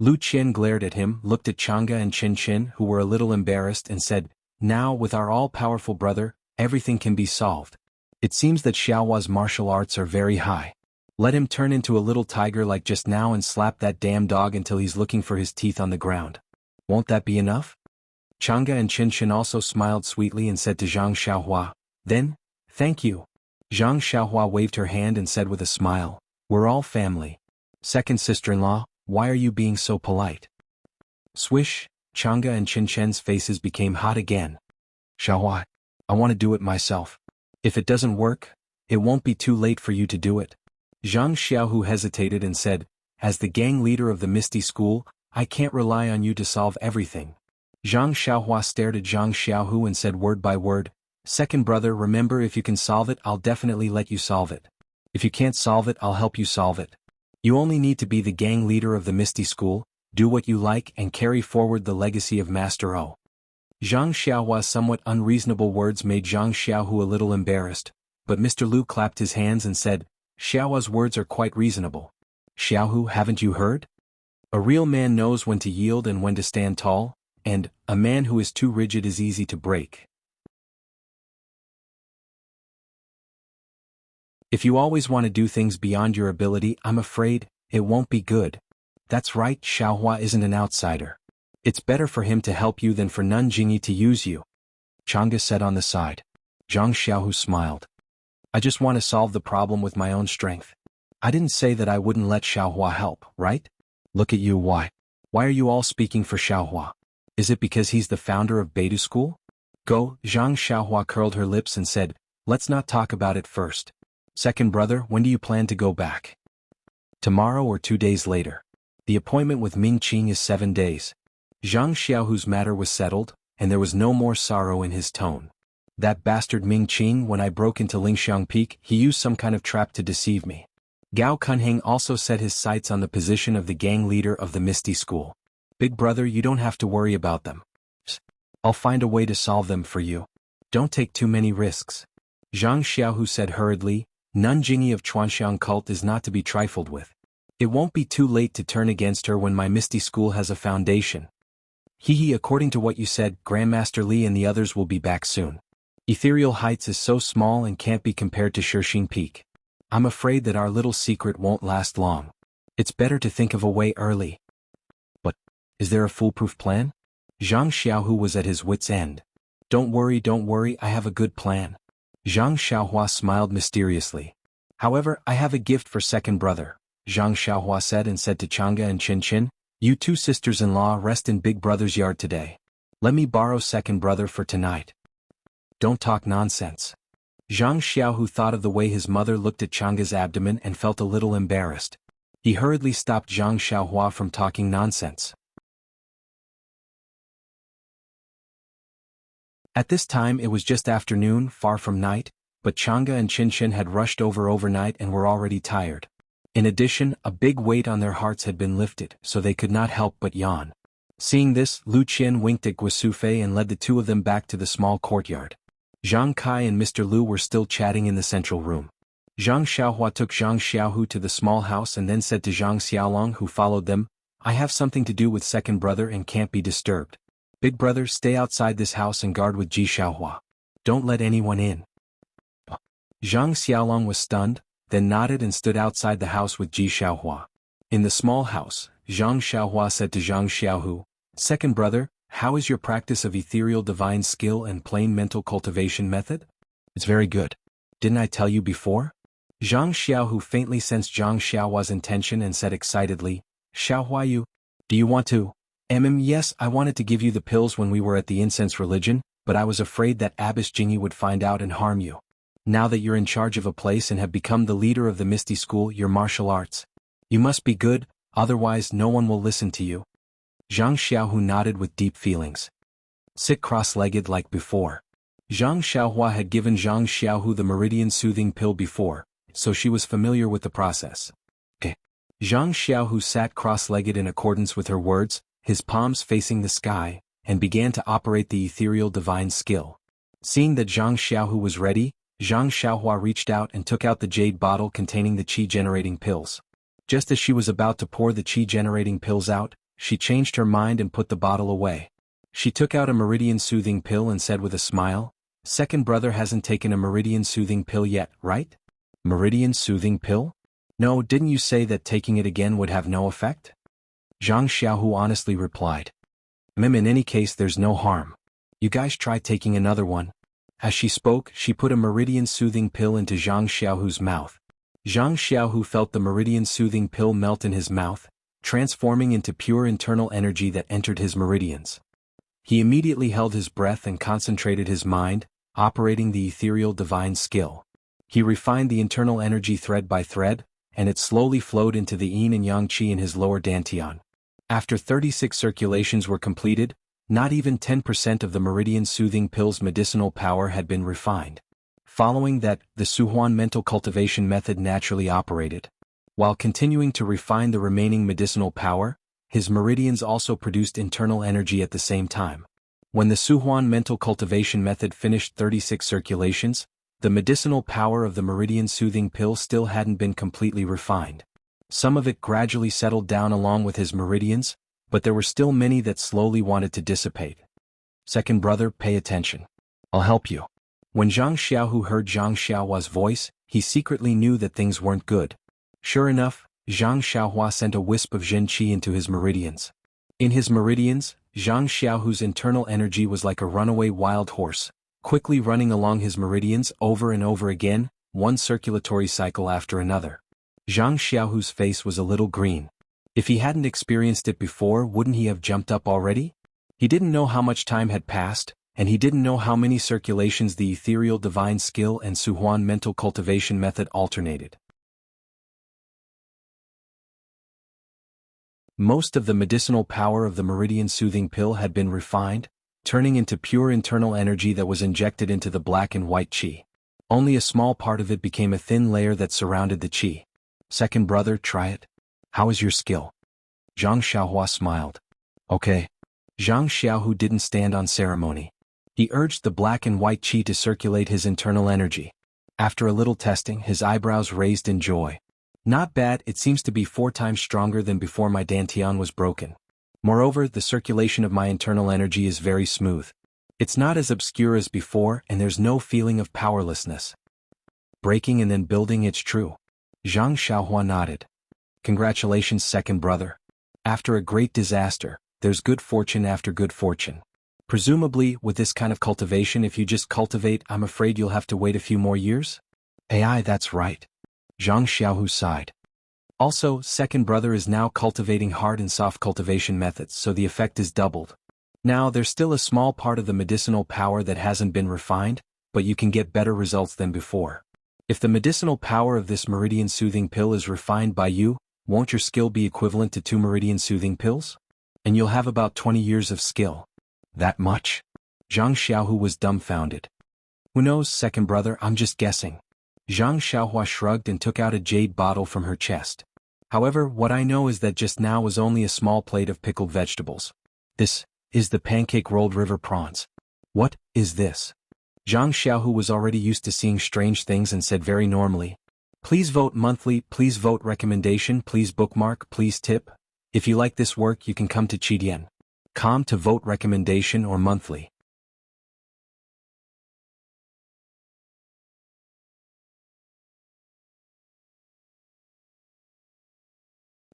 Lu Qian glared at him, looked at Chang'e and Qin, who were a little embarrassed, and said, "Now, with our all-powerful brother, everything can be solved. It seems that Xiaohua's martial arts are very high. Let him turn into a little tiger like just now and slap that damn dog until he's looking for his teeth on the ground. Won't that be enough?" Chang'e and Qin also smiled sweetly and said to Zhang Xiaohua, "Then, thank you." Zhang Xiaohua waved her hand and said with a smile, "We're all family. Second sister-in-law, why are you being so polite?" Swish, Chang'e and Qin's faces became hot again. "Xiaohua, I want to do it myself. If it doesn't work, it won't be too late for you to do it." Zhang Xiaohu hesitated and said, "As the gang leader of the Misty School, I can't rely on you to solve everything." Zhang Xiaohua stared at Zhang Xiaohu and said word by word, "Second brother, remember, if you can solve it, I'll definitely let you solve it. If you can't solve it, I'll help you solve it. You only need to be the gang leader of the Misty School, do what you like and carry forward the legacy of Master O." Zhang Xiaohua's somewhat unreasonable words made Zhang Xiaohu a little embarrassed, but Mr. Lu clapped his hands and said, "Xiaohua's words are quite reasonable. Xiaohu, haven't you heard? A real man knows when to yield and when to stand tall, and a man who is too rigid is easy to break. If you always want to do things beyond your ability, I'm afraid it won't be good." "That's right, Xiaohua isn't an outsider. It's better for him to help you than for Nanjingyi to use you," Chang'e said on the side. Zhang Xiaohu smiled. "I just want to solve the problem with my own strength. I didn't say that I wouldn't let Xiaohua help, right? Look at you, why? Why are you all speaking for Xiaohua? Is it because he's the founder of Beidou School? Go." Zhang Xiaohua curled her lips and said, "Let's not talk about it first. Second brother, when do you plan to go back?" "Tomorrow or 2 days later. The appointment with Ming Qing is 7 days." Zhang Xiaohu's matter was settled, and there was no more sorrow in his tone. "That bastard Ming Qing, when I broke into Lingxiang Peak, he used some kind of trap to deceive me." Gao Kunheng also set his sights on the position of the gang leader of the Misty School. "Big brother, you don't have to worry about them. I'll find a way to solve them for you. Don't take too many risks." Zhang Xiaohu said hurriedly, "Nanjingyi of Chuanxiang cult is not to be trifled with. It won't be too late to turn against her when my Misty School has a foundation. According to what you said, Grandmaster Li and the others will be back soon. Ethereal Heights is so small and can't be compared to Shixing Peak. I'm afraid that our little secret won't last long. It's better to think of a way early." "But, is there a foolproof plan?" Zhang Xiaohu was at his wit's end. Don't worry, I have a good plan." Zhang Xiaohua smiled mysteriously. "However, I have a gift for second brother," Zhang Xiaohua said and said to Chang'e and Qin, "You two sisters-in-law rest in big brother's yard today. Let me borrow second brother for tonight." "Don't talk nonsense." Zhang Xiaohu thought of the way his mother looked at Chang'e's abdomen and felt a little embarrassed. He hurriedly stopped Zhang Xiaohua from talking nonsense. At this time it was just afternoon, far from night, but Chang'e and Qin had rushed over overnight and were already tired. In addition, a big weight on their hearts had been lifted, so they could not help but yawn. Seeing this, Lu Qian winked at Guisufei and led the two of them back to the small courtyard. Zhang Kai and Mr. Lu were still chatting in the central room. Zhang Xiaohua took Zhang Xiaohu to the small house and then said to Zhang Xiaolong, who followed them, "I have something to do with second brother and can't be disturbed. Big brother, stay outside this house and guard with Ji Xiaohua. Don't let anyone in." Zhang Xiaolong was stunned, then nodded and stood outside the house with Ji Xiaohua. In the small house, Zhang Xiaohua said to Zhang Xiaohu, "Second brother, how is your practice of ethereal divine skill and plain mental cultivation method?" "It's very good. Didn't I tell you before?" Zhang Xiaohu faintly sensed Zhang Xiaohua's intention and said excitedly, "Xiaohua, do you want to?" Yes, I wanted to give you the pills when we were at the incense religion, but I was afraid that Abbess Jingyi would find out and harm you. Now that you're in charge of a place and have become the leader of the Misty School, your martial arts, you must be good, otherwise no one will listen to you." Zhang Xiaohu nodded with deep feelings. "Sit cross-legged like before." Zhang Xiaohua had given Zhang Xiaohu the meridian soothing pill before, so she was familiar with the process. Zhang Xiaohu sat cross-legged in accordance with her words, his palms facing the sky, and began to operate the ethereal divine skill. Seeing that Zhang Xiaohu was ready, Zhang Xiaohua reached out and took out the jade bottle containing the qi-generating pills. Just as she was about to pour the qi-generating pills out, she changed her mind and put the bottle away. She took out a meridian soothing pill and said with a smile, "Second brother hasn't taken a meridian soothing pill yet, right?" "Meridian soothing pill? No, didn't you say that taking it again would have no effect?" Zhang Xiaohu honestly replied. "In any case there's no harm. You guys try taking another one." As she spoke, she put a meridian soothing pill into Zhang Xiaohu's mouth. Zhang Xiaohu felt the meridian soothing pill melt in his mouth, transforming into pure internal energy that entered his meridians. He immediately held his breath and concentrated his mind, operating the ethereal divine skill. He refined the internal energy thread by thread, and it slowly flowed into the yin and yang qi in his lower dantian. After 36 circulations were completed, not even 10% of the meridian soothing pill's medicinal power had been refined. Following that, the Suhuan mental cultivation method naturally operated. While continuing to refine the remaining medicinal power, his meridians also produced internal energy at the same time. When the Suhuan mental cultivation method finished 36 circulations, the medicinal power of the meridian soothing pill still hadn't been completely refined. Some of it gradually settled down along with his meridians, but there were still many that slowly wanted to dissipate. "Second brother, pay attention. I'll help you." When Zhang Xiaohu heard Zhang Xiaohua's voice, he secretly knew that things weren't good. Sure enough, Zhang Xiaohua sent a wisp of Zhen Qi into his meridians. In his meridians, Zhang Xiaohu's internal energy was like a runaway wild horse, quickly running along his meridians over and over again, one circulatory cycle after another. Zhang Xiaohu's face was a little green. If he hadn't experienced it before, wouldn't he have jumped up already? He didn't know how much time had passed, and he didn't know how many circulations the ethereal divine skill and Suhuan mental cultivation method alternated. Most of the medicinal power of the meridian soothing pill had been refined, turning into pure internal energy that was injected into the black and white qi. Only a small part of it became a thin layer that surrounded the qi. "Second brother, try it. How is your skill?" Zhang Xiaohua smiled. "Okay." Zhang Xiaohu didn't stand on ceremony. He urged the black and white qi to circulate his internal energy. After a little testing, his eyebrows raised in joy. "Not bad, it seems to be 4 times stronger than before my dantian was broken. Moreover, the circulation of my internal energy is very smooth. It's not as obscure as before, and there's no feeling of powerlessness. Breaking and then building, it's true." Zhang Xiaohua nodded. "Congratulations, second brother. After a great disaster, there's good fortune after good fortune. Presumably, with this kind of cultivation, if you just cultivate, I'm afraid you'll have to wait a few more years?" "Ai, that's right." Zhang Xiaohu sighed. "Also, second brother is now cultivating hard and soft cultivation methods, so the effect is doubled. Now, there's still a small part of the medicinal power that hasn't been refined, but you can get better results than before. If the medicinal power of this meridian soothing pill is refined by you, won't your skill be equivalent to 2 meridian soothing pills? And you'll have about 20 years of skill." "That much?" Zhang Xiaohu was dumbfounded. "Who knows, second brother, I'm just guessing." Zhang Xiaohua shrugged and took out a jade bottle from her chest. "However, what I know is that just now was only a small plate of pickled vegetables. This is the pancake-rolled river prawns." "What is this?" Zhang Xiaohu was already used to seeing strange things and said very normally, "Please vote monthly, please vote recommendation, please bookmark, please tip. If you like this work, you can come to Qidian.com to vote recommendation or monthly."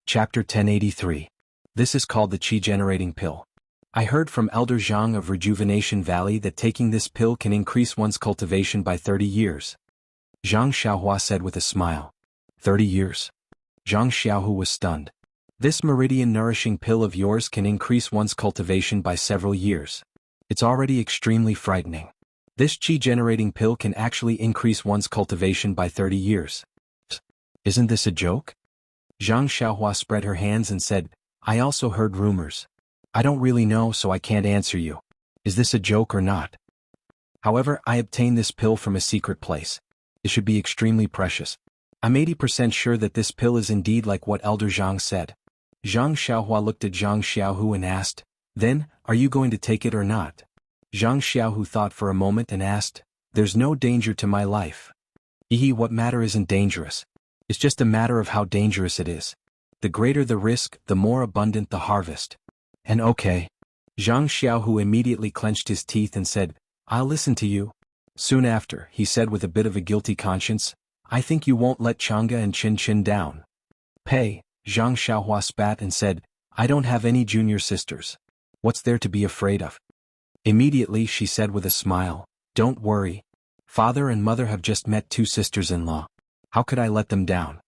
Chapter 1083. This is called the Qi-generating pill. I heard from Elder Jiang of Rejuvenation Valley that taking this pill can increase one's cultivation by 30 years. Zhang Xiaohua said with a smile. 30 years? Zhang Xiaohu was stunned. This meridian-nourishing pill of yours can increase one's cultivation by several years. It's already extremely frightening. This Qi-generating pill can actually increase one's cultivation by 30 years. Isn't this a joke? Zhang Xiaohua spread her hands and said, I also heard rumors. I don't really know, so I can't answer you. Is this a joke or not? However, I obtained this pill from a secret place. It should be extremely precious. I'm 80% sure that this pill is indeed like what Elder Jiang said. Zhang Xiaohua looked at Zhang Xiaohu and asked, Then, are you going to take it or not? Zhang Xiaohu thought for a moment and asked, There's no danger to my life. What matter isn't dangerous. It's just a matter of how dangerous it is. The greater the risk, the more abundant the harvest. And okay. Zhang Xiaohu immediately clenched his teeth and said, I'll listen to you. Soon after, he said with a bit of a guilty conscience, I think you won't let Chang'e and Qin down. Pei, Zhang Xiaohua spat and said, I don't have any junior sisters. What's there to be afraid of? Immediately she said with a smile, Don't worry. Father and mother have just met 2 sisters-in-law. How could I let them down?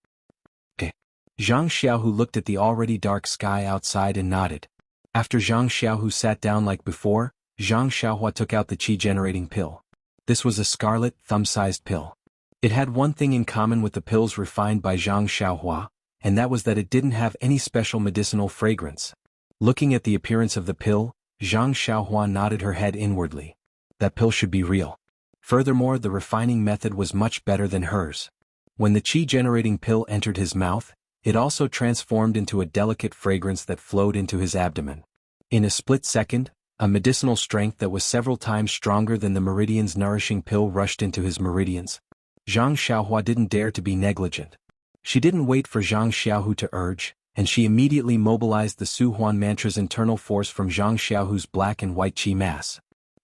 Zhang Xiaohu looked at the already dark sky outside and nodded. After Zhang Xiaohu sat down like before, Zhang Xiaohua took out the Qi-generating pill. This was a scarlet, thumb-sized pill. It had one thing in common with the pills refined by Zhang Xiaohua, and that was that it didn't have any special medicinal fragrance. Looking at the appearance of the pill, Zhang Xiaohua nodded her head inwardly. That pill should be real. Furthermore, the refining method was much better than hers. When the Qi-generating pill entered his mouth, it also transformed into a delicate fragrance that flowed into his abdomen. In a split second, a medicinal strength that was several times stronger than the meridian's nourishing pill rushed into his meridians. Zhang Xiaohua didn't dare to be negligent. She didn't wait for Zhang Xiaohu to urge, and she immediately mobilized the Su Huan mantra's internal force from Zhang Xiaohu's black and white qi mass.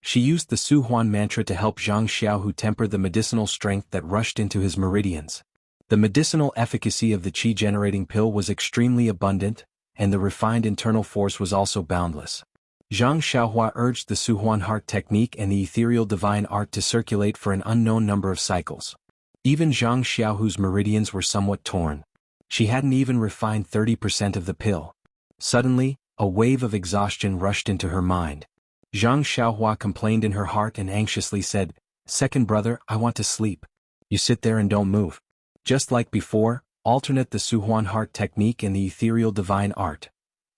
She used the Su Huan mantra to help Zhang Xiaohu temper the medicinal strength that rushed into his meridians. The medicinal efficacy of the Qi-generating pill was extremely abundant, and the refined internal force was also boundless. Zhang Xiaohua urged the Su Huan heart technique and the ethereal divine art to circulate for an unknown number of cycles. Even Zhang Xiaohu's meridians were somewhat torn. She hadn't even refined 30% of the pill. Suddenly, a wave of exhaustion rushed into her mind. Zhang Xiaohua complained in her heart and anxiously said, Second brother, I want to sleep. You sit there and don't move. Just like before, alternate the Su Huan heart technique and the ethereal divine art.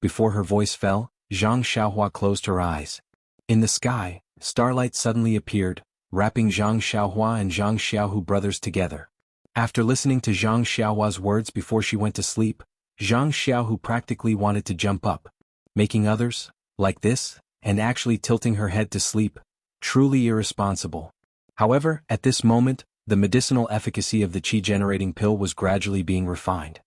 Before her voice fell, Zhang Xiaohua closed her eyes. In the sky, starlight suddenly appeared, wrapping Zhang Xiaohua and Zhang Xiaohu brothers together. After listening to Zhang Xiaohua's words before she went to sleep, Zhang Xiaohu practically wanted to jump up. Making others, like this, and actually tilting her head to sleep, truly irresponsible. However, at this moment, the medicinal efficacy of the Qi-generating pill was gradually being refined.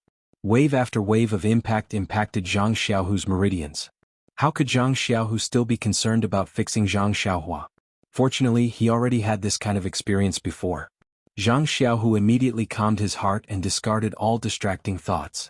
Wave after wave of impact impacted Zhang Xiaohu's meridians. How could Zhang Xiaohu still be concerned about fixing Zhang Xiaohua? Fortunately, he already had this kind of experience before. Zhang Xiaohu immediately calmed his heart and discarded all distracting thoughts.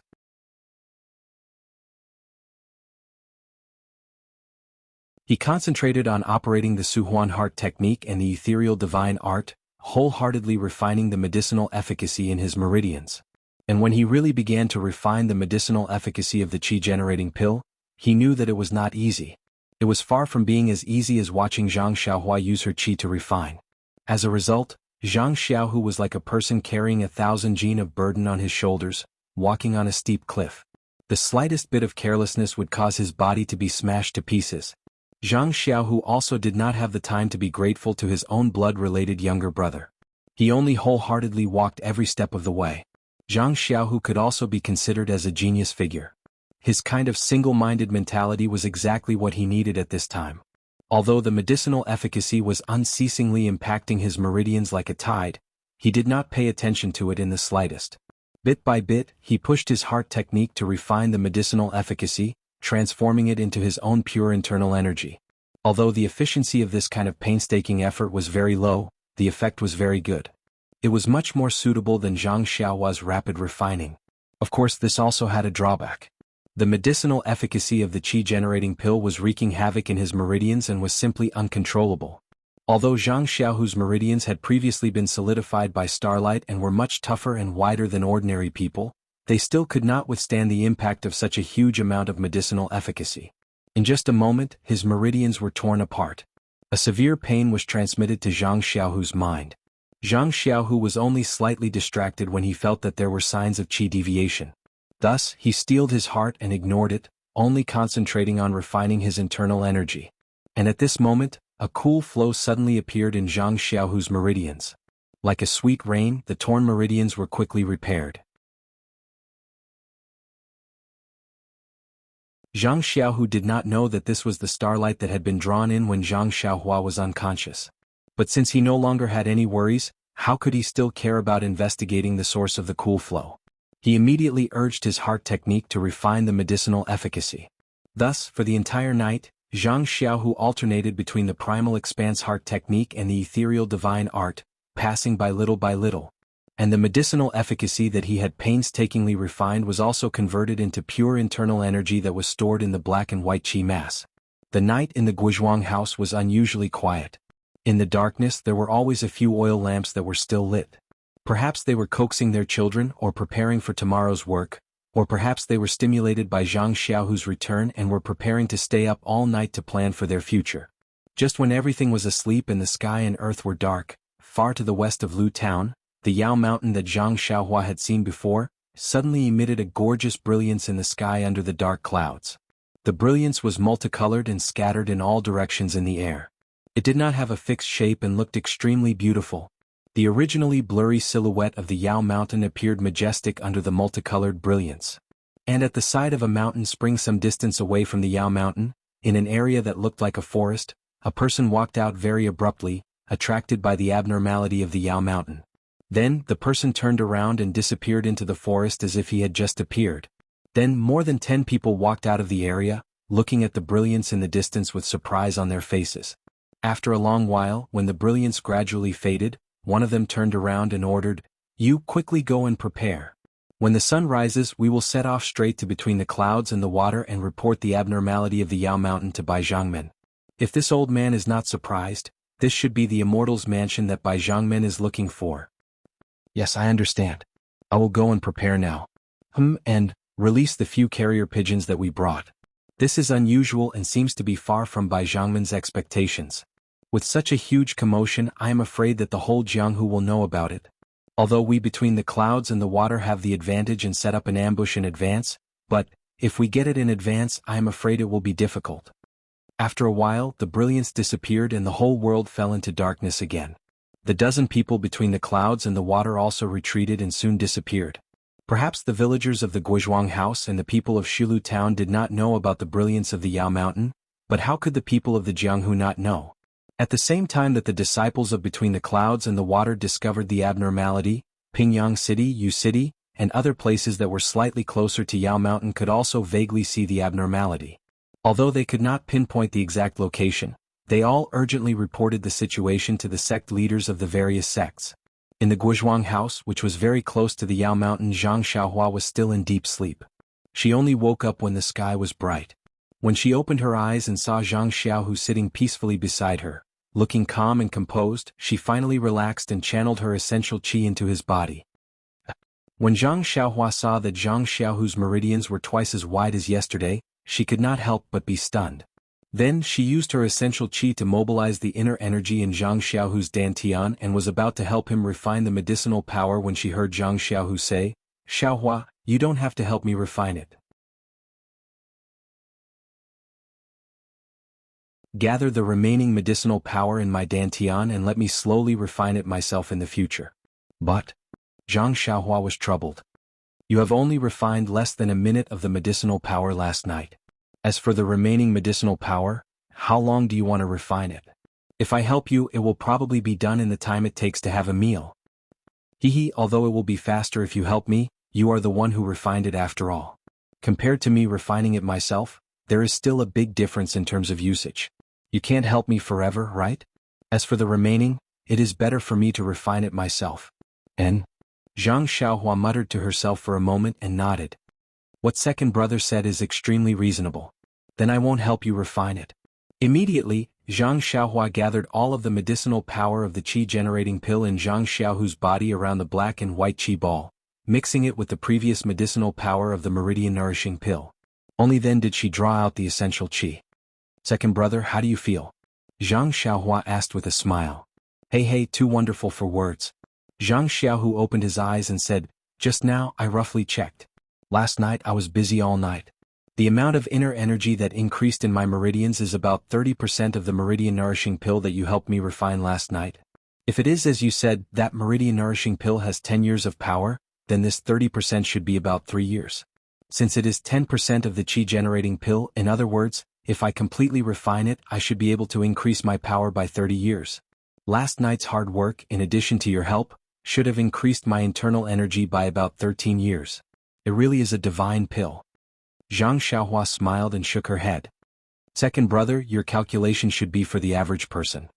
He concentrated on operating the Su Huan heart technique and the ethereal divine art, wholeheartedly refining the medicinal efficacy in his meridians. And when he really began to refine the medicinal efficacy of the Qi-generating pill, he knew that it was not easy. It was far from being as easy as watching Zhang Xiaohua use her qi to refine. As a result, Zhang Xiaohu was like a person carrying 1,000 jin of burden on his shoulders, walking on a steep cliff. The slightest bit of carelessness would cause his body to be smashed to pieces. Zhang Xiaohu also did not have the time to be grateful to his own blood-related younger brother. He only wholeheartedly walked every step of the way. Zhang Xiaohu could also be considered as a genius figure. His kind of single-minded mentality was exactly what he needed at this time. Although the medicinal efficacy was unceasingly impacting his meridians like a tide, he did not pay attention to it in the slightest. Bit by bit, he pushed his heart technique to refine the medicinal efficacy, transforming it into his own pure internal energy. Although the efficiency of this kind of painstaking effort was very low, the effect was very good. It was much more suitable than Zhang Xiaohua's rapid refining. Of course, this also had a drawback. The medicinal efficacy of the qi-generating pill was wreaking havoc in his meridians and was simply uncontrollable. Although Zhang Xiaohu's meridians had previously been solidified by starlight and were much tougher and wider than ordinary people, they still could not withstand the impact of such a huge amount of medicinal efficacy. In just a moment, his meridians were torn apart. A severe pain was transmitted to Zhang Xiaohu's mind. Zhang Xiaohu was only slightly distracted when he felt that there were signs of qi deviation. Thus, he steeled his heart and ignored it, only concentrating on refining his internal energy. And at this moment, a cool flow suddenly appeared in Zhang Xiaohu's meridians. Like a sweet rain, the torn meridians were quickly repaired. Zhang Xiaohu did not know that this was the starlight that had been drawn in when Zhang Xiaohua was unconscious. But since he no longer had any worries, how could he still care about investigating the source of the cool flow? He immediately urged his heart technique to refine the medicinal efficacy. Thus, for the entire night, Zhang Xiaohu alternated between the primal expanse heart technique and the ethereal divine art, passing by little, and the medicinal efficacy that he had painstakingly refined was also converted into pure internal energy that was stored in the black and white qi mass. The night in the Guizhuang house was unusually quiet. In the darkness there were always a few oil lamps that were still lit. Perhaps they were coaxing their children or preparing for tomorrow's work, or perhaps they were stimulated by Zhang Xiaohu's return and were preparing to stay up all night to plan for their future. Just when everything was asleep and the sky and earth were dark, far to the west of Lu Town, the Yao Mountain that Zhang Xiaohua had seen before, suddenly emitted a gorgeous brilliance in the sky under the dark clouds. The brilliance was multicolored and scattered in all directions in the air. It did not have a fixed shape and looked extremely beautiful. The originally blurry silhouette of the Yao Mountain appeared majestic under the multicolored brilliance. And at the side of a mountain spring some distance away from the Yao Mountain, in an area that looked like a forest, a person walked out very abruptly, attracted by the abnormality of the Yao Mountain. Then, the person turned around and disappeared into the forest as if he had just appeared. Then more than 10 people walked out of the area, looking at the brilliance in the distance with surprise on their faces. After a long while, when the brilliance gradually faded, one of them turned around and ordered, "You quickly go and prepare. When the sun rises we will set off straight to between the clouds and the water and report the abnormality of the Yao Mountain to Bai Zhangmen. If this old man is not surprised, this should be the immortal's mansion that Bai Zhangmen is looking for." "Yes, I understand. I will go and prepare now. And release the few carrier pigeons that we brought. This is unusual and seems to be far from Bai Zhangmen's expectations. With such a huge commotion I am afraid that the whole Jianghu will know about it. Although we between the clouds and the water have the advantage and set up an ambush in advance, but, if we get it in advance I am afraid it will be difficult." After a while the brilliance disappeared and the whole world fell into darkness again. The dozen people between the clouds and the water also retreated and soon disappeared. Perhaps the villagers of the Guizhuang house and the people of Shilu town did not know about the brilliance of the Yao Mountain, but how could the people of the Jianghu not know? At the same time that the disciples of Between the Clouds and the Water discovered the abnormality, Pingyang City, Yu City, and other places that were slightly closer to Yao Mountain could also vaguely see the abnormality. Although they could not pinpoint the exact location, they all urgently reported the situation to the sect leaders of the various sects. In the Guizhuang house, which was very close to the Yao Mountain, Zhang Xiaohua was still in deep sleep. She only woke up when the sky was bright. When she opened her eyes and saw Zhang Xiaohu sitting peacefully beside her, looking calm and composed, she finally relaxed and channeled her essential qi into his body. When Zhang Xiaohua saw that Zhang Xiaohu's meridians were twice as wide as yesterday, she could not help but be stunned. Then she used her essential qi to mobilize the inner energy in Zhang Xiaohu's dantian and was about to help him refine the medicinal power when she heard Zhang Xiaohu say, "Xiaohua, you don't have to help me refine it. Gather the remaining medicinal power in my dantian and let me slowly refine it myself in the future." But Zhang Xiaohua was troubled. "You have only refined less than a minute of the medicinal power last night. As for the remaining medicinal power, how long do you want to refine it? If I help you it will probably be done in the time it takes to have a meal. Although it will be faster if you help me, you are the one who refined it after all. Compared to me refining it myself, there is still a big difference in terms of usage. You can't help me forever, right? As for the remaining, it is better for me to refine it myself." And Zhang Xiaohua muttered to herself for a moment and nodded. What second brother said is extremely reasonable. Then I won't help you refine it. Immediately, Zhang Xiaohua gathered all of the medicinal power of the qi-generating pill in Zhang Xiaohu's body around the black and white qi ball, mixing it with the previous medicinal power of the meridian-nourishing pill. Only then did she draw out the essential qi. Second brother, how do you feel? Zhang Xiaohua asked with a smile. Hey, too wonderful for words. Zhang Xiaohu opened his eyes and said, just now I roughly checked. Last night I was busy all night. The amount of inner energy that increased in my meridians is about 30% of the meridian-nourishing pill that you helped me refine last night. If it is as you said, that meridian-nourishing pill has 10 years of power, then this 30% should be about 3 years. Since it is 10% of the qi-generating pill, in other words, if I completely refine it, I should be able to increase my power by 30 years. Last night's hard work, in addition to your help, should have increased my internal energy by about 13 years. It really is a divine pill. Zhang Xiaohua smiled and shook her head. Second brother, your calculation should be for the average person.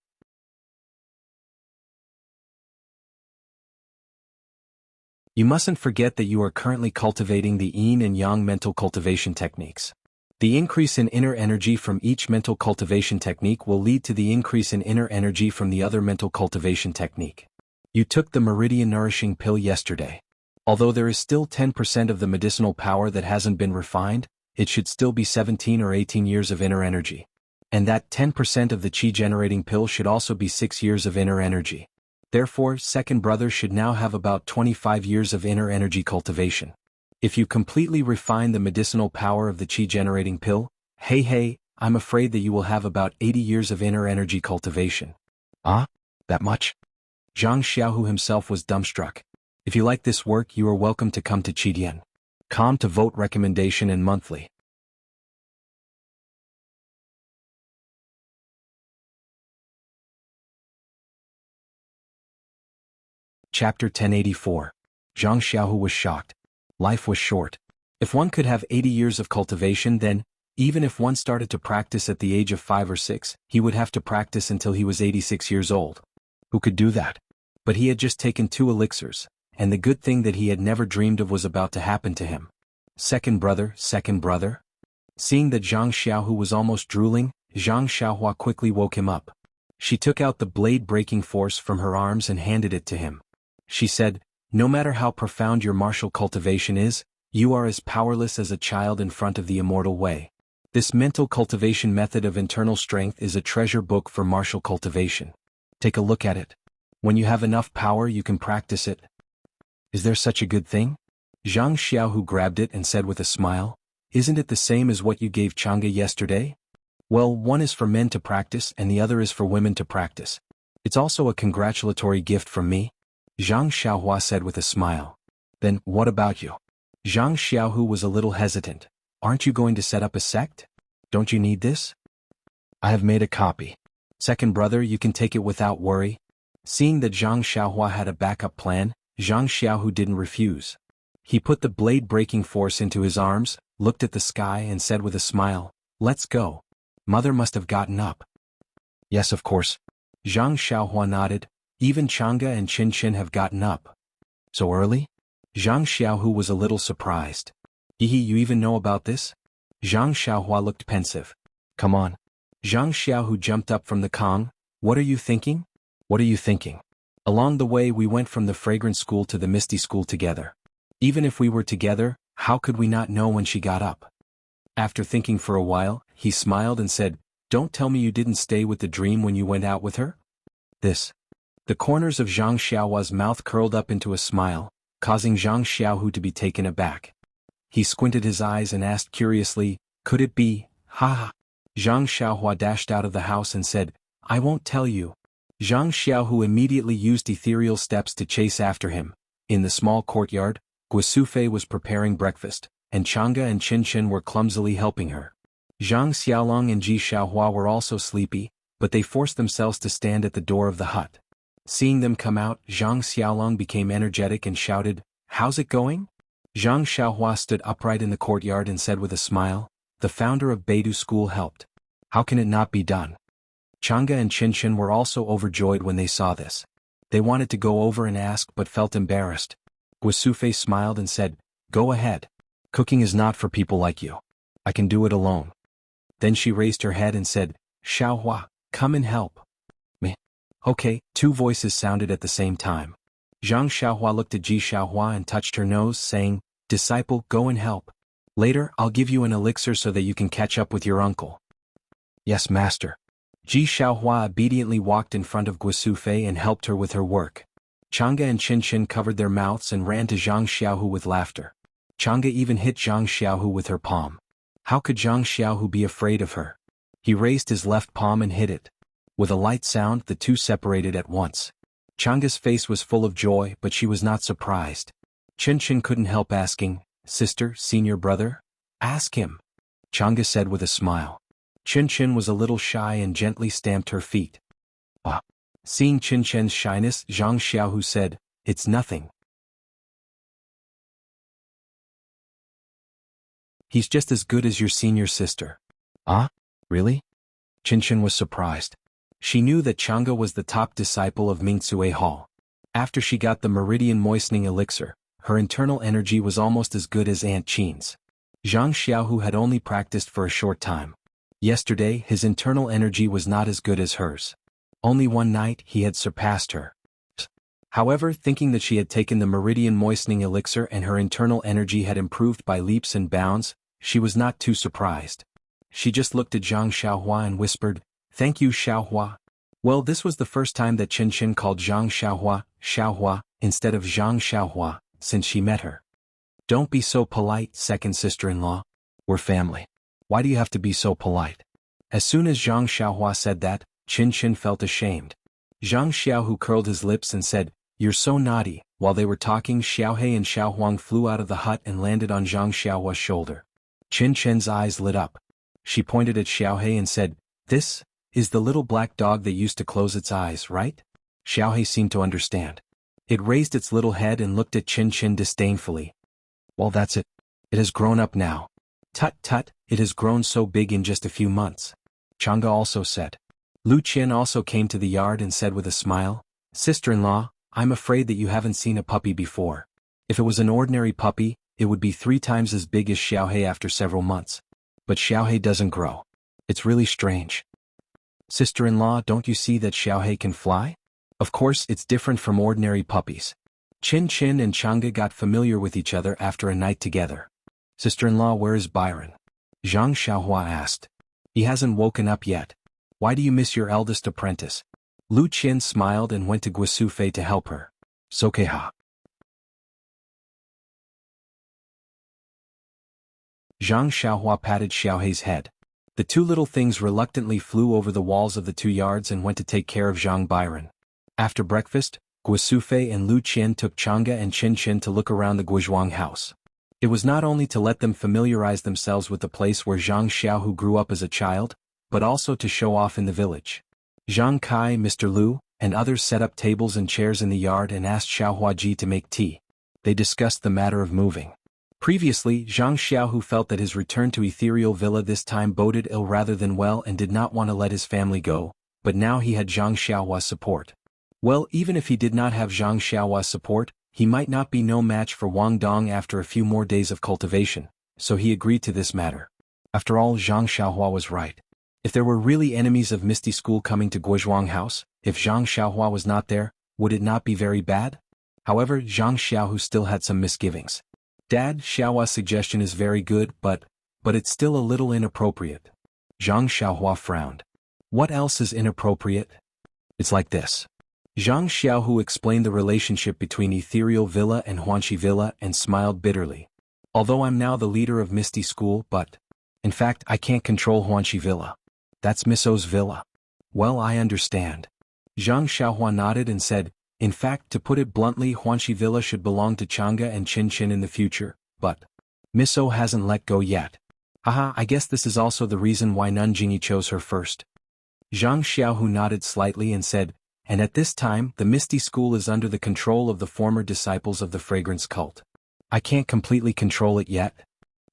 You mustn't forget that you are currently cultivating the yin and yang mental cultivation techniques. The increase in inner energy from each mental cultivation technique will lead to the increase in inner energy from the other mental cultivation technique. You took the meridian-nourishing pill yesterday. Although there is still 10% of the medicinal power that hasn't been refined, it should still be 17 or 18 years of inner energy. And that 10% of the qi-generating pill should also be 6 years of inner energy. Therefore, second brother should now have about 25 years of inner energy cultivation. If you completely refine the medicinal power of the qi-generating pill, hey, I'm afraid that you will have about 80 years of inner energy cultivation. Ah? That much? Zhang Xiaohu himself was dumbstruck. If you like this work, you are welcome to come to Qidian.com to vote recommendation and monthly. Chapter 1084. Zhang Xiaohu was shocked. Life was short. If one could have 80 years of cultivation, then, even if one started to practice at the age of 5 or 6, he would have to practice until he was 86 years old. Who could do that? But he had just taken 2 elixirs, and the good thing that he had never dreamed of was about to happen to him. Second brother. Seeing that Zhang Xiaohu was almost drooling, Zhang Xiaohua quickly woke him up. She took out the blade-breaking force from her arms and handed it to him. She said, no matter how profound your martial cultivation is, you are as powerless as a child in front of the immortal way. This mental cultivation method of internal strength is a treasure book for martial cultivation. Take a look at it. When you have enough power, you can practice it. Is there such a good thing? Zhang Xiaohu grabbed it and said with a smile, isn't it the same as what you gave Chang'e yesterday? Well, one is for men to practice and the other is for women to practice. It's also a congratulatory gift from me. Zhang Xiaohua said with a smile. Then, what about you? Zhang Xiaohu was a little hesitant. Aren't you going to set up a sect? Don't you need this? I have made a copy. Second brother, you can take it without worry. Seeing that Zhang Xiaohua had a backup plan, Zhang Xiaohu didn't refuse. He put the blade-breaking force into his arms, looked at the sky and said with a smile, let's go. Mother must have gotten up. Yes, of course. Zhang Xiaohua nodded. Even Chang'e and Qin have gotten up. So early? Zhang Xiaohu was a little surprised. You even know about this? Zhang Xiaohua looked pensive. Come on. Zhang Xiaohu jumped up from the Kong. What are you thinking? What are you thinking? Along the way we went from the fragrant school to the misty school together. Even if we were together, how could we not know when she got up? After thinking for a while, he smiled and said, don't tell me you didn't stay with the dream when you went out with her? The corners of Zhang Xiaohua's mouth curled up into a smile, causing Zhang Xiaohu to be taken aback. He squinted his eyes and asked curiously, could it be, ha? Zhang Xiaohua dashed out of the house and said, I won't tell you. Zhang Xiaohu immediately used ethereal steps to chase after him. In the small courtyard, Guosufei was preparing breakfast, and Chang'e and Qin were clumsily helping her. Zhang Xiaolong and Ji Xiaohua were also sleepy, but they forced themselves to stand at the door of the hut. Seeing them come out, Zhang Xiaolong became energetic and shouted, how's it going? Zhang Xiaohua stood upright in the courtyard and said with a smile, the founder of Beidou School helped. How can it not be done? Chang'e and Qin were also overjoyed when they saw this. They wanted to go over and ask but felt embarrassed. Guosufei smiled and said, "Go ahead. Cooking is not for people like you. I can do it alone." Then she raised her head and said, "Xiaohua, come and help." Me. Okay, two voices sounded at the same time. Zhang Xiaohua looked at Ji Xiaohua and touched her nose, saying, "Disciple, go and help. Later, I'll give you an elixir so that you can catch up with your uncle." "Yes, master." Ji Xiaohua obediently walked in front of Guosufei and helped her with her work. Chang'e and Qin covered their mouths and ran to Zhang Xiaohu with laughter. Chang'e even hit Zhang Xiaohu with her palm. How could Zhang Xiaohu be afraid of her? He raised his left palm and hit it. With a light sound, the two separated at once. Chang'e's face was full of joy, but she was not surprised. Qin couldn't help asking, "Sister, senior brother? Ask him." Chang'e said with a smile. Qin was a little shy and gently stamped her feet. "Ah." Seeing Qin's shyness, Zhang Xiaohu said, "It's nothing. He's just as good as your senior sister." "Ah? Really?" Qin was surprised. She knew that Chang'e was the top disciple of Mingcue Hall. After she got the meridian moistening elixir, her internal energy was almost as good as Aunt Qin's. Zhang Xiaohu had only practiced for a short time. Yesterday, his internal energy was not as good as hers. Only one night, he had surpassed her. However, thinking that she had taken the meridian moistening elixir and her internal energy had improved by leaps and bounds, she was not too surprised. She just looked at Zhang Xiaohua and whispered, "Thank you, Xiaohua." Well, this was the first time that Qin called Zhang Xiaohua, Xiaohua, instead of Zhang Xiaohua, since she met her. "Don't be so polite, second sister-in-law. We're family. Why do you have to be so polite?" As soon as Zhang Xiaohua said that, Qin felt ashamed. Zhang Xiaohu curled his lips and said, "You're so naughty." While they were talking, Xiaohe and Xiaohuang flew out of the hut and landed on Zhang Xiaohua's shoulder. Qin's eyes lit up. She pointed at Xiaohe and said, "This is the little black dog that used to close its eyes, right?" Xiaohe seemed to understand. It raised its little head and looked at Qin disdainfully. "Well, that's it. It has grown up now." "Tut tut, it has grown so big in just a few months," Chang'e also said. Lu Qian also came to the yard and said with a smile, "Sister-in-law, I'm afraid that you haven't seen a puppy before. If it was an ordinary puppy, it would be 3 times as big as Xiaohe after several months. But Xiaohe doesn't grow. It's really strange." "Sister-in-law, don't you see that Xiaohe can fly? Of course, it's different from ordinary puppies." Qin and Chang'e got familiar with each other after a night together. "Sister-in-law, where is Byron?" Zhang Xiaohua asked. "He hasn't woken up yet. Why do you miss your eldest apprentice?" Lu Qian smiled and went to Guosufei to help her. "Sokeha." Zhang Xiaohua patted Xiaohe's head. The two little things reluctantly flew over the walls of the 2 yards and went to take care of Zhang Byron. After breakfast, Guosufei and Lu Qian took Chang'e and Qin to look around the Guizhuang house. It was not only to let them familiarize themselves with the place where Zhang Xiaohu grew up as a child, but also to show off in the village. Zhang Kai, Mr. Lu, and others set up tables and chairs in the yard and asked Xiaohuaji to make tea. They discussed the matter of moving. Previously, Zhang Xiaohu felt that his return to Ethereal Villa this time boded ill rather than well and did not want to let his family go, but now he had Zhang Xiaohua's support. Well, even if he did not have Zhang Xiaohua's support, he might not be no match for Wang Dong after a few more days of cultivation, so he agreed to this matter. After all, Zhang Xiaohua was right. If there were really enemies of Misty School coming to Guizhuang House, if Zhang Xiaohua was not there, would it not be very bad? However, Zhang Xiaohu still had some misgivings. "Dad, Xiaohua's suggestion is very good, but it's still a little inappropriate." Zhang Xiaohua frowned. "What else is inappropriate?" "It's like this." Zhang Xiaohu explained the relationship between Ethereal Villa and Huanxi Villa and smiled bitterly. "Although I'm now the leader of Misty School, but in fact I can't control Huanxi Villa. That's Miss O's villa." "Well, I understand." Zhang Xiaohua nodded and said, "In fact, to put it bluntly, Huanxi Villa should belong to Chang'e and Qin in the future, but Miss O hasn't let go yet. Haha, I guess this is also the reason why Nanjingyi chose her first." Zhang Xiaohu nodded slightly and said, "And at this time, the Misty School is under the control of the former disciples of the Fragrance Cult. I can't completely control it yet.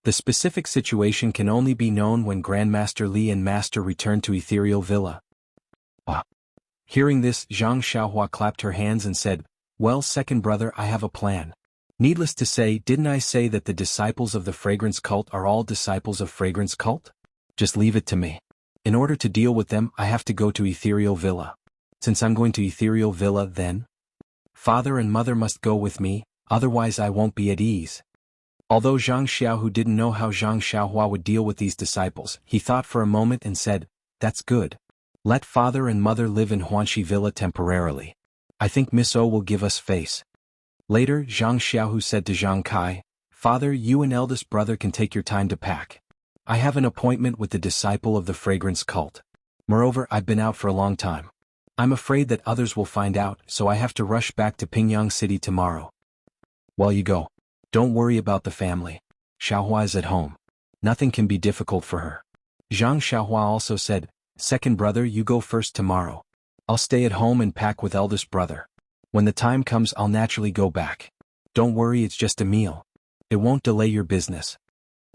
The specific situation can only be known when Grandmaster Li and Master return to Ethereal Villa." Ah. Hearing this, Zhang Xiaohua clapped her hands and said, "Well, second brother, I have a plan. Needless to say, didn't I say that the disciples of the fragrance cult are all disciples of fragrance cult? Just leave it to me. In order to deal with them, I have to go to Ethereal Villa. Since I'm going to Ethereal Villa, then father and mother must go with me, otherwise I won't be at ease. Although Zhang Xiaohu didn't know how Zhang Xiaohua would deal with these disciples, he thought for a moment and said, "That's good. Let father and mother live in Huanxi Villa temporarily. I think Miss O will give us face." Later, Zhang Xiaohu said to Zhang Kai, "Father, you and eldest brother can take your time to pack. I have an appointment with the disciple of the fragrance cult. Moreover, I've been out for a long time. I'm afraid that others will find out, so I have to rush back to Pingyang City tomorrow. While you go, don't worry about the family. Xiaohua is at home. Nothing can be difficult for her." Zhang Xiaohua also said, "Second brother, you go first tomorrow. I'll stay at home and pack with eldest brother. When the time comes, I'll naturally go back. Don't worry, it's just a meal. It won't delay your business."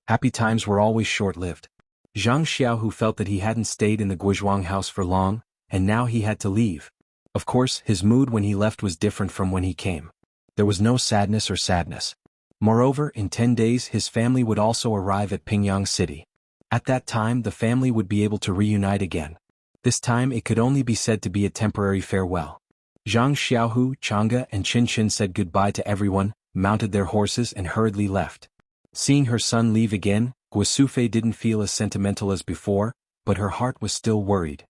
Happy times were always short-lived. Zhang Xiaohu felt that he hadn't stayed in the Guizhuang house for long, and now he had to leave. Of course, his mood when he left was different from when he came. There was no sadness. Moreover, in 10 days his family would also arrive at Pingyang City. At that time the family would be able to reunite again. This time it could only be said to be a temporary farewell. Zhang Xiaohu, Chang'e and Qin said goodbye to everyone, mounted their horses and hurriedly left. Seeing her son leave again, Guosufei didn't feel as sentimental as before, but her heart was still worried.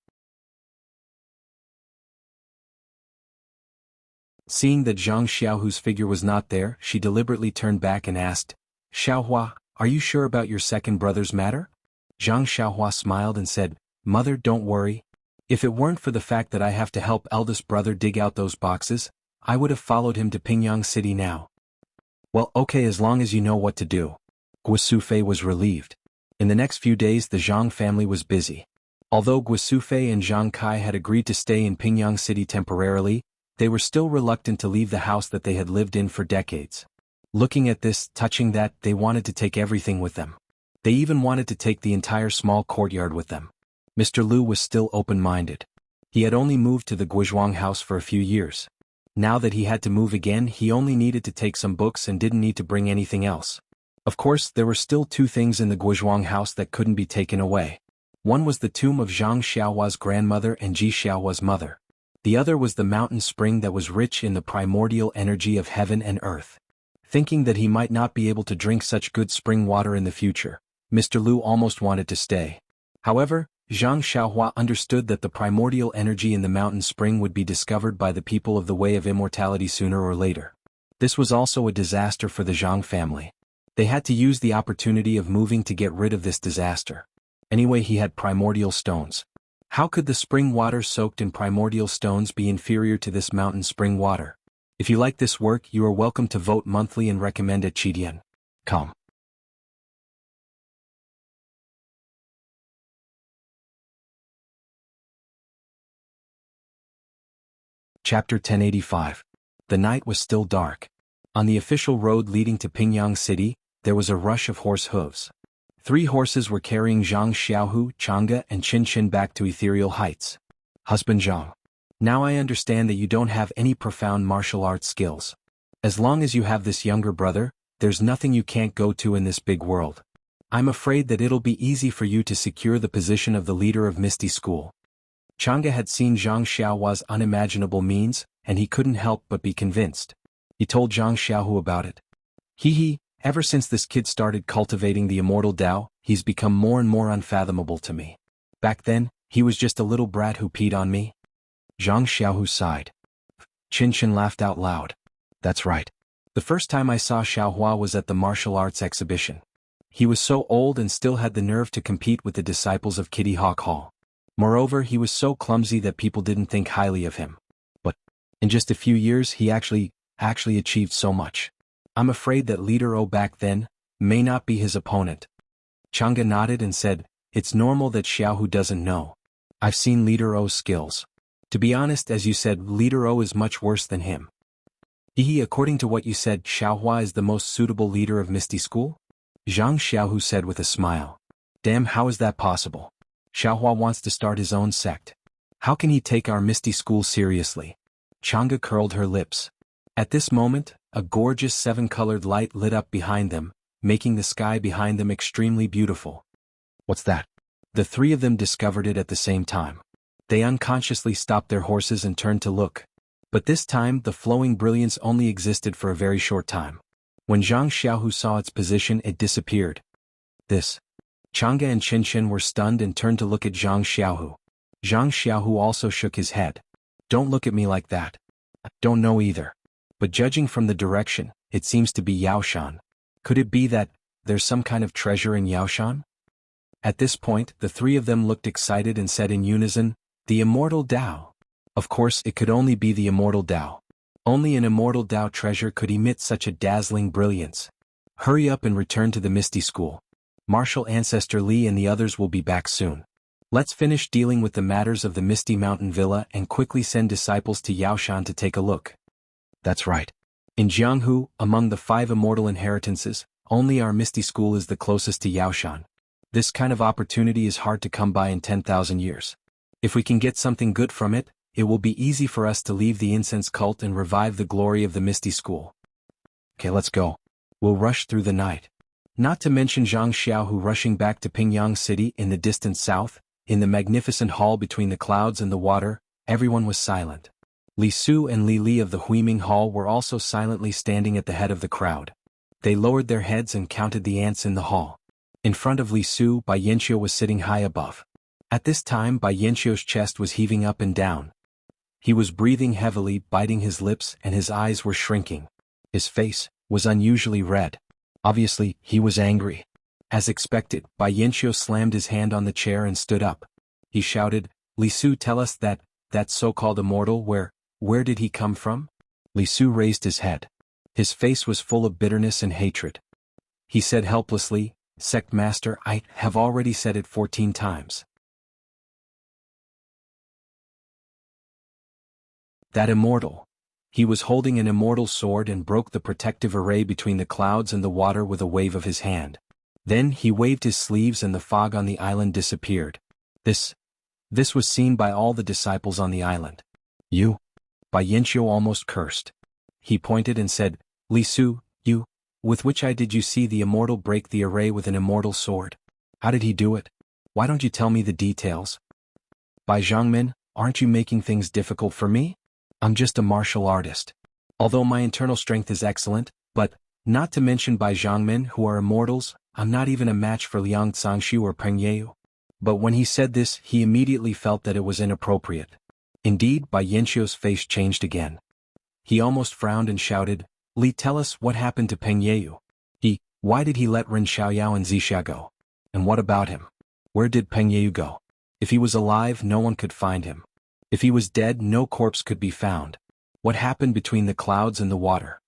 Seeing that Zhang Xiaohu's figure was not there, she deliberately turned back and asked, "Xiaohua, are you sure about your second brother's matter?" Zhang Xiaohua smiled and said, "Mother, don't worry. If it weren't for the fact that I have to help eldest brother dig out those boxes, I would have followed him to Pingyang City now." "Well, okay, as long as you know what to do." Guosufei was relieved. In the next few days the Zhang family was busy. Although Guosufei and Zhang Kai had agreed to stay in Pingyang City temporarily, they were still reluctant to leave the house that they had lived in for decades. Looking at this, touching that, they wanted to take everything with them. They even wanted to take the entire small courtyard with them. Mr. Liu was still open-minded. He had only moved to the Guizhuang house for a few years. Now that he had to move again, he only needed to take some books and didn't need to bring anything else. Of course, there were still two things in the Guizhuang house that couldn't be taken away. One was the tomb of Zhang Xiaohua's grandmother and Ji Xiaohua's mother. The other was the mountain spring that was rich in the primordial energy of heaven and earth. Thinking that he might not be able to drink such good spring water in the future, Mr. Liu almost wanted to stay. However, Zhang Xiaohua understood that the primordial energy in the mountain spring would be discovered by the people of the Way of Immortality sooner or later. This was also a disaster for the Zhang family. They had to use the opportunity of moving to get rid of this disaster. Anyway, he had primordial stones. How could the spring water soaked in primordial stones be inferior to this mountain spring water? If you like this work, you are welcome to vote monthly and recommend at Chidian.com. Chapter 1085. The night was still dark. On the official road leading to Pingyang City, there was a rush of horse hooves. 3 horses were carrying Zhang Xiaohu, Chang'e and Qin back to Ethereal Heights. "Husband Zhang. Now I understand that you don't have any profound martial arts skills. As long as you have this younger brother, there's nothing you can't go to in this big world. I'm afraid that it'll be easy for you to secure the position of the leader of Misty School." Chang'e had seen Zhang Xiaohua's unimaginable means, and he couldn't help but be convinced. He told Zhang Xiaohu about it. Ever since this kid started cultivating the immortal Tao, he's become more and more unfathomable to me. Back then, he was just a little brat who peed on me." Zhang Xiaohu sighed. Qin laughed out loud. "That's right. The first time I saw Xiaohua was at the martial arts exhibition. He was so old and still had the nerve to compete with the disciples of Kitty Hawk Hall. Moreover, he was so clumsy that people didn't think highly of him. But in just a few years he actually achieved so much. I'm afraid that Leader O back then may not be his opponent." Chang'e nodded and said, "It's normal that Xiaohu doesn't know. I've seen Leader O's skills. To be honest, as you said, Leader O is much worse than him." According to what you said, Xiaohua is the most suitable leader of Misty School?" Zhang Xiaohu said with a smile. "Damn, how is that possible? Xiaohua wants to start his own sect. How can he take our Misty School seriously?" Chang'e curled her lips. At this moment, a gorgeous seven-colored light lit up behind them, making the sky behind them extremely beautiful. What's that? The three of them discovered it at the same time. They unconsciously stopped their horses and turned to look. But this time the flowing brilliance only existed for a very short time. When Zhang Xiaohu saw its position, it disappeared. This. Chang'e and Qinshin were stunned and turned to look at Zhang Xiaohu. Zhang Xiaohu also shook his head. Don't look at me like that. Don't know either. But judging from the direction, it seems to be Yaoshan. Could it be that there's some kind of treasure in Yaoshan? At this point, the three of them looked excited and said in unison, "The Immortal Tao." Of course, it could only be the Immortal Tao. Only an Immortal Tao treasure could emit such a dazzling brilliance. Hurry up and return to the Misty School. Martial Ancestor Li and the others will be back soon. Let's finish dealing with the matters of the Misty Mountain Villa and quickly send disciples to Yaoshan to take a look. That's right. In Jianghu, among the 5 immortal inheritances, only our Misty School is the closest to Yaoshan. This kind of opportunity is hard to come by in 10,000 years. If we can get something good from it, it will be easy for us to leave the incense cult and revive the glory of the Misty School. Okay, let's go. We'll rush through the night. Not to mention Zhang Xiaohu rushing back to Pingyang City in the distant south. In the magnificent hall between the clouds and the water, everyone was silent. Li Su and Li Li of the Huiming Hall were also silently standing at the head of the crowd. They lowered their heads and counted the ants in the hall. In front of Li Su, Bai Yanqiu was sitting high above. At this time, Bai Yanqiu's chest was heaving up and down. He was breathing heavily, biting his lips, and his eyes were shrinking. His face was unusually red. Obviously, he was angry. As expected, Bai Yanqiu slammed his hand on the chair and stood up. He shouted, "Li Su, tell us that so-called immortal, where did he come from?" Li Su raised his head. His face was full of bitterness and hatred. He said helplessly, "Sect Master, I have already said it 14 times. That immortal." He was holding an immortal sword and broke the protective array between the clouds and the water with a wave of his hand. Then he waved his sleeves and the fog on the island disappeared. This was seen by all the disciples on the island. "You?" Bai Yanqiu almost cursed. He pointed and said, "Li Su, you, with which eye did you see the immortal break the array with an immortal sword? How did he do it? Why don't you tell me the details?" "Bai Zhangmin, aren't you making things difficult for me? I'm just a martial artist. Although my internal strength is excellent, but, not to mention Bai Zhangmin who are immortals, I'm not even a match for Liang Cangshu or Peng Yeu." But when he said this, he immediately felt that it was inappropriate. Indeed, Bai Yanqiu's face changed again. He almost frowned and shouted, "Li, tell us what happened to Peng Yeu. Why did he let Ren Xiaoyao and Zixia go? And what about him? Where did Peng Yeu go? If he was alive, no one could find him. If he was dead, no corpse could be found. What happened between the clouds and the water?"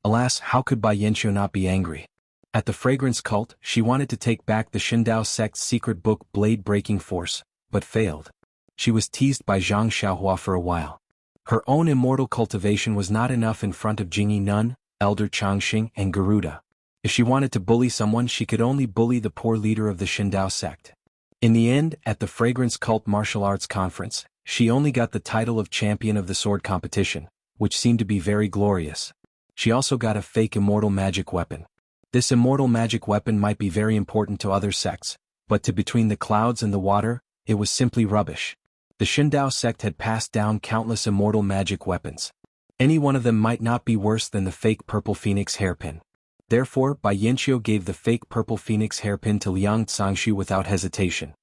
Alas, how could Bai Yanqiu not be angry? At the fragrance cult, she wanted to take back the Shindao sect's secret book Blade Breaking Force, but failed. She was teased by Zhang Xiaohua for a while. Her own immortal cultivation was not enough in front of Jingyi Nun, Elder Changxing, and Garuda. If she wanted to bully someone, she could only bully the poor leader of the Shindao sect. In the end, at the Fragrance Cult Martial Arts Conference, she only got the title of champion of the sword competition, which seemed to be very glorious. She also got a fake immortal magic weapon. This immortal magic weapon might be very important to other sects, but to Between the Clouds and the Water, it was simply rubbish. The Shindao sect had passed down countless immortal magic weapons. Any one of them might not be worse than the fake Purple Phoenix hairpin. Therefore, Bai Yanqiu gave the fake Purple Phoenix hairpin to Liang Cangshu without hesitation.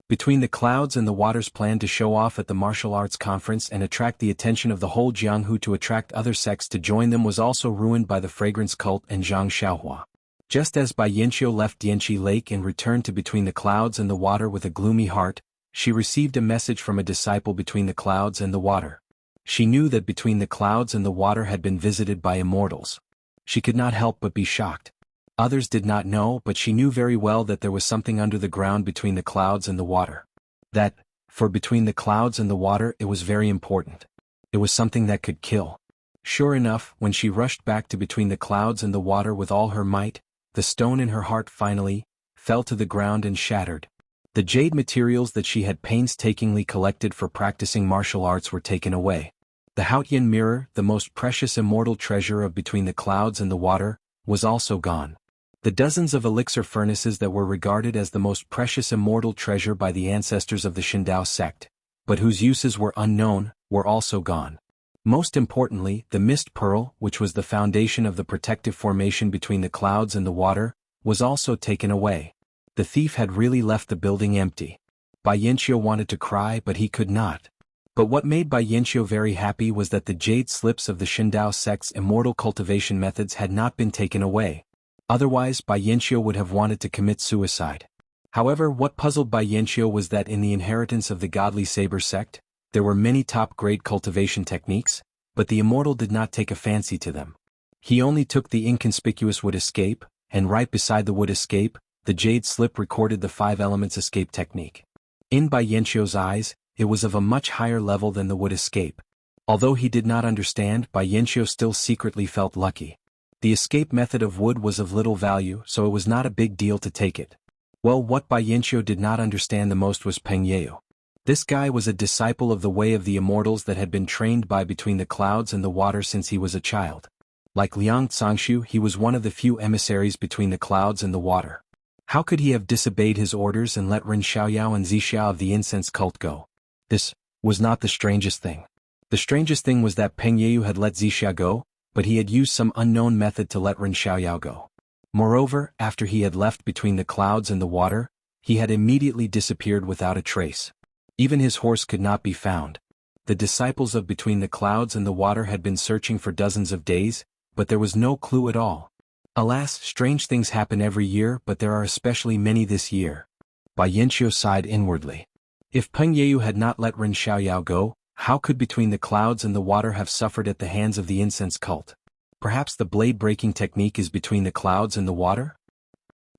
Between the Clouds and the Water's plan to show off at the martial arts conference and attract the attention of the whole Jianghu to attract other sects to join them was also ruined by the Fragrance Cult and Zhang Xiaohua. Just as Bai Yanqiu left Dianqi Lake and returned to Between the Clouds and the Water with a gloomy heart, she received a message from a disciple Between the Clouds and the Water. She knew that Between the Clouds and the Water had been visited by immortals. She could not help but be shocked. Others did not know, but she knew very well that there was something under the ground between the clouds and the water. That, for Between the Clouds and the Water, it was very important. It was something that could kill. Sure enough, when she rushed back to Between the Clouds and the Water with all her might, the stone in her heart finally fell to the ground and shattered. The jade materials that she had painstakingly collected for practicing martial arts were taken away. The Haotian mirror, the most precious immortal treasure of Between the Clouds and the Water, was also gone. The dozens of elixir furnaces that were regarded as the most precious immortal treasure by the ancestors of the Shindao sect, but whose uses were unknown, were also gone. Most importantly, the mist pearl, which was the foundation of the protective formation between the clouds and the water, was also taken away. The thief had really left the building empty. Bai Yanqiu wanted to cry, but he could not. But what made Bai Yanqiu very happy was that the jade slips of the Shindao sect's immortal cultivation methods had not been taken away. Otherwise, Bai Yanqiu would have wanted to commit suicide. However, what puzzled Bai Yanqiu was that in the inheritance of the Godly Saber sect, there were many top-grade cultivation techniques, but the immortal did not take a fancy to them. He only took the inconspicuous wood escape, and right beside the wood escape, the jade slip recorded the 5 elements escape technique. In Bai Yanqiu's eyes, it was of a much higher level than the wood escape. Although he did not understand, Bai Yanqiu still secretly felt lucky. The escape method of wood was of little value, so it was not a big deal to take it. Well, what Bai Yanqiu did not understand the most was Peng Yeu. This guy was a disciple of the way of the immortals that had been trained by Between the Clouds and the Water since he was a child. Like Liang Cangshu, he was one of the few emissaries Between the Clouds and the Water. How could he have disobeyed his orders and let Ren Xiaoyao and Zixia of the incense cult go? This was not the strangest thing. The strangest thing was that Peng Yeu had let Zixia go, but he had used some unknown method to let Ren Xiaoyao go. Moreover, after he had left Between the Clouds and the Water, he had immediately disappeared without a trace. Even his horse could not be found. The disciples of Between the Clouds and the Water had been searching for dozens of days, but there was no clue at all. Alas, strange things happen every year, but there are especially many this year. Bai Yanqiu sighed inwardly. If Peng Yeu had not let Ren Xiaoyao go, how could Between the Clouds and the Water have suffered at the hands of the incense cult? Perhaps the blade-breaking technique is Between the Clouds and the Water?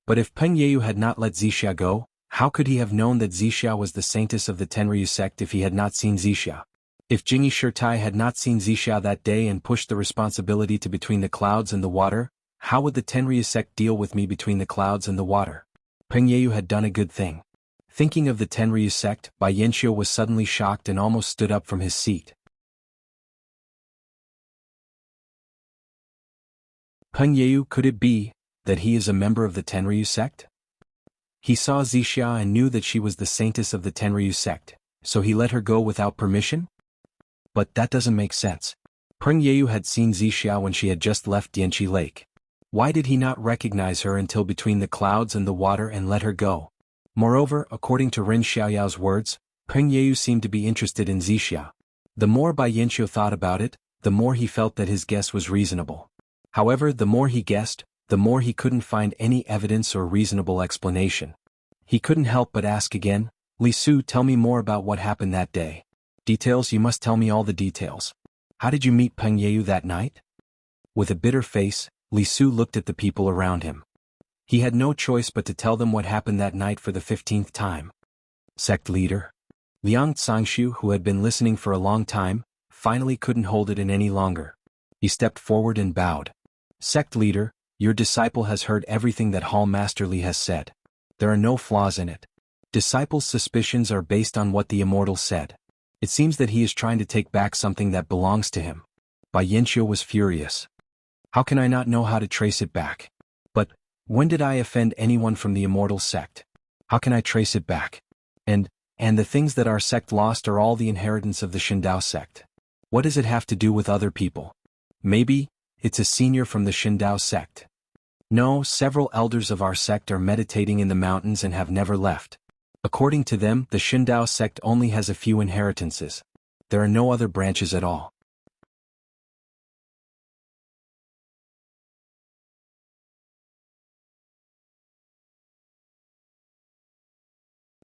But if Peng Yeu had not let Zixia go, how could he have known that Zixia was the saintess of the Tenryu sect if he had not seen Zixia? If Jingyi Shirtai had not seen Zixia that day and pushed the responsibility to Between the Clouds and the Water, how would the Tenryu sect deal with me Between the Clouds and the Water? Peng Yeu had done a good thing. Thinking of the Tenryu sect, Bai Yanqiu was suddenly shocked and almost stood up from his seat. Peng Yeu, could it be that he is a member of the Tenryu sect? He saw Zixia and knew that she was the saintess of the Tenryu sect, so he let her go without permission? But that doesn't make sense. Peng Yeu had seen Zixia when she had just left Dianqi Lake. Why did he not recognize her until Between the Clouds and the Water and let her go? Moreover, according to Ren Xiaoyao's words, Peng Yeu seemed to be interested in Zixia. The more Bai Yanqiu thought about it, the more he felt that his guess was reasonable. However, the more he guessed, the more he couldn't find any evidence or reasonable explanation. He couldn't help but ask again, "Li Su, tell me more about what happened that day. Details, you must tell me all the details. How did you meet Peng Yeu that night?" With a bitter face, Li Su looked at the people around him. He had no choice but to tell them what happened that night for the 15th time. Sect leader Liang Cangshu, who had been listening for a long time, finally couldn't hold it in any longer. He stepped forward and bowed. "Sect leader, your disciple has heard everything that Hall Master Li has said. There are no flaws in it. Disciple's suspicions are based on what the immortal said. It seems that he is trying to take back something that belongs to him." Bai Yanqiu was furious. How can I not know how to trace it back? But when did I offend anyone from the immortal sect? How can I trace it back? And the things that our sect lost are all the inheritance of the Shindao sect. What does it have to do with other people? Maybe it's a senior from the Shindao sect. No, several elders of our sect are meditating in the mountains and have never left. According to them, the Shindao sect only has a few inheritances. There are no other branches at all.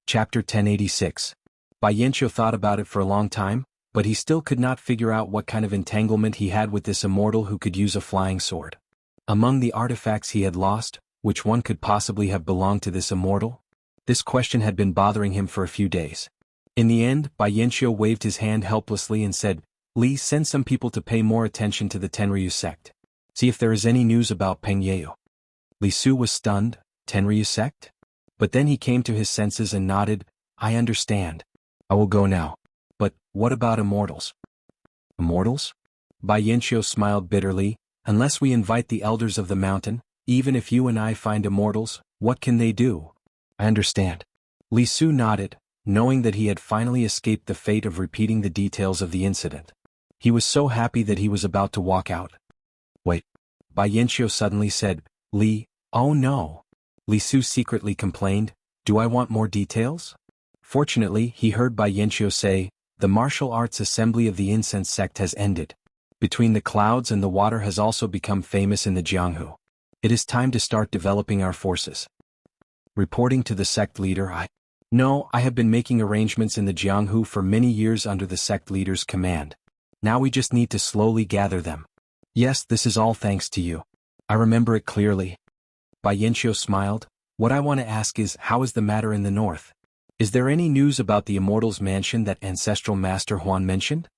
Chapter 1086. Bai Yanqiu thought about it for a long time, but he still could not figure out what kind of entanglement he had with this immortal who could use a flying sword. Among the artifacts he had lost, which one could possibly have belonged to this immortal? This question had been bothering him for a few days. In the end, Bai Yanqiu waved his hand helplessly and said, "Li, send some people to pay more attention to the Tenryu sect. See if there is any news about Peng Yeu." Li Su was stunned. Tenryu sect? But then he came to his senses and nodded. I understand. I will go now. But, what about immortals? Immortals? Bai Yanqiu smiled bitterly. Unless we invite the elders of the mountain, even if you and I find immortals, what can they do? I understand. Li Su nodded, knowing that he had finally escaped the fate of repeating the details of the incident. He was so happy that he was about to walk out. Wait. Bai Yanqiu suddenly said, Li, oh no. Li Su secretly complained, do I want more details? Fortunately, he heard Bai Yanqiu say, the martial arts assembly of the incense sect has ended. Between the clouds and the water has also become famous in the Jianghu. It is time to start developing our forces. Reporting to the sect leader, I have been making arrangements in the Jianghu for many years under the sect leader's command. Now we just need to slowly gather them. Yes, this is all thanks to you. I remember it clearly. Bai Yanqiu smiled. What I want to ask is, how is the matter in the north? Is there any news about the Immortals Mansion that Ancestral Master Huan mentioned?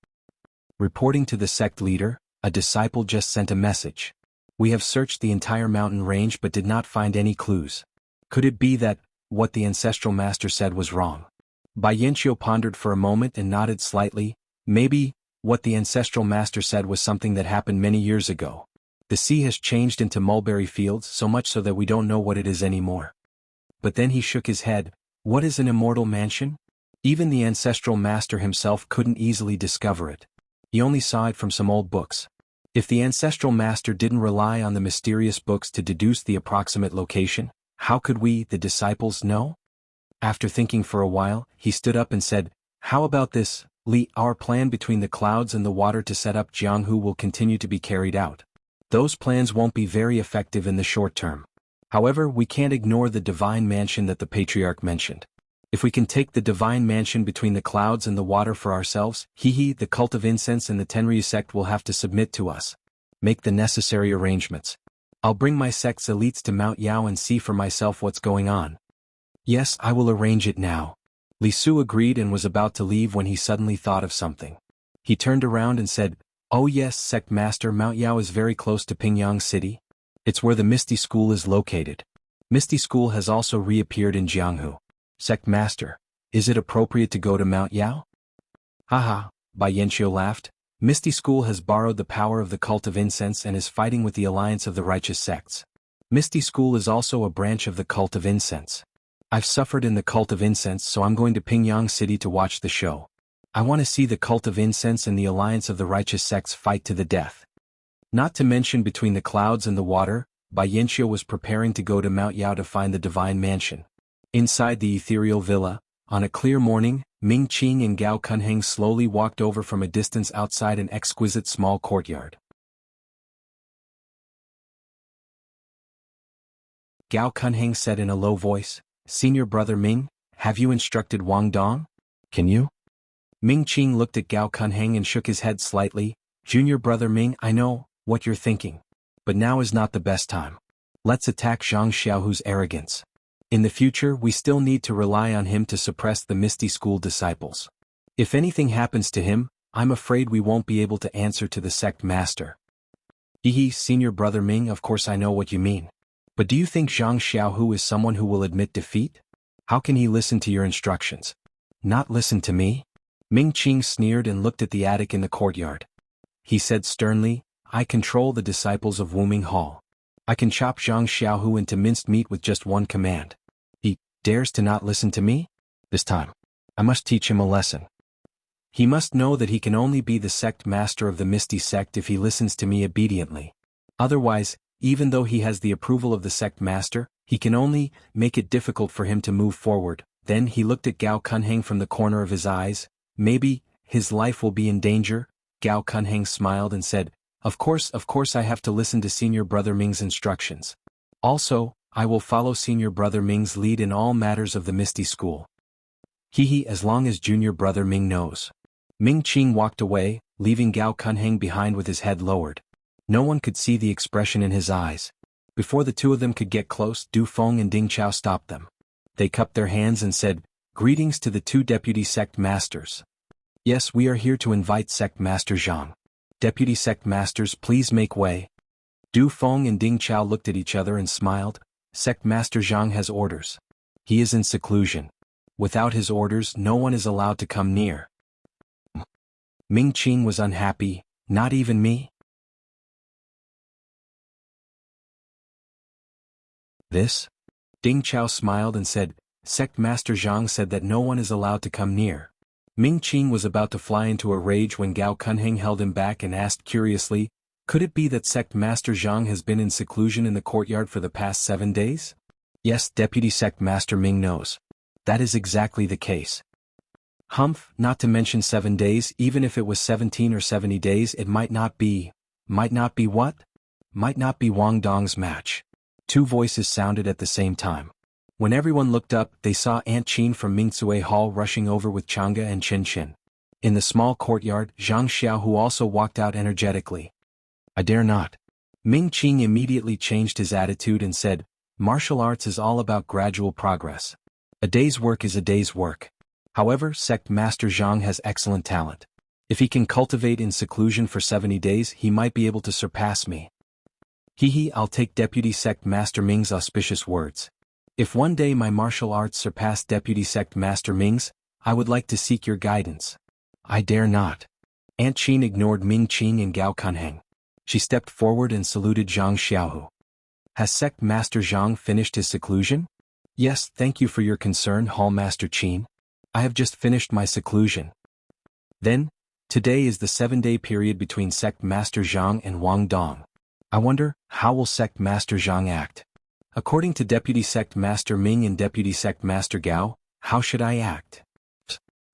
Reporting to the sect leader, a disciple just sent a message. We have searched the entire mountain range but did not find any clues. Could it be that, what the Ancestral Master said was wrong? Bai Yanqiu pondered for a moment and nodded slightly. Maybe, what the Ancestral Master said was something that happened many years ago. The sea has changed into mulberry fields so much so that we don't know what it is anymore. But then he shook his head. What is an immortal mansion? Even the Ancestral Master himself couldn't easily discover it. He only saw it from some old books. If the Ancestral Master didn't rely on the mysterious books to deduce the approximate location, how could we, the disciples, know? After thinking for a while, he stood up and said, how about this, Li, our plan between the clouds and the water to set up Jianghu will continue to be carried out. Those plans won't be very effective in the short term. However, we can't ignore the divine mansion that the patriarch mentioned. If we can take the divine mansion between the clouds and the water for ourselves, the cult of incense and the Tenryu sect will have to submit to us. Make the necessary arrangements. I'll bring my sect's elites to Mount Yao and see for myself what's going on. Yes, I will arrange it now. Li Su agreed and was about to leave when he suddenly thought of something. He turned around and said, oh yes, Sect Master, Mount Yao is very close to Pingyang City. It's where the Misty School is located. Misty School has also reappeared in Jianghu. Sect Master, is it appropriate to go to Mount Yao? Haha, Bai Yanqiu laughed. Misty School has borrowed the power of the cult of incense and is fighting with the alliance of the righteous sects. Misty School is also a branch of the cult of incense. I've suffered in the cult of incense, so I'm going to Pingyang City to watch the show. I want to see the cult of incense and the alliance of the righteous sects fight to the death. Not to mention between the clouds and the water, Bai Yanqiu was preparing to go to Mount Yao to find the divine mansion. Inside the ethereal villa, on a clear morning, Ming Qing and Gao Kunheng slowly walked over from a distance outside an exquisite small courtyard. Gao Kunheng said in a low voice, Senior Brother Ming, have you instructed Wang Dong? Can you? Ming Qing looked at Gao Kunheng and shook his head slightly. Junior Brother Ming, I know what you're thinking. But now is not the best time. Let's attack Zhang Xiaohu's arrogance. In the future, we still need to rely on him to suppress the Misty School disciples. If anything happens to him, I'm afraid we won't be able to answer to the sect master. Senior Brother Ming, of course I know what you mean. But do you think Zhang Xiaohu is someone who will admit defeat? How can he listen to your instructions? Not listen to me? Ming Qing sneered and looked at the attic in the courtyard. He said sternly, I control the disciples of Wuming Hall. I can chop Zhang Xiaohu into minced meat with just one command. He dares to not listen to me? This time, I must teach him a lesson. He must know that he can only be the sect master of the Misty sect if he listens to me obediently. Otherwise, even though he has the approval of the sect master, he can only make it difficult for him to move forward. Then he looked at Gao Kunheng from the corner of his eyes. Maybe his life will be in danger. Gao Kunheng smiled and said, Of course I have to listen to Senior Brother Ming's instructions. Also, I will follow Senior Brother Ming's lead in all matters of the Misty School. As long as Junior Brother Ming knows. Ming Qing walked away, leaving Gao Kunheng behind with his head lowered. No one could see the expression in his eyes. Before the two of them could get close, Du Feng and Ding Chao stopped them. They cupped their hands and said, Greetings to the two deputy sect masters. Yes, we are here to invite Sect Master Zhang. Deputy Sect Masters, please make way. Du Feng and Ding Chao looked at each other and smiled. Sect Master Zhang has orders. He is in seclusion. Without his orders, no one is allowed to come near. Ming Qing was unhappy. Not even me? This? Ding Chao smiled and said, Sect Master Zhang said that no one is allowed to come near. Ming Qing was about to fly into a rage when Gao Cunheng held him back and asked curiously, could it be that Sect Master Zhang has been in seclusion in the courtyard for the past 7 days? Yes, Deputy Sect Master Ming knows. That is exactly the case. Humph, not to mention 7 days, even if it was 17 or 70 days, it might not be what? Might not be Wang Dong's match. 2 voices sounded at the same time. When everyone looked up, they saw Aunt Qin from Mingzue Hall rushing over with Chang'e and Qin. In the small courtyard, Zhang Xiaohu also walked out energetically. I dare not. Ming Qing immediately changed his attitude and said, martial arts is all about gradual progress. A day's work is a day's work. However, Sect Master Zhang has excellent talent. If he can cultivate in seclusion for 70 days, he might be able to surpass me. I'll take Deputy Sect Master Ming's auspicious words. If one day my martial arts surpass Deputy Sect Master Ming's, I would like to seek your guidance. I dare not. Aunt Qin ignored Ming Qing and Gao Cunheng. She stepped forward and saluted Zhang Xiaohu. Has Sect Master Zhang finished his seclusion? Yes, thank you for your concern, Hall Master Qin. I have just finished my seclusion. Then, today is the 7-day period between Sect Master Zhang and Wang Dong. I wonder, how will Sect Master Zhang act? According to Deputy Sect Master Ming and Deputy Sect Master Gao, how should I act?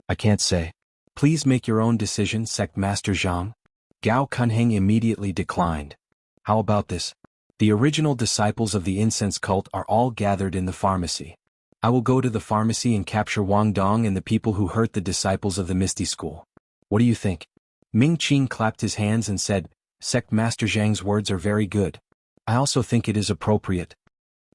I can't say. Please make your own decision, Sect Master Zhang. Gao Cunheng immediately declined. How about this? The original disciples of the incense cult are all gathered in the pharmacy. I will go to the pharmacy and capture Wang Dong and the people who hurt the disciples of the Misty School. What do you think? Ming Qing clapped his hands and said, Sect Master Zhang's words are very good. I also think it is appropriate.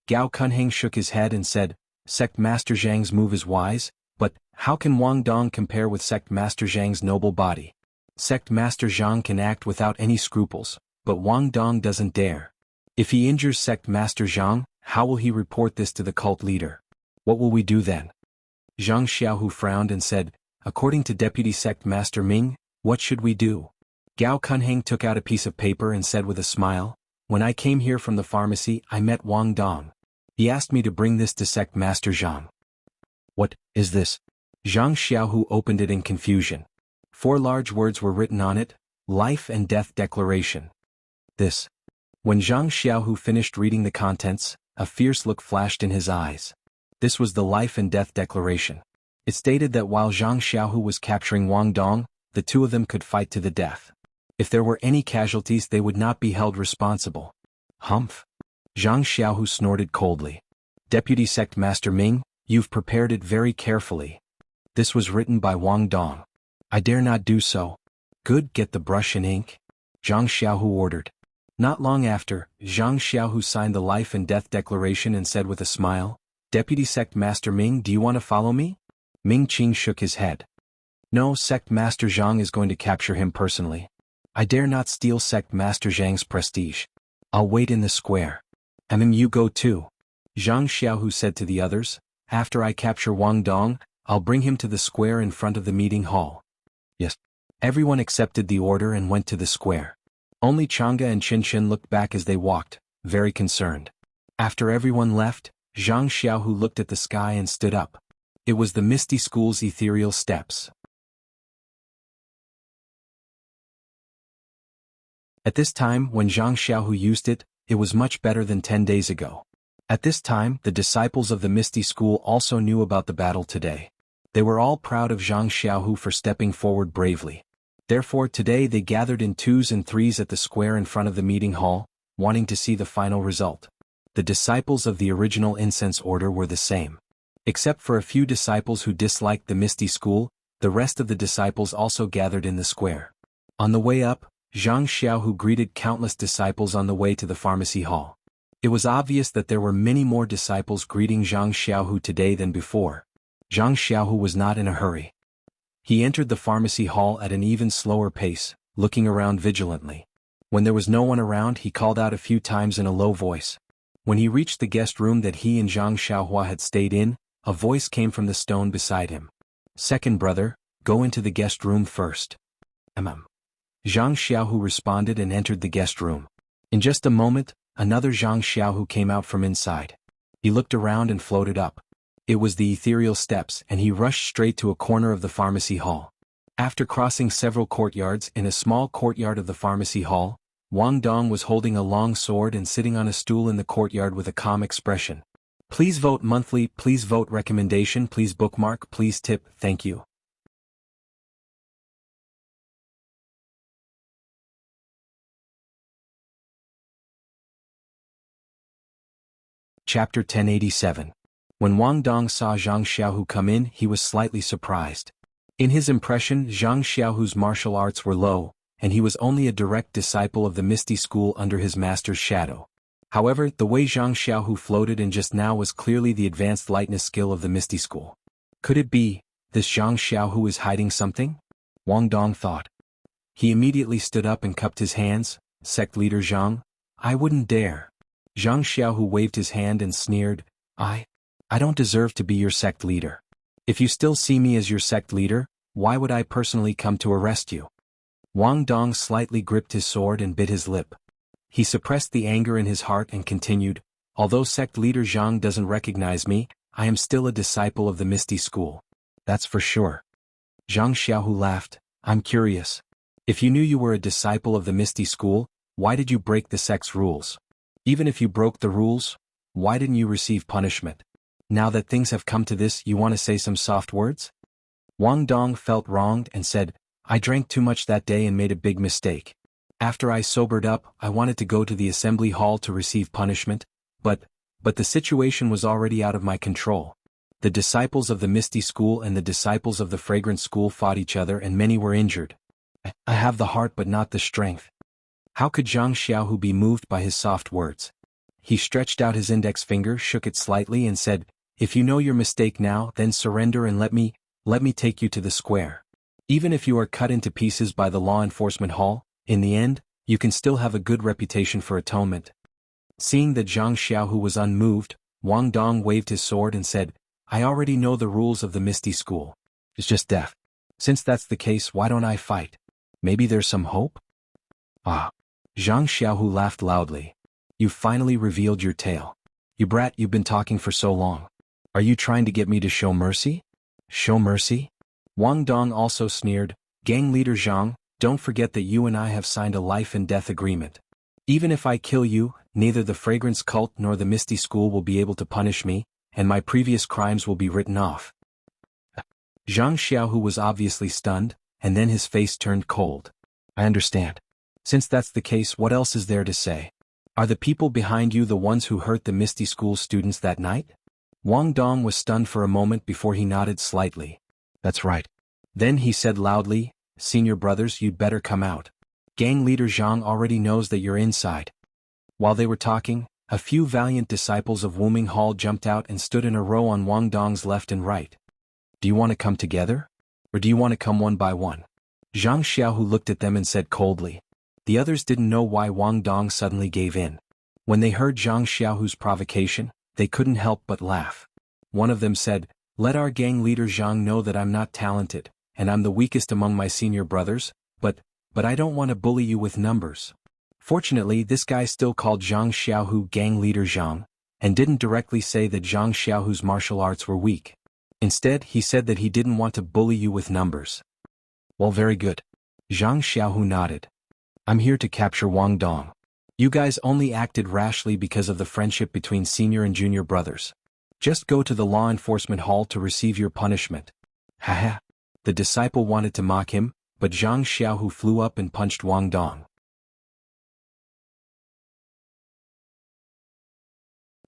Gao Cunheng shook his head and said, Sect Master Zhang's move is wise, but how can Wang Dong compare with Sect Master Zhang's noble body? Sect Master Zhang can act without any scruples, but Wang Dong doesn't dare. If he injures Sect Master Zhang, how will he report this to the cult leader? What will we do then? Zhang Xiaohu frowned and said, according to Deputy Sect Master Ming, what should we do? Gao Cunheng took out a piece of paper and said with a smile, when I came here from the pharmacy, I met Wang Dong. He asked me to bring this to Sect Master Zhang. What is this? Zhang Xiaohu opened it in confusion. 4 large words were written on it, Life and Death Declaration. This. When Zhang Xiaohu finished reading the contents, a fierce look flashed in his eyes. This was the Life and Death Declaration. It stated that while Zhang Xiaohu was capturing Wang Dong, the 2 of them could fight to the death. If there were any casualties, they would not be held responsible. Humph. Zhang Xiaohu snorted coldly. Deputy Sect Master Ming, you've prepared it very carefully. This was written by Wang Dong. I dare not do so. Good, get the brush and ink. Zhang Xiaohu ordered. Not long after, Zhang Xiaohu signed the Life and Death Declaration and said with a smile, Deputy Sect Master Ming, do you want to follow me? Ming Qing shook his head. No, Sect Master Zhang is going to capture him personally. I dare not steal Sect Master Zhang's prestige. I'll wait in the square. You go too. Zhang Xiaohu said to the others, after I capture Wang Dong, I'll bring him to the square in front of the meeting hall. Yes. Everyone accepted the order and went to the square. Only Chang'e and Qin looked back as they walked, very concerned. After everyone left, Zhang Xiaohu looked at the sky and stood up. It was the Misty School's ethereal steps. At this time, when Zhang Xiaohu used it, it was much better than 10 days ago. At this time, the disciples of the Misty School also knew about the battle today. They were all proud of Zhang Xiaohu for stepping forward bravely. Therefore today they gathered in 2s and 3s at the square in front of the meeting hall, wanting to see the final result. The disciples of the original incense order were the same. Except for a few disciples who disliked the Misty School, the rest of the disciples also gathered in the square. On the way up, Zhang Xiaohu greeted countless disciples on the way to the pharmacy hall. It was obvious that there were many more disciples greeting Zhang Xiaohu today than before. Zhang Xiaohu was not in a hurry. He entered the pharmacy hall at an even slower pace, looking around vigilantly. When there was no one around, he called out a few times in a low voice. When he reached the guest room that he and Zhang Xiaohua had stayed in, a voice came from the stone beside him. "Second brother, go into the guest room first." Zhang Xiaohu responded and entered the guest room. In just a moment, another Zhang Xiaohu came out from inside. He looked around and floated up. It was the ethereal steps, and he rushed straight to a corner of the pharmacy hall. After crossing several courtyards, in a small courtyard of the pharmacy hall, Wang Dong was holding a long sword and sitting on a stool in the courtyard with a calm expression. "Please vote monthly, please vote recommendation, please bookmark, please tip, thank you." Chapter 1087. When Wang Dong saw Zhang Xiaohu come in, he was slightly surprised. In his impression, Zhang Xiaohu's martial arts were low, and he was only a direct disciple of the Misty School under his master's shadow. However, the way Zhang Xiaohu floated in just now was clearly the advanced lightness skill of the Misty School. Could it be, this Zhang Xiaohu is hiding something? Wang Dong thought. He immediately stood up and cupped his hands. "Sect leader Zhang, I wouldn't dare." Zhang Xiaohu waved his hand and sneered, I don't deserve to be your sect leader. If you still see me as your sect leader, why would I personally come to arrest you?" Wang Dong slightly gripped his sword and bit his lip. He suppressed the anger in his heart and continued, "Although sect leader Zhang doesn't recognize me, I am still a disciple of the Misty School. That's for sure." Zhang Xiaohu laughed, "I'm curious. If you knew you were a disciple of the Misty School, why did you break the sect's rules? Even if you broke the rules, why didn't you receive punishment? Now that things have come to this, you want to say some soft words?" Wang Dong felt wronged and said, "I drank too much that day and made a big mistake. After I sobered up, I wanted to go to the assembly hall to receive punishment, but the situation was already out of my control. The disciples of the Misty School and the disciples of the Fragrant School fought each other and many were injured. I have the heart but not the strength." How could Zhang Xiaohu be moved by his soft words? He stretched out his index finger, shook it slightly and said, "If you know your mistake now, then surrender and let me take you to the square. Even if you are cut into pieces by the law enforcement hall, in the end, you can still have a good reputation for atonement." Seeing that Zhang Xiaohu was unmoved, Wang Dong waved his sword and said, "I already know the rules of the Misty School. It's just death. Since that's the case, why don't I fight? Maybe there's some hope?" "Ah." Zhang Xiaohu laughed loudly. "You finally revealed your tale. You brat, you've been talking for so long. Are you trying to get me to show mercy?" "Show mercy?" Wang Dong also sneered, "Gang leader Zhang, don't forget that you and I have signed a life and death agreement. Even if I kill you, neither the Fragrance Cult nor the Misty School will be able to punish me, and my previous crimes will be written off." Zhang Xiaohu was obviously stunned, and then his face turned cold. "I understand. Since that's the case, what else is there to say? Are the people behind you the ones who hurt the Misty School students that night?" Wang Dong was stunned for a moment before he nodded slightly. "That's right." Then he said loudly, "Senior brothers, you'd better come out. Gang leader Zhang already knows that you're inside." While they were talking, a few valiant disciples of Wuming Hall jumped out and stood in a row on Wang Dong's left and right. "Do you want to come together? Or do you want to come one by one?" Zhang Xiaohu looked at them and said coldly. The others didn't know why Wang Dong suddenly gave in. When they heard Zhang Xiaohu's provocation, they couldn't help but laugh. One of them said, "Let our gang leader Zhang know that I'm not talented, and I'm the weakest among my senior brothers, but I don't want to bully you with numbers." Fortunately, this guy still called Zhang Xiaohu gang leader Zhang, and didn't directly say that Zhang Xiaohu's martial arts were weak. Instead, he said that he didn't want to bully you with numbers. "Well, very good." Zhang Xiaohu nodded. "I'm here to capture Wang Dong. You guys only acted rashly because of the friendship between senior and junior brothers. Just go to the law enforcement hall to receive your punishment." Haha. The disciple wanted to mock him, but Zhang Xiaohu flew up and punched Wang Dong.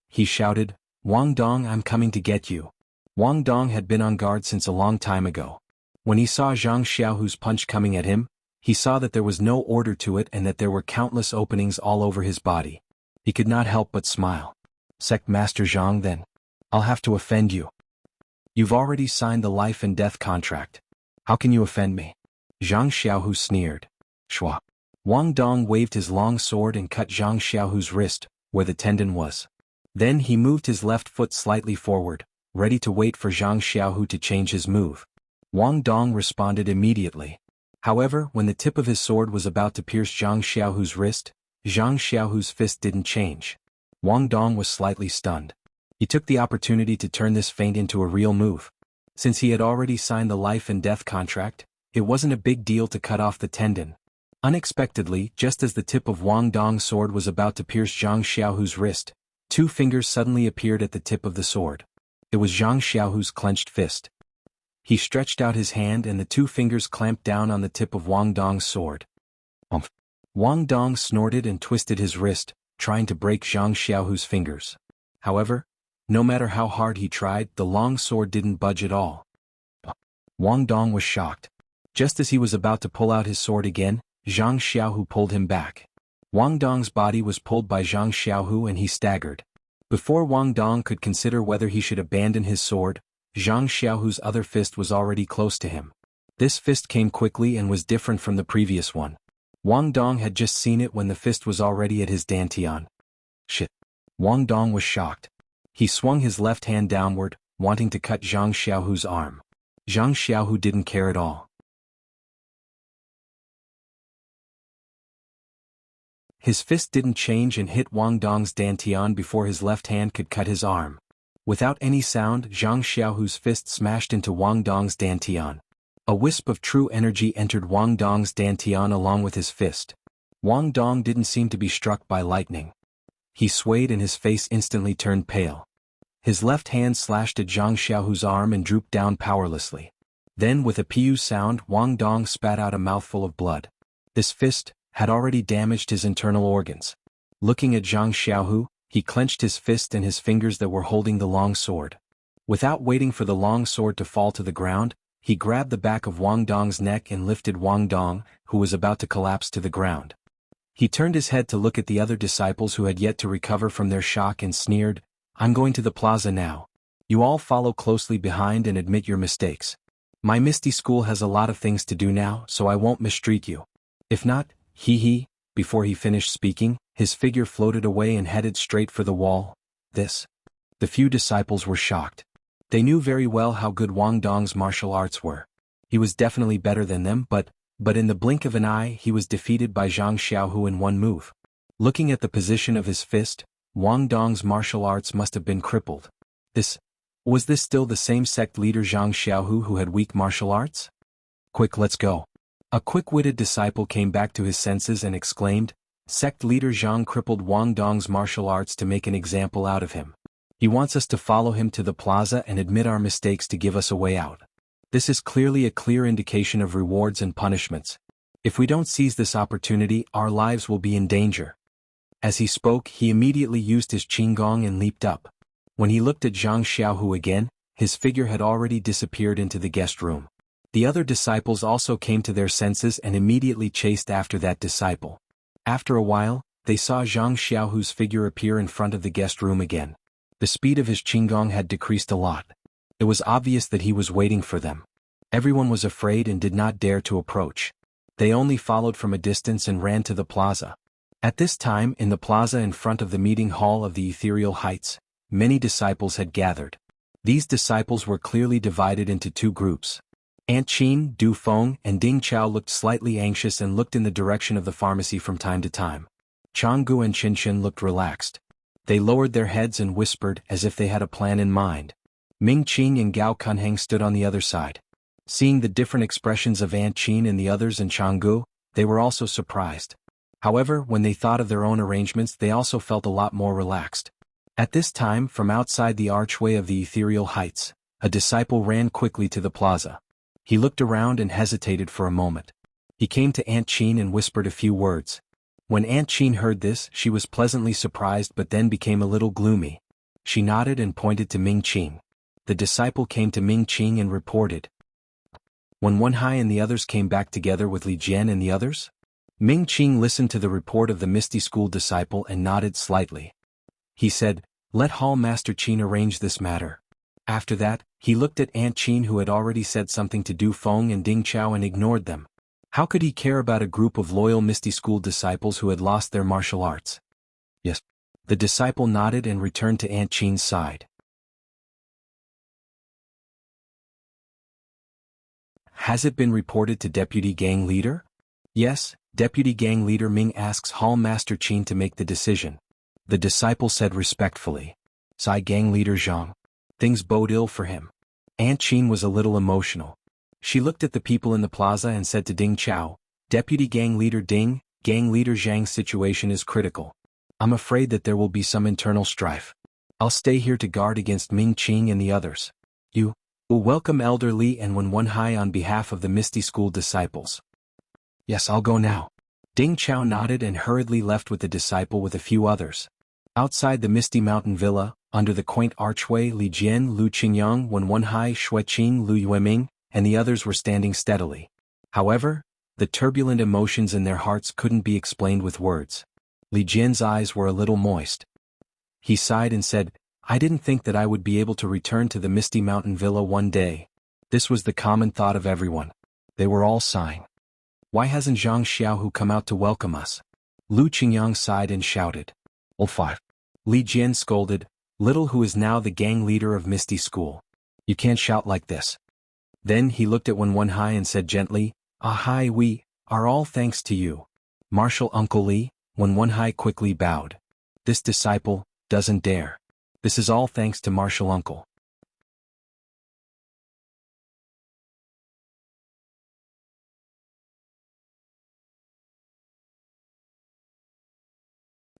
He shouted, "Wang Dong, I'm coming to get you." Wang Dong had been on guard since a long time ago. When he saw Zhang Xiaohu's punch coming at him, he saw that there was no order to it and that there were countless openings all over his body. He could not help but smile. "Sect Master Zhang, then. I'll have to offend you. You've already signed the life and death contract. How can you offend me?" Zhang Xiaohu sneered. Shwa. Wang Dong waved his long sword and cut Zhang Xiaohu's wrist, where the tendon was. Then he moved his left foot slightly forward, ready to wait for Zhang Xiaohu to change his move. Wang Dong responded immediately. However, when the tip of his sword was about to pierce Zhang Xiaohu's wrist, Zhang Xiaohu's fist didn't change. Wang Dong was slightly stunned. He took the opportunity to turn this feint into a real move. Since he had already signed the life and death contract, it wasn't a big deal to cut off the tendon. Unexpectedly, just as the tip of Wang Dong's sword was about to pierce Zhang Xiaohu's wrist, two fingers suddenly appeared at the tip of the sword. It was Zhang Xiaohu's clenched fist. He stretched out his hand and the two fingers clamped down on the tip of Wang Dong's sword. Wang Dong snorted and twisted his wrist, trying to break Zhang Xiaohu's fingers. However, no matter how hard he tried, the long sword didn't budge at all. Wang Dong was shocked. Just as he was about to pull out his sword again, Zhang Xiaohu pulled him back. Wang Dong's body was pulled by Zhang Xiaohu and he staggered. Before Wang Dong could consider whether he should abandon his sword, Zhang Xiaohu's other fist was already close to him. This fist came quickly and was different from the previous one. Wang Dong had just seen it when the fist was already at his dantian. Shit. Wang Dong was shocked. He swung his left hand downward, wanting to cut Zhang Xiaohu's arm. Zhang Xiaohu didn't care at all. His fist didn't change and hit Wang Dong's dantian before his left hand could cut his arm. Without any sound, Zhang Xiaohu's fist smashed into Wang Dong's dantian. A wisp of true energy entered Wang Dong's dantian along with his fist. Wang Dong didn't seem to be struck by lightning. He swayed and his face instantly turned pale. His left hand slashed at Zhang Xiaohu's arm and drooped down powerlessly. Then with a piu sound, Wang Dong spat out a mouthful of blood. This fist had already damaged his internal organs. Looking at Zhang Xiaohu, he clenched his fist and his fingers that were holding the long sword. Without waiting for the long sword to fall to the ground, he grabbed the back of Wang Dong's neck and lifted Wang Dong, who was about to collapse to the ground. He turned his head to look at the other disciples who had yet to recover from their shock and sneered, "I'm going to the plaza now. You all follow closely behind and admit your mistakes. My Misty School has a lot of things to do now, so I won't mistreat you. If not, hee." Before he finished speaking, his figure floated away and headed straight for the wall. The few disciples were shocked. They knew very well how good Wang Dong's martial arts were. He was definitely better than them, but in the blink of an eye he was defeated by Zhang Xiaohu in one move. Looking at the position of his fist, Wang Dong's martial arts must have been crippled. Was this still the same sect leader Zhang Xiaohu who had weak martial arts? Quick, let's go. A quick-witted disciple came back to his senses and exclaimed, "Sect leader Zhang crippled Wang Dong's martial arts to make an example out of him. He wants us to follow him to the plaza and admit our mistakes to give us a way out. This is clearly a clear indication of rewards and punishments. If we don't seize this opportunity, our lives will be in danger." As he spoke, he immediately used his qinggong and leaped up. When he looked at Zhang Xiaohu again, his figure had already disappeared into the guest room. The other disciples also came to their senses and immediately chased after that disciple. After a while, they saw Zhang Xiaohu's figure appear in front of the guest room again. The speed of his qinggong had decreased a lot. It was obvious that he was waiting for them. Everyone was afraid and did not dare to approach. They only followed from a distance and ran to the plaza. At this time, in the plaza in front of the meeting hall of the Ethereal Heights, many disciples had gathered. These disciples were clearly divided into two groups. Aunt Qin, Du Feng, and Ding Chao looked slightly anxious and looked in the direction of the pharmacy from time to time. Jianghu and Qinshin looked relaxed. They lowered their heads and whispered as if they had a plan in mind. Ming Qing and Gao Kunheng stood on the other side. Seeing the different expressions of Aunt Qin and the others in Jianghu, they were also surprised. However, when they thought of their own arrangements, they also felt a lot more relaxed. At this time, from outside the archway of the Ethereal Heights, a disciple ran quickly to the plaza. He looked around and hesitated for a moment. He came to Aunt Qin and whispered a few words. When Aunt Qin heard this, she was pleasantly surprised but then became a little gloomy. She nodded and pointed to Ming Qing. The disciple came to Ming Qing and reported. When Wen Hai and the others came back together with Li Jian and the others, Ming Qing listened to the report of the Misty School disciple and nodded slightly. He said, "Let Hall Master Qin arrange this matter." After that, he looked at Aunt Qin who had already said something to Du Feng and Ding Chao and ignored them. How could he care about a group of loyal Misty School disciples who had lost their martial arts? Yes. The disciple nodded and returned to Aunt Qin's side. Has it been reported to Deputy Gang Leader? Yes, Deputy Gang Leader Ming asks Hall Master Qin to make the decision. The disciple said respectfully. Sigh Gang Leader Zhang. Things bode ill for him. Aunt Qin was a little emotional. She looked at the people in the plaza and said to Ding Chao, Deputy Gang Leader Ding, Gang Leader Zhang's situation is critical. I'm afraid that there will be some internal strife. I'll stay here to guard against Ming Qing and the others. You will welcome Elder Li and Wen Wenhai on behalf of the Misty School disciples. Yes, I'll go now. Ding Chao nodded and hurriedly left with the disciple with a few others. Outside the Misty Mountain Villa, under the quaint archway, Li Jian, Lu Qingyang, Wen Wenhai, Shui Qing, Lu Yueming, and the others were standing steadily. However, the turbulent emotions in their hearts couldn't be explained with words. Li Jian's eyes were a little moist. He sighed and said, I didn't think that I would be able to return to the Misty Mountain Villa one day. This was the common thought of everyone. They were all sighing. Why hasn't Zhang Xiaohu come out to welcome us? Lu Qingyang sighed and shouted. Old 5. Li Jian scolded, Little who is now the gang leader of Misty School. You can't shout like this. Then he looked at Wen Wenhai and said gently, Ahai, we are all thanks to you. Marshal Uncle Li. Wen Wenhai quickly bowed. This disciple doesn't dare. This is all thanks to Marshal Uncle.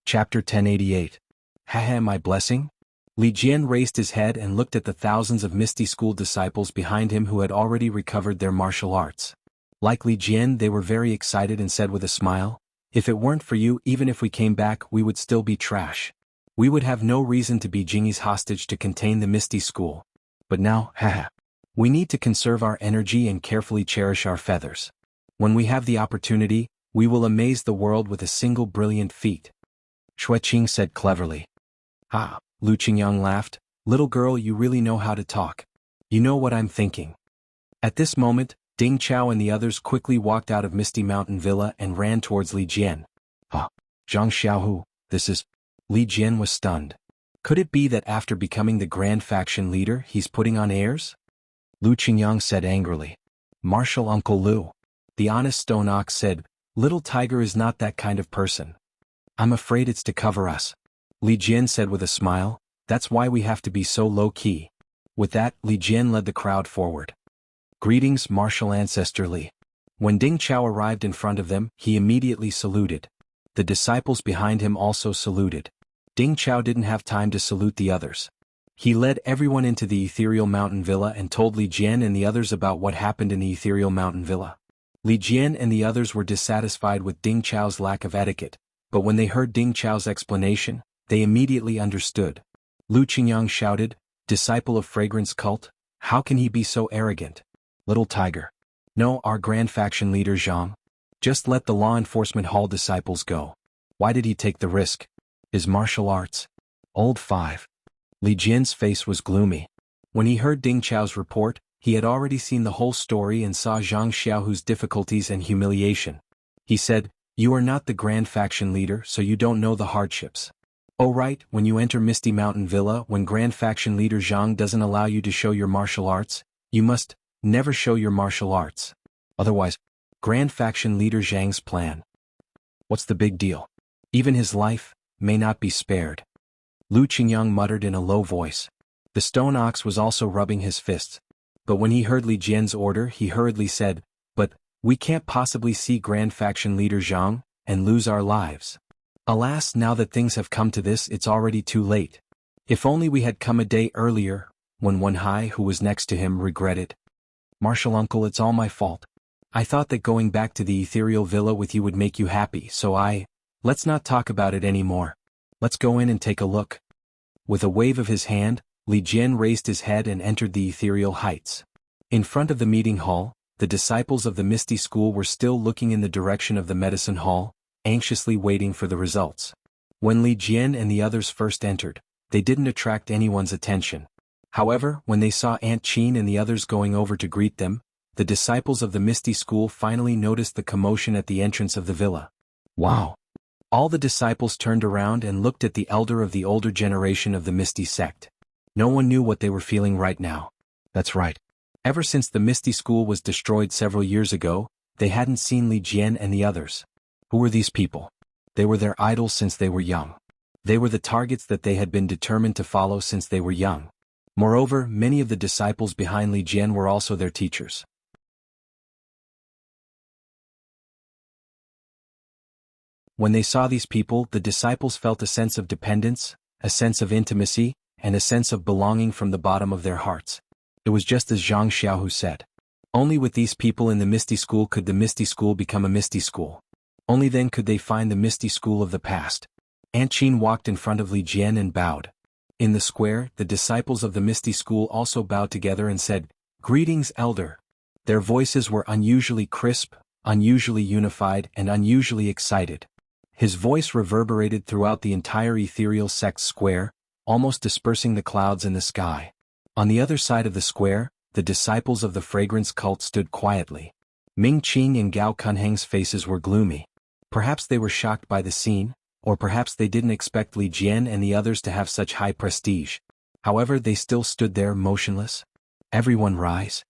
Chapter 1088. Haha, my blessing? Li Jian raised his head and looked at the thousands of Misty School disciples behind him who had already recovered their martial arts. Like Li Jian, they were very excited and said with a smile, If it weren't for you, even if we came back, we would still be trash. We would have no reason to be Jingyi's hostage to contain the Misty School. But now, haha. We need to conserve our energy and carefully cherish our feathers. When we have the opportunity, we will amaze the world with a single brilliant feat. Shui Qing said cleverly. Ah, Lu Qingyang laughed. Little girl, you really know how to talk. You know what I'm thinking. At this moment, Ding Chao and the others quickly walked out of Misty Mountain Villa and ran towards Li Jian. Zhang Xiaohu, this is... Li Jian was stunned. Could it be that after becoming the Grand Faction leader, he's putting on airs? Lu Qingyang said angrily. Marshal Uncle Lu. The honest Stone Ox said, Little Tiger is not that kind of person. I'm afraid it's to cover us. Li Jian said with a smile, That's why we have to be so low-key. With that, Li Jian led the crowd forward. Greetings, Martial Ancestor Li. When Ding Chao arrived in front of them, he immediately saluted. The disciples behind him also saluted. Ding Chao didn't have time to salute the others. He led everyone into the Ethereal Mountain Villa and told Li Jian and the others about what happened in the Ethereal Mountain Villa. Li Jian and the others were dissatisfied with Ding Chao's lack of etiquette, but when they heard Ding Chao's explanation, they immediately understood. Lu Qingyang shouted, Disciple of Fragrance Cult, how can he be so arrogant? Little Tiger. No, our Grand Faction leader Zhang. Just let the Law Enforcement Hall disciples go. Why did he take the risk? His martial arts. Old 5. Li Jian's face was gloomy. When he heard Ding Chao's report, he had already seen the whole story and saw Zhang Xiaohu's difficulties and humiliation. He said, You are not the Grand Faction leader, so you don't know the hardships. Oh right, when you enter Misty Mountain Villa, when Grand Faction leader Zhang doesn't allow you to show your martial arts, you must never show your martial arts. Otherwise, Grand Faction leader Zhang's plan. What's the big deal? Even his life may not be spared. Lu Qingyang muttered in a low voice. The Stone Ox was also rubbing his fists. But when he heard Li Jian's order, he hurriedly said, But, we can't possibly see Grand Faction leader Zhang and lose our lives. Alas, now that things have come to this, it's already too late. If only we had come a day earlier, Wen Wenhai, who was next to him, regretted. Martial Uncle, it's all my fault. I thought that going back to the Ethereal Villa with you would make you happy, so let's not talk about it anymore. Let's go in and take a look. With a wave of his hand, Li Jian raised his head and entered the Ethereal Heights. In front of the meeting hall, the disciples of the Misty School were still looking in the direction of the medicine hall, anxiously waiting for the results. When Li Jian and the others first entered, they didn't attract anyone's attention. However, when they saw Aunt Qin and the others going over to greet them, the disciples of the Misty School finally noticed the commotion at the entrance of the villa. Wow! All the disciples turned around and looked at the elder of the older generation of the Misty sect. No one knew what they were feeling right now. That's right. Ever since the Misty School was destroyed several years ago, they hadn't seen Li Jian and the others. Who were these people? They were their idols since they were young. They were the targets that they had been determined to follow since they were young. Moreover, many of the disciples behind Li Jian were also their teachers. When they saw these people, the disciples felt a sense of dependence, a sense of intimacy, and a sense of belonging from the bottom of their hearts. It was just as Zhang Xiaohu said. Only with these people in the Misty School could the Misty School become a Misty School. Only then could they find the Misty School of the past. Aunt Qin walked in front of Li Jian and bowed. In the square, the disciples of the Misty School also bowed together and said, "Greetings, Elder." Their voices were unusually crisp, unusually unified, and unusually excited. His voice reverberated throughout the entire ethereal sect square, almost dispersing the clouds in the sky. On the other side of the square, the disciples of the fragrance cult stood quietly. Ming Qing and Gao Kunheng's faces were gloomy. Perhaps they were shocked by the scene, or perhaps they didn't expect Li Jian and the others to have such high prestige. However, they still stood there motionless. "Everyone rise."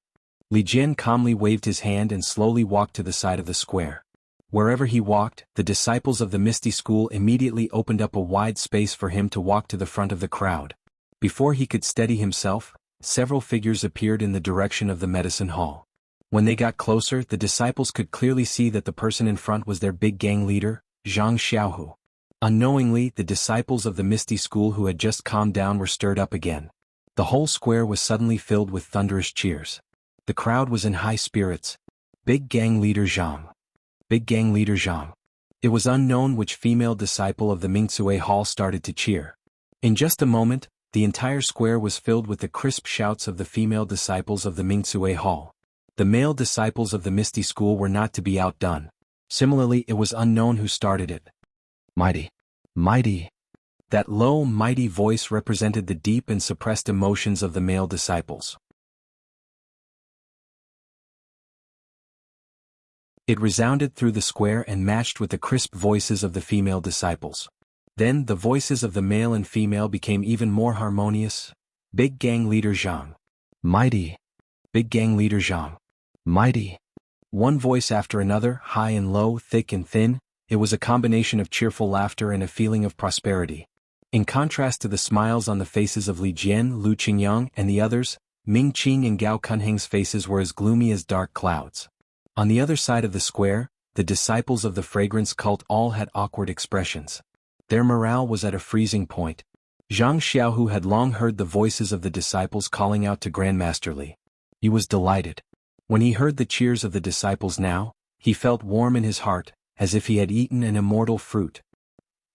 Li Jian calmly waved his hand and slowly walked to the side of the square. Wherever he walked, the disciples of the Misty School immediately opened up a wide space for him to walk to the front of the crowd. Before he could steady himself, several figures appeared in the direction of the medicine hall. When they got closer, the disciples could clearly see that the person in front was their big gang leader, Zhang Xiaohu. Unknowingly, the disciples of the Misty School who had just calmed down were stirred up again. The whole square was suddenly filled with thunderous cheers. The crowd was in high spirits. Big gang leader Zhang. Big gang leader Zhang. It was unknown which female disciple of the Mingzue Hall started to cheer. In just a moment, the entire square was filled with the crisp shouts of the female disciples of the Mingzue Hall. The male disciples of the Misty School were not to be outdone. Similarly, it was unknown who started it. "Mighty. Mighty." That low, mighty voice represented the deep and suppressed emotions of the male disciples. It resounded through the square and matched with the crisp voices of the female disciples. Then the voices of the male and female became even more harmonious. "Big gang leader Zhang. Mighty. Big gang leader Zhang. Mighty." One voice after another, high and low, thick and thin, it was a combination of cheerful laughter and a feeling of prosperity. In contrast to the smiles on the faces of Li Jian, Lu Qingyang, and the others, Ming Qing and Gao Kunheng's faces were as gloomy as dark clouds. On the other side of the square, the disciples of the fragrance cult all had awkward expressions. Their morale was at a freezing point. Zhang Xiaohu had long heard the voices of the disciples calling out to Grandmaster Li. He was delighted. When he heard the cheers of the disciples now, he felt warm in his heart, as if he had eaten an immortal fruit.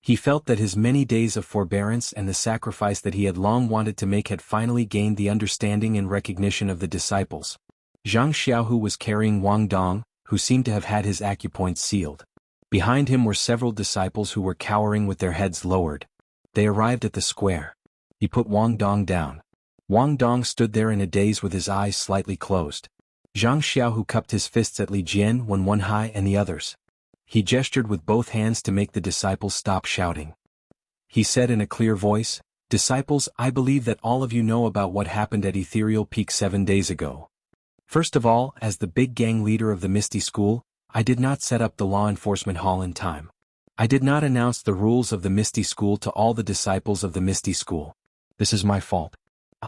He felt that his many days of forbearance and the sacrifice that he had long wanted to make had finally gained the understanding and recognition of the disciples. Zhang Xiaohu was carrying Wang Dong, who seemed to have had his acupoints sealed. Behind him were several disciples who were cowering with their heads lowered. They arrived at the square. He put Wang Dong down. Wang Dong stood there in a daze with his eyes slightly closed. Zhang Xiaohu cupped his fists at Li Jian, one high and the others. He gestured with both hands to make the disciples stop shouting. He said in a clear voice, "Disciples, I believe that all of you know about what happened at Ethereal Peak 7 days ago. First of all, as the big gang leader of the Misty School, I did not set up the law enforcement hall in time. I did not announce the rules of the Misty School to all the disciples of the Misty School. This is my fault.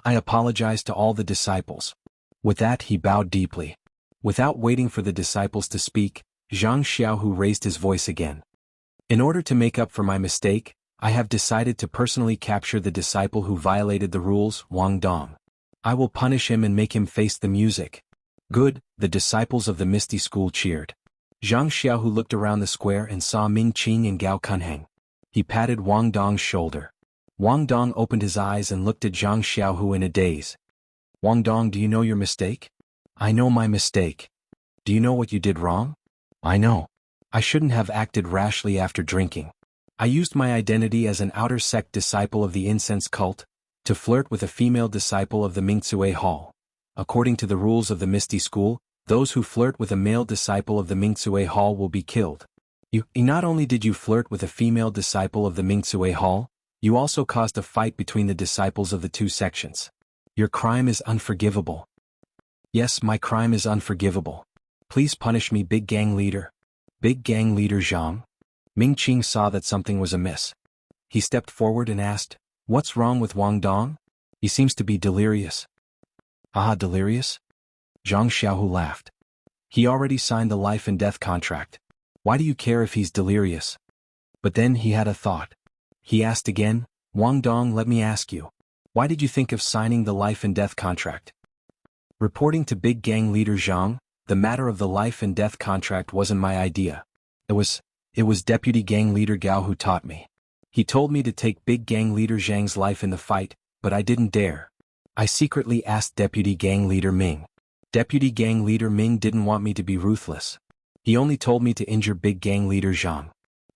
I apologize to all the disciples." With that he bowed deeply. Without waiting for the disciples to speak, Zhang Xiaohu raised his voice again. "In order to make up for my mistake, I have decided to personally capture the disciple who violated the rules, Wang Dong. I will punish him and make him face the music." "Good," the disciples of the Misty School cheered. Zhang Xiaohu looked around the square and saw Ming Qing and Gao Kunheng. He patted Wang Dong's shoulder. Wang Dong opened his eyes and looked at Zhang Xiaohu in a daze. "Wang Dong, do you know your mistake?" "I know my mistake." "Do you know what you did wrong?" "I know. I shouldn't have acted rashly after drinking. I used my identity as an outer sect disciple of the incense cult, to flirt with a female disciple of the Mingzue Hall. According to the rules of the Misty School, those who flirt with a male disciple of the Mingzue Hall will be killed. Not only did you flirt with a female disciple of the Mingzue Hall, you also caused a fight between the disciples of the two sections. Your crime is unforgivable." Yes, my crime is unforgivable. Please punish me, big gang leader. Big gang leader Jiang? Ming Qing saw that something was amiss. He stepped forward and asked, "What's wrong with Wang Dong? He seems to be delirious." "Ah, delirious?" Zhang Xiaohu laughed. "He already signed the life and death contract. Why do you care if he's delirious?" But then he had a thought. He asked again, "Wang Dong, let me ask you. Why did you think of signing the life and death contract?" Reporting to big gang leader Zhang, "The matter of the life and death contract wasn't my idea. It was Deputy Gang Leader Gao who taught me. He told me to take big gang leader Zhang's life in the fight, but I didn't dare. I secretly asked Deputy Gang Leader Ming. Deputy Gang Leader Ming didn't want me to be ruthless. He only told me to injure big gang leader Zhang.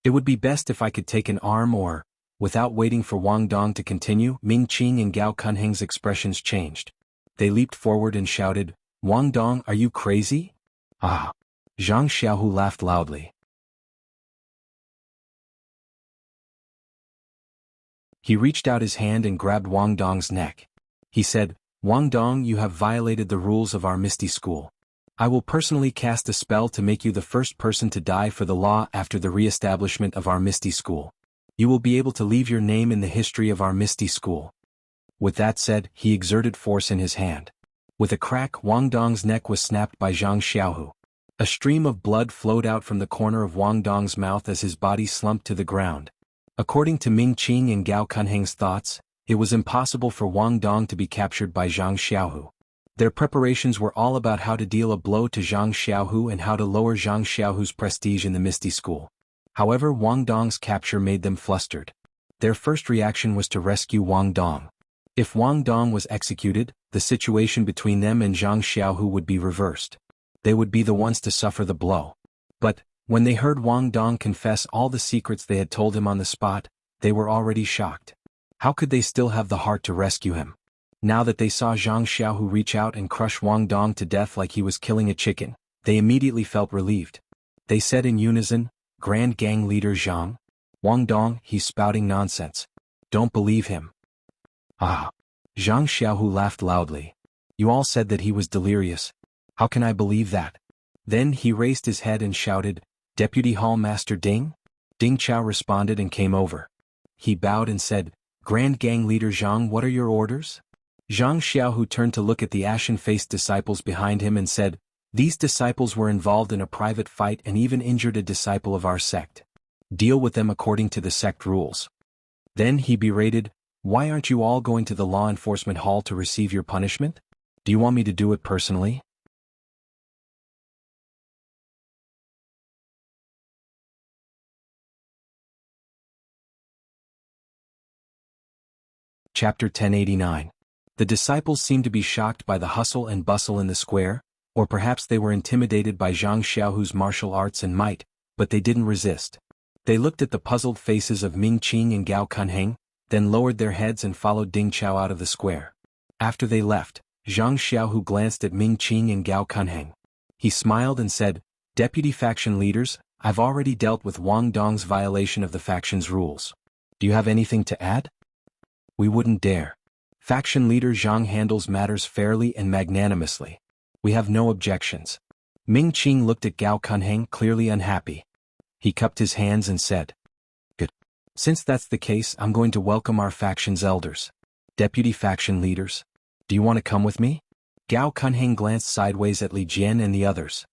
It would be best if I could take an arm or..." Without waiting for Wang Dong to continue, Ming Qing and Gao Kunheng's expressions changed. They leaped forward and shouted, "Wang Dong, are you crazy?" "Ah!" Zhang Xiaohu laughed loudly. He reached out his hand and grabbed Wang Dong's neck. He said, "Wang Dong, you have violated the rules of our Misty School. I will personally cast a spell to make you the first person to die for the law after the re-establishment of our Misty School. You will be able to leave your name in the history of our Misty School." With that said, he exerted force in his hand. With a crack, Wang Dong's neck was snapped by Zhang Xiaohu. A stream of blood flowed out from the corner of Wang Dong's mouth as his body slumped to the ground. According to Ming Qing and Gao Kunheng's thoughts, it was impossible for Wang Dong to be captured by Zhang Xiaohu. Their preparations were all about how to deal a blow to Zhang Xiaohu and how to lower Zhang Xiaohu's prestige in the Misty School. However, Wang Dong's capture made them flustered. Their first reaction was to rescue Wang Dong. If Wang Dong was executed, the situation between them and Zhang Xiaohu would be reversed. They would be the ones to suffer the blow. But, when they heard Wang Dong confess all the secrets they had told him on the spot, they were already shocked. How could they still have the heart to rescue him? Now that they saw Zhang Xiaohu reach out and crush Wang Dong to death like he was killing a chicken, they immediately felt relieved. They said in unison, "Grand Gang Leader Zhang? Wang Dong, he's spouting nonsense. Don't believe him." "Ah!" Zhang Xiaohu laughed loudly. "You all said that he was delirious. How can I believe that?" Then he raised his head and shouted, "Deputy Hall Master Ding?" Ding Chao responded and came over. He bowed and said, "Grand Gang Leader Zhang, what are your orders?" Zhang Xiaohu turned to look at the ashen-faced disciples behind him and said, "These disciples were involved in a private fight and even injured a disciple of our sect. Deal with them according to the sect rules." Then he berated, "Why aren't you all going to the law enforcement hall to receive your punishment? Do you want me to do it personally?" Chapter 1089. The disciples seemed to be shocked by the hustle and bustle in the square, or perhaps they were intimidated by Zhang Xiaohu's martial arts and might, but they didn't resist. They looked at the puzzled faces of Ming Qing and Gao Kunheng, then lowered their heads and followed Ding Chao out of the square. After they left, Zhang Xiaohu glanced at Ming Qing and Gao Kunheng. He smiled and said, "Deputy faction leaders, I've already dealt with Wang Dong's violation of the faction's rules. Do you have anything to add?" "We wouldn't dare. Faction leader Zhang handles matters fairly and magnanimously. We have no objections." Ming Qing looked at Gao Kunheng, clearly unhappy. He cupped his hands and said, "Good. Since that's the case, I'm going to welcome our faction's elders. Deputy faction leaders, do you want to come with me?" Gao Kunheng glanced sideways at Li Jian and the others.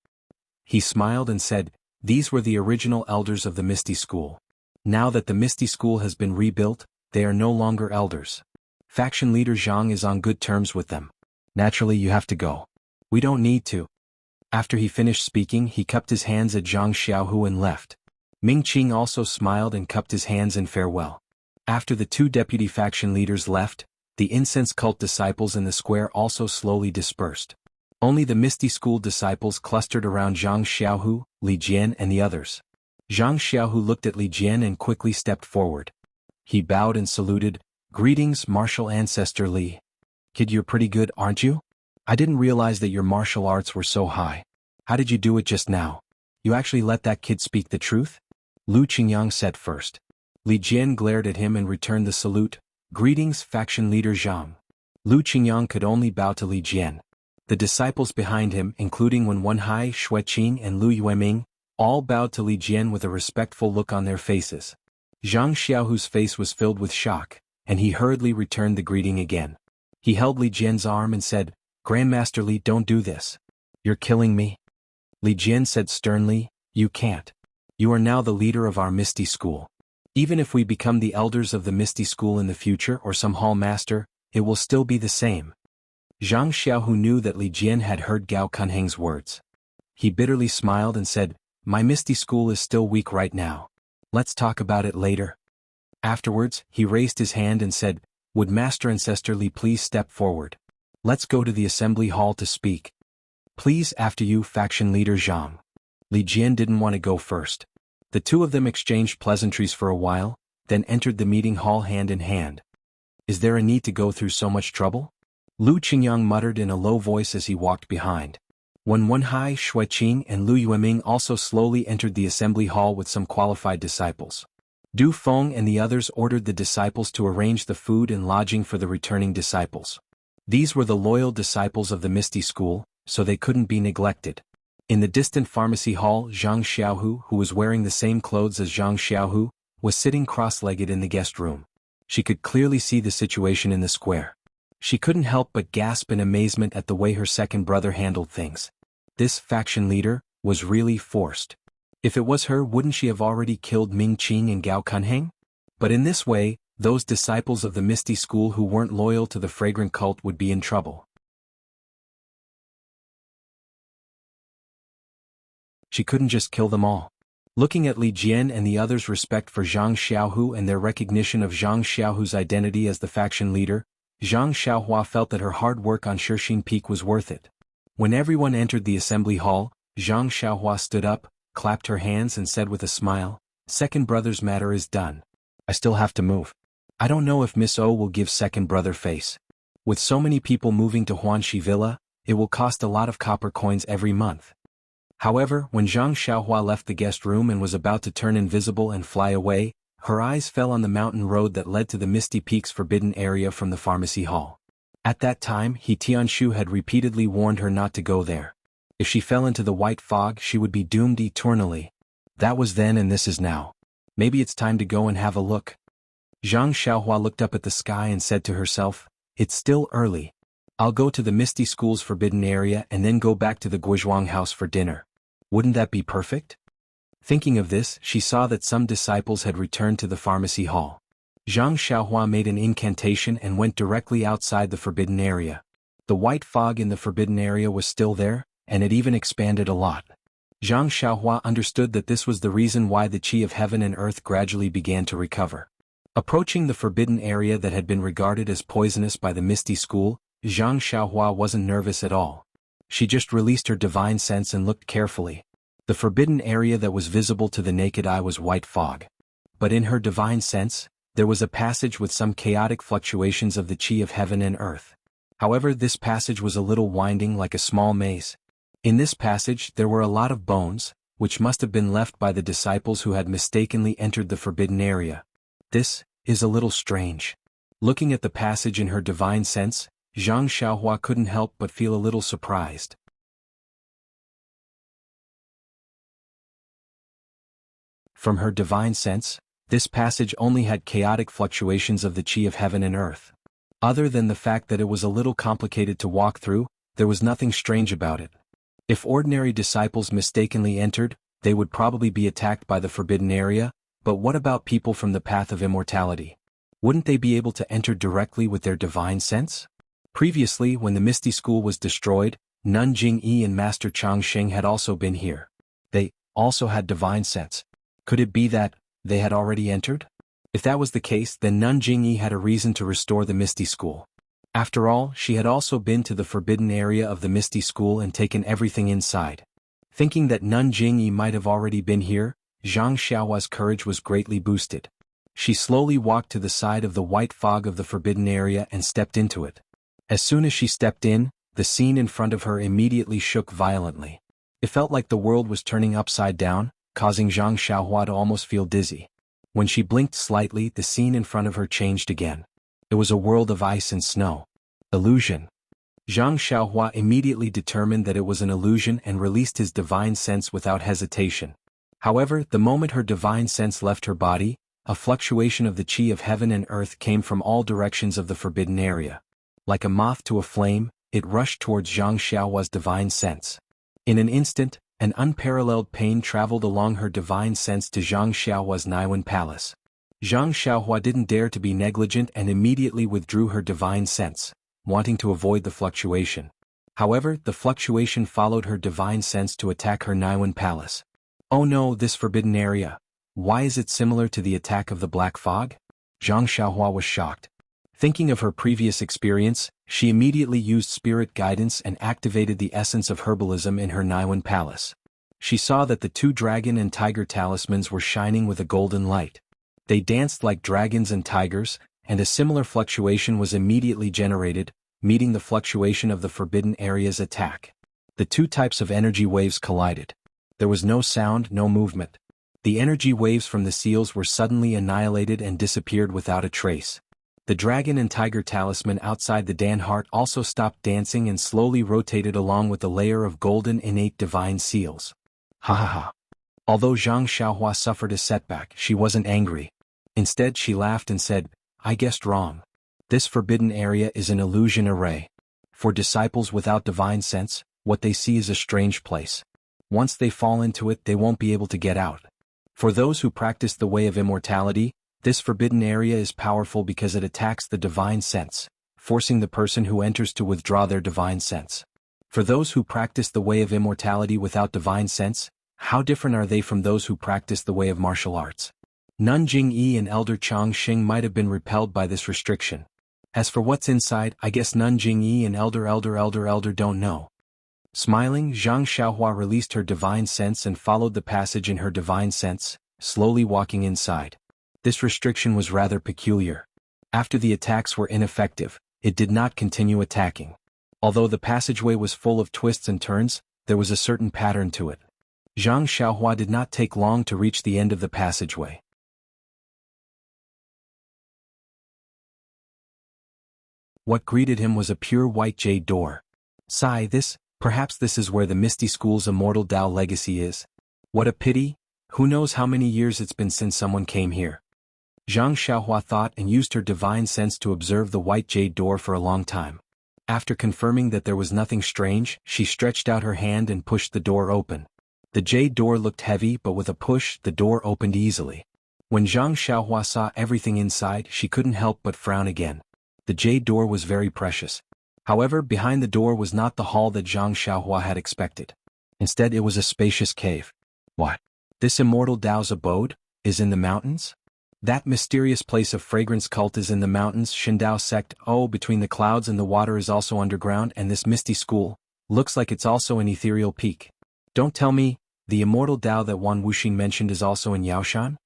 He smiled and said, "These were the original elders of the Misty School. Now that the Misty School has been rebuilt, they are no longer elders. Faction leader Zhang is on good terms with them. Naturally, you have to go." "We don't need to." After he finished speaking, he cupped his hands at Zhang Xiaohu and left. Ming Qing also smiled and cupped his hands in farewell. After the two deputy faction leaders left, the incense cult disciples in the square also slowly dispersed. Only the Misty School disciples clustered around Zhang Xiaohu, Li Jian and the others. Zhang Xiaohu looked at Li Jian and quickly stepped forward. He bowed and saluted, "Greetings, martial ancestor Li. Kid, you're pretty good, aren't you? I didn't realize that your martial arts were so high. How did you do it just now? You actually let that kid speak the truth?" Lu Qingyang said first. Li Jian glared at him and returned the salute, "Greetings, faction leader Zhang." Lu Qingyang could only bow to Li Jian. The disciples behind him, including Wen Wenhai, Xueqing and Lu Yueming, all bowed to Li Jian with a respectful look on their faces. Zhang Xiaohu's face was filled with shock, and he hurriedly returned the greeting again. He held Li Jian's arm and said, "Grandmaster Li, don't do this. You're killing me." Li Jian said sternly, "You can't. You are now the leader of our Misty School. Even if we become the elders of the Misty School in the future or some hall master, it will still be the same." Zhang Xiaohu knew that Li Jian had heard Gao Kunheng's words. He bitterly smiled and said, "My Misty School is still weak right now. Let's talk about it later." Afterwards, he raised his hand and said, "Would Master Ancestor Li please step forward? Let's go to the assembly hall to speak." "Please, after you, faction leader Zhang." Li Jian didn't want to go first. The two of them exchanged pleasantries for a while, then entered the meeting hall hand in hand. "Is there a need to go through so much trouble?" Lu Qingyang muttered in a low voice as he walked behind. Wen Wenhai, Xueqing and Lu Yueming also slowly entered the assembly hall with some qualified disciples. Du Feng and the others ordered the disciples to arrange the food and lodging for the returning disciples. These were the loyal disciples of the Misty School, so they couldn't be neglected. In the distant pharmacy hall, Zhang Xiaohu, who was wearing the same clothes as Zhang Xiaohu, was sitting cross-legged in the guest room. She could clearly see the situation in the square. She couldn't help but gasp in amazement at the way her second brother handled things. This faction leader was really forced. If it was her, wouldn't she have already killed Ming Qing and Gao Kunheng? But in this way, those disciples of the Misty School who weren't loyal to the fragrant cult would be in trouble. She couldn't just kill them all. Looking at Li Jian and the others' respect for Zhang Xiaohu and their recognition of Zhang Xiaohu's identity as the faction leader, Zhang Xiaohua felt that her hard work on Shixin Peak was worth it. When everyone entered the assembly hall, Zhang Xiaohua stood up, clapped her hands and said with a smile, "Second brother's matter is done. I still have to move. I don't know if Miss O will give second brother face. With so many people moving to Huanxi Villa, it will cost a lot of copper coins every month." However, when Zhang Xiaohua left the guest room and was about to turn invisible and fly away, her eyes fell on the mountain road that led to the Misty Peaks forbidden area from the pharmacy hall. At that time, He Tianshu had repeatedly warned her not to go there. If she fell into the white fog, she would be doomed eternally. That was then and this is now. Maybe it's time to go and have a look. Zhang Xiaohua looked up at the sky and said to herself, "It's still early. I'll go to the Misty School's forbidden area and then go back to the Guizhuang house for dinner. Wouldn't that be perfect?" Thinking of this, she saw that some disciples had returned to the pharmacy hall. Zhang Xiaohua made an incantation and went directly outside the forbidden area. The white fog in the forbidden area was still there, and it even expanded a lot. Zhang Xiaohua understood that this was the reason why the qi of heaven and earth gradually began to recover. Approaching the forbidden area that had been regarded as poisonous by the Misty School, Zhang Xiaohua wasn't nervous at all. She just released her divine sense and looked carefully. The forbidden area that was visible to the naked eye was white fog. But in her divine sense, there was a passage with some chaotic fluctuations of the qi of heaven and earth. However, this passage was a little winding like a small maze. In this passage there were a lot of bones, which must have been left by the disciples who had mistakenly entered the forbidden area. This is a little strange. Looking at the passage in her divine sense, Zhang Xiaohua couldn't help but feel a little surprised. From her divine sense, this passage only had chaotic fluctuations of the qi of heaven and earth. Other than the fact that it was a little complicated to walk through, there was nothing strange about it. If ordinary disciples mistakenly entered, they would probably be attacked by the forbidden area, but what about people from the path of immortality? Wouldn't they be able to enter directly with their divine sense? Previously, when the Misty School was destroyed, Nun Jingyi and Master Changsheng had also been here. They also had divine sense. Could it be that they had already entered? If that was the case, then Nun Jingyi had a reason to restore the Misty School. After all, she had also been to the forbidden area of the Misty School and taken everything inside. Thinking that Nun Jingyi might have already been here, Zhang Xiaohua's courage was greatly boosted. She slowly walked to the side of the white fog of the forbidden area and stepped into it. As soon as she stepped in, the scene in front of her immediately shook violently. It felt like the world was turning upside down, causing Zhang Xiaohua to almost feel dizzy. When she blinked slightly, the scene in front of her changed again. It was a world of ice and snow. Illusion. Zhang Xiaohua immediately determined that it was an illusion and released his divine sense without hesitation. However, the moment her divine sense left her body, a fluctuation of the qi of heaven and earth came from all directions of the forbidden area. Like a moth to a flame, it rushed towards Zhang Xiaohua's divine sense. In an instant, an unparalleled pain traveled along her divine sense to Zhang Xiaohua's Naiwen palace. Zhang Xiaohua didn't dare to be negligent and immediately withdrew her divine sense, wanting to avoid the fluctuation. However, the fluctuation followed her divine sense to attack her Naiwen palace. Oh no, this forbidden area. Why is it similar to the attack of the Black Fog? Zhang Xiaohua was shocked. Thinking of her previous experience, she immediately used spirit guidance and activated the essence of herbalism in her Naiwen palace. She saw that the two dragon and tiger talismans were shining with a golden light. They danced like dragons and tigers, and a similar fluctuation was immediately generated, meeting the fluctuation of the forbidden area's attack. The two types of energy waves collided. There was no sound, no movement. The energy waves from the seals were suddenly annihilated and disappeared without a trace. The dragon and tiger talisman outside the Dan heart also stopped dancing and slowly rotated along with a layer of golden innate divine seals. Ha ha ha. Although Zhang Xiaohua suffered a setback, she wasn't angry. Instead, she laughed and said, I guessed wrong. This forbidden area is an illusion array. For disciples without divine sense, what they see is a strange place. Once they fall into it, they won't be able to get out. For those who practice the way of immortality, this forbidden area is powerful because it attacks the divine sense, forcing the person who enters to withdraw their divine sense. For those who practice the way of immortality without divine sense, how different are they from those who practice the way of martial arts? Nun Jingyi and Elder Chang Xing might have been repelled by this restriction. As for what's inside, I guess Nun Jingyi and Elder don't know. Smiling, Zhang Xiaohua released her divine sense and followed the passage in her divine sense, slowly walking inside. This restriction was rather peculiar. After the attacks were ineffective, it did not continue attacking. Although the passageway was full of twists and turns, there was a certain pattern to it. Zhang Xiaohua did not take long to reach the end of the passageway. What greeted him was a pure white jade door. Sigh, perhaps this is where the Misty School's immortal Tao legacy is. What a pity, who knows how many years it's been since someone came here. Zhang Xiaohua thought and used her divine sense to observe the white jade door for a long time. After confirming that there was nothing strange, she stretched out her hand and pushed the door open. The jade door looked heavy, but with a push, the door opened easily. When Zhang Xiaohua saw everything inside, she couldn't help but frown again. The jade door was very precious. However, behind the door was not the hall that Zhang Xiaohua had expected. Instead, it was a spacious cave. What? This immortal Tao's abode is in the mountains? That mysterious place of fragrance cult is in the mountains, Shindao sect, oh, between the clouds and the water is also underground, and this misty school looks like it's also an ethereal peak. Don't tell me, the immortal Tao that Wan Wuxin mentioned is also in Yaoshan?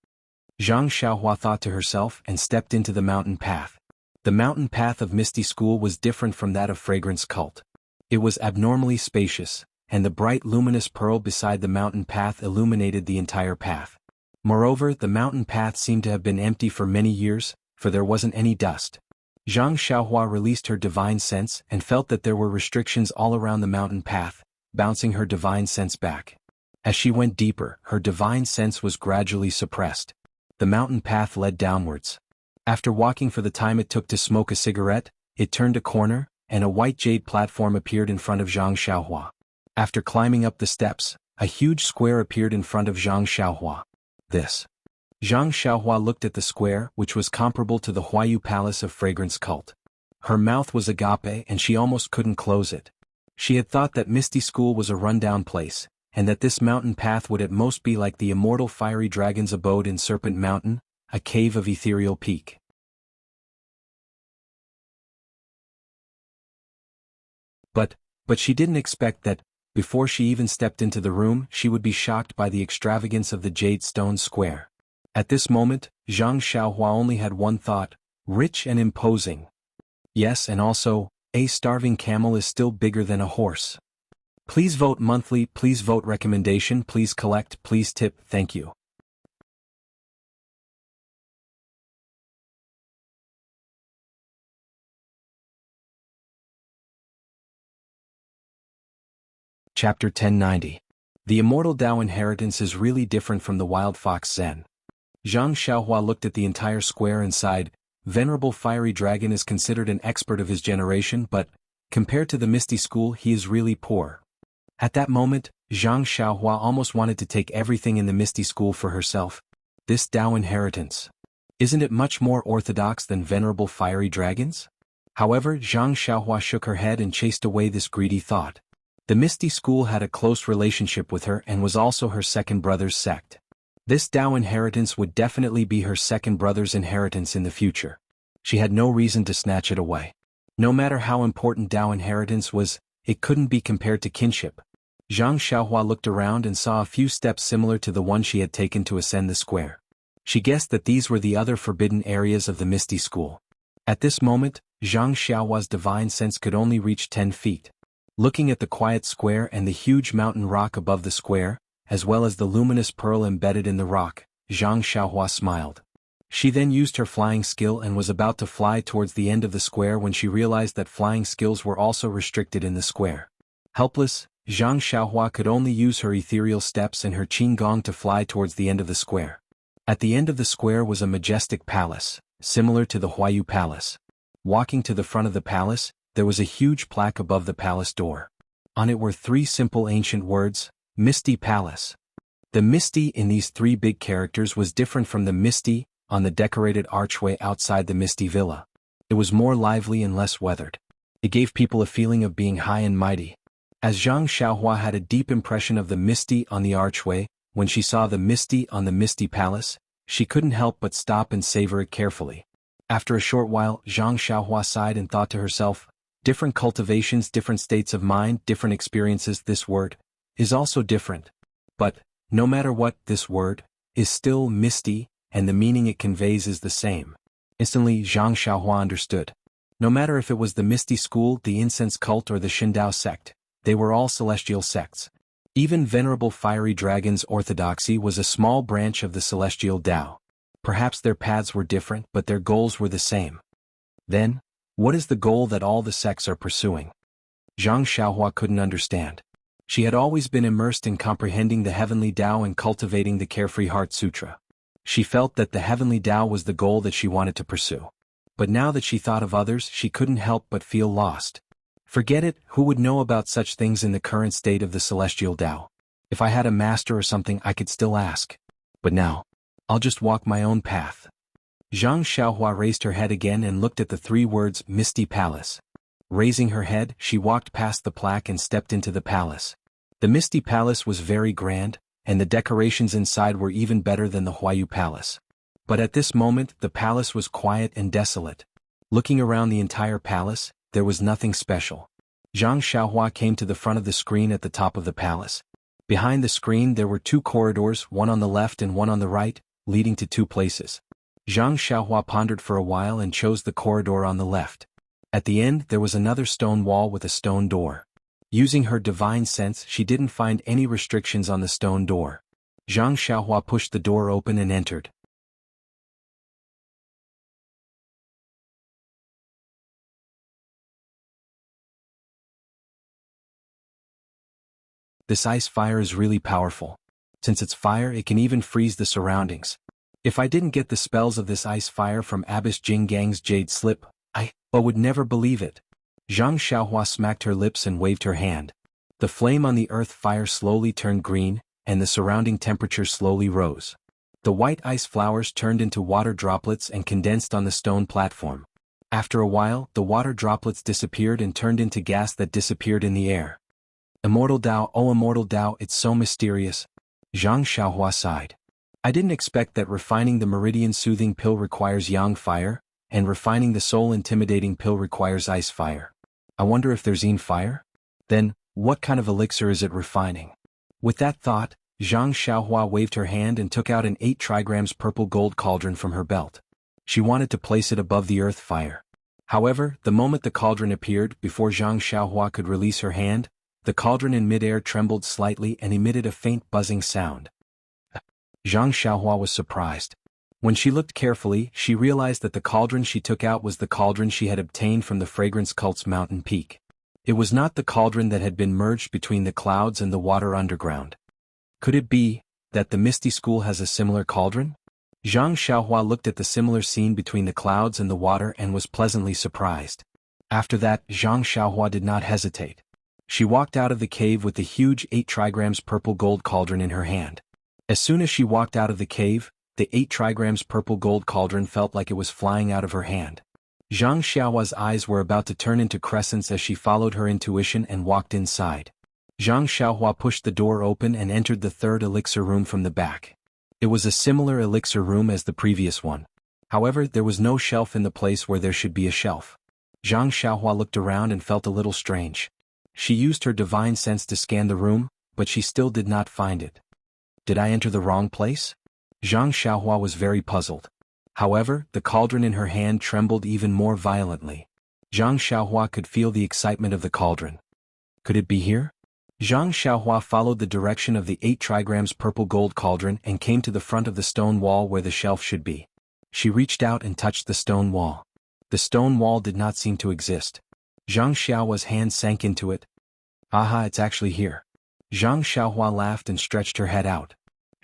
Zhang Xiaohua thought to herself and stepped into the mountain path. The mountain path of Misty School was different from that of Fragrance Cult. It was abnormally spacious, and the bright luminous pearl beside the mountain path illuminated the entire path. Moreover, the mountain path seemed to have been empty for many years, for there wasn't any dust. Zhang Xiaohua released her divine sense and felt that there were restrictions all around the mountain path, bouncing her divine sense back. As she went deeper, her divine sense was gradually suppressed. The mountain path led downwards. After walking for the time it took to smoke a cigarette, it turned a corner, and a white jade platform appeared in front of Zhang Xiaohua. After climbing up the steps, a huge square appeared in front of Zhang Xiaohua. This. Zhang Xiaohua looked at the square, which was comparable to the Huayu Palace of Fragrance Cult. Her mouth was agape and she almost couldn't close it. She had thought that Misty School was a rundown place, and that this mountain path would at most be like the immortal fiery dragon's abode in Serpent Mountain, a cave of ethereal peak. But she didn't expect that, before she even stepped into the room, she would be shocked by the extravagance of the jade stone square. At this moment, Zhang Xiaohua only had one thought: rich and imposing. Yes, and also, a starving camel is still bigger than a horse. Please vote monthly, please vote recommendation, please collect, please tip, thank you. Chapter 1090. The Immortal Tao Inheritance is really different from the Wild Fox Zen. Zhang Xiaohua looked at the entire square and sighed. Venerable Fiery Dragon is considered an expert of his generation, but, compared to the Misty School, he is really poor. At that moment, Zhang Xiaohua almost wanted to take everything in the Misty School for herself. This Tao inheritance. Isn't it much more orthodox than Venerable Fiery Dragons? However, Zhang Xiaohua shook her head and chased away this greedy thought. The Misty School had a close relationship with her and was also her second brother's sect. This Tao inheritance would definitely be her second brother's inheritance in the future. She had no reason to snatch it away. No matter how important Tao inheritance was, it couldn't be compared to kinship. Zhang Xiaohua looked around and saw a few steps similar to the one she had taken to ascend the square. She guessed that these were the other forbidden areas of the Misty School. At this moment, Zhang Xiaohua's divine sense could only reach 10 feet. Looking at the quiet square and the huge mountain rock above the square, as well as the luminous pearl embedded in the rock, Zhang Xiaohua smiled. She then used her flying skill and was about to fly towards the end of the square when she realized that flying skills were also restricted in the square. Helpless, Zhang Xiaohua could only use her ethereal steps and her qin gong to fly towards the end of the square. At the end of the square was a majestic palace, similar to the Huayu Palace. Walking to the front of the palace, there was a huge plaque above the palace door. On it were 3 simple ancient words, Misty Palace. The Misty in these 3 big characters was different from the Misty on the decorated archway outside the Misty Villa. It was more lively and less weathered. It gave people a feeling of being high and mighty. As Zhang Xiaohua had a deep impression of the Misty on the archway, when she saw the Misty on the Misty Palace, she couldn't help but stop and savor it carefully. After a short while, Zhang Xiaohua sighed and thought to herself, different cultivations, different states of mind, different experiences. This word is also different. But, no matter what, this word is still misty, and the meaning it conveys is the same. Instantly, Zhang Xiaohua understood. No matter if it was the Misty School, the Incense Cult, or the Shindao sect, they were all celestial sects. Even Venerable Fiery Dragon's orthodoxy was a small branch of the celestial Tao. Perhaps their paths were different, but their goals were the same. Then, what is the goal that all the sects are pursuing? Zhang Xiaohua couldn't understand. She had always been immersed in comprehending the heavenly Tao and cultivating the Carefree Heart Sutra. She felt that the heavenly Tao was the goal that she wanted to pursue. But now that she thought of others, she couldn't help but feel lost. Forget it, who would know about such things in the current state of the celestial Tao? If I had a master or something, I could still ask. But now, I'll just walk my own path. Zhang Xiaohua raised her head again and looked at the 3 words, Misty Palace. Raising her head, she walked past the plaque and stepped into the palace. The Misty Palace was very grand, and the decorations inside were even better than the Huayu Palace. But at this moment, the palace was quiet and desolate. Looking around the entire palace, there was nothing special. Zhang Xiaohua came to the front of the screen at the top of the palace. Behind the screen there were 2 corridors, one on the left and one on the right, leading to 2 places. Zhang Xiaohua pondered for a while and chose the corridor on the left. At the end there was another stone wall with a stone door. Using her divine sense, she didn't find any restrictions on the stone door. Zhang Xiaohua pushed the door open and entered. This ice fire is really powerful. Since it's fire, it can even freeze the surroundings. If I didn't get the spells of this ice fire from Abbess Jinggang's jade slip, I would never believe it. Zhang Xiaohua smacked her lips and waved her hand. The flame on the earth fire slowly turned green, and the surrounding temperature slowly rose. The white ice flowers turned into water droplets and condensed on the stone platform. After a while, the water droplets disappeared and turned into gas that disappeared in the air. Immortal Tao, oh Immortal Tao, it's so mysterious. Zhang Xiaohua sighed. I didn't expect that refining the meridian soothing pill requires yang fire, and refining the soul intimidating pill requires ice fire. I wonder if there's yin fire? Then, what kind of elixir is it refining? With that thought, Zhang Xiaohua waved her hand and took out an 8 trigrams purple gold cauldron from her belt. She wanted to place it above the earth fire. However, the moment the cauldron appeared, before Zhang Xiaohua could release her hand, the cauldron in midair trembled slightly and emitted a faint buzzing sound. Zhang Xiaohua was surprised. When she looked carefully, she realized that the cauldron she took out was the cauldron she had obtained from the Fragrance Cult's mountain peak. It was not the cauldron that had been merged between the clouds and the water underground. Could it be that the Misty School has a similar cauldron? Zhang Xiaohua looked at the similar scene between the clouds and the water and was pleasantly surprised. After that, Zhang Xiaohua did not hesitate. She walked out of the cave with the huge 8 trigrams purple gold cauldron in her hand. As soon as she walked out of the cave, the 8 trigrams purple gold cauldron felt like it was flying out of her hand. Zhang Xiaohua's eyes were about to turn into crescents as she followed her intuition and walked inside. Zhang Xiaohua pushed the door open and entered the third elixir room from the back. It was a similar elixir room as the previous one. However, there was no shelf in the place where there should be a shelf. Zhang Xiaohua looked around and felt a little strange. She used her divine sense to scan the room, but she still did not find it. Did I enter the wrong place? Zhang Xiaohua was very puzzled. However, the cauldron in her hand trembled even more violently. Zhang Xiaohua could feel the excitement of the cauldron. Could it be here? Zhang Xiaohua followed the direction of the 8 trigrams purple gold cauldron and came to the front of the stone wall where the shelf should be. She reached out and touched the stone wall. The stone wall did not seem to exist. Zhang Xiaohua's hand sank into it. Aha, it's actually here. Zhang Xiaohua laughed and stretched her head out.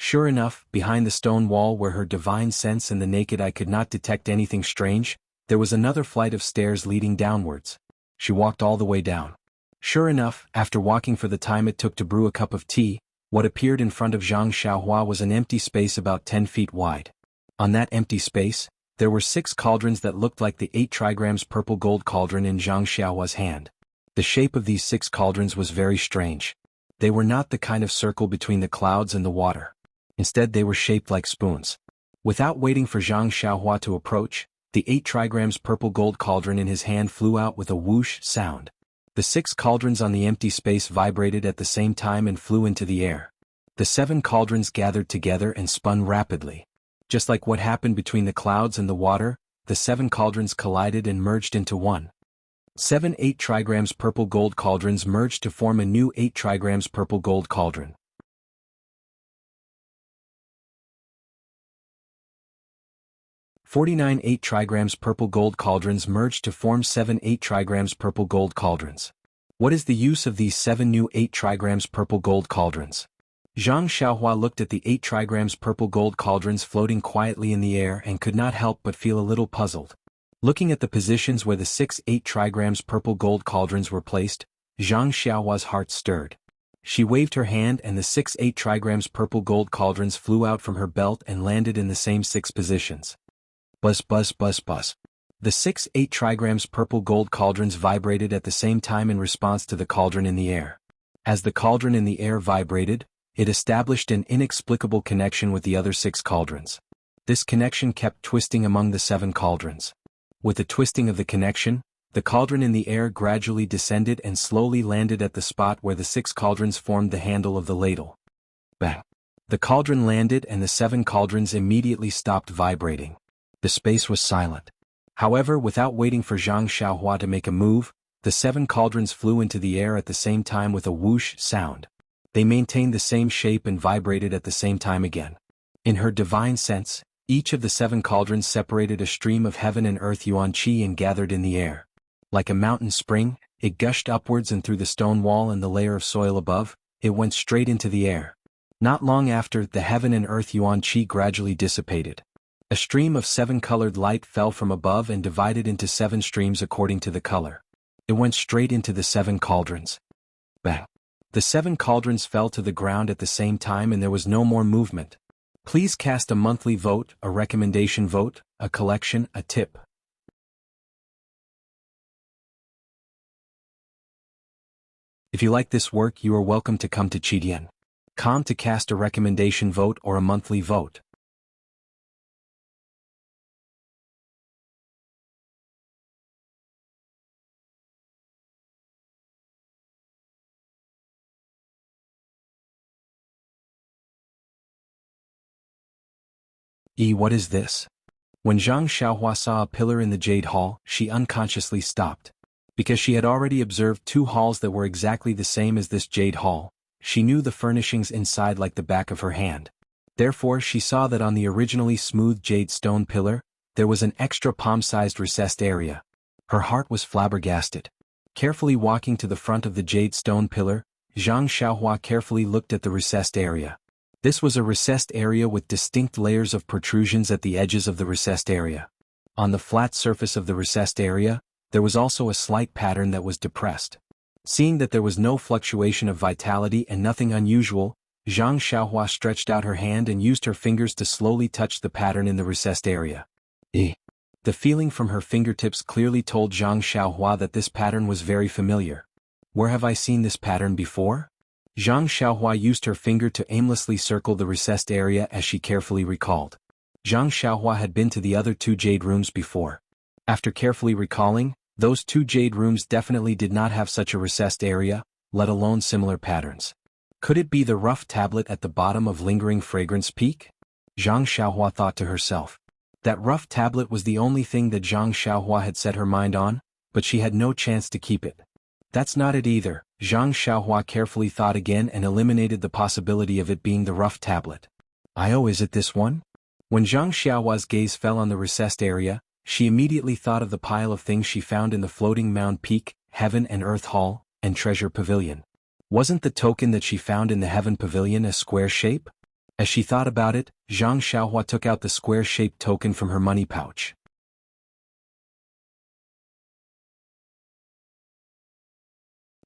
Sure enough, behind the stone wall where her divine sense and the naked eye could not detect anything strange, there was another flight of stairs leading downwards. She walked all the way down. Sure enough, after walking for the time it took to brew a cup of tea, what appeared in front of Zhang Xiaohua was an empty space about 10 feet wide. On that empty space, there were 6 cauldrons that looked like the 8 trigrams purple gold cauldron in Zhang Xiaohua's hand. The shape of these 6 cauldrons was very strange. They were not the kind of circle between the clouds and the water. Instead they were shaped like spoons. Without waiting for Zhang Xiaohua to approach, the 8 trigrams purple gold cauldron in his hand flew out with a whoosh sound. The 6 cauldrons on the empty space vibrated at the same time and flew into the air. The 7 cauldrons gathered together and spun rapidly. Just like what happened between the clouds and the water, the 7 cauldrons collided and merged into one. 7 8 trigrams purple gold cauldrons merged to form a new 8 trigrams purple gold cauldron. 49 8 trigrams purple gold cauldrons merged to form 7 8 trigrams purple gold cauldrons. What is the use of these 7 new 8 trigrams purple gold cauldrons? Zhang Xiaohua looked at the 8 trigrams purple gold cauldrons floating quietly in the air and could not help but feel a little puzzled. Looking at the positions where the 6 8 trigrams purple gold cauldrons were placed, Zhang Xiaohua's heart stirred. She waved her hand and the 6 8 trigrams purple gold cauldrons flew out from her belt and landed in the same 6 positions. Buzz buzz buzz buzz. The 6 8 trigrams purple gold cauldrons vibrated at the same time in response to the cauldron in the air. As the cauldron in the air vibrated, it established an inexplicable connection with the other 6 cauldrons. This connection kept twisting among the 7 cauldrons. With the twisting of the connection, the cauldron in the air gradually descended and slowly landed at the spot where the 6 cauldrons formed the handle of the ladle. Bang! The cauldron landed and the 7 cauldrons immediately stopped vibrating. The space was silent. However, without waiting for Zhang Xiaohua to make a move, the 7 cauldrons flew into the air at the same time with a whoosh sound. They maintained the same shape and vibrated at the same time again. In her divine sense, each of the 7 cauldrons separated a stream of heaven and earth yuan qi and gathered in the air. Like a mountain spring, it gushed upwards and through the stone wall and the layer of soil above, it went straight into the air. Not long after, the heaven and earth yuan qi gradually dissipated. A stream of 7-colored light fell from above and divided into 7 streams according to the color. It went straight into the 7 cauldrons. Bang! The 7 cauldrons fell to the ground at the same time and there was no more movement. Please cast a monthly vote, a recommendation vote, a collection, a tip. If you like this work, you are welcome to come to Qidian.com to cast a recommendation vote or a monthly vote. What is this? When Zhang Xiaohua saw a pillar in the Jade Hall, she unconsciously stopped. Because she had already observed 2 halls that were exactly the same as this Jade Hall, she knew the furnishings inside like the back of her hand. Therefore she saw that on the originally smooth jade stone pillar, there was an extra palm-sized recessed area. Her heart was flabbergasted. Carefully walking to the front of the jade stone pillar, Zhang Xiaohua carefully looked at the recessed area. This was a recessed area with distinct layers of protrusions at the edges of the recessed area. On the flat surface of the recessed area, there was also a slight pattern that was depressed. Seeing that there was no fluctuation of vitality and nothing unusual, Zhang Xiaohua stretched out her hand and used her fingers to slowly touch the pattern in the recessed area. The feeling from her fingertips clearly told Zhang Xiaohua that this pattern was very familiar. Where have I seen this pattern before? Zhang Xiaohua used her finger to aimlessly circle the recessed area as she carefully recalled. Zhang Xiaohua had been to the other 2 jade rooms before. After carefully recalling, those 2 jade rooms definitely did not have such a recessed area, let alone similar patterns. Could it be the rough tablet at the bottom of Lingering Fragrance Peak? Zhang Xiaohua thought to herself. That rough tablet was the only thing that Zhang Xiaohua had set her mind on, but she had no chance to keep it. That's not it either. Zhang Xiaohua carefully thought again and eliminated the possibility of it being the rough tablet. Is it this one? When Zhang Xiaohua's gaze fell on the recessed area, she immediately thought of the pile of things she found in the floating mound peak, Heaven and Earth Hall, and Treasure Pavilion. Wasn't the token that she found in the Heaven Pavilion a square shape? As she thought about it, Zhang Xiaohua took out the square-shaped token from her money pouch.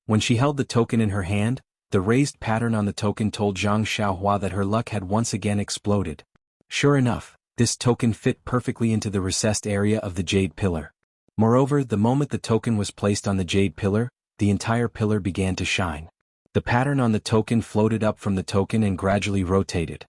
When she held the token in her hand, the raised pattern on the token told Zhang Xiaohua that her luck had once again exploded. Sure enough, this token fit perfectly into the recessed area of the jade pillar. Moreover, the moment the token was placed on the jade pillar, the entire pillar began to shine. The pattern on the token floated up from the token and gradually rotated.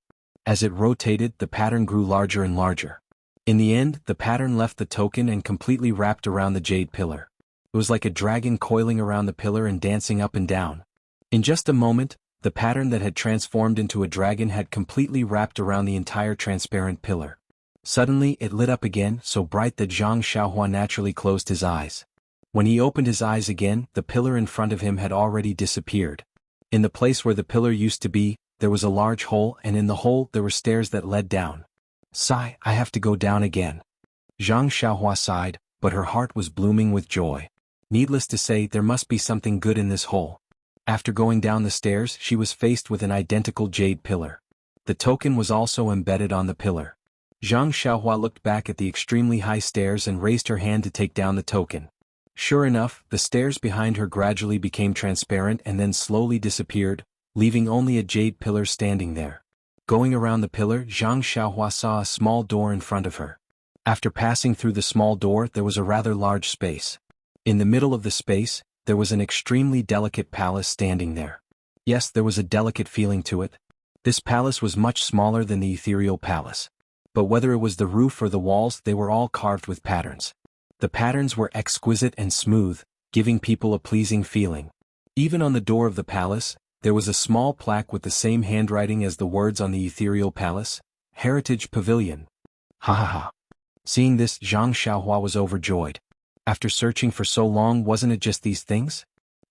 As it rotated, the pattern grew larger and larger. In the end, the pattern left the token and completely wrapped around the jade pillar. It was like a dragon coiling around the pillar and dancing up and down. In just a moment, the pattern that had transformed into a dragon had completely wrapped around the entire transparent pillar. Suddenly, it lit up again, so bright that Zhang Xiaohua naturally closed his eyes. When he opened his eyes again, the pillar in front of him had already disappeared. In the place where the pillar used to be, there was a large hole, and in the hole there were stairs that led down. Sigh, I have to go down again. Zhang Xiaohua sighed, but her heart was blooming with joy. Needless to say, there must be something good in this hole. After going down the stairs, she was faced with an identical jade pillar. The token was also embedded on the pillar. Zhang Xiaohua looked back at the extremely high stairs and raised her hand to take down the token. Sure enough, the stairs behind her gradually became transparent and then slowly disappeared, leaving only a jade pillar standing there. Going around the pillar, Zhang Xiaohua saw a small door in front of her. After passing through the small door, there was a rather large space. In the middle of the space, there was an extremely delicate palace standing there. Yes, there was a delicate feeling to it. This palace was much smaller than the ethereal palace. But whether it was the roof or the walls, they were all carved with patterns. The patterns were exquisite and smooth, giving people a pleasing feeling. Even on the door of the palace, there was a small plaque with the same handwriting as the words on the ethereal palace, Heritage Pavilion. Ha ha ha. Seeing this, Zhang Xiaohua was overjoyed. After searching for so long, wasn't it just these things?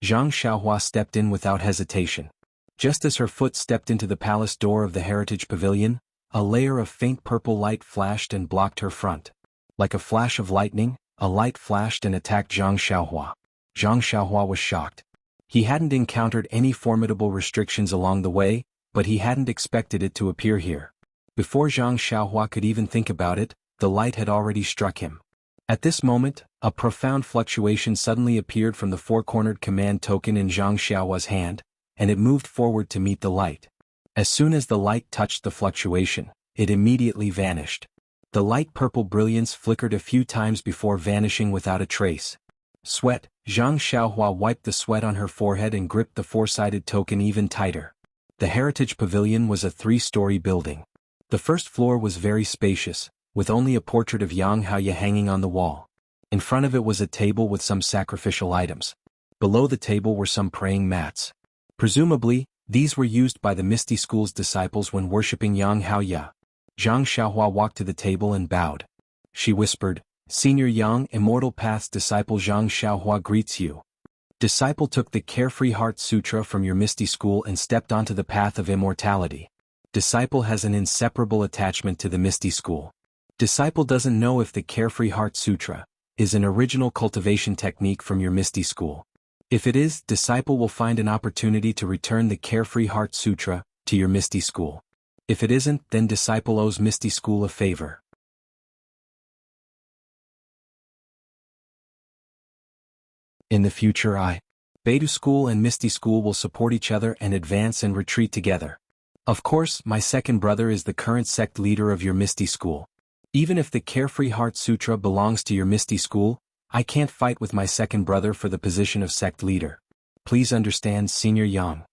Zhang Xiaohua stepped in without hesitation. Just as her foot stepped into the palace door of the Heritage Pavilion, a layer of faint purple light flashed and blocked her front. Like a flash of lightning, a light flashed and attacked Zhang Xiaohua. Zhang Xiaohua was shocked. He hadn't encountered any formidable restrictions along the way, but he hadn't expected it to appear here. Before Zhang Xiaohua could even think about it, the light had already struck him. At this moment, a profound fluctuation suddenly appeared from the four-cornered command token in Zhang Xiaohua's hand, and it moved forward to meet the light. As soon as the light touched the fluctuation, it immediately vanished. The light purple brilliance flickered a few times before vanishing without a trace. Sweat. Zhang Xiaohua wiped the sweat on her forehead and gripped the four-sided token even tighter. The Heritage Pavilion was a 3-story building. The first floor was very spacious, with only a portrait of Yang Haoye hanging on the wall. In front of it was a table with some sacrificial items. Below the table were some praying mats. Presumably, these were used by the Misty School's disciples when worshipping Yang Haoye. Zhang Xiaohua walked to the table and bowed. She whispered, "Senior Yang, Immortal Path's disciple Zhang Xiaohua greets you. Disciple took the Carefree Heart Sutra from your Misty School and stepped onto the path of immortality. Disciple has an inseparable attachment to the Misty School. Disciple doesn't know if the Carefree Heart Sutra is an original cultivation technique from your Misty School. If it is, disciple will find an opportunity to return the Carefree Heart Sutra to your Misty School. If it isn't, then disciple owes Misty School a favor. In the future Baidu School and Misty School will support each other and advance and retreat together. Of course, my second brother is the current sect leader of your Misty School. Even if the Carefree Heart Sutra belongs to your Misty School, I can't fight with my second brother for the position of sect leader. Please understand, Senior Yang.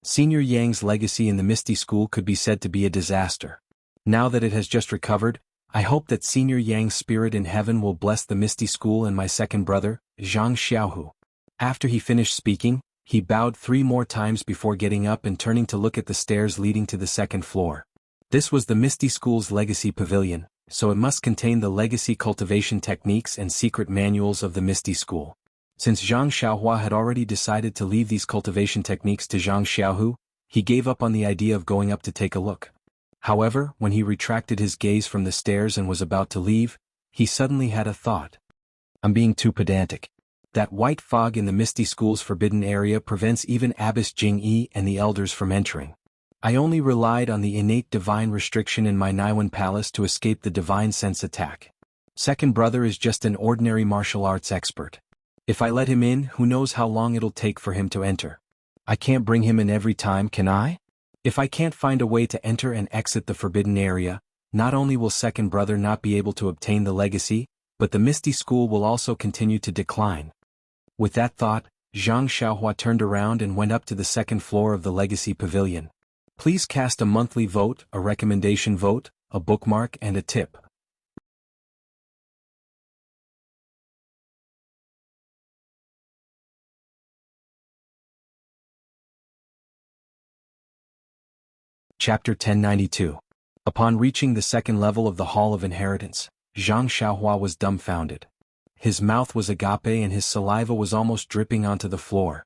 Senior Yang's legacy in the Misty School could be said to be a disaster. Now that it has just recovered, I hope that Senior Yang's spirit in heaven will bless the Misty School and my second brother, Zhang Xiaohu. After he finished speaking, he bowed 3 more times before getting up and turning to look at the stairs leading to the second floor. This was the Misty School's legacy pavilion, so it must contain the legacy cultivation techniques and secret manuals of the Misty School. Since Zhang Xiaohua had already decided to leave these cultivation techniques to Zhang Xiaohu, he gave up on the idea of going up to take a look. However, when he retracted his gaze from the stairs and was about to leave, he suddenly had a thought. I'm being too pedantic. That white fog in the Misty School's forbidden area prevents even Abbess Jingyi and the elders from entering. I only relied on the innate divine restriction in my Naiwan Palace to escape the divine sense attack. Second brother is just an ordinary martial arts expert. If I let him in, who knows how long it'll take for him to enter. I can't bring him in every time, can I? If I can't find a way to enter and exit the forbidden area, not only will second brother not be able to obtain the legacy, but the Misty School will also continue to decline. With that thought, Zhang Xiaohua turned around and went up to the second floor of the Legacy Pavilion. Please cast a monthly vote, a recommendation vote, a bookmark and a tip. Chapter 1092. Upon reaching the second level of the Hall of Inheritance, Zhang Xiaohua was dumbfounded. His mouth was agape and his saliva was almost dripping onto the floor.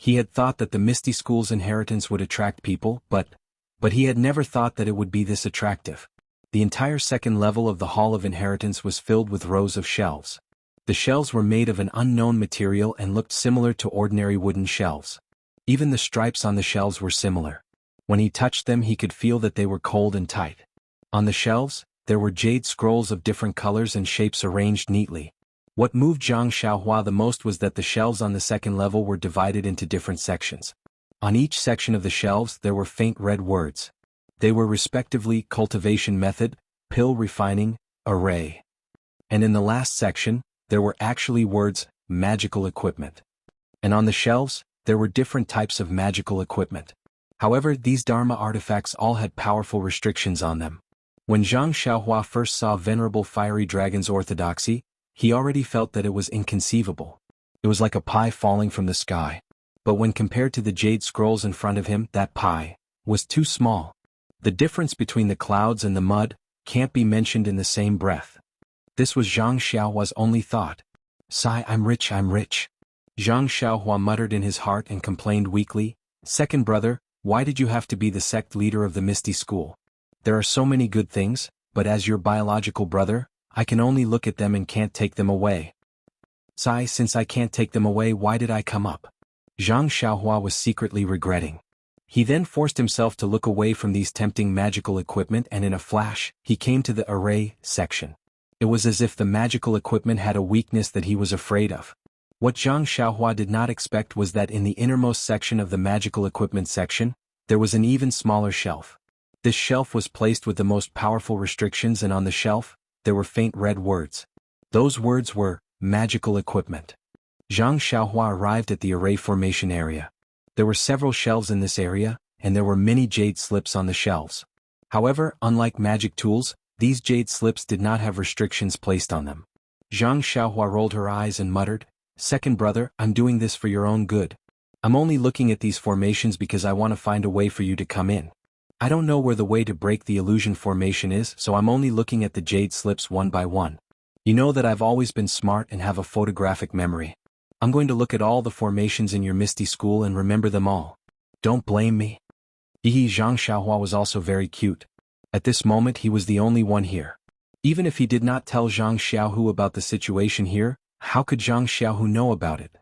He had thought that the Misty School's inheritance would attract people, but he had never thought that it would be this attractive. The entire second level of the Hall of Inheritance was filled with rows of shelves. The shelves were made of an unknown material and looked similar to ordinary wooden shelves. Even the stripes on the shelves were similar. When he touched them, he could feel that they were cold and tight. On the shelves, there were jade scrolls of different colors and shapes arranged neatly. What moved Zhang Xiaohua the most was that the shelves on the second level were divided into different sections. On each section of the shelves there were faint red words. They were respectively Cultivation Method, Pill Refining, Array. And in the last section, there were actually words, Magical Equipment. And on the shelves, there were different types of magical equipment. However, these Dharma artifacts all had powerful restrictions on them. When Zhang Xiaohua first saw Venerable Fiery Dragon's orthodoxy, he already felt that it was inconceivable. It was like a pie falling from the sky. But when compared to the jade scrolls in front of him, that pie was too small. The difference between the clouds and the mud can't be mentioned in the same breath. This was Zhang Xiaohua's only thought. Sigh, I'm rich. Zhang Xiaohua muttered in his heart and complained weakly, Second brother, why did you have to be the sect leader of the Misty School? There are so many good things, but as your biological brother, I can only look at them and can't take them away. Sigh, since I can't take them away, why did I come up? Zhang Xiaohua was secretly regretting. He then forced himself to look away from these tempting magical equipment and in a flash, he came to the Array section. It was as if the magical equipment had a weakness that he was afraid of. What Zhang Xiaohua did not expect was that in the innermost section of the magical equipment section, there was an even smaller shelf. This shelf was placed with the most powerful restrictions, and on the shelf, there were faint red words. Those words were, Magical Equipment. Zhang Xiaohua arrived at the array formation area. There were several shelves in this area, and there were many jade slips on the shelves. However, unlike magic tools, these jade slips did not have restrictions placed on them. Zhang Xiaohua rolled her eyes and muttered, Second brother, I'm doing this for your own good. I'm only looking at these formations because I want to find a way for you to come in. I don't know where the way to break the illusion formation is, so I'm only looking at the jade slips one by one. You know that I've always been smart and have a photographic memory. I'm going to look at all the formations in your Misty School and remember them all. Don't blame me. Zhang Xiaohua was also very cute. At this moment he was the only one here. Even if he did not tell Zhang Xiaohu about the situation here, how could Zhang Xiaohu know about it?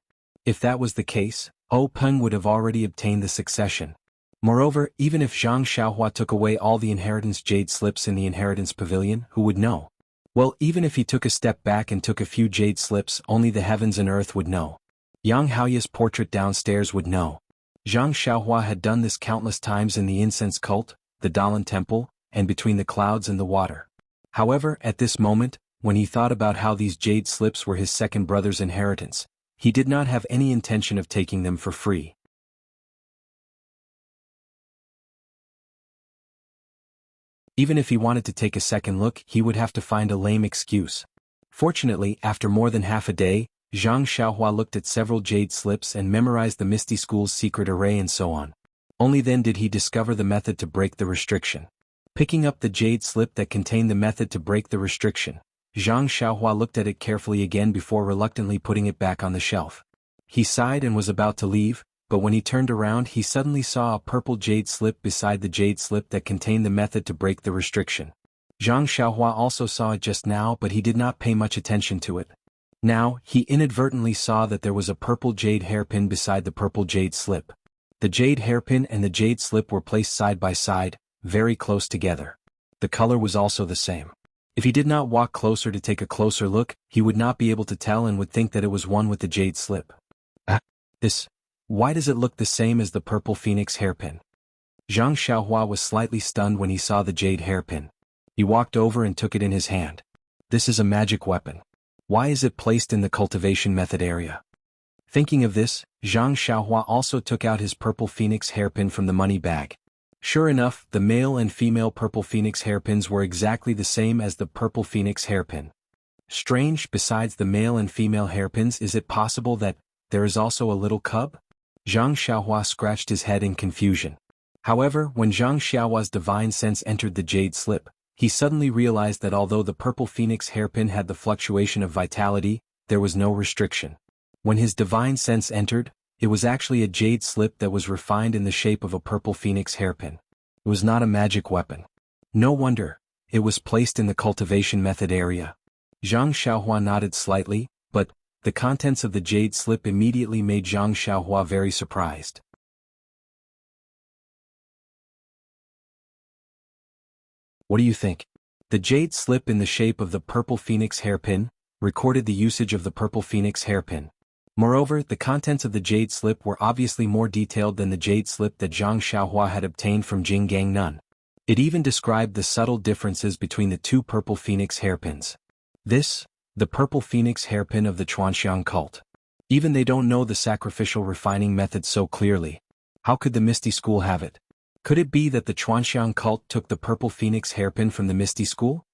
If that was the case, Peng would have already obtained the succession. Moreover, even if Zhang Xiaohua took away all the inheritance jade slips in the inheritance pavilion, who would know? Well, even if he took a step back and took a few jade slips, only the heavens and earth would know. Yang Haoya's portrait downstairs would know. Zhang Xiaohua had done this countless times in the incense cult, the Dalan temple, and between the clouds and the water. However, at this moment, when he thought about how these jade slips were his second brother's inheritance, he did not have any intention of taking them for free. Even if he wanted to take a second look, he would have to find a lame excuse. Fortunately, after more than half a day, Zhang Xiaohua looked at several jade slips and memorized the Misty School's secret array and so on. Only then did he discover the method to break the restriction. Picking up the jade slip that contained the method to break the restriction, Zhang Xiaohua looked at it carefully again before reluctantly putting it back on the shelf. He sighed and was about to leave, but when he turned around he suddenly saw a purple jade slip beside the jade slip that contained the method to break the restriction. Zhang Xiaohua also saw it just now, but he did not pay much attention to it. Now, he inadvertently saw that there was a purple jade hairpin beside the purple jade slip. The jade hairpin and the jade slip were placed side by side, very close together. The color was also the same. If he did not walk closer to take a closer look, he would not be able to tell and would think that it was one with the jade slip. Why does it look the same as the purple phoenix hairpin? Zhang Xiaohua was slightly stunned when he saw the jade hairpin. He walked over and took it in his hand. This is a magic weapon. Why is it placed in the cultivation method area? Thinking of this, Zhang Xiaohua also took out his purple phoenix hairpin from the money bag. Sure enough, the male and female purple phoenix hairpins were exactly the same as the purple phoenix hairpin. Strange, besides the male and female hairpins, is it possible that there is also a little cub? Zhang Xiaohua scratched his head in confusion. However, when Zhang Xiaohua's divine sense entered the jade slip, he suddenly realized that although the purple phoenix hairpin had the fluctuation of vitality, there was no restriction. When his divine sense entered, it was actually a jade slip that was refined in the shape of a purple phoenix hairpin. It was not a magic weapon. No wonder, it was placed in the cultivation method area. Zhang Xiaohua nodded slightly, but the contents of the jade slip immediately made Zhang Xiaohua very surprised. What do you think? The jade slip in the shape of the purple phoenix hairpin recorded the usage of the purple phoenix hairpin. Moreover, the contents of the jade slip were obviously more detailed than the jade slip that Zhang Xiaohua had obtained from Jianghu. It even described the subtle differences between the two purple phoenix hairpins. The purple phoenix hairpin of the Chuanxiang cult. Even they don't know the sacrificial refining method so clearly. How could the Misty School have it? Could it be that the Chuanxiang cult took the purple phoenix hairpin from the Misty School?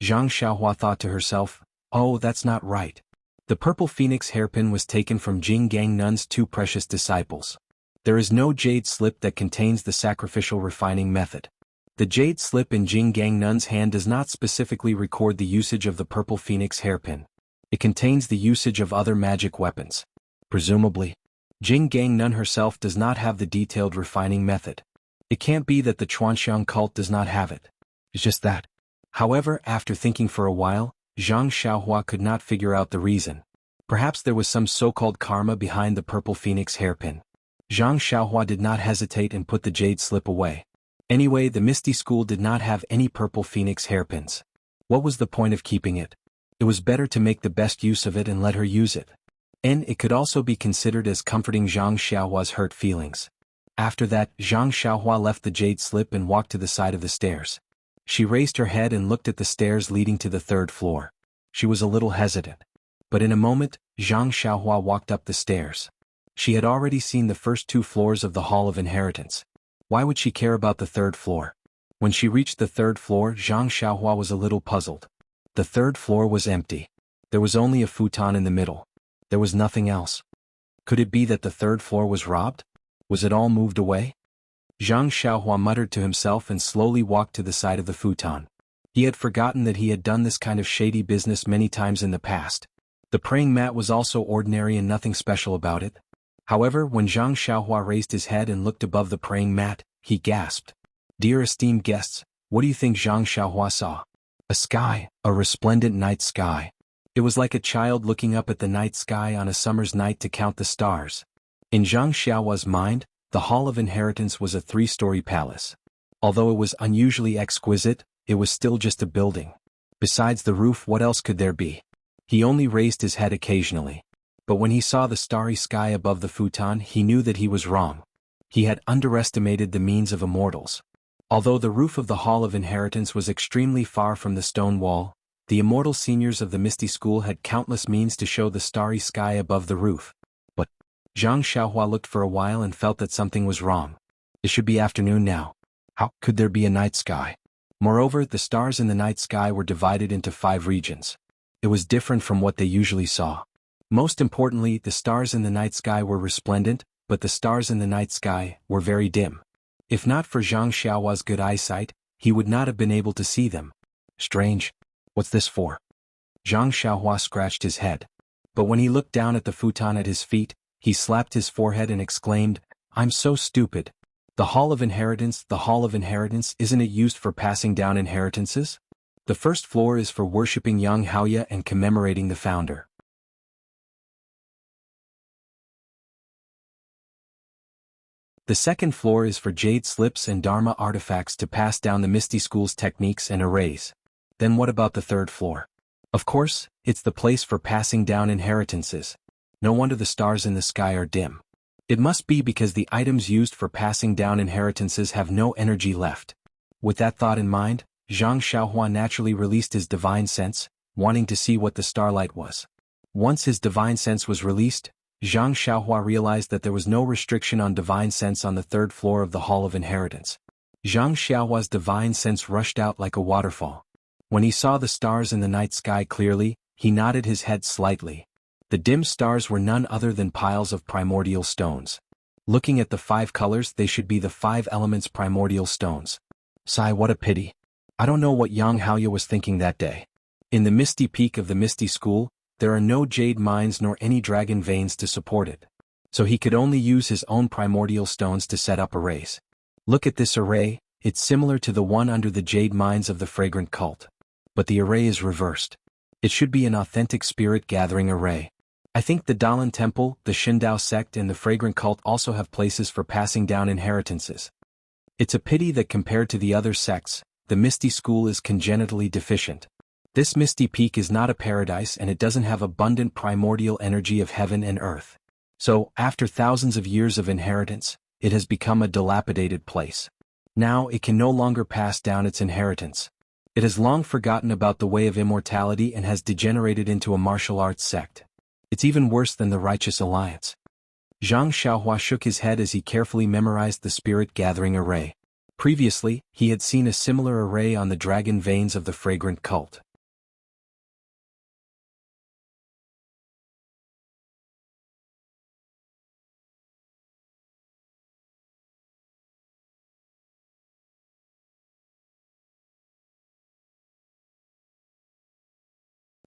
Zhang Xiaohua thought to herself, oh, that's not right. The purple phoenix hairpin was taken from Jianghu's two precious disciples. There is no jade slip that contains the sacrificial refining method. The jade slip in Jianghu's hand does not specifically record the usage of the purple phoenix hairpin. It contains the usage of other magic weapons. Presumably, Jianghu herself does not have the detailed refining method. It can't be that the Chuanxiang cult does not have it. It's just that. However, after thinking for a while, Zhang Xiaohua could not figure out the reason. Perhaps there was some so-called karma behind the purple phoenix hairpin. Zhang Xiaohua did not hesitate and put the jade slip away. Anyway, the Misty School did not have any purple phoenix hairpins. What was the point of keeping it? It was better to make the best use of it and let her use it. And it could also be considered as comforting Zhang Xiaohua's hurt feelings. After that, Zhang Xiaohua left the jade slip and walked to the side of the stairs. She raised her head and looked at the stairs leading to the third floor. She was a little hesitant. But in a moment, Zhang Xiaohua walked up the stairs. She had already seen the first two floors of the Hall of Inheritance. Why would she care about the third floor? When she reached the third floor, Zhang Xiaohua was a little puzzled. The third floor was empty. There was only a futon in the middle. There was nothing else. Could it be that the third floor was robbed? Was it all moved away? Zhang Xiaohua muttered to himself and slowly walked to the side of the futon. He had forgotten that he had done this kind of shady business many times in the past. The praying mat was also ordinary and nothing special about it. However, when Zhang Xiaohua raised his head and looked above the praying mat, he gasped. Dear esteemed guests, what do you think Zhang Xiaohua saw? A sky, a resplendent night sky. It was like a child looking up at the night sky on a summer's night to count the stars. In Zhang Xiaohua's mind, the Hall of Inheritance was a 3-story palace. Although it was unusually exquisite, it was still just a building. Besides the roof, what else could there be? He only raised his head occasionally. But when he saw the starry sky above the futon, he knew that he was wrong. He had underestimated the means of immortals. Although the roof of the Hall of Inheritance was extremely far from the stone wall, the immortal seniors of the Misty School had countless means to show the starry sky above the roof. But Zhang Xiaohua looked for a while and felt that something was wrong. It should be afternoon now. How could there be a night sky? Moreover, the stars in the night sky were divided into 5 regions. It was different from what they usually saw. Most importantly, the stars in the night sky were resplendent, but the stars in the night sky were very dim. If not for Zhang Xiaohua's good eyesight, he would not have been able to see them. Strange. What's this for? Zhang Xiaohua scratched his head. But when he looked down at the futon at his feet, he slapped his forehead and exclaimed, "I'm so stupid. The Hall of Inheritance, isn't it used for passing down inheritances? The first floor is for worshipping Yang Haoya and commemorating the founder. The second floor is for jade slips and Dharma artifacts to pass down the Misty School's techniques and arrays. Then what about the third floor? Of course, it's the place for passing down inheritances. No wonder the stars in the sky are dim. It must be because the items used for passing down inheritances have no energy left." With that thought in mind, Zhang Xiaohua naturally released his divine sense, wanting to see what the starlight was. Once his divine sense was released, Zhang Xiaohua realized that there was no restriction on divine sense on the 3rd floor of the Hall of Inheritance. Zhang Xiaohua's divine sense rushed out like a waterfall. When he saw the stars in the night sky clearly, he nodded his head slightly. The dim stars were none other than piles of primordial stones. Looking at the 5 colors, they should be the 5 elements primordial stones. Sigh, what a pity. I don't know what Yang Haoya was thinking that day. In the misty peak of the Misty School, there are no jade mines nor any dragon veins to support it. So he could only use his own primordial stones to set up arrays. Look at this array, it's similar to the one under the jade mines of the fragrant cult. But the array is reversed. It should be an authentic spirit gathering array. I think the Dalan Temple, the Shindao sect and the fragrant cult also have places for passing down inheritances. It's a pity that compared to the other sects, the Misty School is congenitally deficient. This misty peak is not a paradise and it doesn't have abundant primordial energy of heaven and earth. So, after thousands of years of inheritance, it has become a dilapidated place. Now it can no longer pass down its inheritance. It has long forgotten about the way of immortality and has degenerated into a martial arts sect. It's even worse than the Righteous Alliance. Zhang Xiaohua shook his head as he carefully memorized the spirit gathering array. Previously, he had seen a similar array on the dragon veins of the fragrant cult.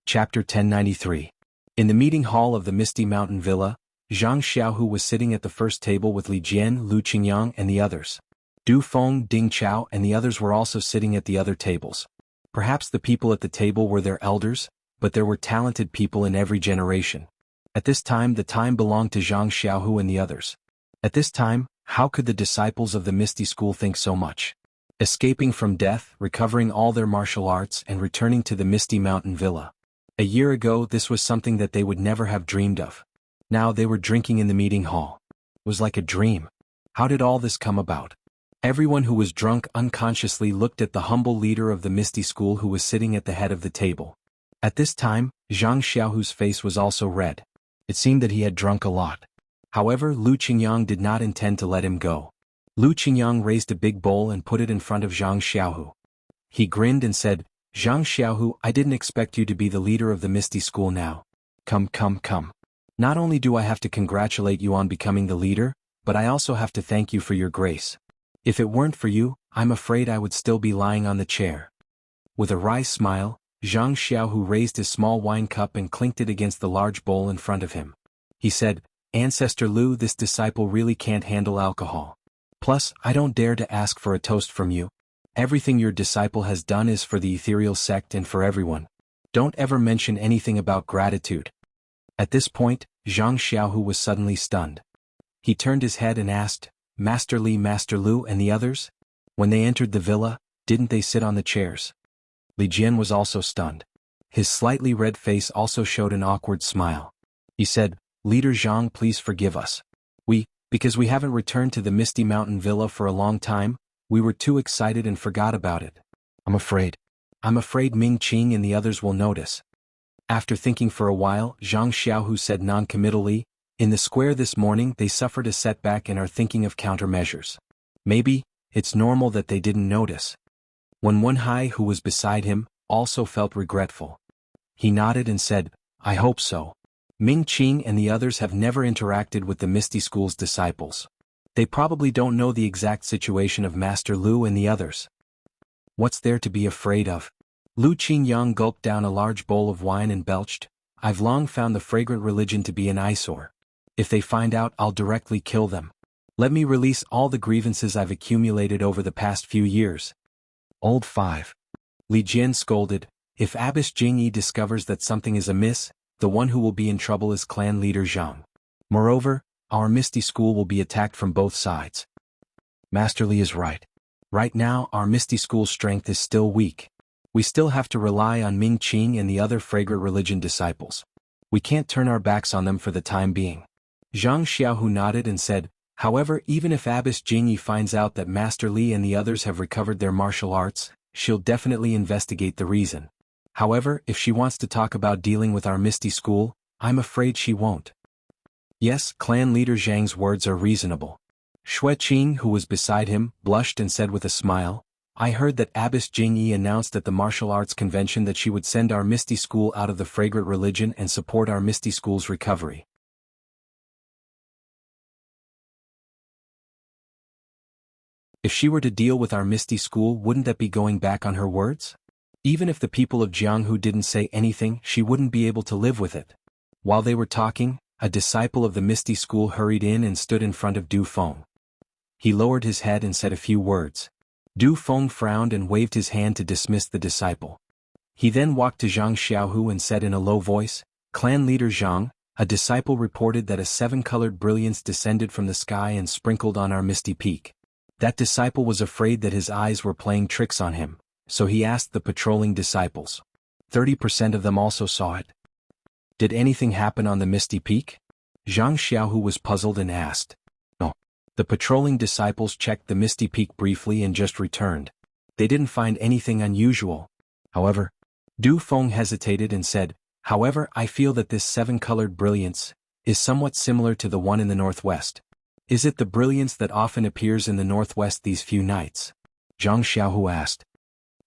Chapter 1093. In the meeting hall of the Misty Mountain Villa, Zhang Xiaohu was sitting at the first table with Li Jian, Lu Qingyang and the others. Du Feng, Ding Chao and the others were also sitting at the other tables. Perhaps the people at the table were their elders, but there were talented people in every generation. At this time the time belonged to Zhang Xiaohu and the others. At this time, how could the disciples of the Misty School think so much? Escaping from death, recovering all their martial arts and returning to the Misty Mountain Villa. A year ago this was something that they would never have dreamed of. Now they were drinking in the meeting hall. It was like a dream. How did all this come about? Everyone who was drunk unconsciously looked at the humble leader of the Misty School who was sitting at the head of the table. At this time, Zhang Xiaohu's face was also red. It seemed that he had drunk a lot. However, Lu Qingyang did not intend to let him go. Lu Qingyang raised a big bowl and put it in front of Zhang Xiaohu. He grinned and said, "Zhang Xiaohu, I didn't expect you to be the leader of the Misty School now. Come. Not only do I have to congratulate you on becoming the leader, but I also have to thank you for your grace. If it weren't for you, I'm afraid I would still be lying on the chair." With a wry smile, Zhang Xiaohu raised his small wine cup and clinked it against the large bowl in front of him. He said, "Ancestor Lu, this disciple really can't handle alcohol. Plus, I don't dare to ask for a toast from you. Everything your disciple has done is for the ethereal sect and for everyone. Don't ever mention anything about gratitude. At this point, Zhang Xiaohu was suddenly stunned. He turned his head and asked, Master Li, Master Lu, and the others? When they entered the villa, didn't they sit on the chairs? Li Jian was also stunned. His slightly red face also showed an awkward smile. He said, Leader Zhang, please forgive us. Because we haven't returned to the Misty Mountain Villa for a long time, we were too excited and forgot about it. I'm afraid Ming Qing and the others will notice. After thinking for a while, Zhang Xiaohu said non-committally, in the square this morning they suffered a setback and are thinking of countermeasures. Maybe, it's normal that they didn't notice. Wen Wenhai, who was beside him, also felt regretful. He nodded and said, I hope so. Ming Qing and the others have never interacted with the Misty School's disciples. They probably don't know the exact situation of Master Lu and the others. What's there to be afraid of? Lu Qingyang gulped down a large bowl of wine and belched, I've long found the fragrant religion to be an eyesore. If they find out, I'll directly kill them. Let me release all the grievances I've accumulated over the past few years. Old 5. Li Jian scolded, if Abbess Jingyi discovers that something is amiss, the one who will be in trouble is clan leader Zhang. Moreover, our Misty School will be attacked from both sides. Master Li is right. Right now, our Misty School's strength is still weak. We still have to rely on Ming Qing and the other fragrant religion disciples. We can't turn our backs on them for the time being. Zhang Xiaohu nodded and said, however, even if Abbess Jingyi finds out that Master Li and the others have recovered their martial arts, she'll definitely investigate the reason. However, if she wants to talk about dealing with our Misty School, I'm afraid she won't. Yes, clan leader Zhang's words are reasonable. Xue Qing, who was beside him, blushed and said with a smile, I heard that Abbess Jingyi announced at the martial arts convention that she would send our Misty School out of the fragrant religion and support our Misty School's recovery. If she were to deal with our Misty School, wouldn't that be going back on her words? Even if the people of Jianghu didn't say anything, she wouldn't be able to live with it. While they were talking, a disciple of the Misty School hurried in and stood in front of Du Feng. He lowered his head and said a few words. Du Feng frowned and waved his hand to dismiss the disciple. He then walked to Zhang Xiaohu and said in a low voice, Clan leader Zhang, a disciple reported that a 7-colored brilliance descended from the sky and sprinkled on our Misty Peak. That disciple was afraid that his eyes were playing tricks on him, so he asked the patrolling disciples. 30% of them also saw it. Did anything happen on the Misty Peak? Zhang Xiaohu was puzzled and asked. No. The patrolling disciples checked the Misty Peak briefly and just returned. They didn't find anything unusual. However, Du Feng hesitated and said, however, I feel that this 7-colored brilliance is somewhat similar to the one in the northwest. Is it the brilliance that often appears in the northwest these few nights? Zhang Xiaohu asked.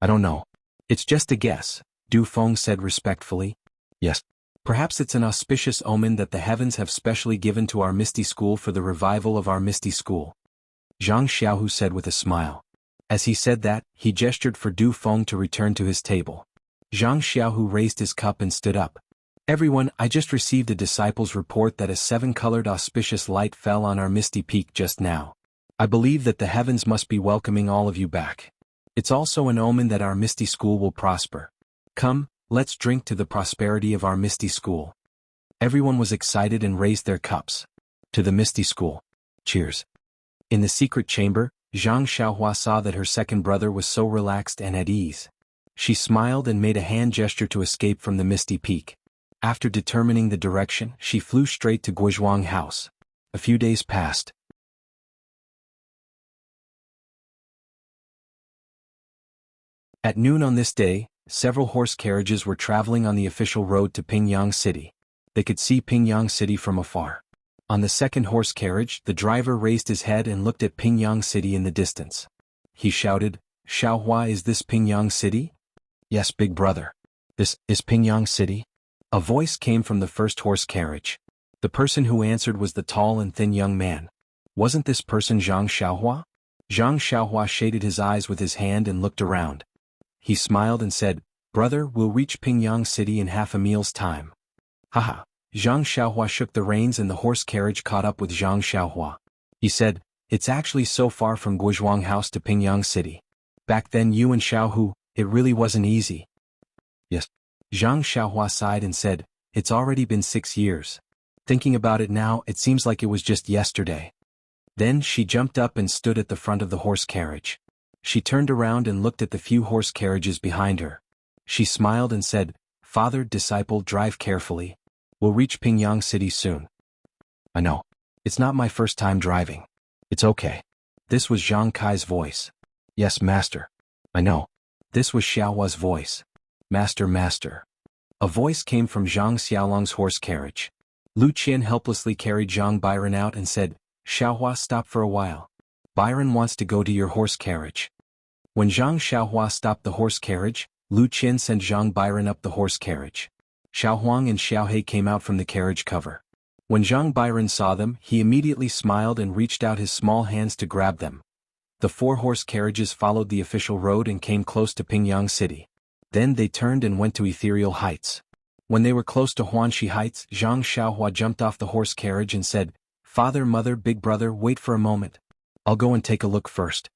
I don't know. It's just a guess, Du Feng said respectfully. Yes. Perhaps it's an auspicious omen that the heavens have specially given to our Misty School for the revival of our Misty School. Zhang Xiaohu said with a smile. As he said that, he gestured for Du Feng to return to his table. Zhang Xiaohu raised his cup and stood up. Everyone, I just received a disciple's report that a 7-colored auspicious light fell on our Misty Peak just now. I believe that the heavens must be welcoming all of you back. It's also an omen that our Misty School will prosper. Come, let's drink to the prosperity of our Misty School. Everyone was excited and raised their cups. To the Misty School. Cheers. In the secret chamber, Zhang Xiaohua saw that her second brother was so relaxed and at ease. She smiled and made a hand gesture to escape from the Misty Peak. After determining the direction, she flew straight to Guizhuang House. A few days passed. At noon on this day, several horse carriages were traveling on the official road to Pingyang City. They could see Pingyang City from afar. On the second horse carriage, the driver raised his head and looked at Pingyang City in the distance. He shouted, Xiaohua, is this Pingyang City? Yes, big brother. This is Pingyang City? A voice came from the first horse carriage. The person who answered was the tall and thin young man. Wasn't this person Zhang Xiaohua? Zhang Xiaohua shaded his eyes with his hand and looked around. He smiled and said, Brother, we'll reach Pingyang City in half a meal's time. Haha. Zhang Xiaohua shook the reins and the horse carriage caught up with Zhang Xiaohua. He said, it's actually so far from Guizhuang House to Pingyang City. Back then you and Xiaohu, it really wasn't easy. Yes. Zhang Xiaohua sighed and said, "It's already been 6 years. Thinking about it now, it seems like it was just yesterday." Then she jumped up and stood at the front of the horse carriage. She turned around and looked at the few horse carriages behind her. She smiled and said, "Father, disciple, drive carefully. We'll reach Pingyang City soon." "I know. It's not my first time driving. It's okay." This was Zhang Kai's voice. "Yes, master. I know." This was Xiaohua's voice. "Master, master." A voice came from Zhang Xiaolong's horse carriage. Lu Qian helplessly carried Zhang Byron out and said, "Xiaohua, stop for a while. Byron wants to go to your horse carriage." When Zhang Xiaohua stopped the horse carriage, Lu Qian sent Zhang Byron up the horse carriage. Xiaohuang and Xiaohe came out from the carriage cover. When Zhang Byron saw them, he immediately smiled and reached out his small hands to grab them. The 4 horse carriages followed the official road and came close to Pingyang City. Then they turned and went to Ethereal Heights. When they were close to Huanxi Heights, Zhang Xiaohua jumped off the horse carriage and said, "Father, mother, big brother, wait for a moment. I'll go and take a look first.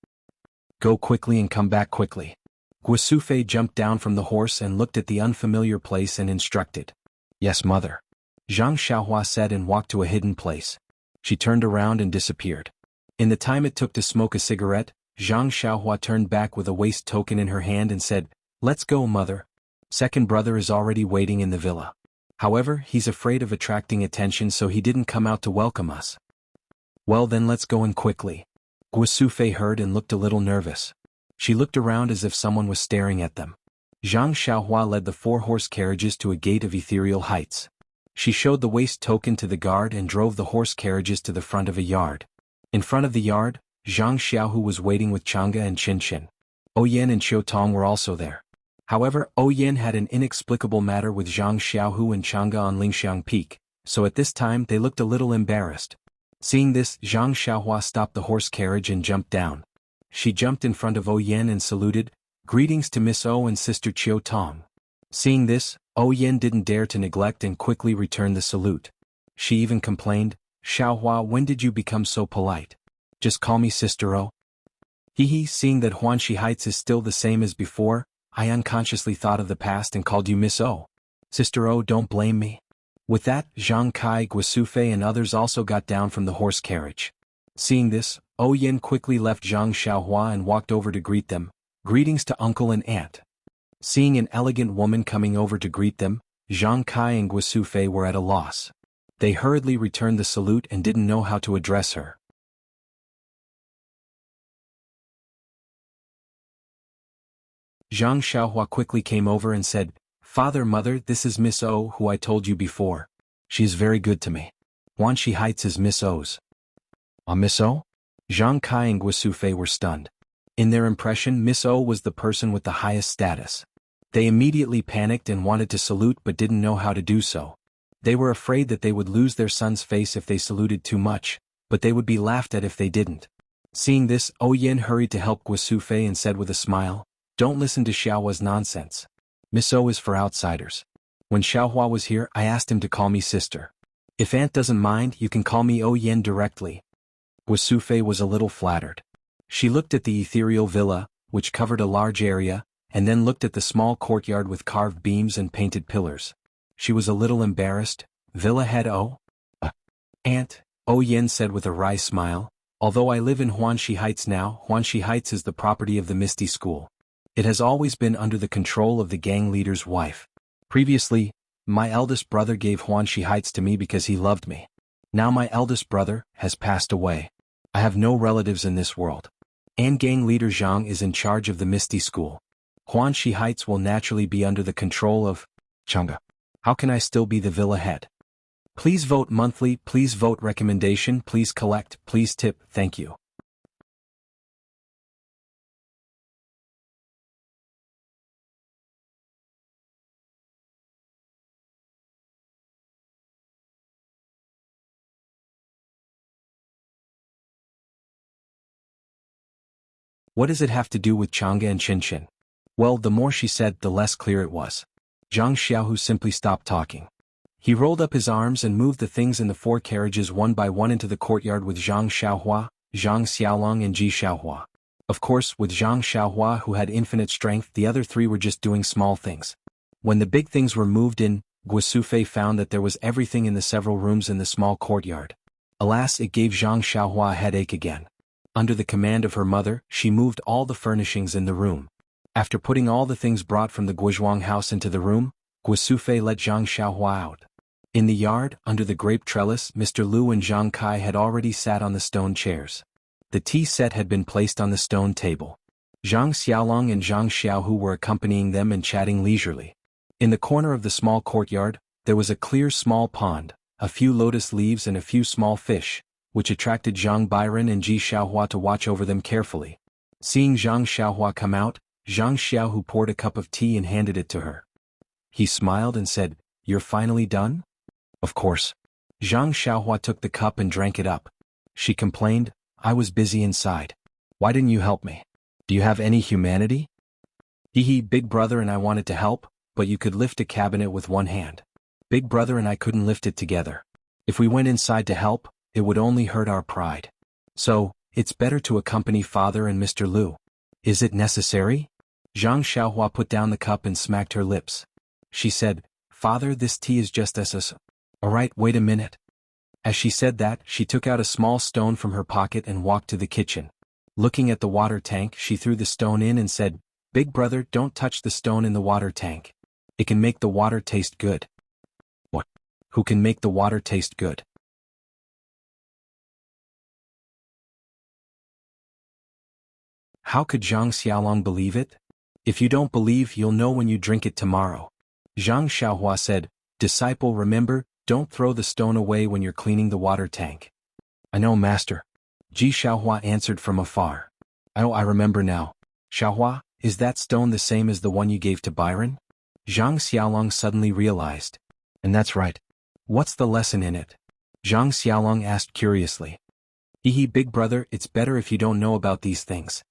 Go quickly and come back quickly." Guosufei jumped down from the horse and looked at the unfamiliar place and instructed. "Yes, mother." Zhang Xiaohua said and walked to a hidden place. She turned around and disappeared. In the time it took to smoke a cigarette, Zhang Xiaohua turned back with a waste token in her hand and said, "Let's go, mother. Second brother is already waiting in the villa. However, he's afraid of attracting attention, so he didn't come out to welcome us." "Well then, let's go in quickly." Guosufei heard and looked a little nervous. She looked around as if someone was staring at them. Zhang Xiaohua led the 4 horse carriages to a gate of Ethereal Heights. She showed the waste token to the guard and drove the horse carriages to the front of a yard. In front of the yard, Zhang Xiaohu was waiting with Chang'e and Qin. Oyen and Qiu Tong were also there. However, Oyen had an inexplicable matter with Zhang Xiaohu and Chang'e on Lingxiang Peak, so at this time they looked a little embarrassed. Seeing this, Zhang Xiaohua stopped the horse carriage and jumped down. She jumped in front of Oyen and saluted, "Greetings to Miss O and Sister Qiu Tong." Seeing this, Oyen didn't dare to neglect and quickly returned the salute. She even complained, "Xiaohua, when did you become so polite? Just call me Sister O." Hee. Seeing that Huanxi Heights is still the same as before, I unconsciously thought of the past and called you Miss O. Sister O, don't blame me. With that, Zhang Kai, Guosufei and others also got down from the horse carriage. Seeing this, Oyen quickly left Zhang Xiaohua and walked over to greet them. "Greetings to uncle and aunt." Seeing an elegant woman coming over to greet them, Zhang Kai and Guosufei were at a loss. They hurriedly returned the salute and didn't know how to address her. Zhang Xiaohua quickly came over and said, "Father, mother, this is Miss O who I told you before. She is very good to me. Huanxi Heights is Miss O's." "A Miss O?" Zhang Kai and Guosufei were stunned. In their impression, Miss O was the person with the highest status. They immediately panicked and wanted to salute but didn't know how to do so. They were afraid that they would lose their son's face if they saluted too much, but they would be laughed at if they didn't. Seeing this, Oyen hurried to help Guosufei and said with a smile, "Don't listen to Xiaohua's nonsense. Miss O is for outsiders. When Xiaohua was here, I asked him to call me sister. If aunt doesn't mind, you can call me Oyen directly." Guosufei was a little flattered. She looked at the ethereal villa, which covered a large area, and then looked at the small courtyard with carved beams and painted pillars. She was a little embarrassed. "Villa head O? Aunt," Oyen said with a wry smile, "although I live in Huanxi Heights now, Huanxi Heights is the property of the Misty School. It has always been under the control of the gang leader's wife. Previously, my eldest brother gave Huanxi Heights to me because he loved me. Now my eldest brother has passed away. I have no relatives in this world. And gang leader Zhang is in charge of the Misty School. Huanxi Heights will naturally be under the control of Chang'e. How can I still be the villa head? Please vote monthly, please vote recommendation, please collect, please tip, thank you." What does it have to do with Chang'e and Qin? Well, the more she said, the less clear it was. Zhang Xiaohu simply stopped talking. He rolled up his arms and moved the things in the 4 carriages one by one into the courtyard with Zhang Xiaohua, Zhang Xiaolong and Ji Xiaohua. Of course, with Zhang Xiaohua who had infinite strength, the other 3 were just doing small things. When the big things were moved in, Guosufei found that there was everything in the several rooms in the small courtyard. Alas, it gave Zhang Xiaohua a headache again. Under the command of her mother, she moved all the furnishings in the room. After putting all the things brought from the Guozhuang house into the room, Guosufei let Zhang Xiaohua out. In the yard, under the grape trellis, Mr. Liu and Zhang Kai had already sat on the stone chairs. The tea set had been placed on the stone table. Zhang Xiaolong and Zhang Xiaohu were accompanying them and chatting leisurely. In the corner of the small courtyard, there was a clear small pond, a few lotus leaves and a few small fish, which attracted Zhang Byron and Ji Xiaohua to watch over them carefully. Seeing Zhang Xiaohua come out, Zhang Xiaohu poured a cup of tea and handed it to her. He smiled and said, "You're finally done?" "Of course." Zhang Xiaohua took the cup and drank it up. She complained, "I was busy inside. Why didn't you help me? Do you have any humanity?" "Hee, big brother and I wanted to help, but you could lift a cabinet with one hand. Big brother and I couldn't lift it together. If we went inside to help, it would only hurt our pride. So, it's better to accompany father and Mr. Liu." "Is it necessary?" Zhang Xiaohua put down the cup and smacked her lips. She said, "Father, this tea is just as Alright, wait a minute." As she said that, she took out a small stone from her pocket and walked to the kitchen. Looking at the water tank, she threw the stone in and said, "Big brother, don't touch the stone in the water tank. It can make the water taste good." "What? Who can make the water taste good?" How could Zhang Xiaolong believe it? "If you don't believe, you'll know when you drink it tomorrow." Zhang Xiaohua said, "Disciple, remember, don't throw the stone away when you're cleaning the water tank." "I know, master." Ji Xiaohua answered from afar. "Oh, I remember now. Xiaohua, is that stone the same as the one you gave to Byron?" Zhang Xiaolong suddenly realized. "And that's right. What's the lesson in it?" Zhang Xiaolong asked curiously. "Hee, big brother, it's better if you don't know about these things."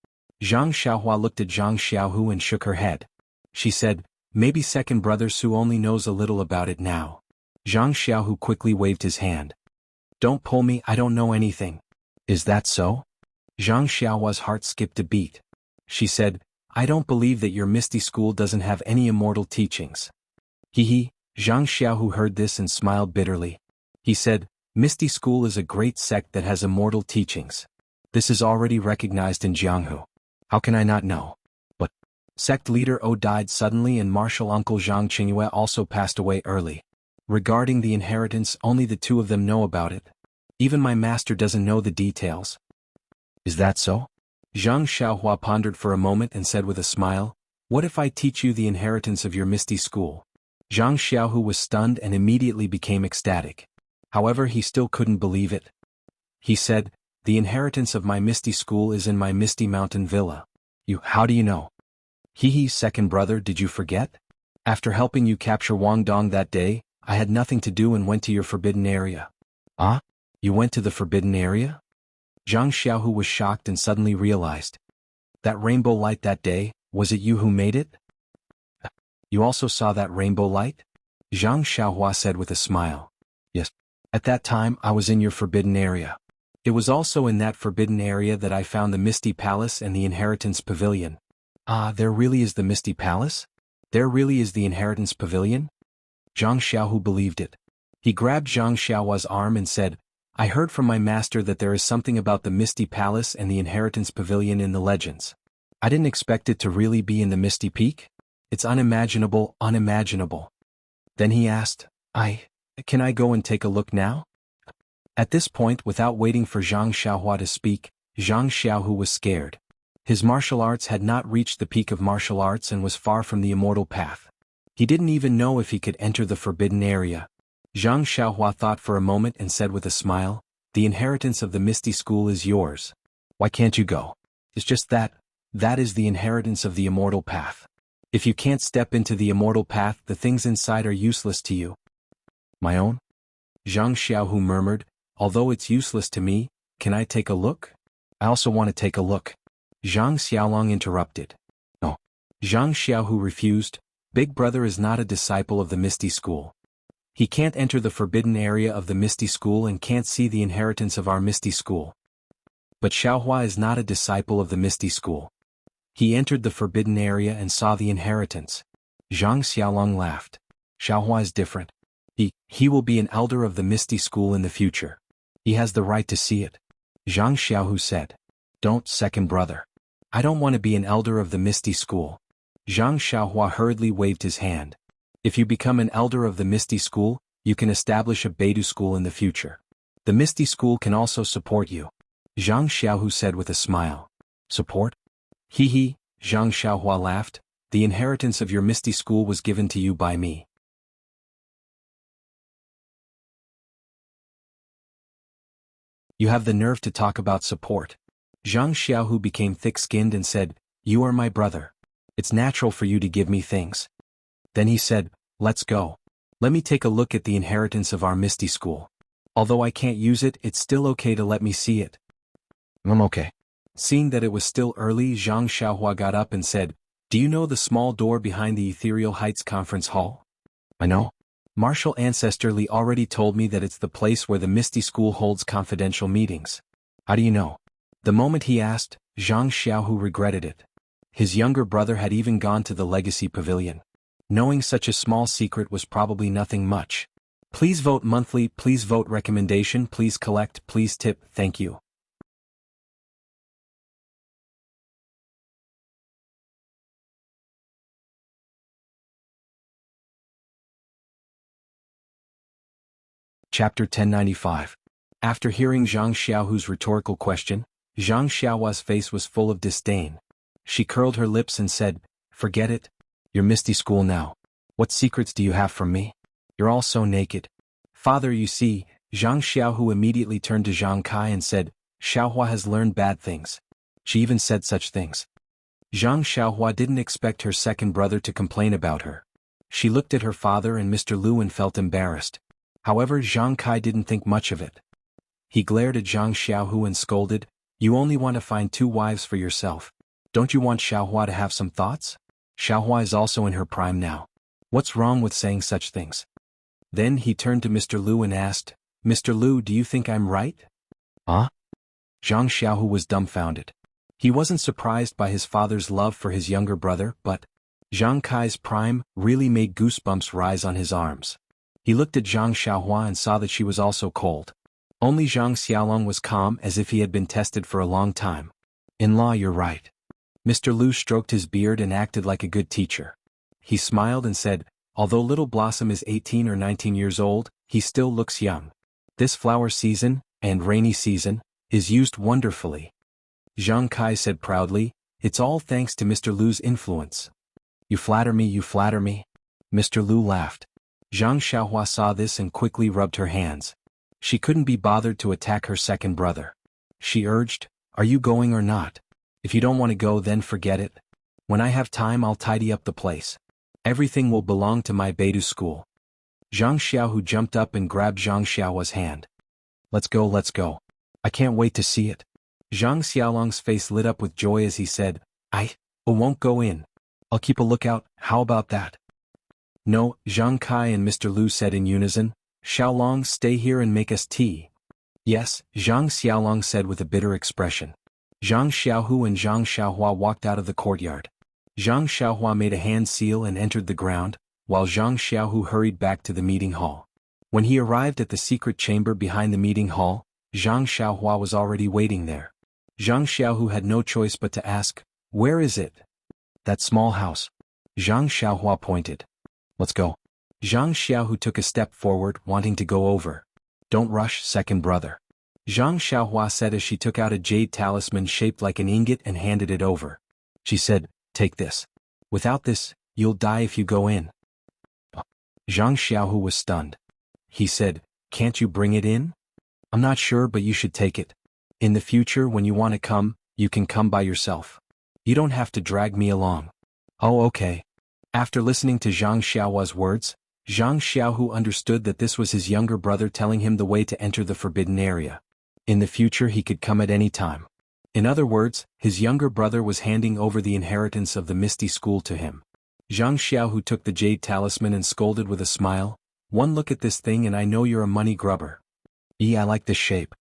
Zhang Xiaohua looked at Zhang Xiaohu and shook her head. She said, "Maybe second brother Su only knows a little about it now." Zhang Xiaohu quickly waved his hand. "Don't pull me, I don't know anything." "Is that so?" Zhang Xiaohua's heart skipped a beat. She said, "I don't believe that your Misty School doesn't have any immortal teachings." Hee. Zhang Xiaohu heard this and smiled bitterly. He said, "Misty School is a great sect that has immortal teachings. This is already recognized in Jianghu. How can I not know?" But sect leader O died suddenly and martial uncle Zhang Qingyue also passed away early. Regarding the inheritance, only the two of them know about it. Even my master doesn't know the details. "Is that so?" Zhang Xiaohua pondered for a moment and said with a smile, "What if I teach you the inheritance of your Misty School?" Zhang Xiaohu was stunned and immediately became ecstatic. However, he still couldn't believe it. He said, "The inheritance of my Misty School is in my Misty Mountain Villa." How do you know?" Hee, second brother, did you forget? After helping you capture Wang Dong that day, I had nothing to do and went to your forbidden area." "Ah? You went to the forbidden area?" Zhang Xiaohu was shocked and suddenly realized. "That rainbow light that day, was it you who made it?" "You also saw that rainbow light?" Zhang Xiaohua said with a smile. "Yes. At that time I was in your forbidden area. It was also in that forbidden area that I found the Misty Palace and the Inheritance Pavilion." "Ah, there really is the Misty Palace? There really is the Inheritance Pavilion?" Zhang Xiaohu believed it. He grabbed Zhang Xiaohua's arm and said, "I heard from my master that there is something about the Misty Palace and the Inheritance Pavilion in the legends. I didn't expect it to really be in the Misty Peak. It's unimaginable, unimaginable." Then he asked, Can I go and take a look now?" At this point, without waiting for Zhang Xiaohua to speak, Zhang Xiaohu was scared. His martial arts had not reached the peak of martial arts and was far from the immortal path. He didn't even know if he could enter the forbidden area. Zhang Xiaohua thought for a moment and said with a smile, "The inheritance of the Misty School is yours. Why can't you go? It's just that is the inheritance of the immortal path. If you can't step into the immortal path, the things inside are useless to you." "My own?" Zhang Xiaohu murmured, "Although it's useless to me, can I take a look?" "I also want to take a look." Zhang Xiaolong interrupted. "No." Zhang Xiaohu refused. "Big brother is not a disciple of the Misty School. He can't enter the forbidden area of the Misty School and can't see the inheritance of our Misty School." "But Xiaohua is not a disciple of the Misty School. He entered the forbidden area and saw the inheritance." Zhang Xiaolong laughed. Xiaohua is different. He will be an elder of the Misty School in the future. He has the right to see it. Zhang Xiaohu said. Don't, second brother. I don't want to be an elder of the Misty School. Zhang Xiaohua hurriedly waved his hand. If you become an elder of the Misty School, you can establish a Beidou school in the future. The Misty School can also support you. Zhang Xiaohu said with a smile. Support? Hee, Zhang Xiaohua laughed. The inheritance of your Misty School was given to you by me. You have the nerve to talk about support. Zhang Xiaohu became thick-skinned and said, You are my brother. It's natural for you to give me things. Then he said, Let's go. Let me take a look at the inheritance of our Misty School. Although I can't use it, it's still okay to let me see it. I'm okay. Seeing that it was still early, Zhang Xiaohua got up and said, Do you know the small door behind the Ethereal Heights Conference Hall? I know. Martial Ancestor Li already told me that it's the place where the Misty School holds confidential meetings. How do you know? The moment he asked, Zhang Xiaohu regretted it. His younger brother had even gone to the Legacy Pavilion. Knowing such a small secret was probably nothing much. Please vote monthly, please vote recommendation, please collect, please tip, thank you. Chapter 1095. After hearing Zhang Xiaohu's rhetorical question, Zhang Xiaohua's face was full of disdain. She curled her lips and said, Forget it. You're Misty School now. What secrets do you have from me? You're all so naked. Father, you see, Zhang Xiaohu immediately turned to Zhang Kai and said, Xiaohua has learned bad things. She even said such things. Zhang Xiaohua didn't expect her second brother to complain about her. She looked at her father and Mr. Lu and felt embarrassed. However, Zhang Kai didn't think much of it. He glared at Zhang Xiaohu and scolded, You only want to find 2 wives for yourself. Don't you want Xiaohua to have some thoughts? Xiaohua is also in her prime now. What's wrong with saying such things? Then he turned to Mr. Lu and asked, Mr. Lu, do you think I'm right? Huh? Zhang Xiaohu was dumbfounded. He wasn't surprised by his father's love for his younger brother, but Zhang Kai's prime really made goosebumps rise on his arms. He looked at Zhang Xiaohua and saw that she was also cold. Only Zhang Xiaolong was calm as if he had been tested for a long time. In-law, you're right. Mr. Lu stroked his beard and acted like a good teacher. He smiled and said, Although Little Blossom is 18 or 19 years old, he still looks young. This flower season, and rainy season, is used wonderfully. Zhang Kai said proudly, It's all thanks to Mr. Lu's influence. You flatter me, you flatter me. Mr. Lu laughed. Zhang Xiaohua saw this and quickly rubbed her hands. She couldn't be bothered to attack her second brother. She urged, Are you going or not? If you don't want to go, then forget it. When I have time, I'll tidy up the place. Everything will belong to my Beidou school. Zhang Xiaohu jumped up and grabbed Zhang Xiaohua's hand. Let's go, let's go. I can't wait to see it. Zhang Xiaolong's face lit up with joy as he said, I won't go in. I'll keep a lookout, how about that? No, Zhang Kai and Mr. Lu said in unison, Xiaolong, stay here and make us tea. Yes, Zhang Xiaolong said with a bitter expression. Zhang Xiaohu and Zhang Xiaohua walked out of the courtyard. Zhang Xiaohua made a hand seal and entered the ground, while Zhang Xiaohu hurried back to the meeting hall. When he arrived at the secret chamber behind the meeting hall, Zhang Xiaohua was already waiting there. Zhang Xiaohu had no choice but to ask, Where is it? That small house. Zhang Xiaohua pointed. Let's go. Zhang Xiaohu took a step forward, wanting to go over. Don't rush, second brother. Zhang Xiaohua said as she took out a jade talisman shaped like an ingot and handed it over. She said, Take this. Without this, you'll die if you go in. Zhang Xiaohu was stunned. He said, Can't you bring it in? I'm not sure, but you should take it. In the future, when you want to come, you can come by yourself. You don't have to drag me along. Oh, okay. After listening to Zhang Xiaohua's words, Zhang Xiaohu understood that this was his younger brother telling him the way to enter the forbidden area. In the future he could come at any time. In other words, his younger brother was handing over the inheritance of the Misty School to him. Zhang Xiaohu took the jade talisman and scolded with a smile, One look at this thing and I know you're a money grubber. I like this shape.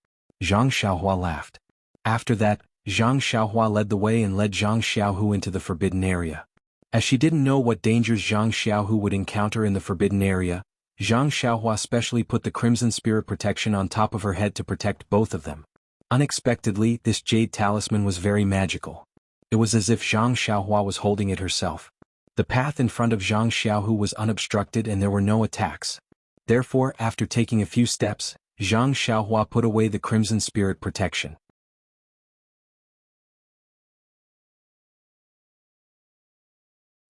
Zhang Xiaohua laughed. After that, Zhang Xiaohua led the way and led Zhang Xiaohu into the forbidden area. As she didn't know what dangers Zhang Xiaohu would encounter in the forbidden area, Zhang Xiaohua specially put the Crimson Spirit protection on top of her head to protect both of them. Unexpectedly, this jade talisman was very magical. It was as if Zhang Xiaohua was holding it herself. The path in front of Zhang Xiaohu was unobstructed and there were no attacks. Therefore, after taking a few steps, Zhang Xiaohua put away the Crimson Spirit protection.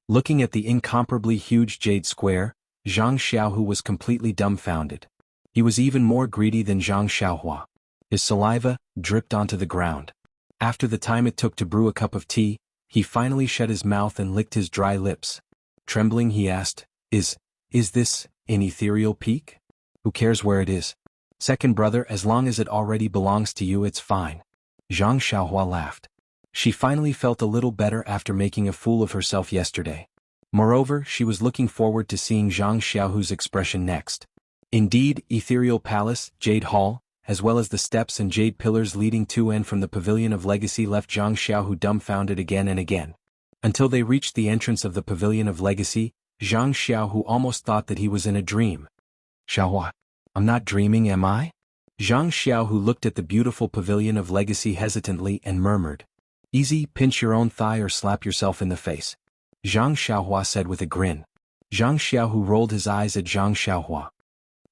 Looking at the incomparably huge jade square, Zhang Xiaohu was completely dumbfounded. He was even more greedy than Zhang Xiaohua. His saliva dripped onto the ground. After the time it took to brew a cup of tea, he finally shut his mouth and licked his dry lips. Trembling, he asked, Is this an ethereal peak? Who cares where it is? Second brother, as long as it already belongs to you, it's fine. Zhang Xiaohua laughed. She finally felt a little better after making a fool of herself yesterday. Moreover, she was looking forward to seeing Zhang Xiaohu's expression next. Indeed, Ethereal Palace, Jade Hall, as well as the steps and jade pillars leading to and from the Pavilion of Legacy left Zhang Xiaohu dumbfounded again and again. Until they reached the entrance of the Pavilion of Legacy, Zhang Xiaohu almost thought that he was in a dream. Xiaohua, I'm not dreaming, am I? Zhang Xiaohu looked at the beautiful Pavilion of Legacy hesitantly and murmured. Easy, pinch your own thigh or slap yourself in the face. Zhang Xiaohua said with a grin. Zhang Xiaohu rolled his eyes at Zhang Xiaohua.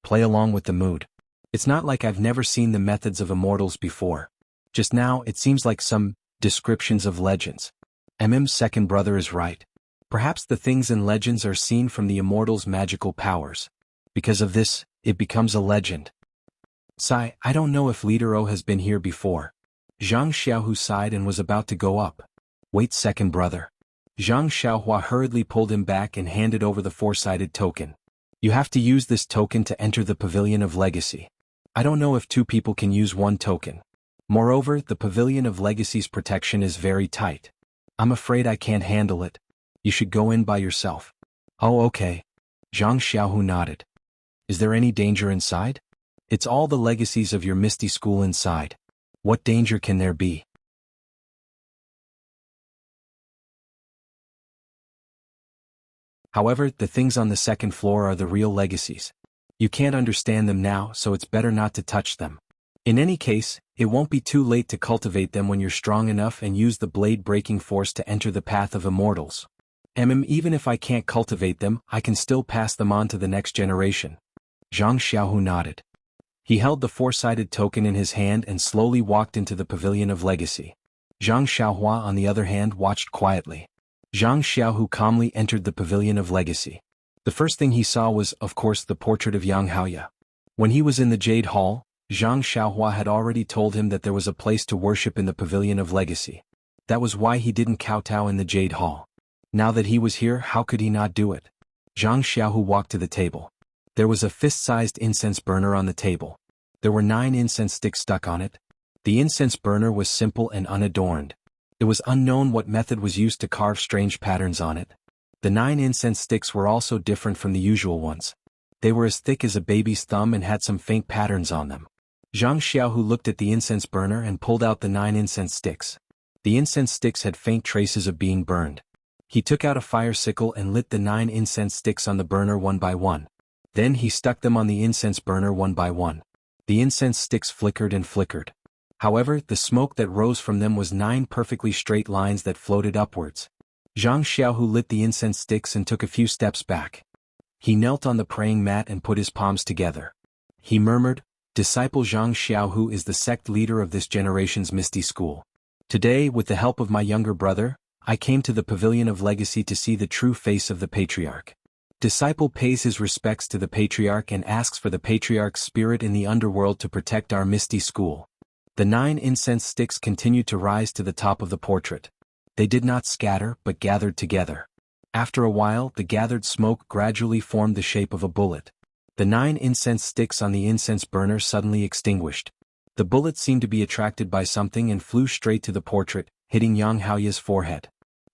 Play along with the mood. It's not like I've never seen the methods of immortals before. Just now it seems like some descriptions of legends. MM's second brother is right. Perhaps the things in legends are seen from the immortals' magical powers. Because of this, it becomes a legend. Sai, I don't know if Leader O has been here before. Zhang Xiaohu sighed and was about to go up. Wait, second brother. Zhang Xiaohua hurriedly pulled him back and handed over the four-sided token. You have to use this token to enter the Pavilion of Legacy. I don't know if two people can use one token. Moreover, the Pavilion of Legacy's protection is very tight. I'm afraid I can't handle it. You should go in by yourself. Oh, okay. Zhang Xiaohu nodded. Is there any danger inside? It's all the legacies of your Misty School inside. What danger can there be? However, the things on the second floor are the real legacies. You can't understand them now, so it's better not to touch them. In any case, it won't be too late to cultivate them when you're strong enough and use the blade-breaking force to enter the path of immortals. Even if I can't cultivate them, I can still pass them on to the next generation. Zhang Xiaohu nodded. He held the four-sided token in his hand and slowly walked into the Pavilion of Legacy. Zhang Xiaohua, on the other hand, watched quietly. Zhang Xiaohu calmly entered the Pavilion of Legacy. The first thing he saw was, of course, the portrait of Yang Haoya. When he was in the Jade Hall, Zhang Xiaohua had already told him that there was a place to worship in the Pavilion of Legacy. That was why he didn't kowtow in the Jade Hall. Now that he was here, how could he not do it? Zhang Xiaohu walked to the table. There was a fist-sized incense burner on the table. There were 9 incense sticks stuck on it. The incense burner was simple and unadorned. It was unknown what method was used to carve strange patterns on it. The 9 incense sticks were also different from the usual ones. They were as thick as a baby's thumb and had some faint patterns on them. Zhang Xiaohu looked at the incense burner and pulled out the 9 incense sticks. The incense sticks had faint traces of being burned. He took out a fire sickle and lit the 9 incense sticks on the burner one by one. Then he stuck them on the incense burner one by one. The incense sticks flickered and flickered. However, the smoke that rose from them was 9 perfectly straight lines that floated upwards. Zhang Xiaohu lit the incense sticks and took a few steps back. He knelt on the praying mat and put his palms together. He murmured, Disciple Zhang Xiaohu is the sect leader of this generation's Misty School. Today, with the help of my younger brother, I came to the Pavilion of Legacy to see the true face of the Patriarch. Disciple pays his respects to the Patriarch and asks for the Patriarch's spirit in the underworld to protect our Misty School. The 9 incense sticks continued to rise to the top of the portrait. They did not scatter, but gathered together. After a while, the gathered smoke gradually formed the shape of a bullet. The 9 incense sticks on the incense burner suddenly extinguished. The bullet seemed to be attracted by something and flew straight to the portrait, hitting Yang Haoya's forehead.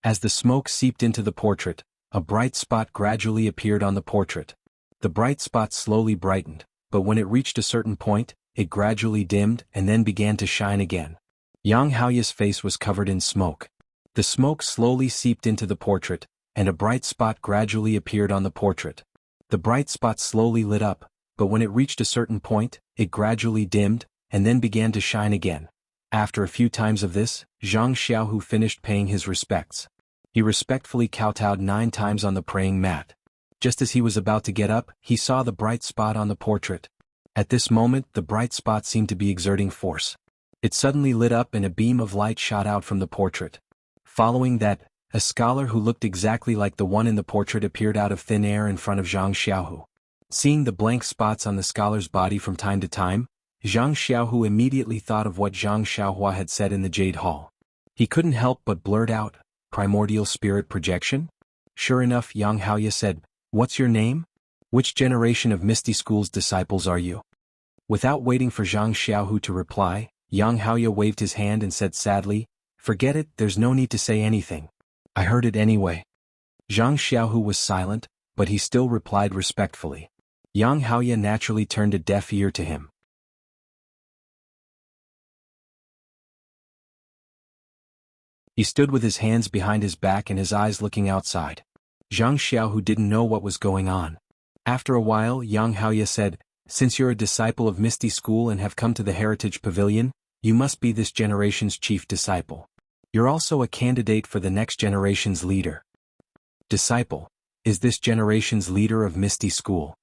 As the smoke seeped into the portrait, a bright spot gradually appeared on the portrait. The bright spot slowly brightened, but when it reached a certain point, it gradually dimmed and then began to shine again. Yang Haoya's face was covered in smoke. The smoke slowly seeped into the portrait, and a bright spot gradually appeared on the portrait. The bright spot slowly lit up, but when it reached a certain point, it gradually dimmed, and then began to shine again. After a few times of this, Zhang Xiaohu finished paying his respects. He respectfully kowtowed 9 times on the praying mat. Just as he was about to get up, he saw the bright spot on the portrait. At this moment, the bright spot seemed to be exerting force. It suddenly lit up and a beam of light shot out from the portrait. Following that, a scholar who looked exactly like the one in the portrait appeared out of thin air in front of Zhang Xiaohu. Seeing the blank spots on the scholar's body from time to time, Zhang Xiaohu immediately thought of what Zhang Xiaohua had said in the Jade Hall. He couldn't help but blurt out, "Primordial spirit projection?" Sure enough, Yang Haoye said, "What's your name? Which generation of Misty School's disciples are you?" Without waiting for Zhang Xiaohu to reply, Yang Haoye waved his hand and said sadly, "Forget it, there's no need to say anything. I heard it anyway." Zhang Xiaohu was silent, but he still replied respectfully. Yang Haoye naturally turned a deaf ear to him. He stood with his hands behind his back and his eyes looking outside. Zhang Xiaohu didn't know what was going on. After a while, Yang Haoye said, "Since you're a disciple of Misty School and have come to the Heritage Pavilion, you must be this generation's chief disciple. You're also a candidate for the next generation's leader." "Disciple? Is this generation's leader of Misty School?"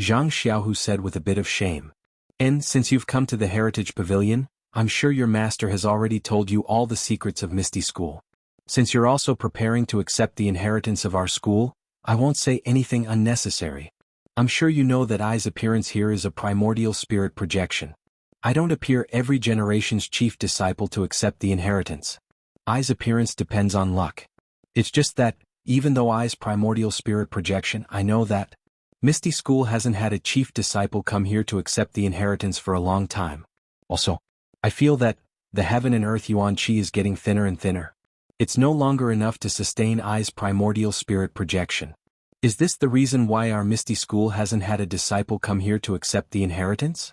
Zhang Xiaohu said with a bit of shame. "And since you've come to the Heritage Pavilion, I'm sure your master has already told you all the secrets of Misty School. Since you're also preparing to accept the inheritance of our school, I won't say anything unnecessary. I'm sure you know that I's appearance here is a primordial spirit projection. I don't appear every generation's chief disciple to accept the inheritance. I's appearance depends on luck. It's just that, even though I's primordial spirit projection, I know that Misty School hasn't had a chief disciple come here to accept the inheritance for a long time. Also, I feel that the heaven and earth yuan qi is getting thinner and thinner. It's no longer enough to sustain I's primordial spirit projection. Is this the reason why our Misty School hasn't had a disciple come here to accept the inheritance?"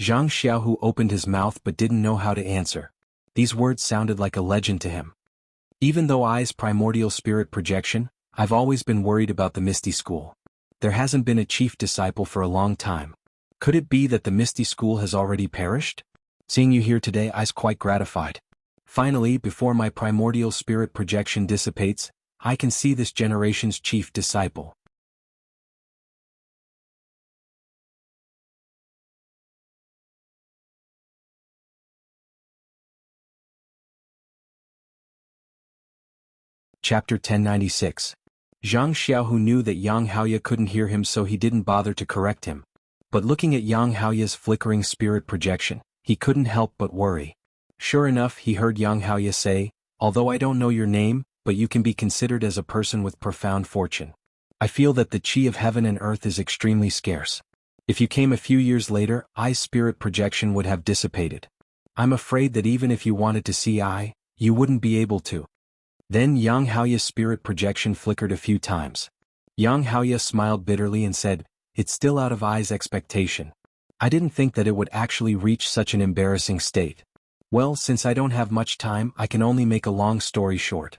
Zhang Xiaohu opened his mouth but didn't know how to answer. These words sounded like a legend to him. Even though I's primordial spirit projection, I've always been worried about the Misty School. There hasn't been a chief disciple for a long time. Could it be that the Misty School has already perished? Seeing you here today, I's quite gratified. Finally, before my primordial spirit projection dissipates, I can see this generation's chief disciple. Chapter 1096. Zhang Xiaohu knew that Yang Haoye couldn't hear him, so he didn't bother to correct him. But looking at Yang Haoye's flickering spirit projection, he couldn't help but worry. Sure enough, he heard Yang Haoye say, "Although I don't know your name, but you can be considered as a person with profound fortune. I feel that the qi of heaven and earth is extremely scarce. If you came a few years later, I's spirit projection would have dissipated. I'm afraid that even if you wanted to see I, you wouldn't be able to." Then Yang Haoye's spirit projection flickered a few times. Yang Haoye smiled bitterly and said, "It's still out of I's expectation. I didn't think that it would actually reach such an embarrassing state. Well, since I don't have much time, I can only make a long story short.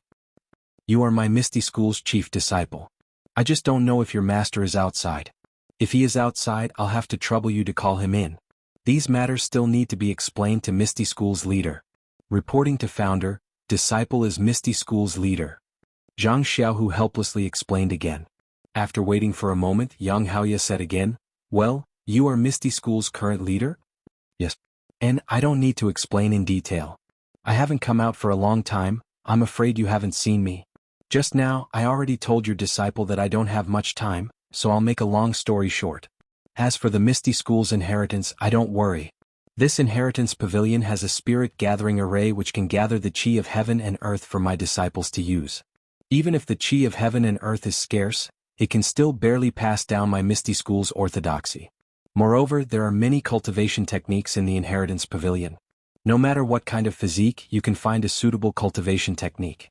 You are my Misty School's chief disciple. I just don't know if your master is outside. If he is outside, I'll have to trouble you to call him in. These matters still need to be explained to Misty School's leader. Reporting to founder, disciple is Misty School's leader." Zhang Xiaohu helplessly explained again. After waiting for a moment, Yang Haoye said again, "Well, you are Misty School's current leader?" "Yes. And I don't need to explain in detail. I haven't come out for a long time, I'm afraid you haven't seen me. Just now, I already told your disciple that I don't have much time, so I'll make a long story short. As for the Misty School's inheritance, I don't worry. This inheritance pavilion has a spirit gathering array which can gather the qi of heaven and earth for my disciples to use. Even if the qi of heaven and earth is scarce, it can still barely pass down my Misty School's orthodoxy. Moreover, there are many cultivation techniques in the inheritance pavilion. No matter what kind of physique, you can find a suitable cultivation technique.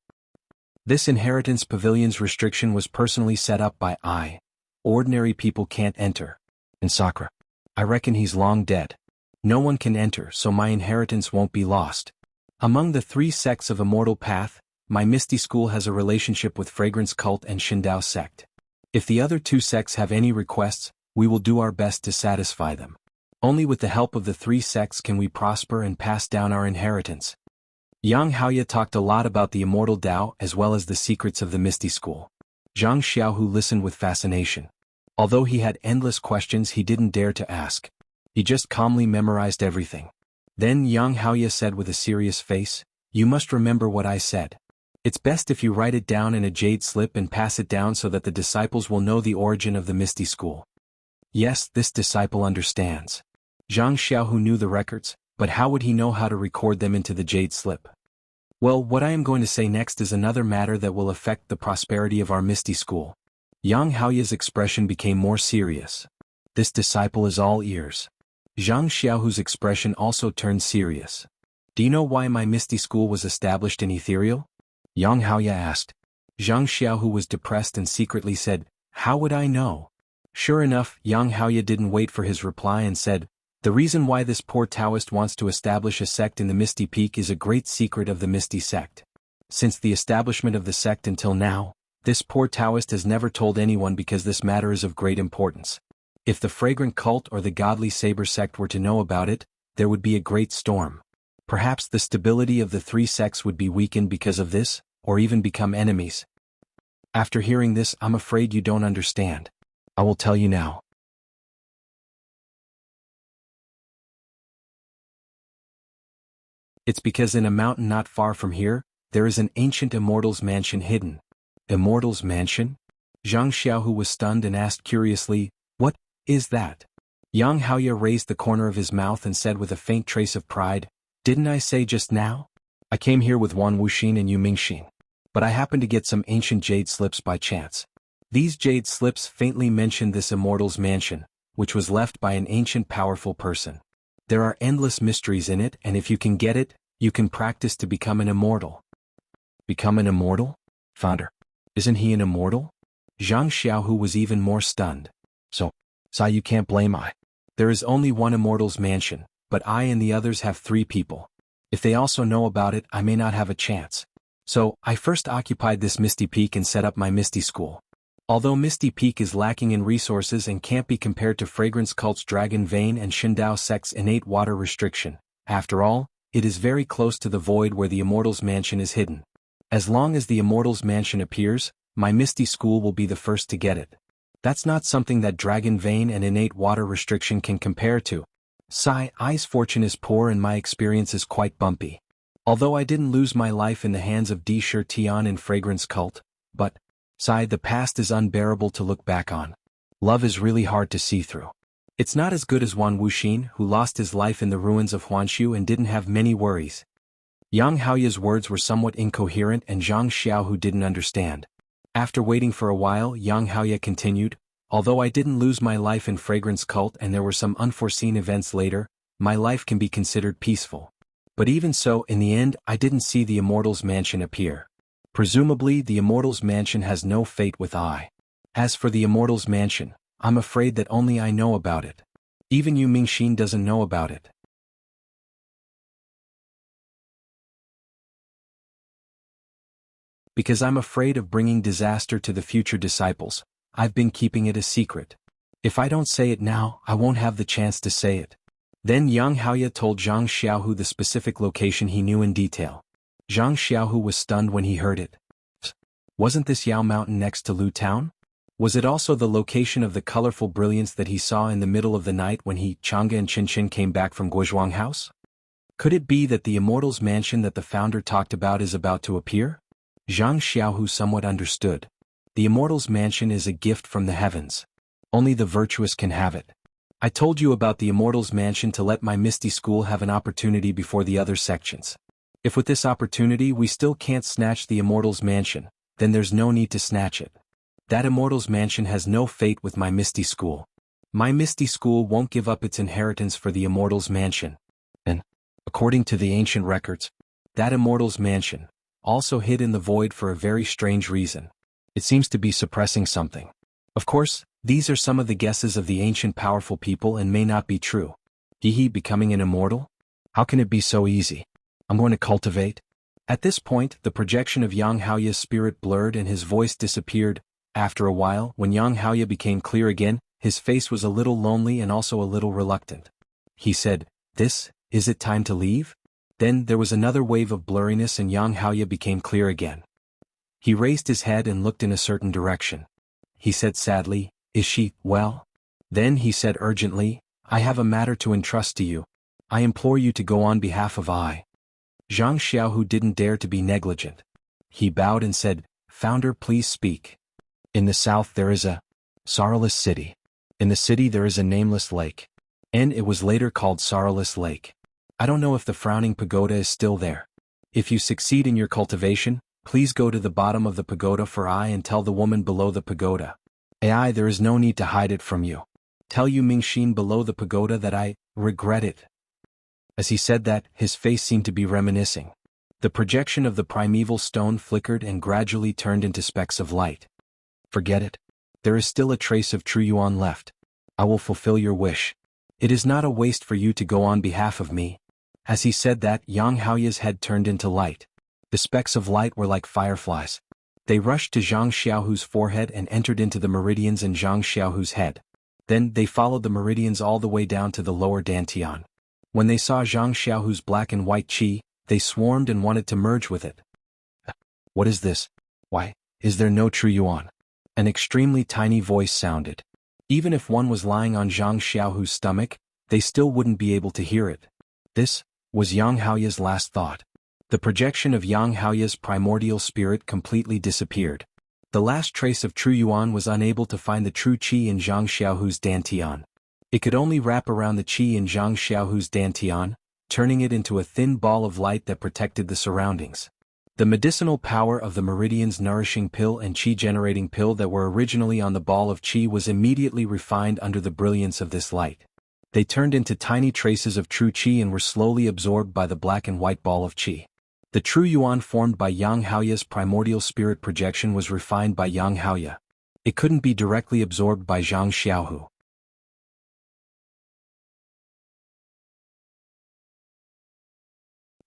This inheritance pavilion's restriction was personally set up by I. Ordinary people can't enter. And Sakura, I reckon he's long dead. No one can enter, so my inheritance won't be lost. Among the 3 sects of Immortal Path, my Misty School has a relationship with Fragrance Cult and Shindao sect. If the other two sects have any requests, we will do our best to satisfy them. Only with the help of the three sects can we prosper and pass down our inheritance. Yang Haoye talked a lot about the immortal Tao as well as the secrets of the Misty School. Zhang Xiaohu listened with fascination. Although he had endless questions he didn't dare to ask. He just calmly memorized everything. Then Yang Haoye said with a serious face, "You must remember what I said. It's best if you write it down in a jade slip and pass it down so that the disciples will know the origin of the Misty School." Yes, this disciple understands. Zhang Xiaohu knew the records, but how would he know how to record them into the jade slip? Well, what I am going to say next is another matter that will affect the prosperity of our Misty School. Yang Haoye's expression became more serious. This disciple is all ears. Zhang Xiaohu's expression also turned serious. Do you know why my Misty School was established in Ethereal? Yang Haoye asked. Zhang Xiaohu was depressed and secretly said, "How would I know?" Sure enough, Yang Haoye didn't wait for his reply and said, "The reason why this poor Taoist wants to establish a sect in the Misty Peak is a great secret of the Misty sect. Since the establishment of the sect until now, this poor Taoist has never told anyone because this matter is of great importance. If the Fragrant Cult or the Godly Saber sect were to know about it, there would be a great storm. Perhaps the stability of the three sects would be weakened because of this, or even become enemies." After hearing this, I'm afraid you don't understand. I will tell you now. It's because in a mountain not far from here, there is an ancient immortal's mansion hidden. Immortal's mansion? Zhang Xiaohu was stunned and asked curiously, "What is that?" Yang Haoye raised the corner of his mouth and said with a faint trace of pride, "Didn't I say just now? I came here with Wan Wuxin and Yu Mingxin. But I happened to get some ancient jade slips by chance. These jade slips faintly mentioned this immortal's mansion, which was left by an ancient powerful person. There are endless mysteries in it, and if you can get it, you can practice to become an immortal." Become an immortal? Founder. Isn't he an immortal? Zhang Xiaohu was even more stunned. So you can't blame I. There is only one immortal's mansion, but I and the others have 3 people. If they also know about it, I may not have a chance. So, I first occupied this Misty Peak and set up my Misty School. Although Misty Peak is lacking in resources and can't be compared to Fragrance Cult's Dragon Vein and Shindao sect's innate water restriction, after all, it is very close to the void where the Immortal's Mansion is hidden. As long as the Immortal's Mansion appears, my Misty School will be the first to get it. That's not something that Dragon Vein and innate water restriction can compare to. I's fortune is poor and my experience is quite bumpy. Although I didn't lose my life in the hands of Di Shi Tian in Fragrance Cult, but, the past is unbearable to look back on. Love is really hard to see through. It's not as good as Wan Wuxin, who lost his life in the ruins of Huanshu and didn't have many worries. Yang Haoye's words were somewhat incoherent and Zhang Xiaohu didn't understand. After waiting for a while, Yang Haoye continued, "Although I didn't lose my life in Fragrance Cult and there were some unforeseen events later, my life can be considered peaceful. But even so, in the end, I didn't see the Immortal's Mansion appear. Presumably, the Immortal's Mansion has no fate with I. As for the Immortal's Mansion, I'm afraid that only I know about it. Even Yu Mingxin doesn't know about it. Because I'm afraid of bringing disaster to the future disciples, I've been keeping it a secret. If I don't say it now, I won't have the chance to say it." Then Yang Haoye told Zhang Xiaohu the specific location he knew in detail. Zhang Xiaohu was stunned when he heard it. Wasn't this Yao Mountain next to Lu Town? Was it also the location of the colorful brilliance that he saw in the middle of the night when he, Chang'e and Qin came back from Guizhuang House? Could it be that the Immortal's Mansion that the founder talked about is about to appear? Zhang Xiaohu somewhat understood. The Immortal's Mansion is a gift from the heavens. Only the virtuous can have it. I told you about the Immortal's Mansion to let my Misty School have an opportunity before the other sections. If with this opportunity we still can't snatch the Immortal's Mansion, then there's no need to snatch it. That Immortal's Mansion has no fate with my Misty School. My Misty School won't give up its inheritance for the Immortal's Mansion. And, according to the ancient records, that Immortal's Mansion, also hid in the void for a very strange reason. It seems to be suppressing something. Of course, these are some of the guesses of the ancient powerful people and may not be true. Becoming an immortal? How can it be so easy? I'm going to cultivate. At this point, the projection of Yang Haoya's spirit blurred and his voice disappeared. After a while, when Yang Haoya became clear again, his face was a little lonely and also a little reluctant. He said, Is it time to leave? Then there was another wave of blurriness and Yang Haoya became clear again. He raised his head and looked in a certain direction. He said sadly, Is she, well? Then he said urgently, I have a matter to entrust to you. I implore you to go on behalf of I. Zhang Xiaohu didn't dare to be negligent. He bowed and said, Founder, please speak. In the south there is a sorrowless city. In the city there is a nameless lake. And it was later called Sorrowless Lake. I don't know if the frowning pagoda is still there. If you succeed in your cultivation, please go to the bottom of the pagoda for I and tell the woman below the pagoda. Ai, there is no need to hide it from you. Tell you Mingxin below the pagoda that I regret it. As he said that, his face seemed to be reminiscing. The projection of the primeval stone flickered and gradually turned into specks of light. Forget it. There is still a trace of true yuan left. I will fulfill your wish. It is not a waste for you to go on behalf of me. As he said that, Yang Haoya's head turned into light. The specks of light were like fireflies. They rushed to Zhang Xiaohu's forehead and entered into the meridians in Zhang Xiaohu's head. Then they followed the meridians all the way down to the lower dantian. When they saw Zhang Xiaohu's black and white qi, they swarmed and wanted to merge with it. What is this? Why, is there no true yuan? An extremely tiny voice sounded. Even if one was lying on Zhang Xiaohu's stomach, they still wouldn't be able to hear it. This was Yang Haoya's last thought. The projection of Yang Haoya's primordial spirit completely disappeared. The last trace of true yuan was unable to find the true qi in Zhang Xiaohu's dantian. It could only wrap around the qi in Zhang Xiaohu's dantian, turning it into a thin ball of light that protected the surroundings. The medicinal power of the meridian's nourishing pill and qi-generating pill that were originally on the ball of qi was immediately refined under the brilliance of this light. They turned into tiny traces of true qi and were slowly absorbed by the black and white ball of qi. The true yuan formed by Yang Haoya's primordial spirit projection was refined by Yang Haoya. It couldn't be directly absorbed by Zhang Xiaohu.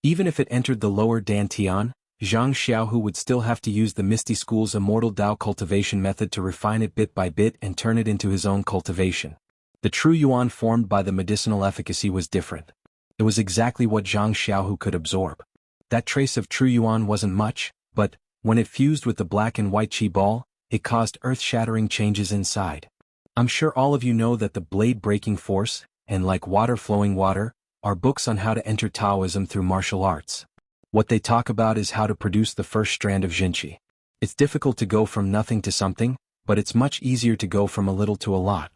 Even if it entered the lower dantian, Zhang Xiaohu would still have to use the Misty School's Immortal Dao cultivation method to refine it bit by bit and turn it into his own cultivation. The true yuan formed by the medicinal efficacy was different. It was exactly what Zhang Xiaohu could absorb. That trace of true yuan wasn't much, but, when it fused with the black and white qi ball, it caused earth-shattering changes inside. I'm sure all of you know that the blade-breaking force, and like water flowing water, are books on how to enter Taoism through martial arts. What they talk about is how to produce the first strand of Jinqi. It's difficult to go from nothing to something, but it's much easier to go from a little to a lot.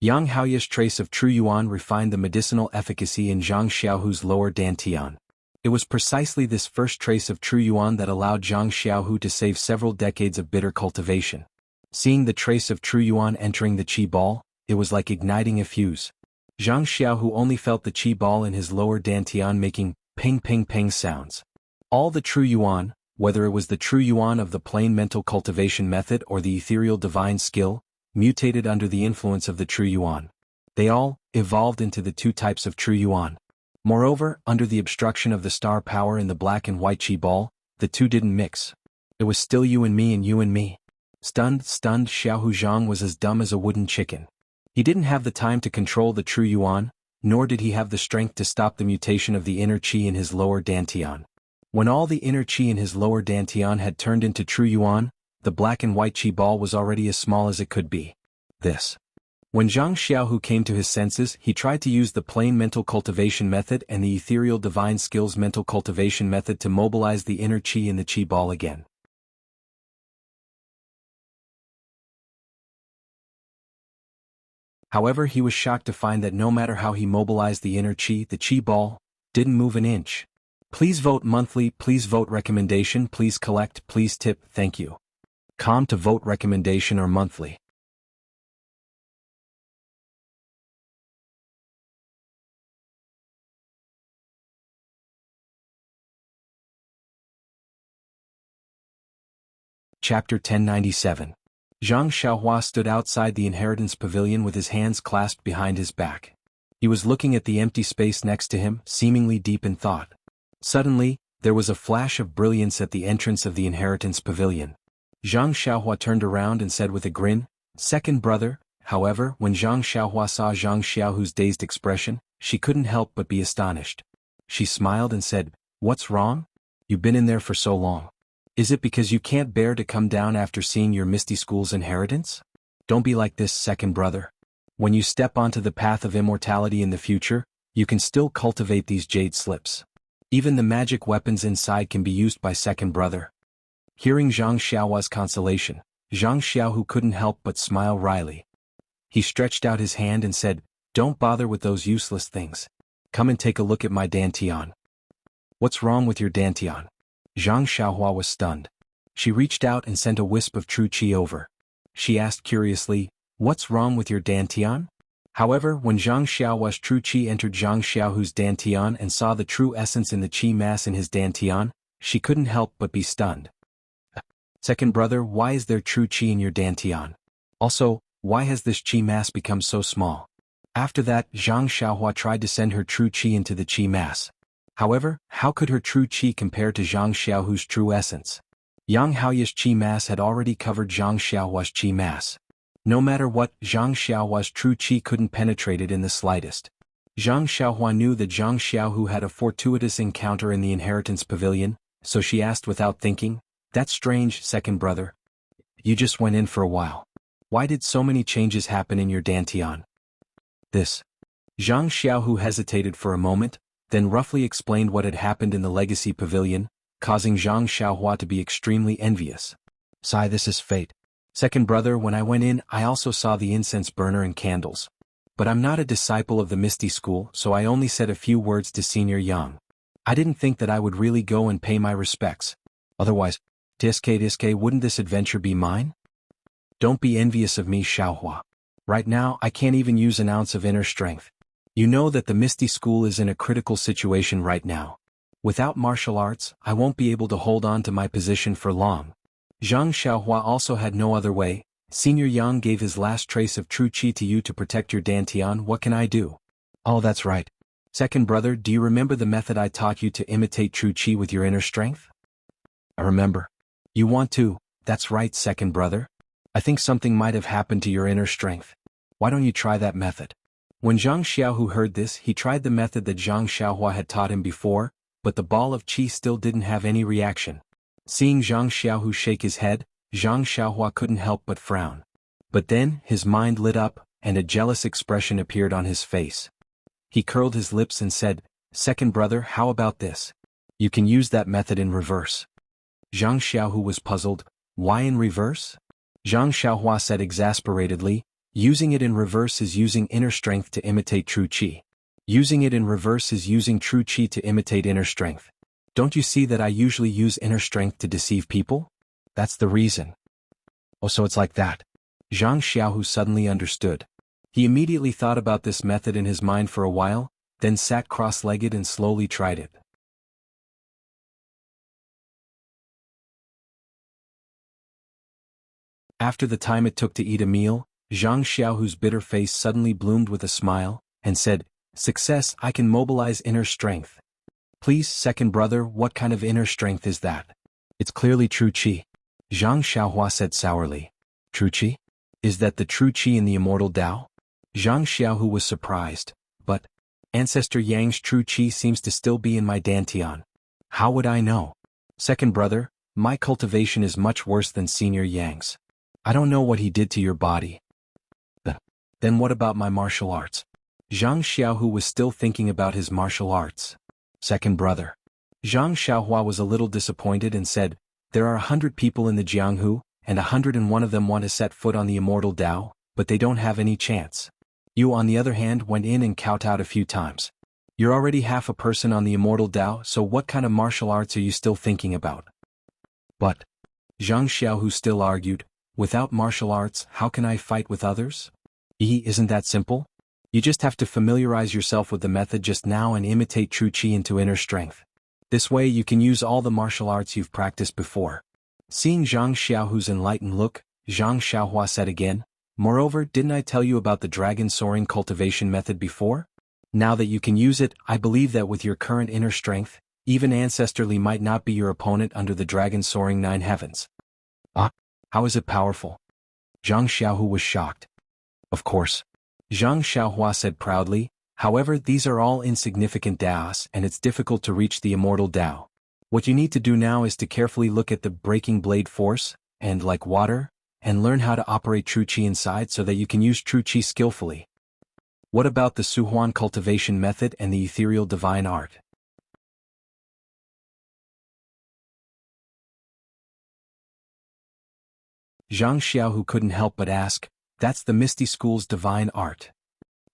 Yang Haoya's trace of true yuan refined the medicinal efficacy in Zhang Xiaohu's lower dantian. It was precisely this first trace of true yuan that allowed Zhang Xiaohu to save several decades of bitter cultivation. Seeing the trace of true yuan entering the qi ball, it was like igniting a fuse. Zhang Xiaohu only felt the qi ball in his lower dantian making ping ping ping sounds. All the true yuan, whether it was the true yuan of the plain mental cultivation method or the ethereal divine skill, mutated under the influence of the true yuan. They all evolved into the two types of true yuan. Moreover, under the obstruction of the star power in the black and white qi ball, the two didn't mix. It was still you and me and you and me. Stunned, Xiaohu Zhang was as dumb as a wooden chicken. He didn't have the time to control the true yuan, nor did he have the strength to stop the mutation of the inner qi in his lower dantian. When all the inner qi in his lower dantian had turned into true yuan, the black and white qi ball was already as small as it could be. When Zhang Xiaohu came to his senses, he tried to use the plain mental cultivation method and the ethereal divine skills mental cultivation method to mobilize the inner qi in the qi ball again. However, he was shocked to find that no matter how he mobilized the inner qi, the qi ball didn't move an inch. Please vote monthly, please vote recommendation, please collect, please tip, thank you. Com to vote recommendation or monthly. Chapter 1097. Zhang Xiaohua stood outside the inheritance pavilion with his hands clasped behind his back. He was looking at the empty space next to him, seemingly deep in thought. Suddenly, There was a flash of brilliance at the entrance of the inheritance pavilion. Zhang Xiaohua turned around and said with a grin, "Second brother." However, when Zhang Xiaohua saw Zhang Xiaohu's dazed expression, she couldn't help but be astonished. She smiled and said, "What's wrong? You've been in there for so long. Is it because you can't bear to come down after seeing your Misty School's inheritance? Don't be like this, second brother. When you step onto the path of immortality in the future, you can still cultivate these jade slips. Even the magic weapons inside can be used by second brother." Hearing Zhang Xiaohua's consolation, Zhang Xiaohu couldn't help but smile wryly. He stretched out his hand and said, "Don't bother with those useless things. Come and take a look at my dantian." "What's wrong with your dantian?" Zhang Xiaohua was stunned. She reached out and sent a wisp of true qi over. She asked curiously, "What's wrong with your dantian?" However, when Zhang Xiaohua's true qi entered Zhang Xiaohu's dantian and saw the true essence in the qi mass in his dantian, she couldn't help but be stunned. "Second brother, why is there true qi in your dantian? Also, why has this qi mass become so small?" After that, Zhang Xiaohua tried to send her true qi into the qi mass. However, how could her true qi compare to Zhang Xiaohu's true essence? Yang Haoya's qi mass had already covered Zhang Xiaohua's qi mass. No matter what, Zhang Xiaohua's true qi couldn't penetrate it in the slightest. Zhang Xiaohua knew that Zhang Xiaohu had a fortuitous encounter in the inheritance pavilion, so she asked without thinking, "That's strange, second brother. You just went in for a while. Why did so many changes happen in your dantian?" This. Zhang Xiaohu hesitated for a moment, then roughly explained what had happened in the legacy pavilion, causing Zhang Xiaohua to be extremely envious. "Sigh, this is fate. Second brother, when I went in, I also saw the incense burner and candles. But I'm not a disciple of the Misty School, so I only said a few words to Senior Yang. I didn't think that I would really go and pay my respects. Otherwise, Tiske, wouldn't this adventure be mine? Don't be envious of me, Xiaohua. Right now, I can't even use an ounce of inner strength. You know that the Misty School is in a critical situation right now. Without martial arts, I won't be able to hold on to my position for long." Zhang Xiaohua also had no other way. "Senior Yang gave his last trace of true qi to you to protect your dantian. What can I do?" "Oh, that's right. Second brother, do you remember the method I taught you to imitate true qi with your inner strength?" "I remember." "You want to?" "That's right, second brother. I think something might have happened to your inner strength. Why don't you try that method?" When Zhang Xiaohu heard this, he tried the method that Zhang Xiaohua had taught him before, but the ball of qi still didn't have any reaction. Seeing Zhang Xiaohu shake his head, Zhang Xiaohua couldn't help but frown. But then, his mind lit up, and a jealous expression appeared on his face. He curled his lips and said, "Second brother, how about this? You can use that method in reverse." Zhang Xiaohu was puzzled. "Why in reverse?" Zhang Xiaohua said exasperatedly, "Using it in reverse is using inner strength to imitate true qi. Using it in reverse is using true qi to imitate inner strength. Don't you see that I usually use inner strength to deceive people? That's the reason." "Oh, so it's like that." Zhang Xiaohu suddenly understood. He immediately thought about this method in his mind for a while, then sat cross-legged and slowly tried it. After the time it took to eat a meal, Zhang Xiaohu's bitter face suddenly bloomed with a smile, and said, "Success, I can mobilize inner strength." "Please, second brother, what kind of inner strength is that?" "It's clearly true qi." Zhang Xiaohua said sourly. "True qi? Is that the true qi in the immortal Tao?" Zhang Xiaohu was surprised. "But Ancestor Yang's true qi seems to still be in my dantian. How would I know?" "Second brother, my cultivation is much worse than Senior Yang's. I don't know what he did to your body." Then what about my martial arts?" Zhang Xiaohu was still thinking about his martial arts. "Second brother." Zhang Xiaohua was a little disappointed and said, "There are 100 people in the Jianghu, and 101 of them want to set foot on the immortal Tao, but they don't have any chance. You, on the other hand, went in and kowtowed a few times. You're already half a person on the immortal Tao, so what kind of martial arts are you still thinking about?" "But," Zhang Xiaohu still argued, "without martial arts, how can I fight with others?" Isn't that simple? You just have to familiarize yourself with the method just now and imitate true qi into inner strength. This way you can use all the martial arts you've practiced before." Seeing Zhang Xiaohu's enlightened look, Zhang Xiaohua said again, "Moreover, didn't I tell you about the dragon soaring cultivation method before? Now that you can use it, I believe that with your current inner strength, Even ancestrally might not be your opponent under the dragon soaring 9 heavens. Ah, how is it powerful? Zhang Xiaohu was shocked. Of course. Zhang Xiaohua said proudly, however these are all insignificant Daos and it's difficult to reach the immortal Dao. What you need to do now is to carefully look at the breaking blade force, and like water, and learn how to operate true qi inside so that you can use true qi skillfully. What about the Suhuan cultivation method and the ethereal divine art? Zhang Xiaohu couldn't help but ask, that's the Misty School's divine art.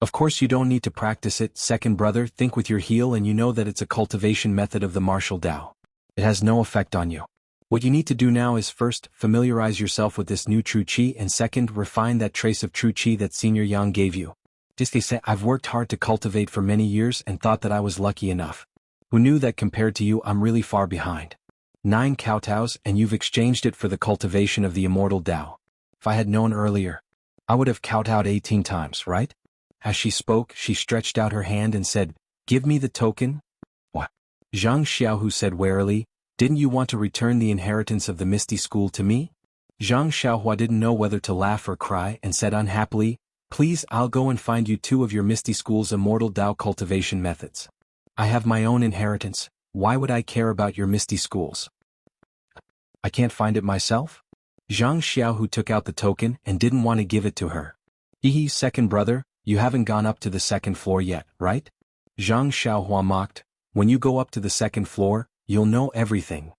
Of course you don't need to practice it, second brother, think with your heel and you know that it's a cultivation method of the martial Dao. It has no effect on you. What you need to do now is first, familiarize yourself with this new true qi and second, refine that trace of true qi that Senior Yang gave you. Just say, I've worked hard to cultivate for many years and thought that I was lucky enough. Who knew that compared to you I'm really far behind. 9 kowtows and you've exchanged it for the cultivation of the immortal Dao. If I had known earlier, I would have kowtowed 18 times, right? As she spoke, she stretched out her hand and said, give me the token? What? Zhang Xiaohu said warily, didn't you want to return the inheritance of the Misty School to me? Zhang Xiaohua didn't know whether to laugh or cry and said unhappily, please I'll go and find you 2 of your Misty School's immortal Dao cultivation methods. I have my own inheritance, why would I care about your Misty Schools? I can't find it myself? Zhang Xiaohu took out the token and didn't want to give it to her. Hehe, second brother, you haven't gone up to the 2nd floor yet, right? Zhang Xiaohua mocked, when you go up to the 2nd floor, you'll know everything.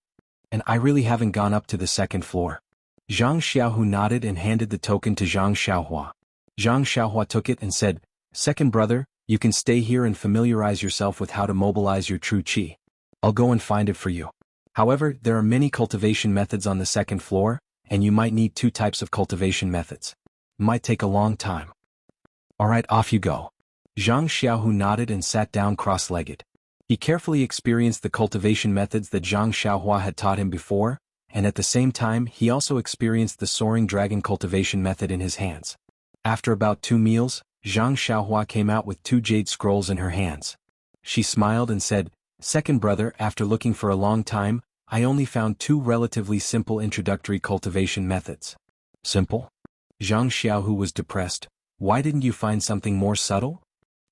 And I really haven't gone up to the 2nd floor. Zhang Xiaohu nodded and handed the token to Zhang Xiaohua. Zhang Xiaohua took it and said, second brother, you can stay here and familiarize yourself with how to mobilize your true qi. I'll go and find it for you. However, there are many cultivation methods on the 2nd floor, and you might need 2 types of cultivation methods. It might take a long time. Alright, off you go. Zhang Xiaohu nodded and sat down cross-legged. He carefully experienced the cultivation methods that Zhang Xiaohua had taught him before, and at the same time he also experienced the soaring dragon cultivation method in his hands. After about 2 meals, Zhang Xiaohua came out with 2 jade scrolls in her hands. She smiled and said, second brother, after looking for a long time, I only found 2 relatively simple introductory cultivation methods. Simple? Zhang Xiaohu was depressed. Why didn't you find something more subtle?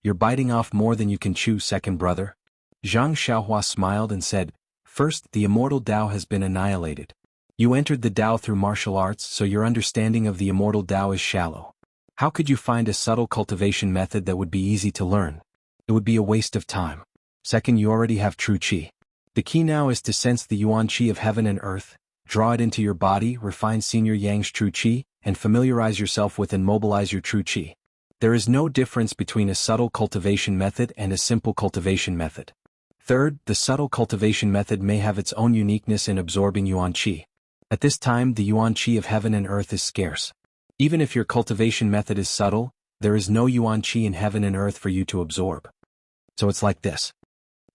You're biting off more than you can chew, second brother. Zhang Xiaohua smiled and said, first, the immortal Dao has been annihilated. You entered the Dao through martial arts, so your understanding of the immortal Dao is shallow. How could you find a subtle cultivation method that would be easy to learn? It would be a waste of time. Second, you already have true qi. The key now is to sense the yuan qi of heaven and earth, draw it into your body, refine Senior Yang's true qi, and familiarize yourself with and mobilize your true qi. There is no difference between a subtle cultivation method and a simple cultivation method. Third, the subtle cultivation method may have its own uniqueness in absorbing yuan qi. At this time, the yuan qi of heaven and earth is scarce. Even if your cultivation method is subtle, there is no yuan qi in heaven and earth for you to absorb. So it's like this.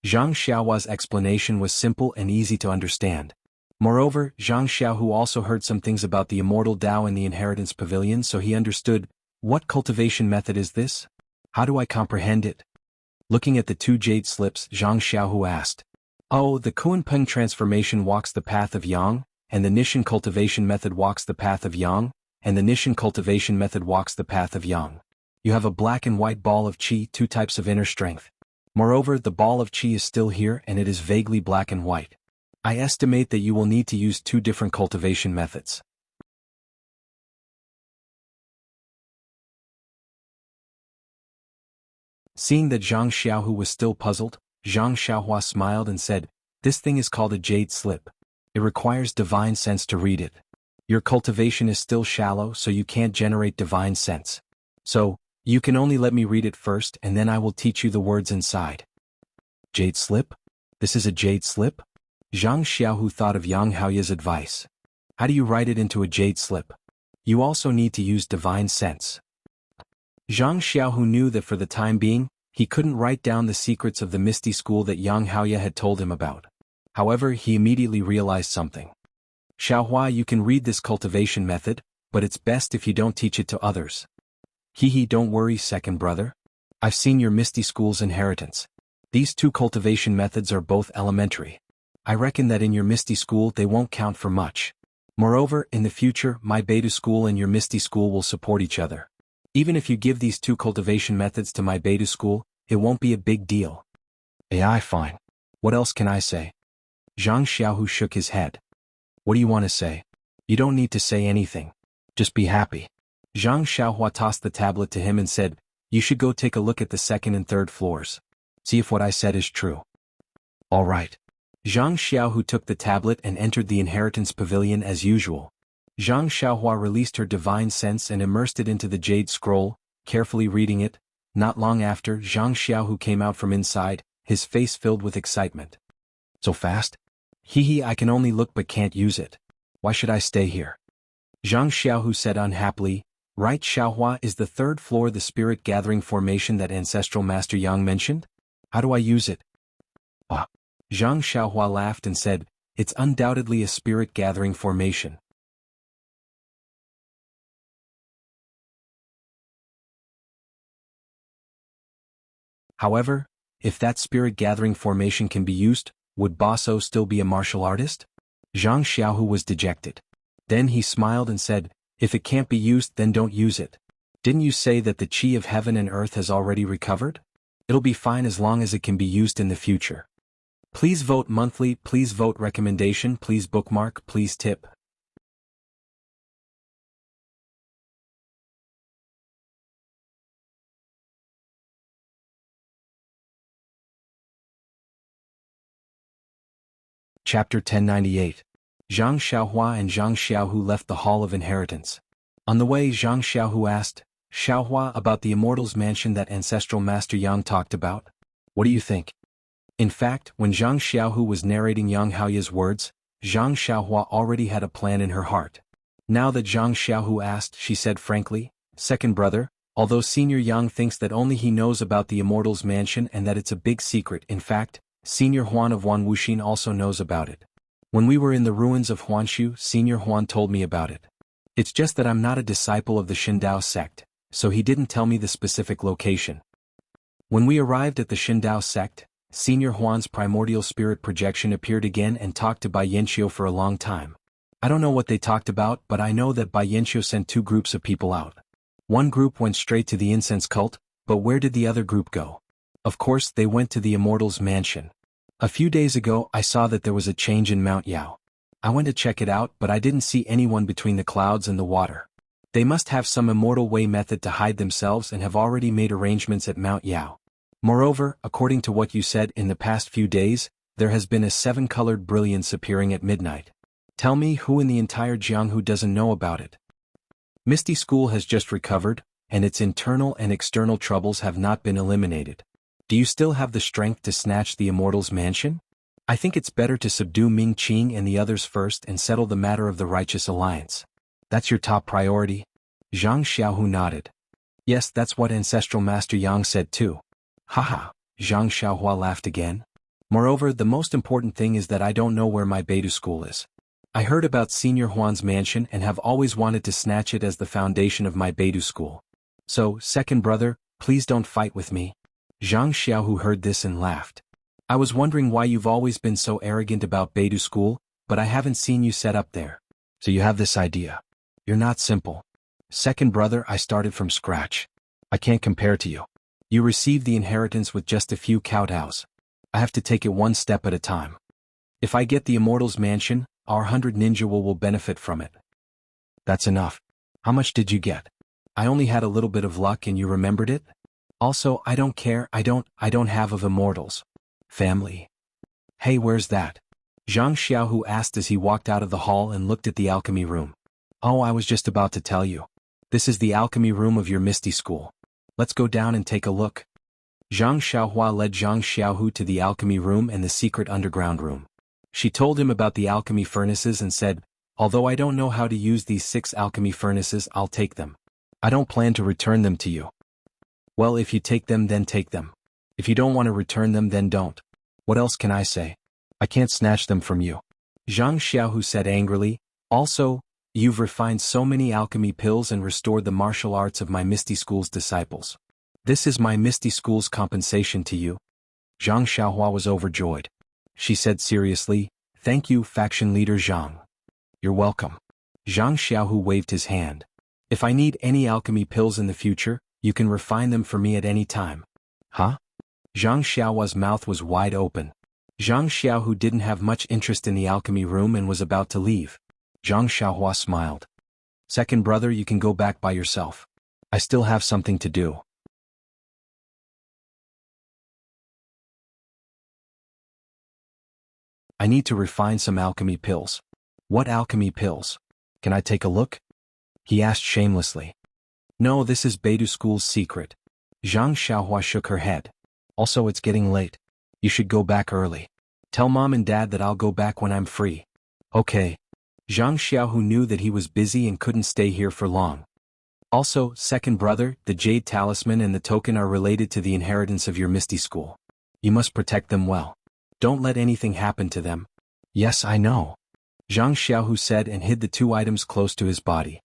Zhang Xiaohua's explanation was simple and easy to understand. Moreover, Zhang Xiaohu also heard some things about the immortal Dao in the inheritance pavilion, so he understood, what cultivation method is this? How do I comprehend it? Looking at the 2 jade slips, Zhang Xiaohu asked. Oh, the Kuanpeng transformation walks the path of Yang, and the Nishan cultivation method walks the path of Yang, and the Nishan cultivation method walks the path of Yang. You have a black and white ball of qi, 2 types of inner strength. Moreover, the ball of qi is still here and it is vaguely black and white. I estimate that you will need to use 2 different cultivation methods. Seeing that Zhang Xiaohu was still puzzled, Zhang Xiaohua smiled and said, this thing is called a jade slip. It requires divine sense to read it. Your cultivation is still shallow, so you can't generate divine sense. So, you can only let me read it first and then I will teach you the words inside. Jade slip? This is a jade slip? Zhang Xiaohu thought of Yang Haoya's advice. How do you write it into a jade slip? You also need to use divine sense. Zhang Xiaohu knew that for the time being, he couldn't write down the secrets of the Misty School that Yang Haoya had told him about. However, he immediately realized something. Xiaohua, you can read this cultivation method, but it's best if you don't teach it to others. Hehe, don't worry, second brother. I've seen your Misty School's inheritance. These two cultivation methods are both elementary. I reckon that in your Misty School they won't count for much. Moreover, in the future, my Beta School and your Misty School will support each other. Even if you give these two cultivation methods to my Beta School, it won't be a big deal. AI fine. What else can I say? Zhang Xiaohu shook his head. What do you want to say? You don't need to say anything. Just be happy. Zhang Xiaohua tossed the tablet to him and said, you should go take a look at the second and third floors. See if what I said is true. All right. Zhang Xiaohu took the tablet and entered the inheritance pavilion as usual. Zhang Xiaohua released her divine sense and immersed it into the jade scroll, carefully reading it. Not long after, Zhang Xiaohu came out from inside, his face filled with excitement. So fast? Hee, I can only look but can't use it. Why should I stay here? Zhang Xiaohu said unhappily, right? Xiaohua, is the third floor the spirit gathering formation that Ancestral Master Yang mentioned? How do I use it? Zhang Xiaohua laughed and said, it's undoubtedly a spirit gathering formation. However, if that spirit gathering formation can be used, would Baso still be a martial artist? Zhang Xiaohu was dejected. Then he smiled and said, if it can't be used then don't use it. Didn't you say that the chi of heaven and earth has already recovered? It'll be fine as long as it can be used in the future. Please vote monthly, please vote recommendation, please bookmark, please tip. Chapter 1098. Zhang Xiaohua and Zhang Xiaohu left the Hall of Inheritance. On the way, Zhang Xiaohu asked, Xiaohua, about the Immortals Mansion that Ancestral Master Yang talked about. What do you think? In fact, when Zhang Xiaohu was narrating Yang Haoya's words, Zhang Xiaohua already had a plan in her heart. Now that Zhang Xiaohu asked, she said frankly, second brother, although Senior Yang thinks that only he knows about the Immortals Mansion and that it's a big secret, in fact, Senior Huan of Wan Wuxin also knows about it. When we were in the ruins of Huanshu, Senior Huan told me about it. It's just that I'm not a disciple of the Shindao sect, so he didn't tell me the specific location. When we arrived at the Shindao sect, Senior Huan's primordial spirit projection appeared again and talked to Bai Yanqiu for a long time. I don't know what they talked about, but I know that Bai Yanqiu sent two groups of people out. One group went straight to the incense cult, but where did the other group go? Of course, they went to the Immortals Mansion. A few days ago, I saw that there was a change in Mount Yao. I went to check it out, but I didn't see anyone between the clouds and the water. They must have some immortal way method to hide themselves and have already made arrangements at Mount Yao. Moreover, according to what you said, in the past few days, there has been a seven-colored brilliance appearing at midnight. Tell me who in the entire Jianghu doesn't know about it. Misty School has just recovered, and its internal and external troubles have not been eliminated. Do you still have the strength to snatch the Immortals Mansion? I think it's better to subdue Ming Qing and the others first and settle the matter of the Righteous Alliance. That's your top priority? Zhang Xiaohu nodded. Yes, that's what Ancestral Master Yang said too. Haha, Zhang Xiaohua laughed again. Moreover, the most important thing is that I don't know where my Beidu school is. I heard about Senior Huan's mansion and have always wanted to snatch it as the foundation of my Beidu school. So, second brother, please don't fight with me. Zhang Xiaohu heard this and laughed. I was wondering why you've always been so arrogant about Beidu school, but I haven't seen you set up there. So you have this idea. You're not simple. Second brother, I started from scratch. I can't compare to you. You received the inheritance with just a few kowtows. I have to take it one step at a time. If I get the Immortals Mansion, our 100 ninja will benefit from it. That's enough. How much did you get? I only had a little bit of luck and you remembered it? Also, I don't care, I don't have of immortals. Family. Hey, where's that? Zhang Xiaohu asked as he walked out of the hall and looked at the alchemy room. Oh, I was just about to tell you. This is the alchemy room of your Misty School. Let's go down and take a look. Zhang Xiaohua led Zhang Xiaohu to the alchemy room and the secret underground room. She told him about the alchemy furnaces and said, although I don't know how to use these 6 alchemy furnaces, I'll take them. I don't plan to return them to you. Well, if you take them, then take them. If you don't want to return them, then don't. What else can I say? I can't snatch them from you. Zhang Xiaohu said angrily, also, you've refined so many alchemy pills and restored the martial arts of my Misty School's disciples. This is my Misty School's compensation to you. Zhang Xiaohua was overjoyed. She said seriously, "Thank you, faction leader Zhang." "You're welcome." Zhang Xiaohu waved his hand. "If I need any alchemy pills in the future, you can refine them for me at any time." "Huh?" Zhang Xiaohua's mouth was wide open. Zhang Xiaohu didn't have much interest in the alchemy room and was about to leave. Zhang Xiaohua smiled. "Second brother, you can go back by yourself. I still have something to do." "I need to refine some alchemy pills." "What alchemy pills? Can I take a look?" he asked shamelessly. "No, this is Beidou School's secret." Zhang Xiaohua shook her head. "Also, it's getting late. You should go back early. Tell mom and dad that I'll go back when I'm free." "Okay." Zhang Xiaohu knew that he was busy and couldn't stay here for long. "Also, second brother, the Jade Talisman and the token are related to the inheritance of your Misty School. You must protect them well. Don't let anything happen to them." "Yes, I know," Zhang Xiaohu said and hid the two items close to his body.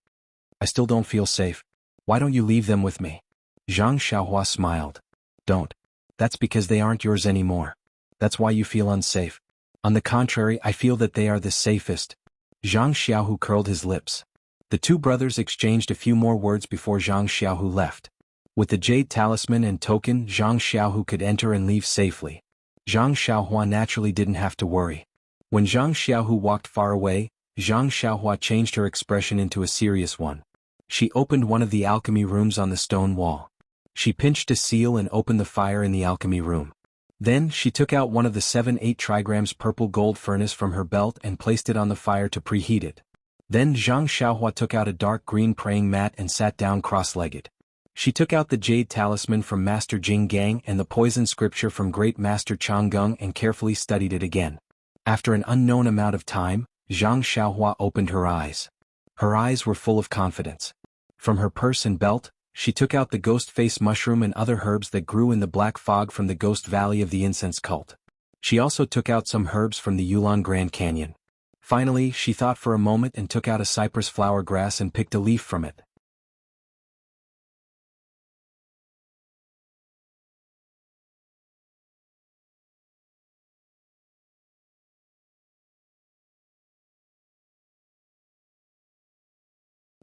"I still don't feel safe. Why don't you leave them with me?" Zhang Xiaohua smiled. "Don't. That's because they aren't yours anymore. That's why you feel unsafe. On the contrary, I feel that they are the safest." Zhang Xiaohu curled his lips. The two brothers exchanged a few more words before Zhang Xiaohu left. With the Jade Talisman and token, Zhang Xiaohu could enter and leave safely. Zhang Xiaohua naturally didn't have to worry. When Zhang Xiaohu walked far away, Zhang Xiaohua changed her expression into a serious one. She opened one of the alchemy rooms on the stone wall. She pinched a seal and opened the fire in the alchemy room. Then she took out one of the 7-8 trigrams purple gold furnace from her belt and placed it on the fire to preheat it. Then Zhang Xiaohua took out a dark green praying mat and sat down cross-legged. She took out the Jade Talisman from Master Jing Gang and the poison scripture from Great Master Changgung and carefully studied it again. After an unknown amount of time, Zhang Xiaohua opened her eyes. Her eyes were full of confidence. From her purse and belt, she took out the ghost face mushroom and other herbs that grew in the black fog from the Ghost Valley of the Incense Cult. She also took out some herbs from the Yulon Grand Canyon. Finally, she thought for a moment and took out a cypress flower grass and picked a leaf from it.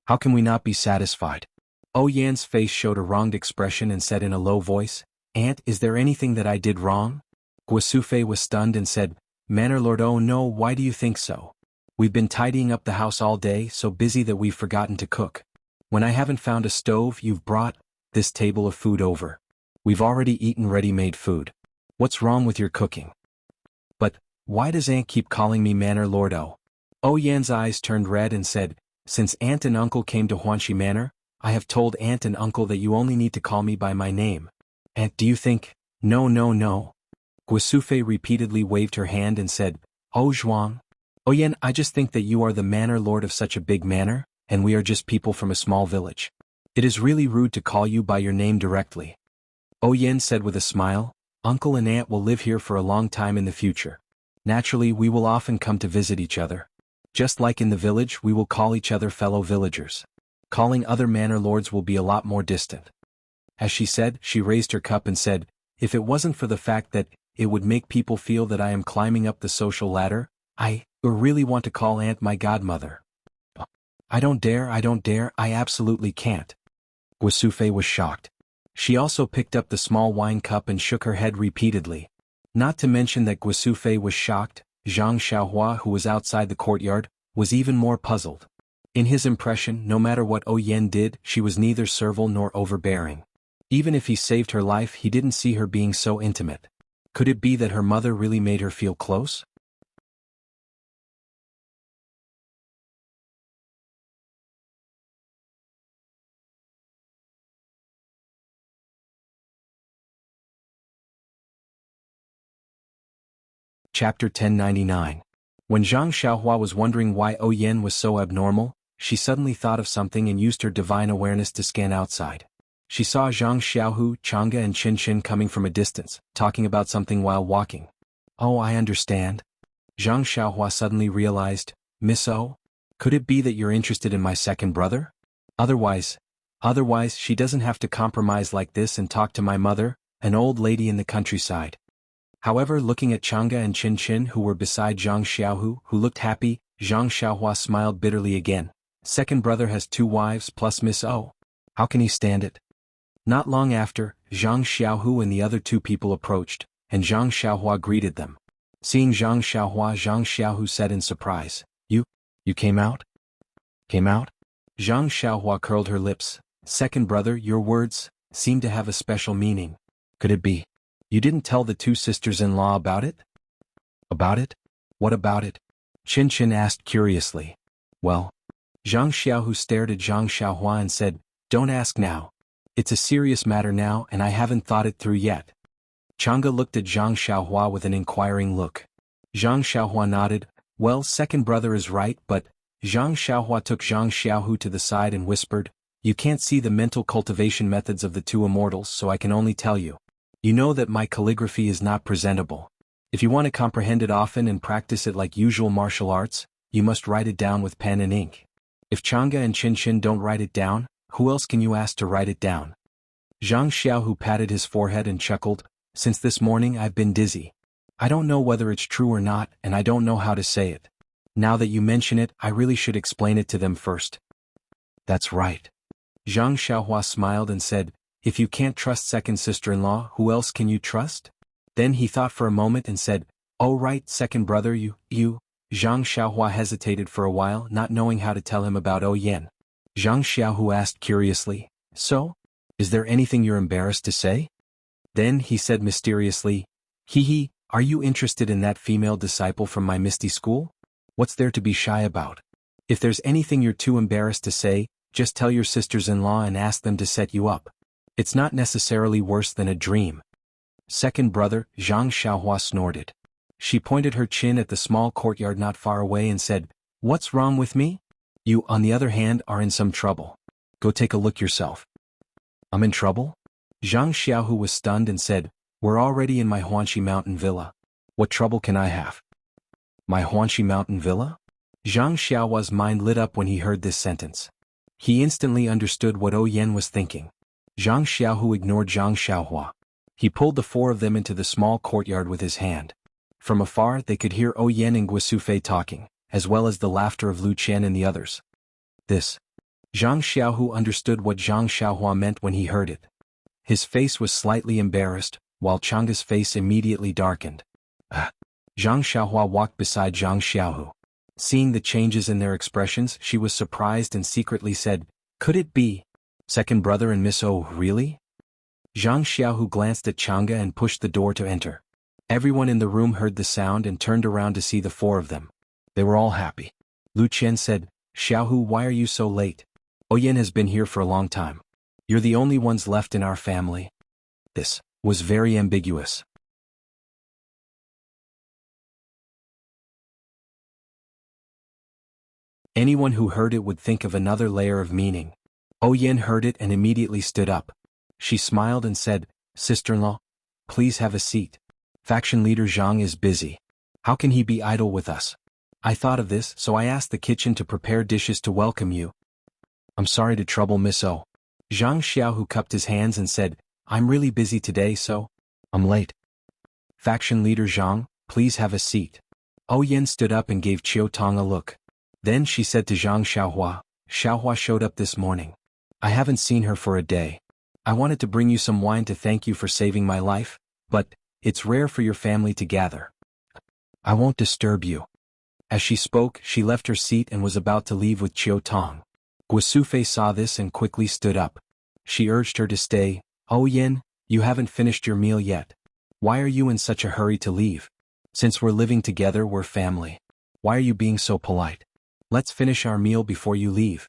"How can we not be satisfied?" Oh Yan's face showed a wronged expression and said in a low voice, "Aunt, is there anything that I did wrong?" Guasufei was stunned and said, "Manor Lord, oh no, why do you think so? We've been tidying up the house all day, so busy that we've forgotten to cook. When I haven't found a stove, you've brought this table of food over. We've already eaten ready-made food. What's wrong with your cooking?" "But, why does Aunt keep calling me Manor Lord Oh?" Oh Yan's eyes turned red and said, "Since Aunt and Uncle came to Huanxi Manor, I have told Aunt and Uncle that you only need to call me by my name. Aunt, do you think—" "No, no, no." Guasufei repeatedly waved her hand and said, "Oh Zhuang. Oh Yan, I just think that you are the manor lord of such a big manor, and we are just people from a small village. It is really rude to call you by your name directly." Oh Yan said with a smile, "Uncle and Aunt will live here for a long time in the future. Naturally, we will often come to visit each other. Just like in the village, we will call each other fellow villagers. Calling other manor lords will be a lot more distant." As she said, she raised her cup and said, "If it wasn't for the fact that it would make people feel that I am climbing up the social ladder, I really want to call Aunt my godmother." I don't dare, I absolutely can't." Guasufei was shocked. She also picked up the small wine cup and shook her head repeatedly. Not to mention that Guasufei was shocked, Zhang Xiaohua, who was outside the courtyard, was even more puzzled. In his impression, no matter what Oh Yan did, she was neither servile nor overbearing. Even if he saved her life, he didn't see her being so intimate. Could it be that her mother really made her feel close? Chapter 1099. When Zhang Xiaohua was wondering why Oh Yan was so abnormal, she suddenly thought of something and used her divine awareness to scan outside. She saw Zhang Xiaohu, Chang'e and Qin coming from a distance, talking about something while walking. "Oh, I understand." Zhang Xiaohua suddenly realized, "Miss O? Could it be that you're interested in my second brother? Otherwise, she doesn't have to compromise like this and talk to my mother, an old lady in the countryside." However, looking at Chang'e and Qin who were beside Zhang Xiaohu, who looked happy, Zhang Xiaohua smiled bitterly again. Second brother has 2 wives plus Miss O. How can he stand it? Not long after, Zhang Xiaohu and the other 2 people approached, and Zhang Xiaohua greeted them. Seeing Zhang Xiaohua, Zhang Xiaohu said in surprise, You came out? Came out? Zhang Xiaohua curled her lips. Second brother, your words seem to have a special meaning. Could it be? You didn't tell the 2 sisters-in-law about it? About it? What about it? Qin asked curiously. Well, Zhang Xiaohu stared at Zhang Xiaohua and said, Don't ask now. It's a serious matter now and I haven't thought it through yet. Chang'e looked at Zhang Xiaohua with an inquiring look. Zhang Xiaohua nodded. Well, second brother is right, but Zhang Xiaohua took Zhang Xiaohu to the side and whispered, You can't see the mental cultivation methods of the 2 immortals, so I can only tell you. You know that my calligraphy is not presentable. If you want to comprehend it often and practice it like usual martial arts, you must write it down with pen and ink. If Chang'e and Qin don't write it down, who else can you ask to write it down? Zhang Xiaohu patted his forehead and chuckled, Since this morning I've been dizzy. I don't know whether it's true or not, and I don't know how to say it. Now that you mention it, I really should explain it to them first. That's right. Zhang Xiaohua smiled and said, If you can't trust second sister-in-law, who else can you trust? Then he thought for a moment and said, Oh right, second brother, you. Zhang Xiaohua hesitated for a while, not knowing how to tell him about Oyen. Zhang Xiaohu asked curiously, So? Is there anything you're embarrassed to say? Then he said mysteriously, Are you interested in that female disciple from my Misty school? What's there to be shy about? If there's anything you're too embarrassed to say, just tell your sisters-in-law and ask them to set you up. It's not necessarily worse than a dream. Second brother, Zhang Xiaohua snorted. She pointed her chin at the small courtyard not far away and said, What's wrong with me? You, on the other hand, are in some trouble. Go take a look yourself. I'm in trouble? Zhang Xiaohu was stunned and said, We're already in my Huanxi mountain villa. What trouble can I have? My Huanxi mountain villa? Zhang Xiaohua's mind lit up when he heard this sentence. He instantly understood what Oyen was thinking. Zhang Xiaohu ignored Zhang Xiaohua. He pulled the 4 of them into the small courtyard with his hand. From afar they could hear Oyen and Guisufei talking, as well as the laughter of Lu Qian and the others. This. Zhang Xiaohu understood what Zhang Xiaohua meant when he heard it. His face was slightly embarrassed, while Chang'e's face immediately darkened. Zhang Xiaohua walked beside Zhang Xiaohu. Seeing the changes in their expressions, she was surprised and secretly said, Could it be? Second brother and Miss O, really? Zhang Xiaohu glanced at Chang'e and pushed the door to enter. Everyone in the room heard the sound and turned around to see the 4 of them. They were all happy. Lu Qian said, Xiaohu, why are you so late? Oyen has been here for a long time. You're the only ones left in our family. This was very ambiguous. Anyone who heard it would think of another layer of meaning. Oyen heard it and immediately stood up. She smiled and said, Sister-in-law, please have a seat. Faction leader Zhang is busy. How can he be idle with us? I thought of this, so I asked the kitchen to prepare dishes to welcome you. I'm sorry to trouble Miss O. Zhang Xiaohu cupped his hands and said, I'm really busy today, so I'm late. Faction leader Zhang, please have a seat. Oyen stood up and gave Qiu Tong a look. Then she said to Zhang Xiaohua, Xiaohua showed up this morning. I haven't seen her for a day. I wanted to bring you some wine to thank you for saving my life, but it's rare for your family to gather. I won't disturb you. As she spoke, she left her seat and was about to leave with Qiu Tong. Guisufei saw this and quickly stood up. She urged her to stay. Oyen, you haven't finished your meal yet. Why are you in such a hurry to leave? Since we're living together, we're family. Why are you being so polite? Let's finish our meal before you leave.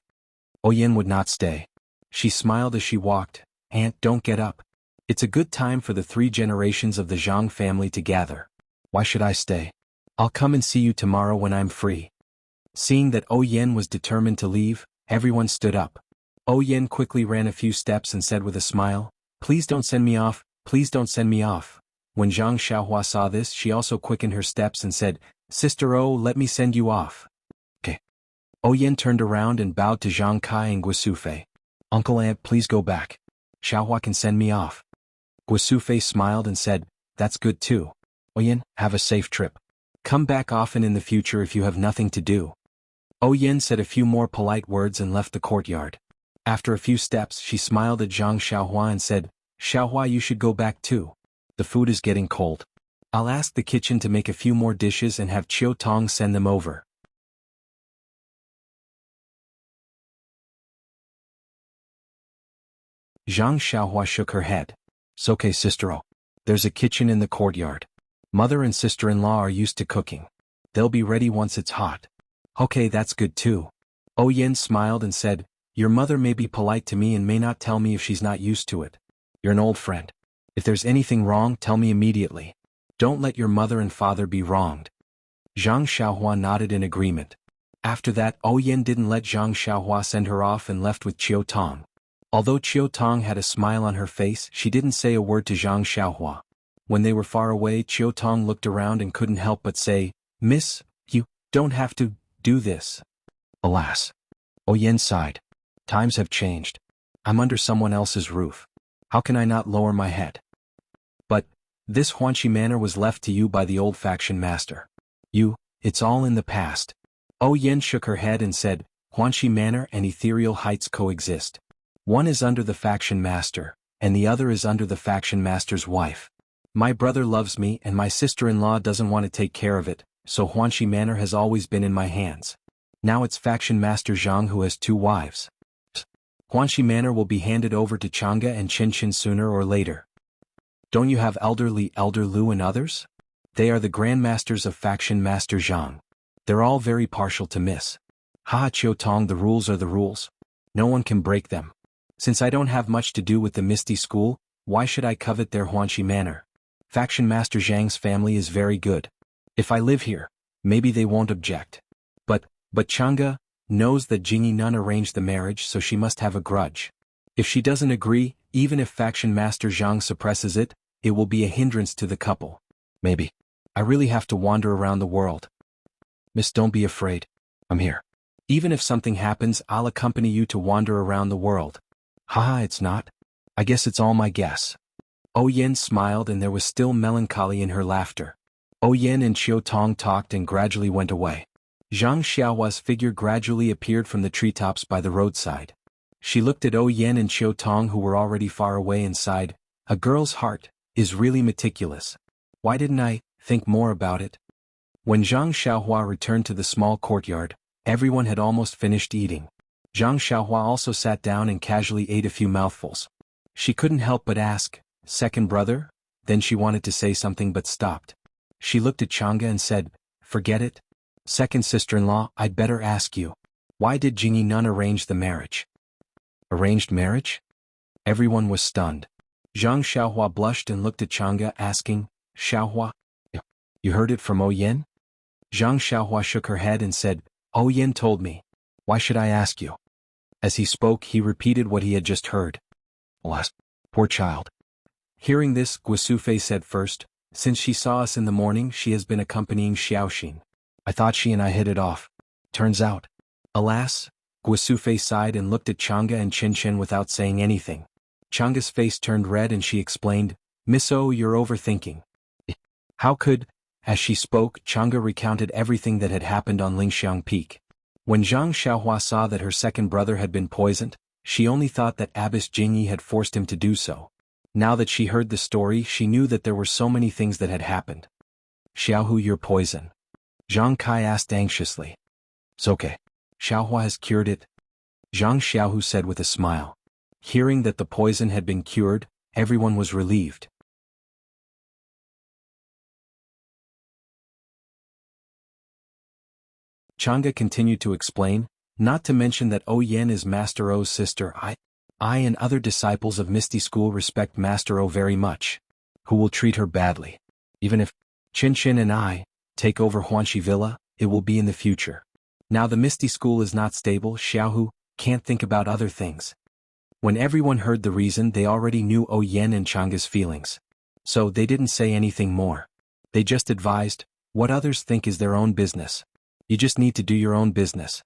Oyen would not stay. She smiled as she walked. Aunt, don't get up. It's a good time for the 3 generations of the Zhang family to gather. Why should I stay? I'll come and see you tomorrow when I'm free. Seeing that Oyen was determined to leave, everyone stood up. Oyen quickly ran a few steps and said with a smile, Please don't send me off, please don't send me off. When Zhang Xiaohua saw this, she also quickened her steps and said, Sister O, let me send you off. Okay. Oyen turned around and bowed to Zhang Kai and Guisufei. Uncle Aunt, please go back. Xiaohua can send me off. Guisufei smiled and said, That's good too. Yin, have a safe trip. Come back often in the future if you have nothing to do. Yin said a few more polite words and left the courtyard. After a few steps, she smiled at Zhang Xiaohua and said, Xiaohua, you should go back too. The food is getting cold. I'll ask the kitchen to make a few more dishes and have Chiu Tong send them over. Zhang Xiaohua shook her head. It's okay, sister-o. There's a kitchen in the courtyard. Mother and sister-in-law are used to cooking. They'll be ready once it's hot. Okay, that's good too. Yin smiled and said, your mother may be polite to me and may not tell me if she's not used to it. You're an old friend. If there's anything wrong, tell me immediately. Don't let your mother and father be wronged. Zhang Xiaohua nodded in agreement. After that, Yin didn't let Zhang Xiaohua send her off and left with Chiu Tong. Although Chiu Tong had a smile on her face, she didn't say a word to Zhang Xiaohua. When they were far away, Chiu Tong looked around and couldn't help but say, Miss, you don't have to do this. Alas. Yin sighed. Times have changed. I'm under someone else's roof. How can I not lower my head? But this Huanxi manor was left to you by the old faction master. It's all in the past. Yin shook her head and said, Huanxi manor and ethereal heights coexist. One is under the faction master, and the other is under the faction master's wife. My brother loves me and my sister-in-law doesn't want to take care of it, so Huanxi manor has always been in my hands. Now it's faction master Jianghu who has 2 wives. Huanxi manor will be handed over to Chang'e and Qin sooner or later. Don't you have Elder Lu and others? They are the grandmasters of faction master Zhang. They're all very partial to Miss. Chiu Tong, the rules are the rules. No one can break them. Since I don't have much to do with the Misty School, why should I covet their Huanxi manor? Faction master Zhang's family is very good. If I live here, maybe they won't object. But Chang'e knows that Jingyi Nun arranged the marriage, so she must have a grudge. If she doesn't agree, even if faction master Zhang suppresses it, it will be a hindrance to the couple. Maybe. I really have to wander around the world. Miss, don't be afraid. I'm here. Even if something happens, I'll accompany you to wander around the world. It's not. I guess it's all my guess. Yin smiled and there was still melancholy in her laughter. Yin and Chiu Tong talked and gradually went away. Zhang Xiaohua's figure gradually appeared from the treetops by the roadside. She looked at Yin and Chiu Tong who were already far away and sighed, a girl's heart is really meticulous. Why didn't I think more about it? When Zhang Xiaohua returned to the small courtyard, everyone had almost finished eating. Zhang Xiaohua also sat down and casually ate a few mouthfuls. She couldn't help but ask, second brother? Then she wanted to say something but stopped. She looked at Chang'e and said, forget it. Second sister-in-law, I'd better ask you. Why did Jingyi Nun arrange the marriage? Arranged marriage? Everyone was stunned. Zhang Xiaohua blushed and looked at Chang'e asking, Xiaohua? You heard it from Yin? Zhang Xiaohua shook her head and said, Yin told me. Why should I ask you? As he spoke, he repeated what he had just heard. Alas, poor child. Hearing this, Guosufei said first, since she saw us in the morning, she has been accompanying Xiaoxin. I thought she and I hit it off. Turns out. Alas, Guosufei sighed and looked at Chang'e and Qin without saying anything. Chang'e's face turned red and she explained, Miss O, you're overthinking. How could? As she spoke, Chang'e recounted everything that had happened on Lingxiang Peak. When Zhang Xiaohua saw that her second brother had been poisoned, she only thought that Abbess Jingyi had forced him to do so. Now that she heard the story, she knew that there were so many things that had happened. Xiaohu, your poison. Zhang Kai asked anxiously. It's okay. Xiaohua has cured it. Zhang Xiaohu said with a smile. Hearing that the poison had been cured, everyone was relieved. Chang'e continued to explain, not to mention that Yin is Master O's sister. I and other disciples of Misty School respect Master O very much. Who will treat her badly? Even if Qin and I take over Huanxi Villa, it will be in the future. Now the Misty School is not stable, Xiaohu can't think about other things. When everyone heard the reason, they already knew Yin and Chang'e's feelings. So they didn't say anything more. They just advised, what others think is their own business. You just need to do your own business.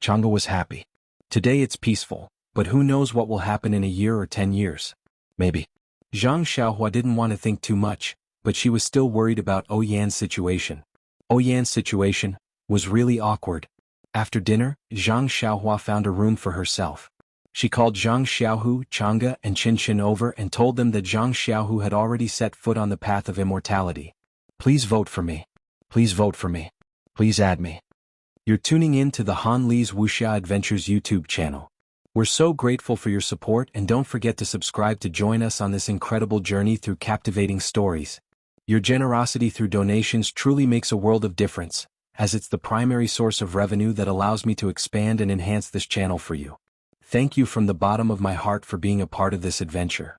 Chang'e was happy. Today it's peaceful, but who knows what will happen in a year or 10 years. Maybe. Zhang Xiaohua didn't want to think too much, but she was still worried about Oyan's situation. Oyan's situation was really awkward. After dinner, Zhang Xiaohua found a room for herself. She called Zhang Xiaohu, Chang'e and Qin over and told them that Zhang Xiaohu had already set foot on the path of immortality. Please vote for me. Please vote for me. Please add me. You're tuning in to the Han Li's Wuxia Adventures YouTube channel. We're so grateful for your support, and don't forget to subscribe to join us on this incredible journey through captivating stories. Your generosity through donations truly makes a world of difference, as it's the primary source of revenue that allows me to expand and enhance this channel for you. Thank you from the bottom of my heart for being a part of this adventure.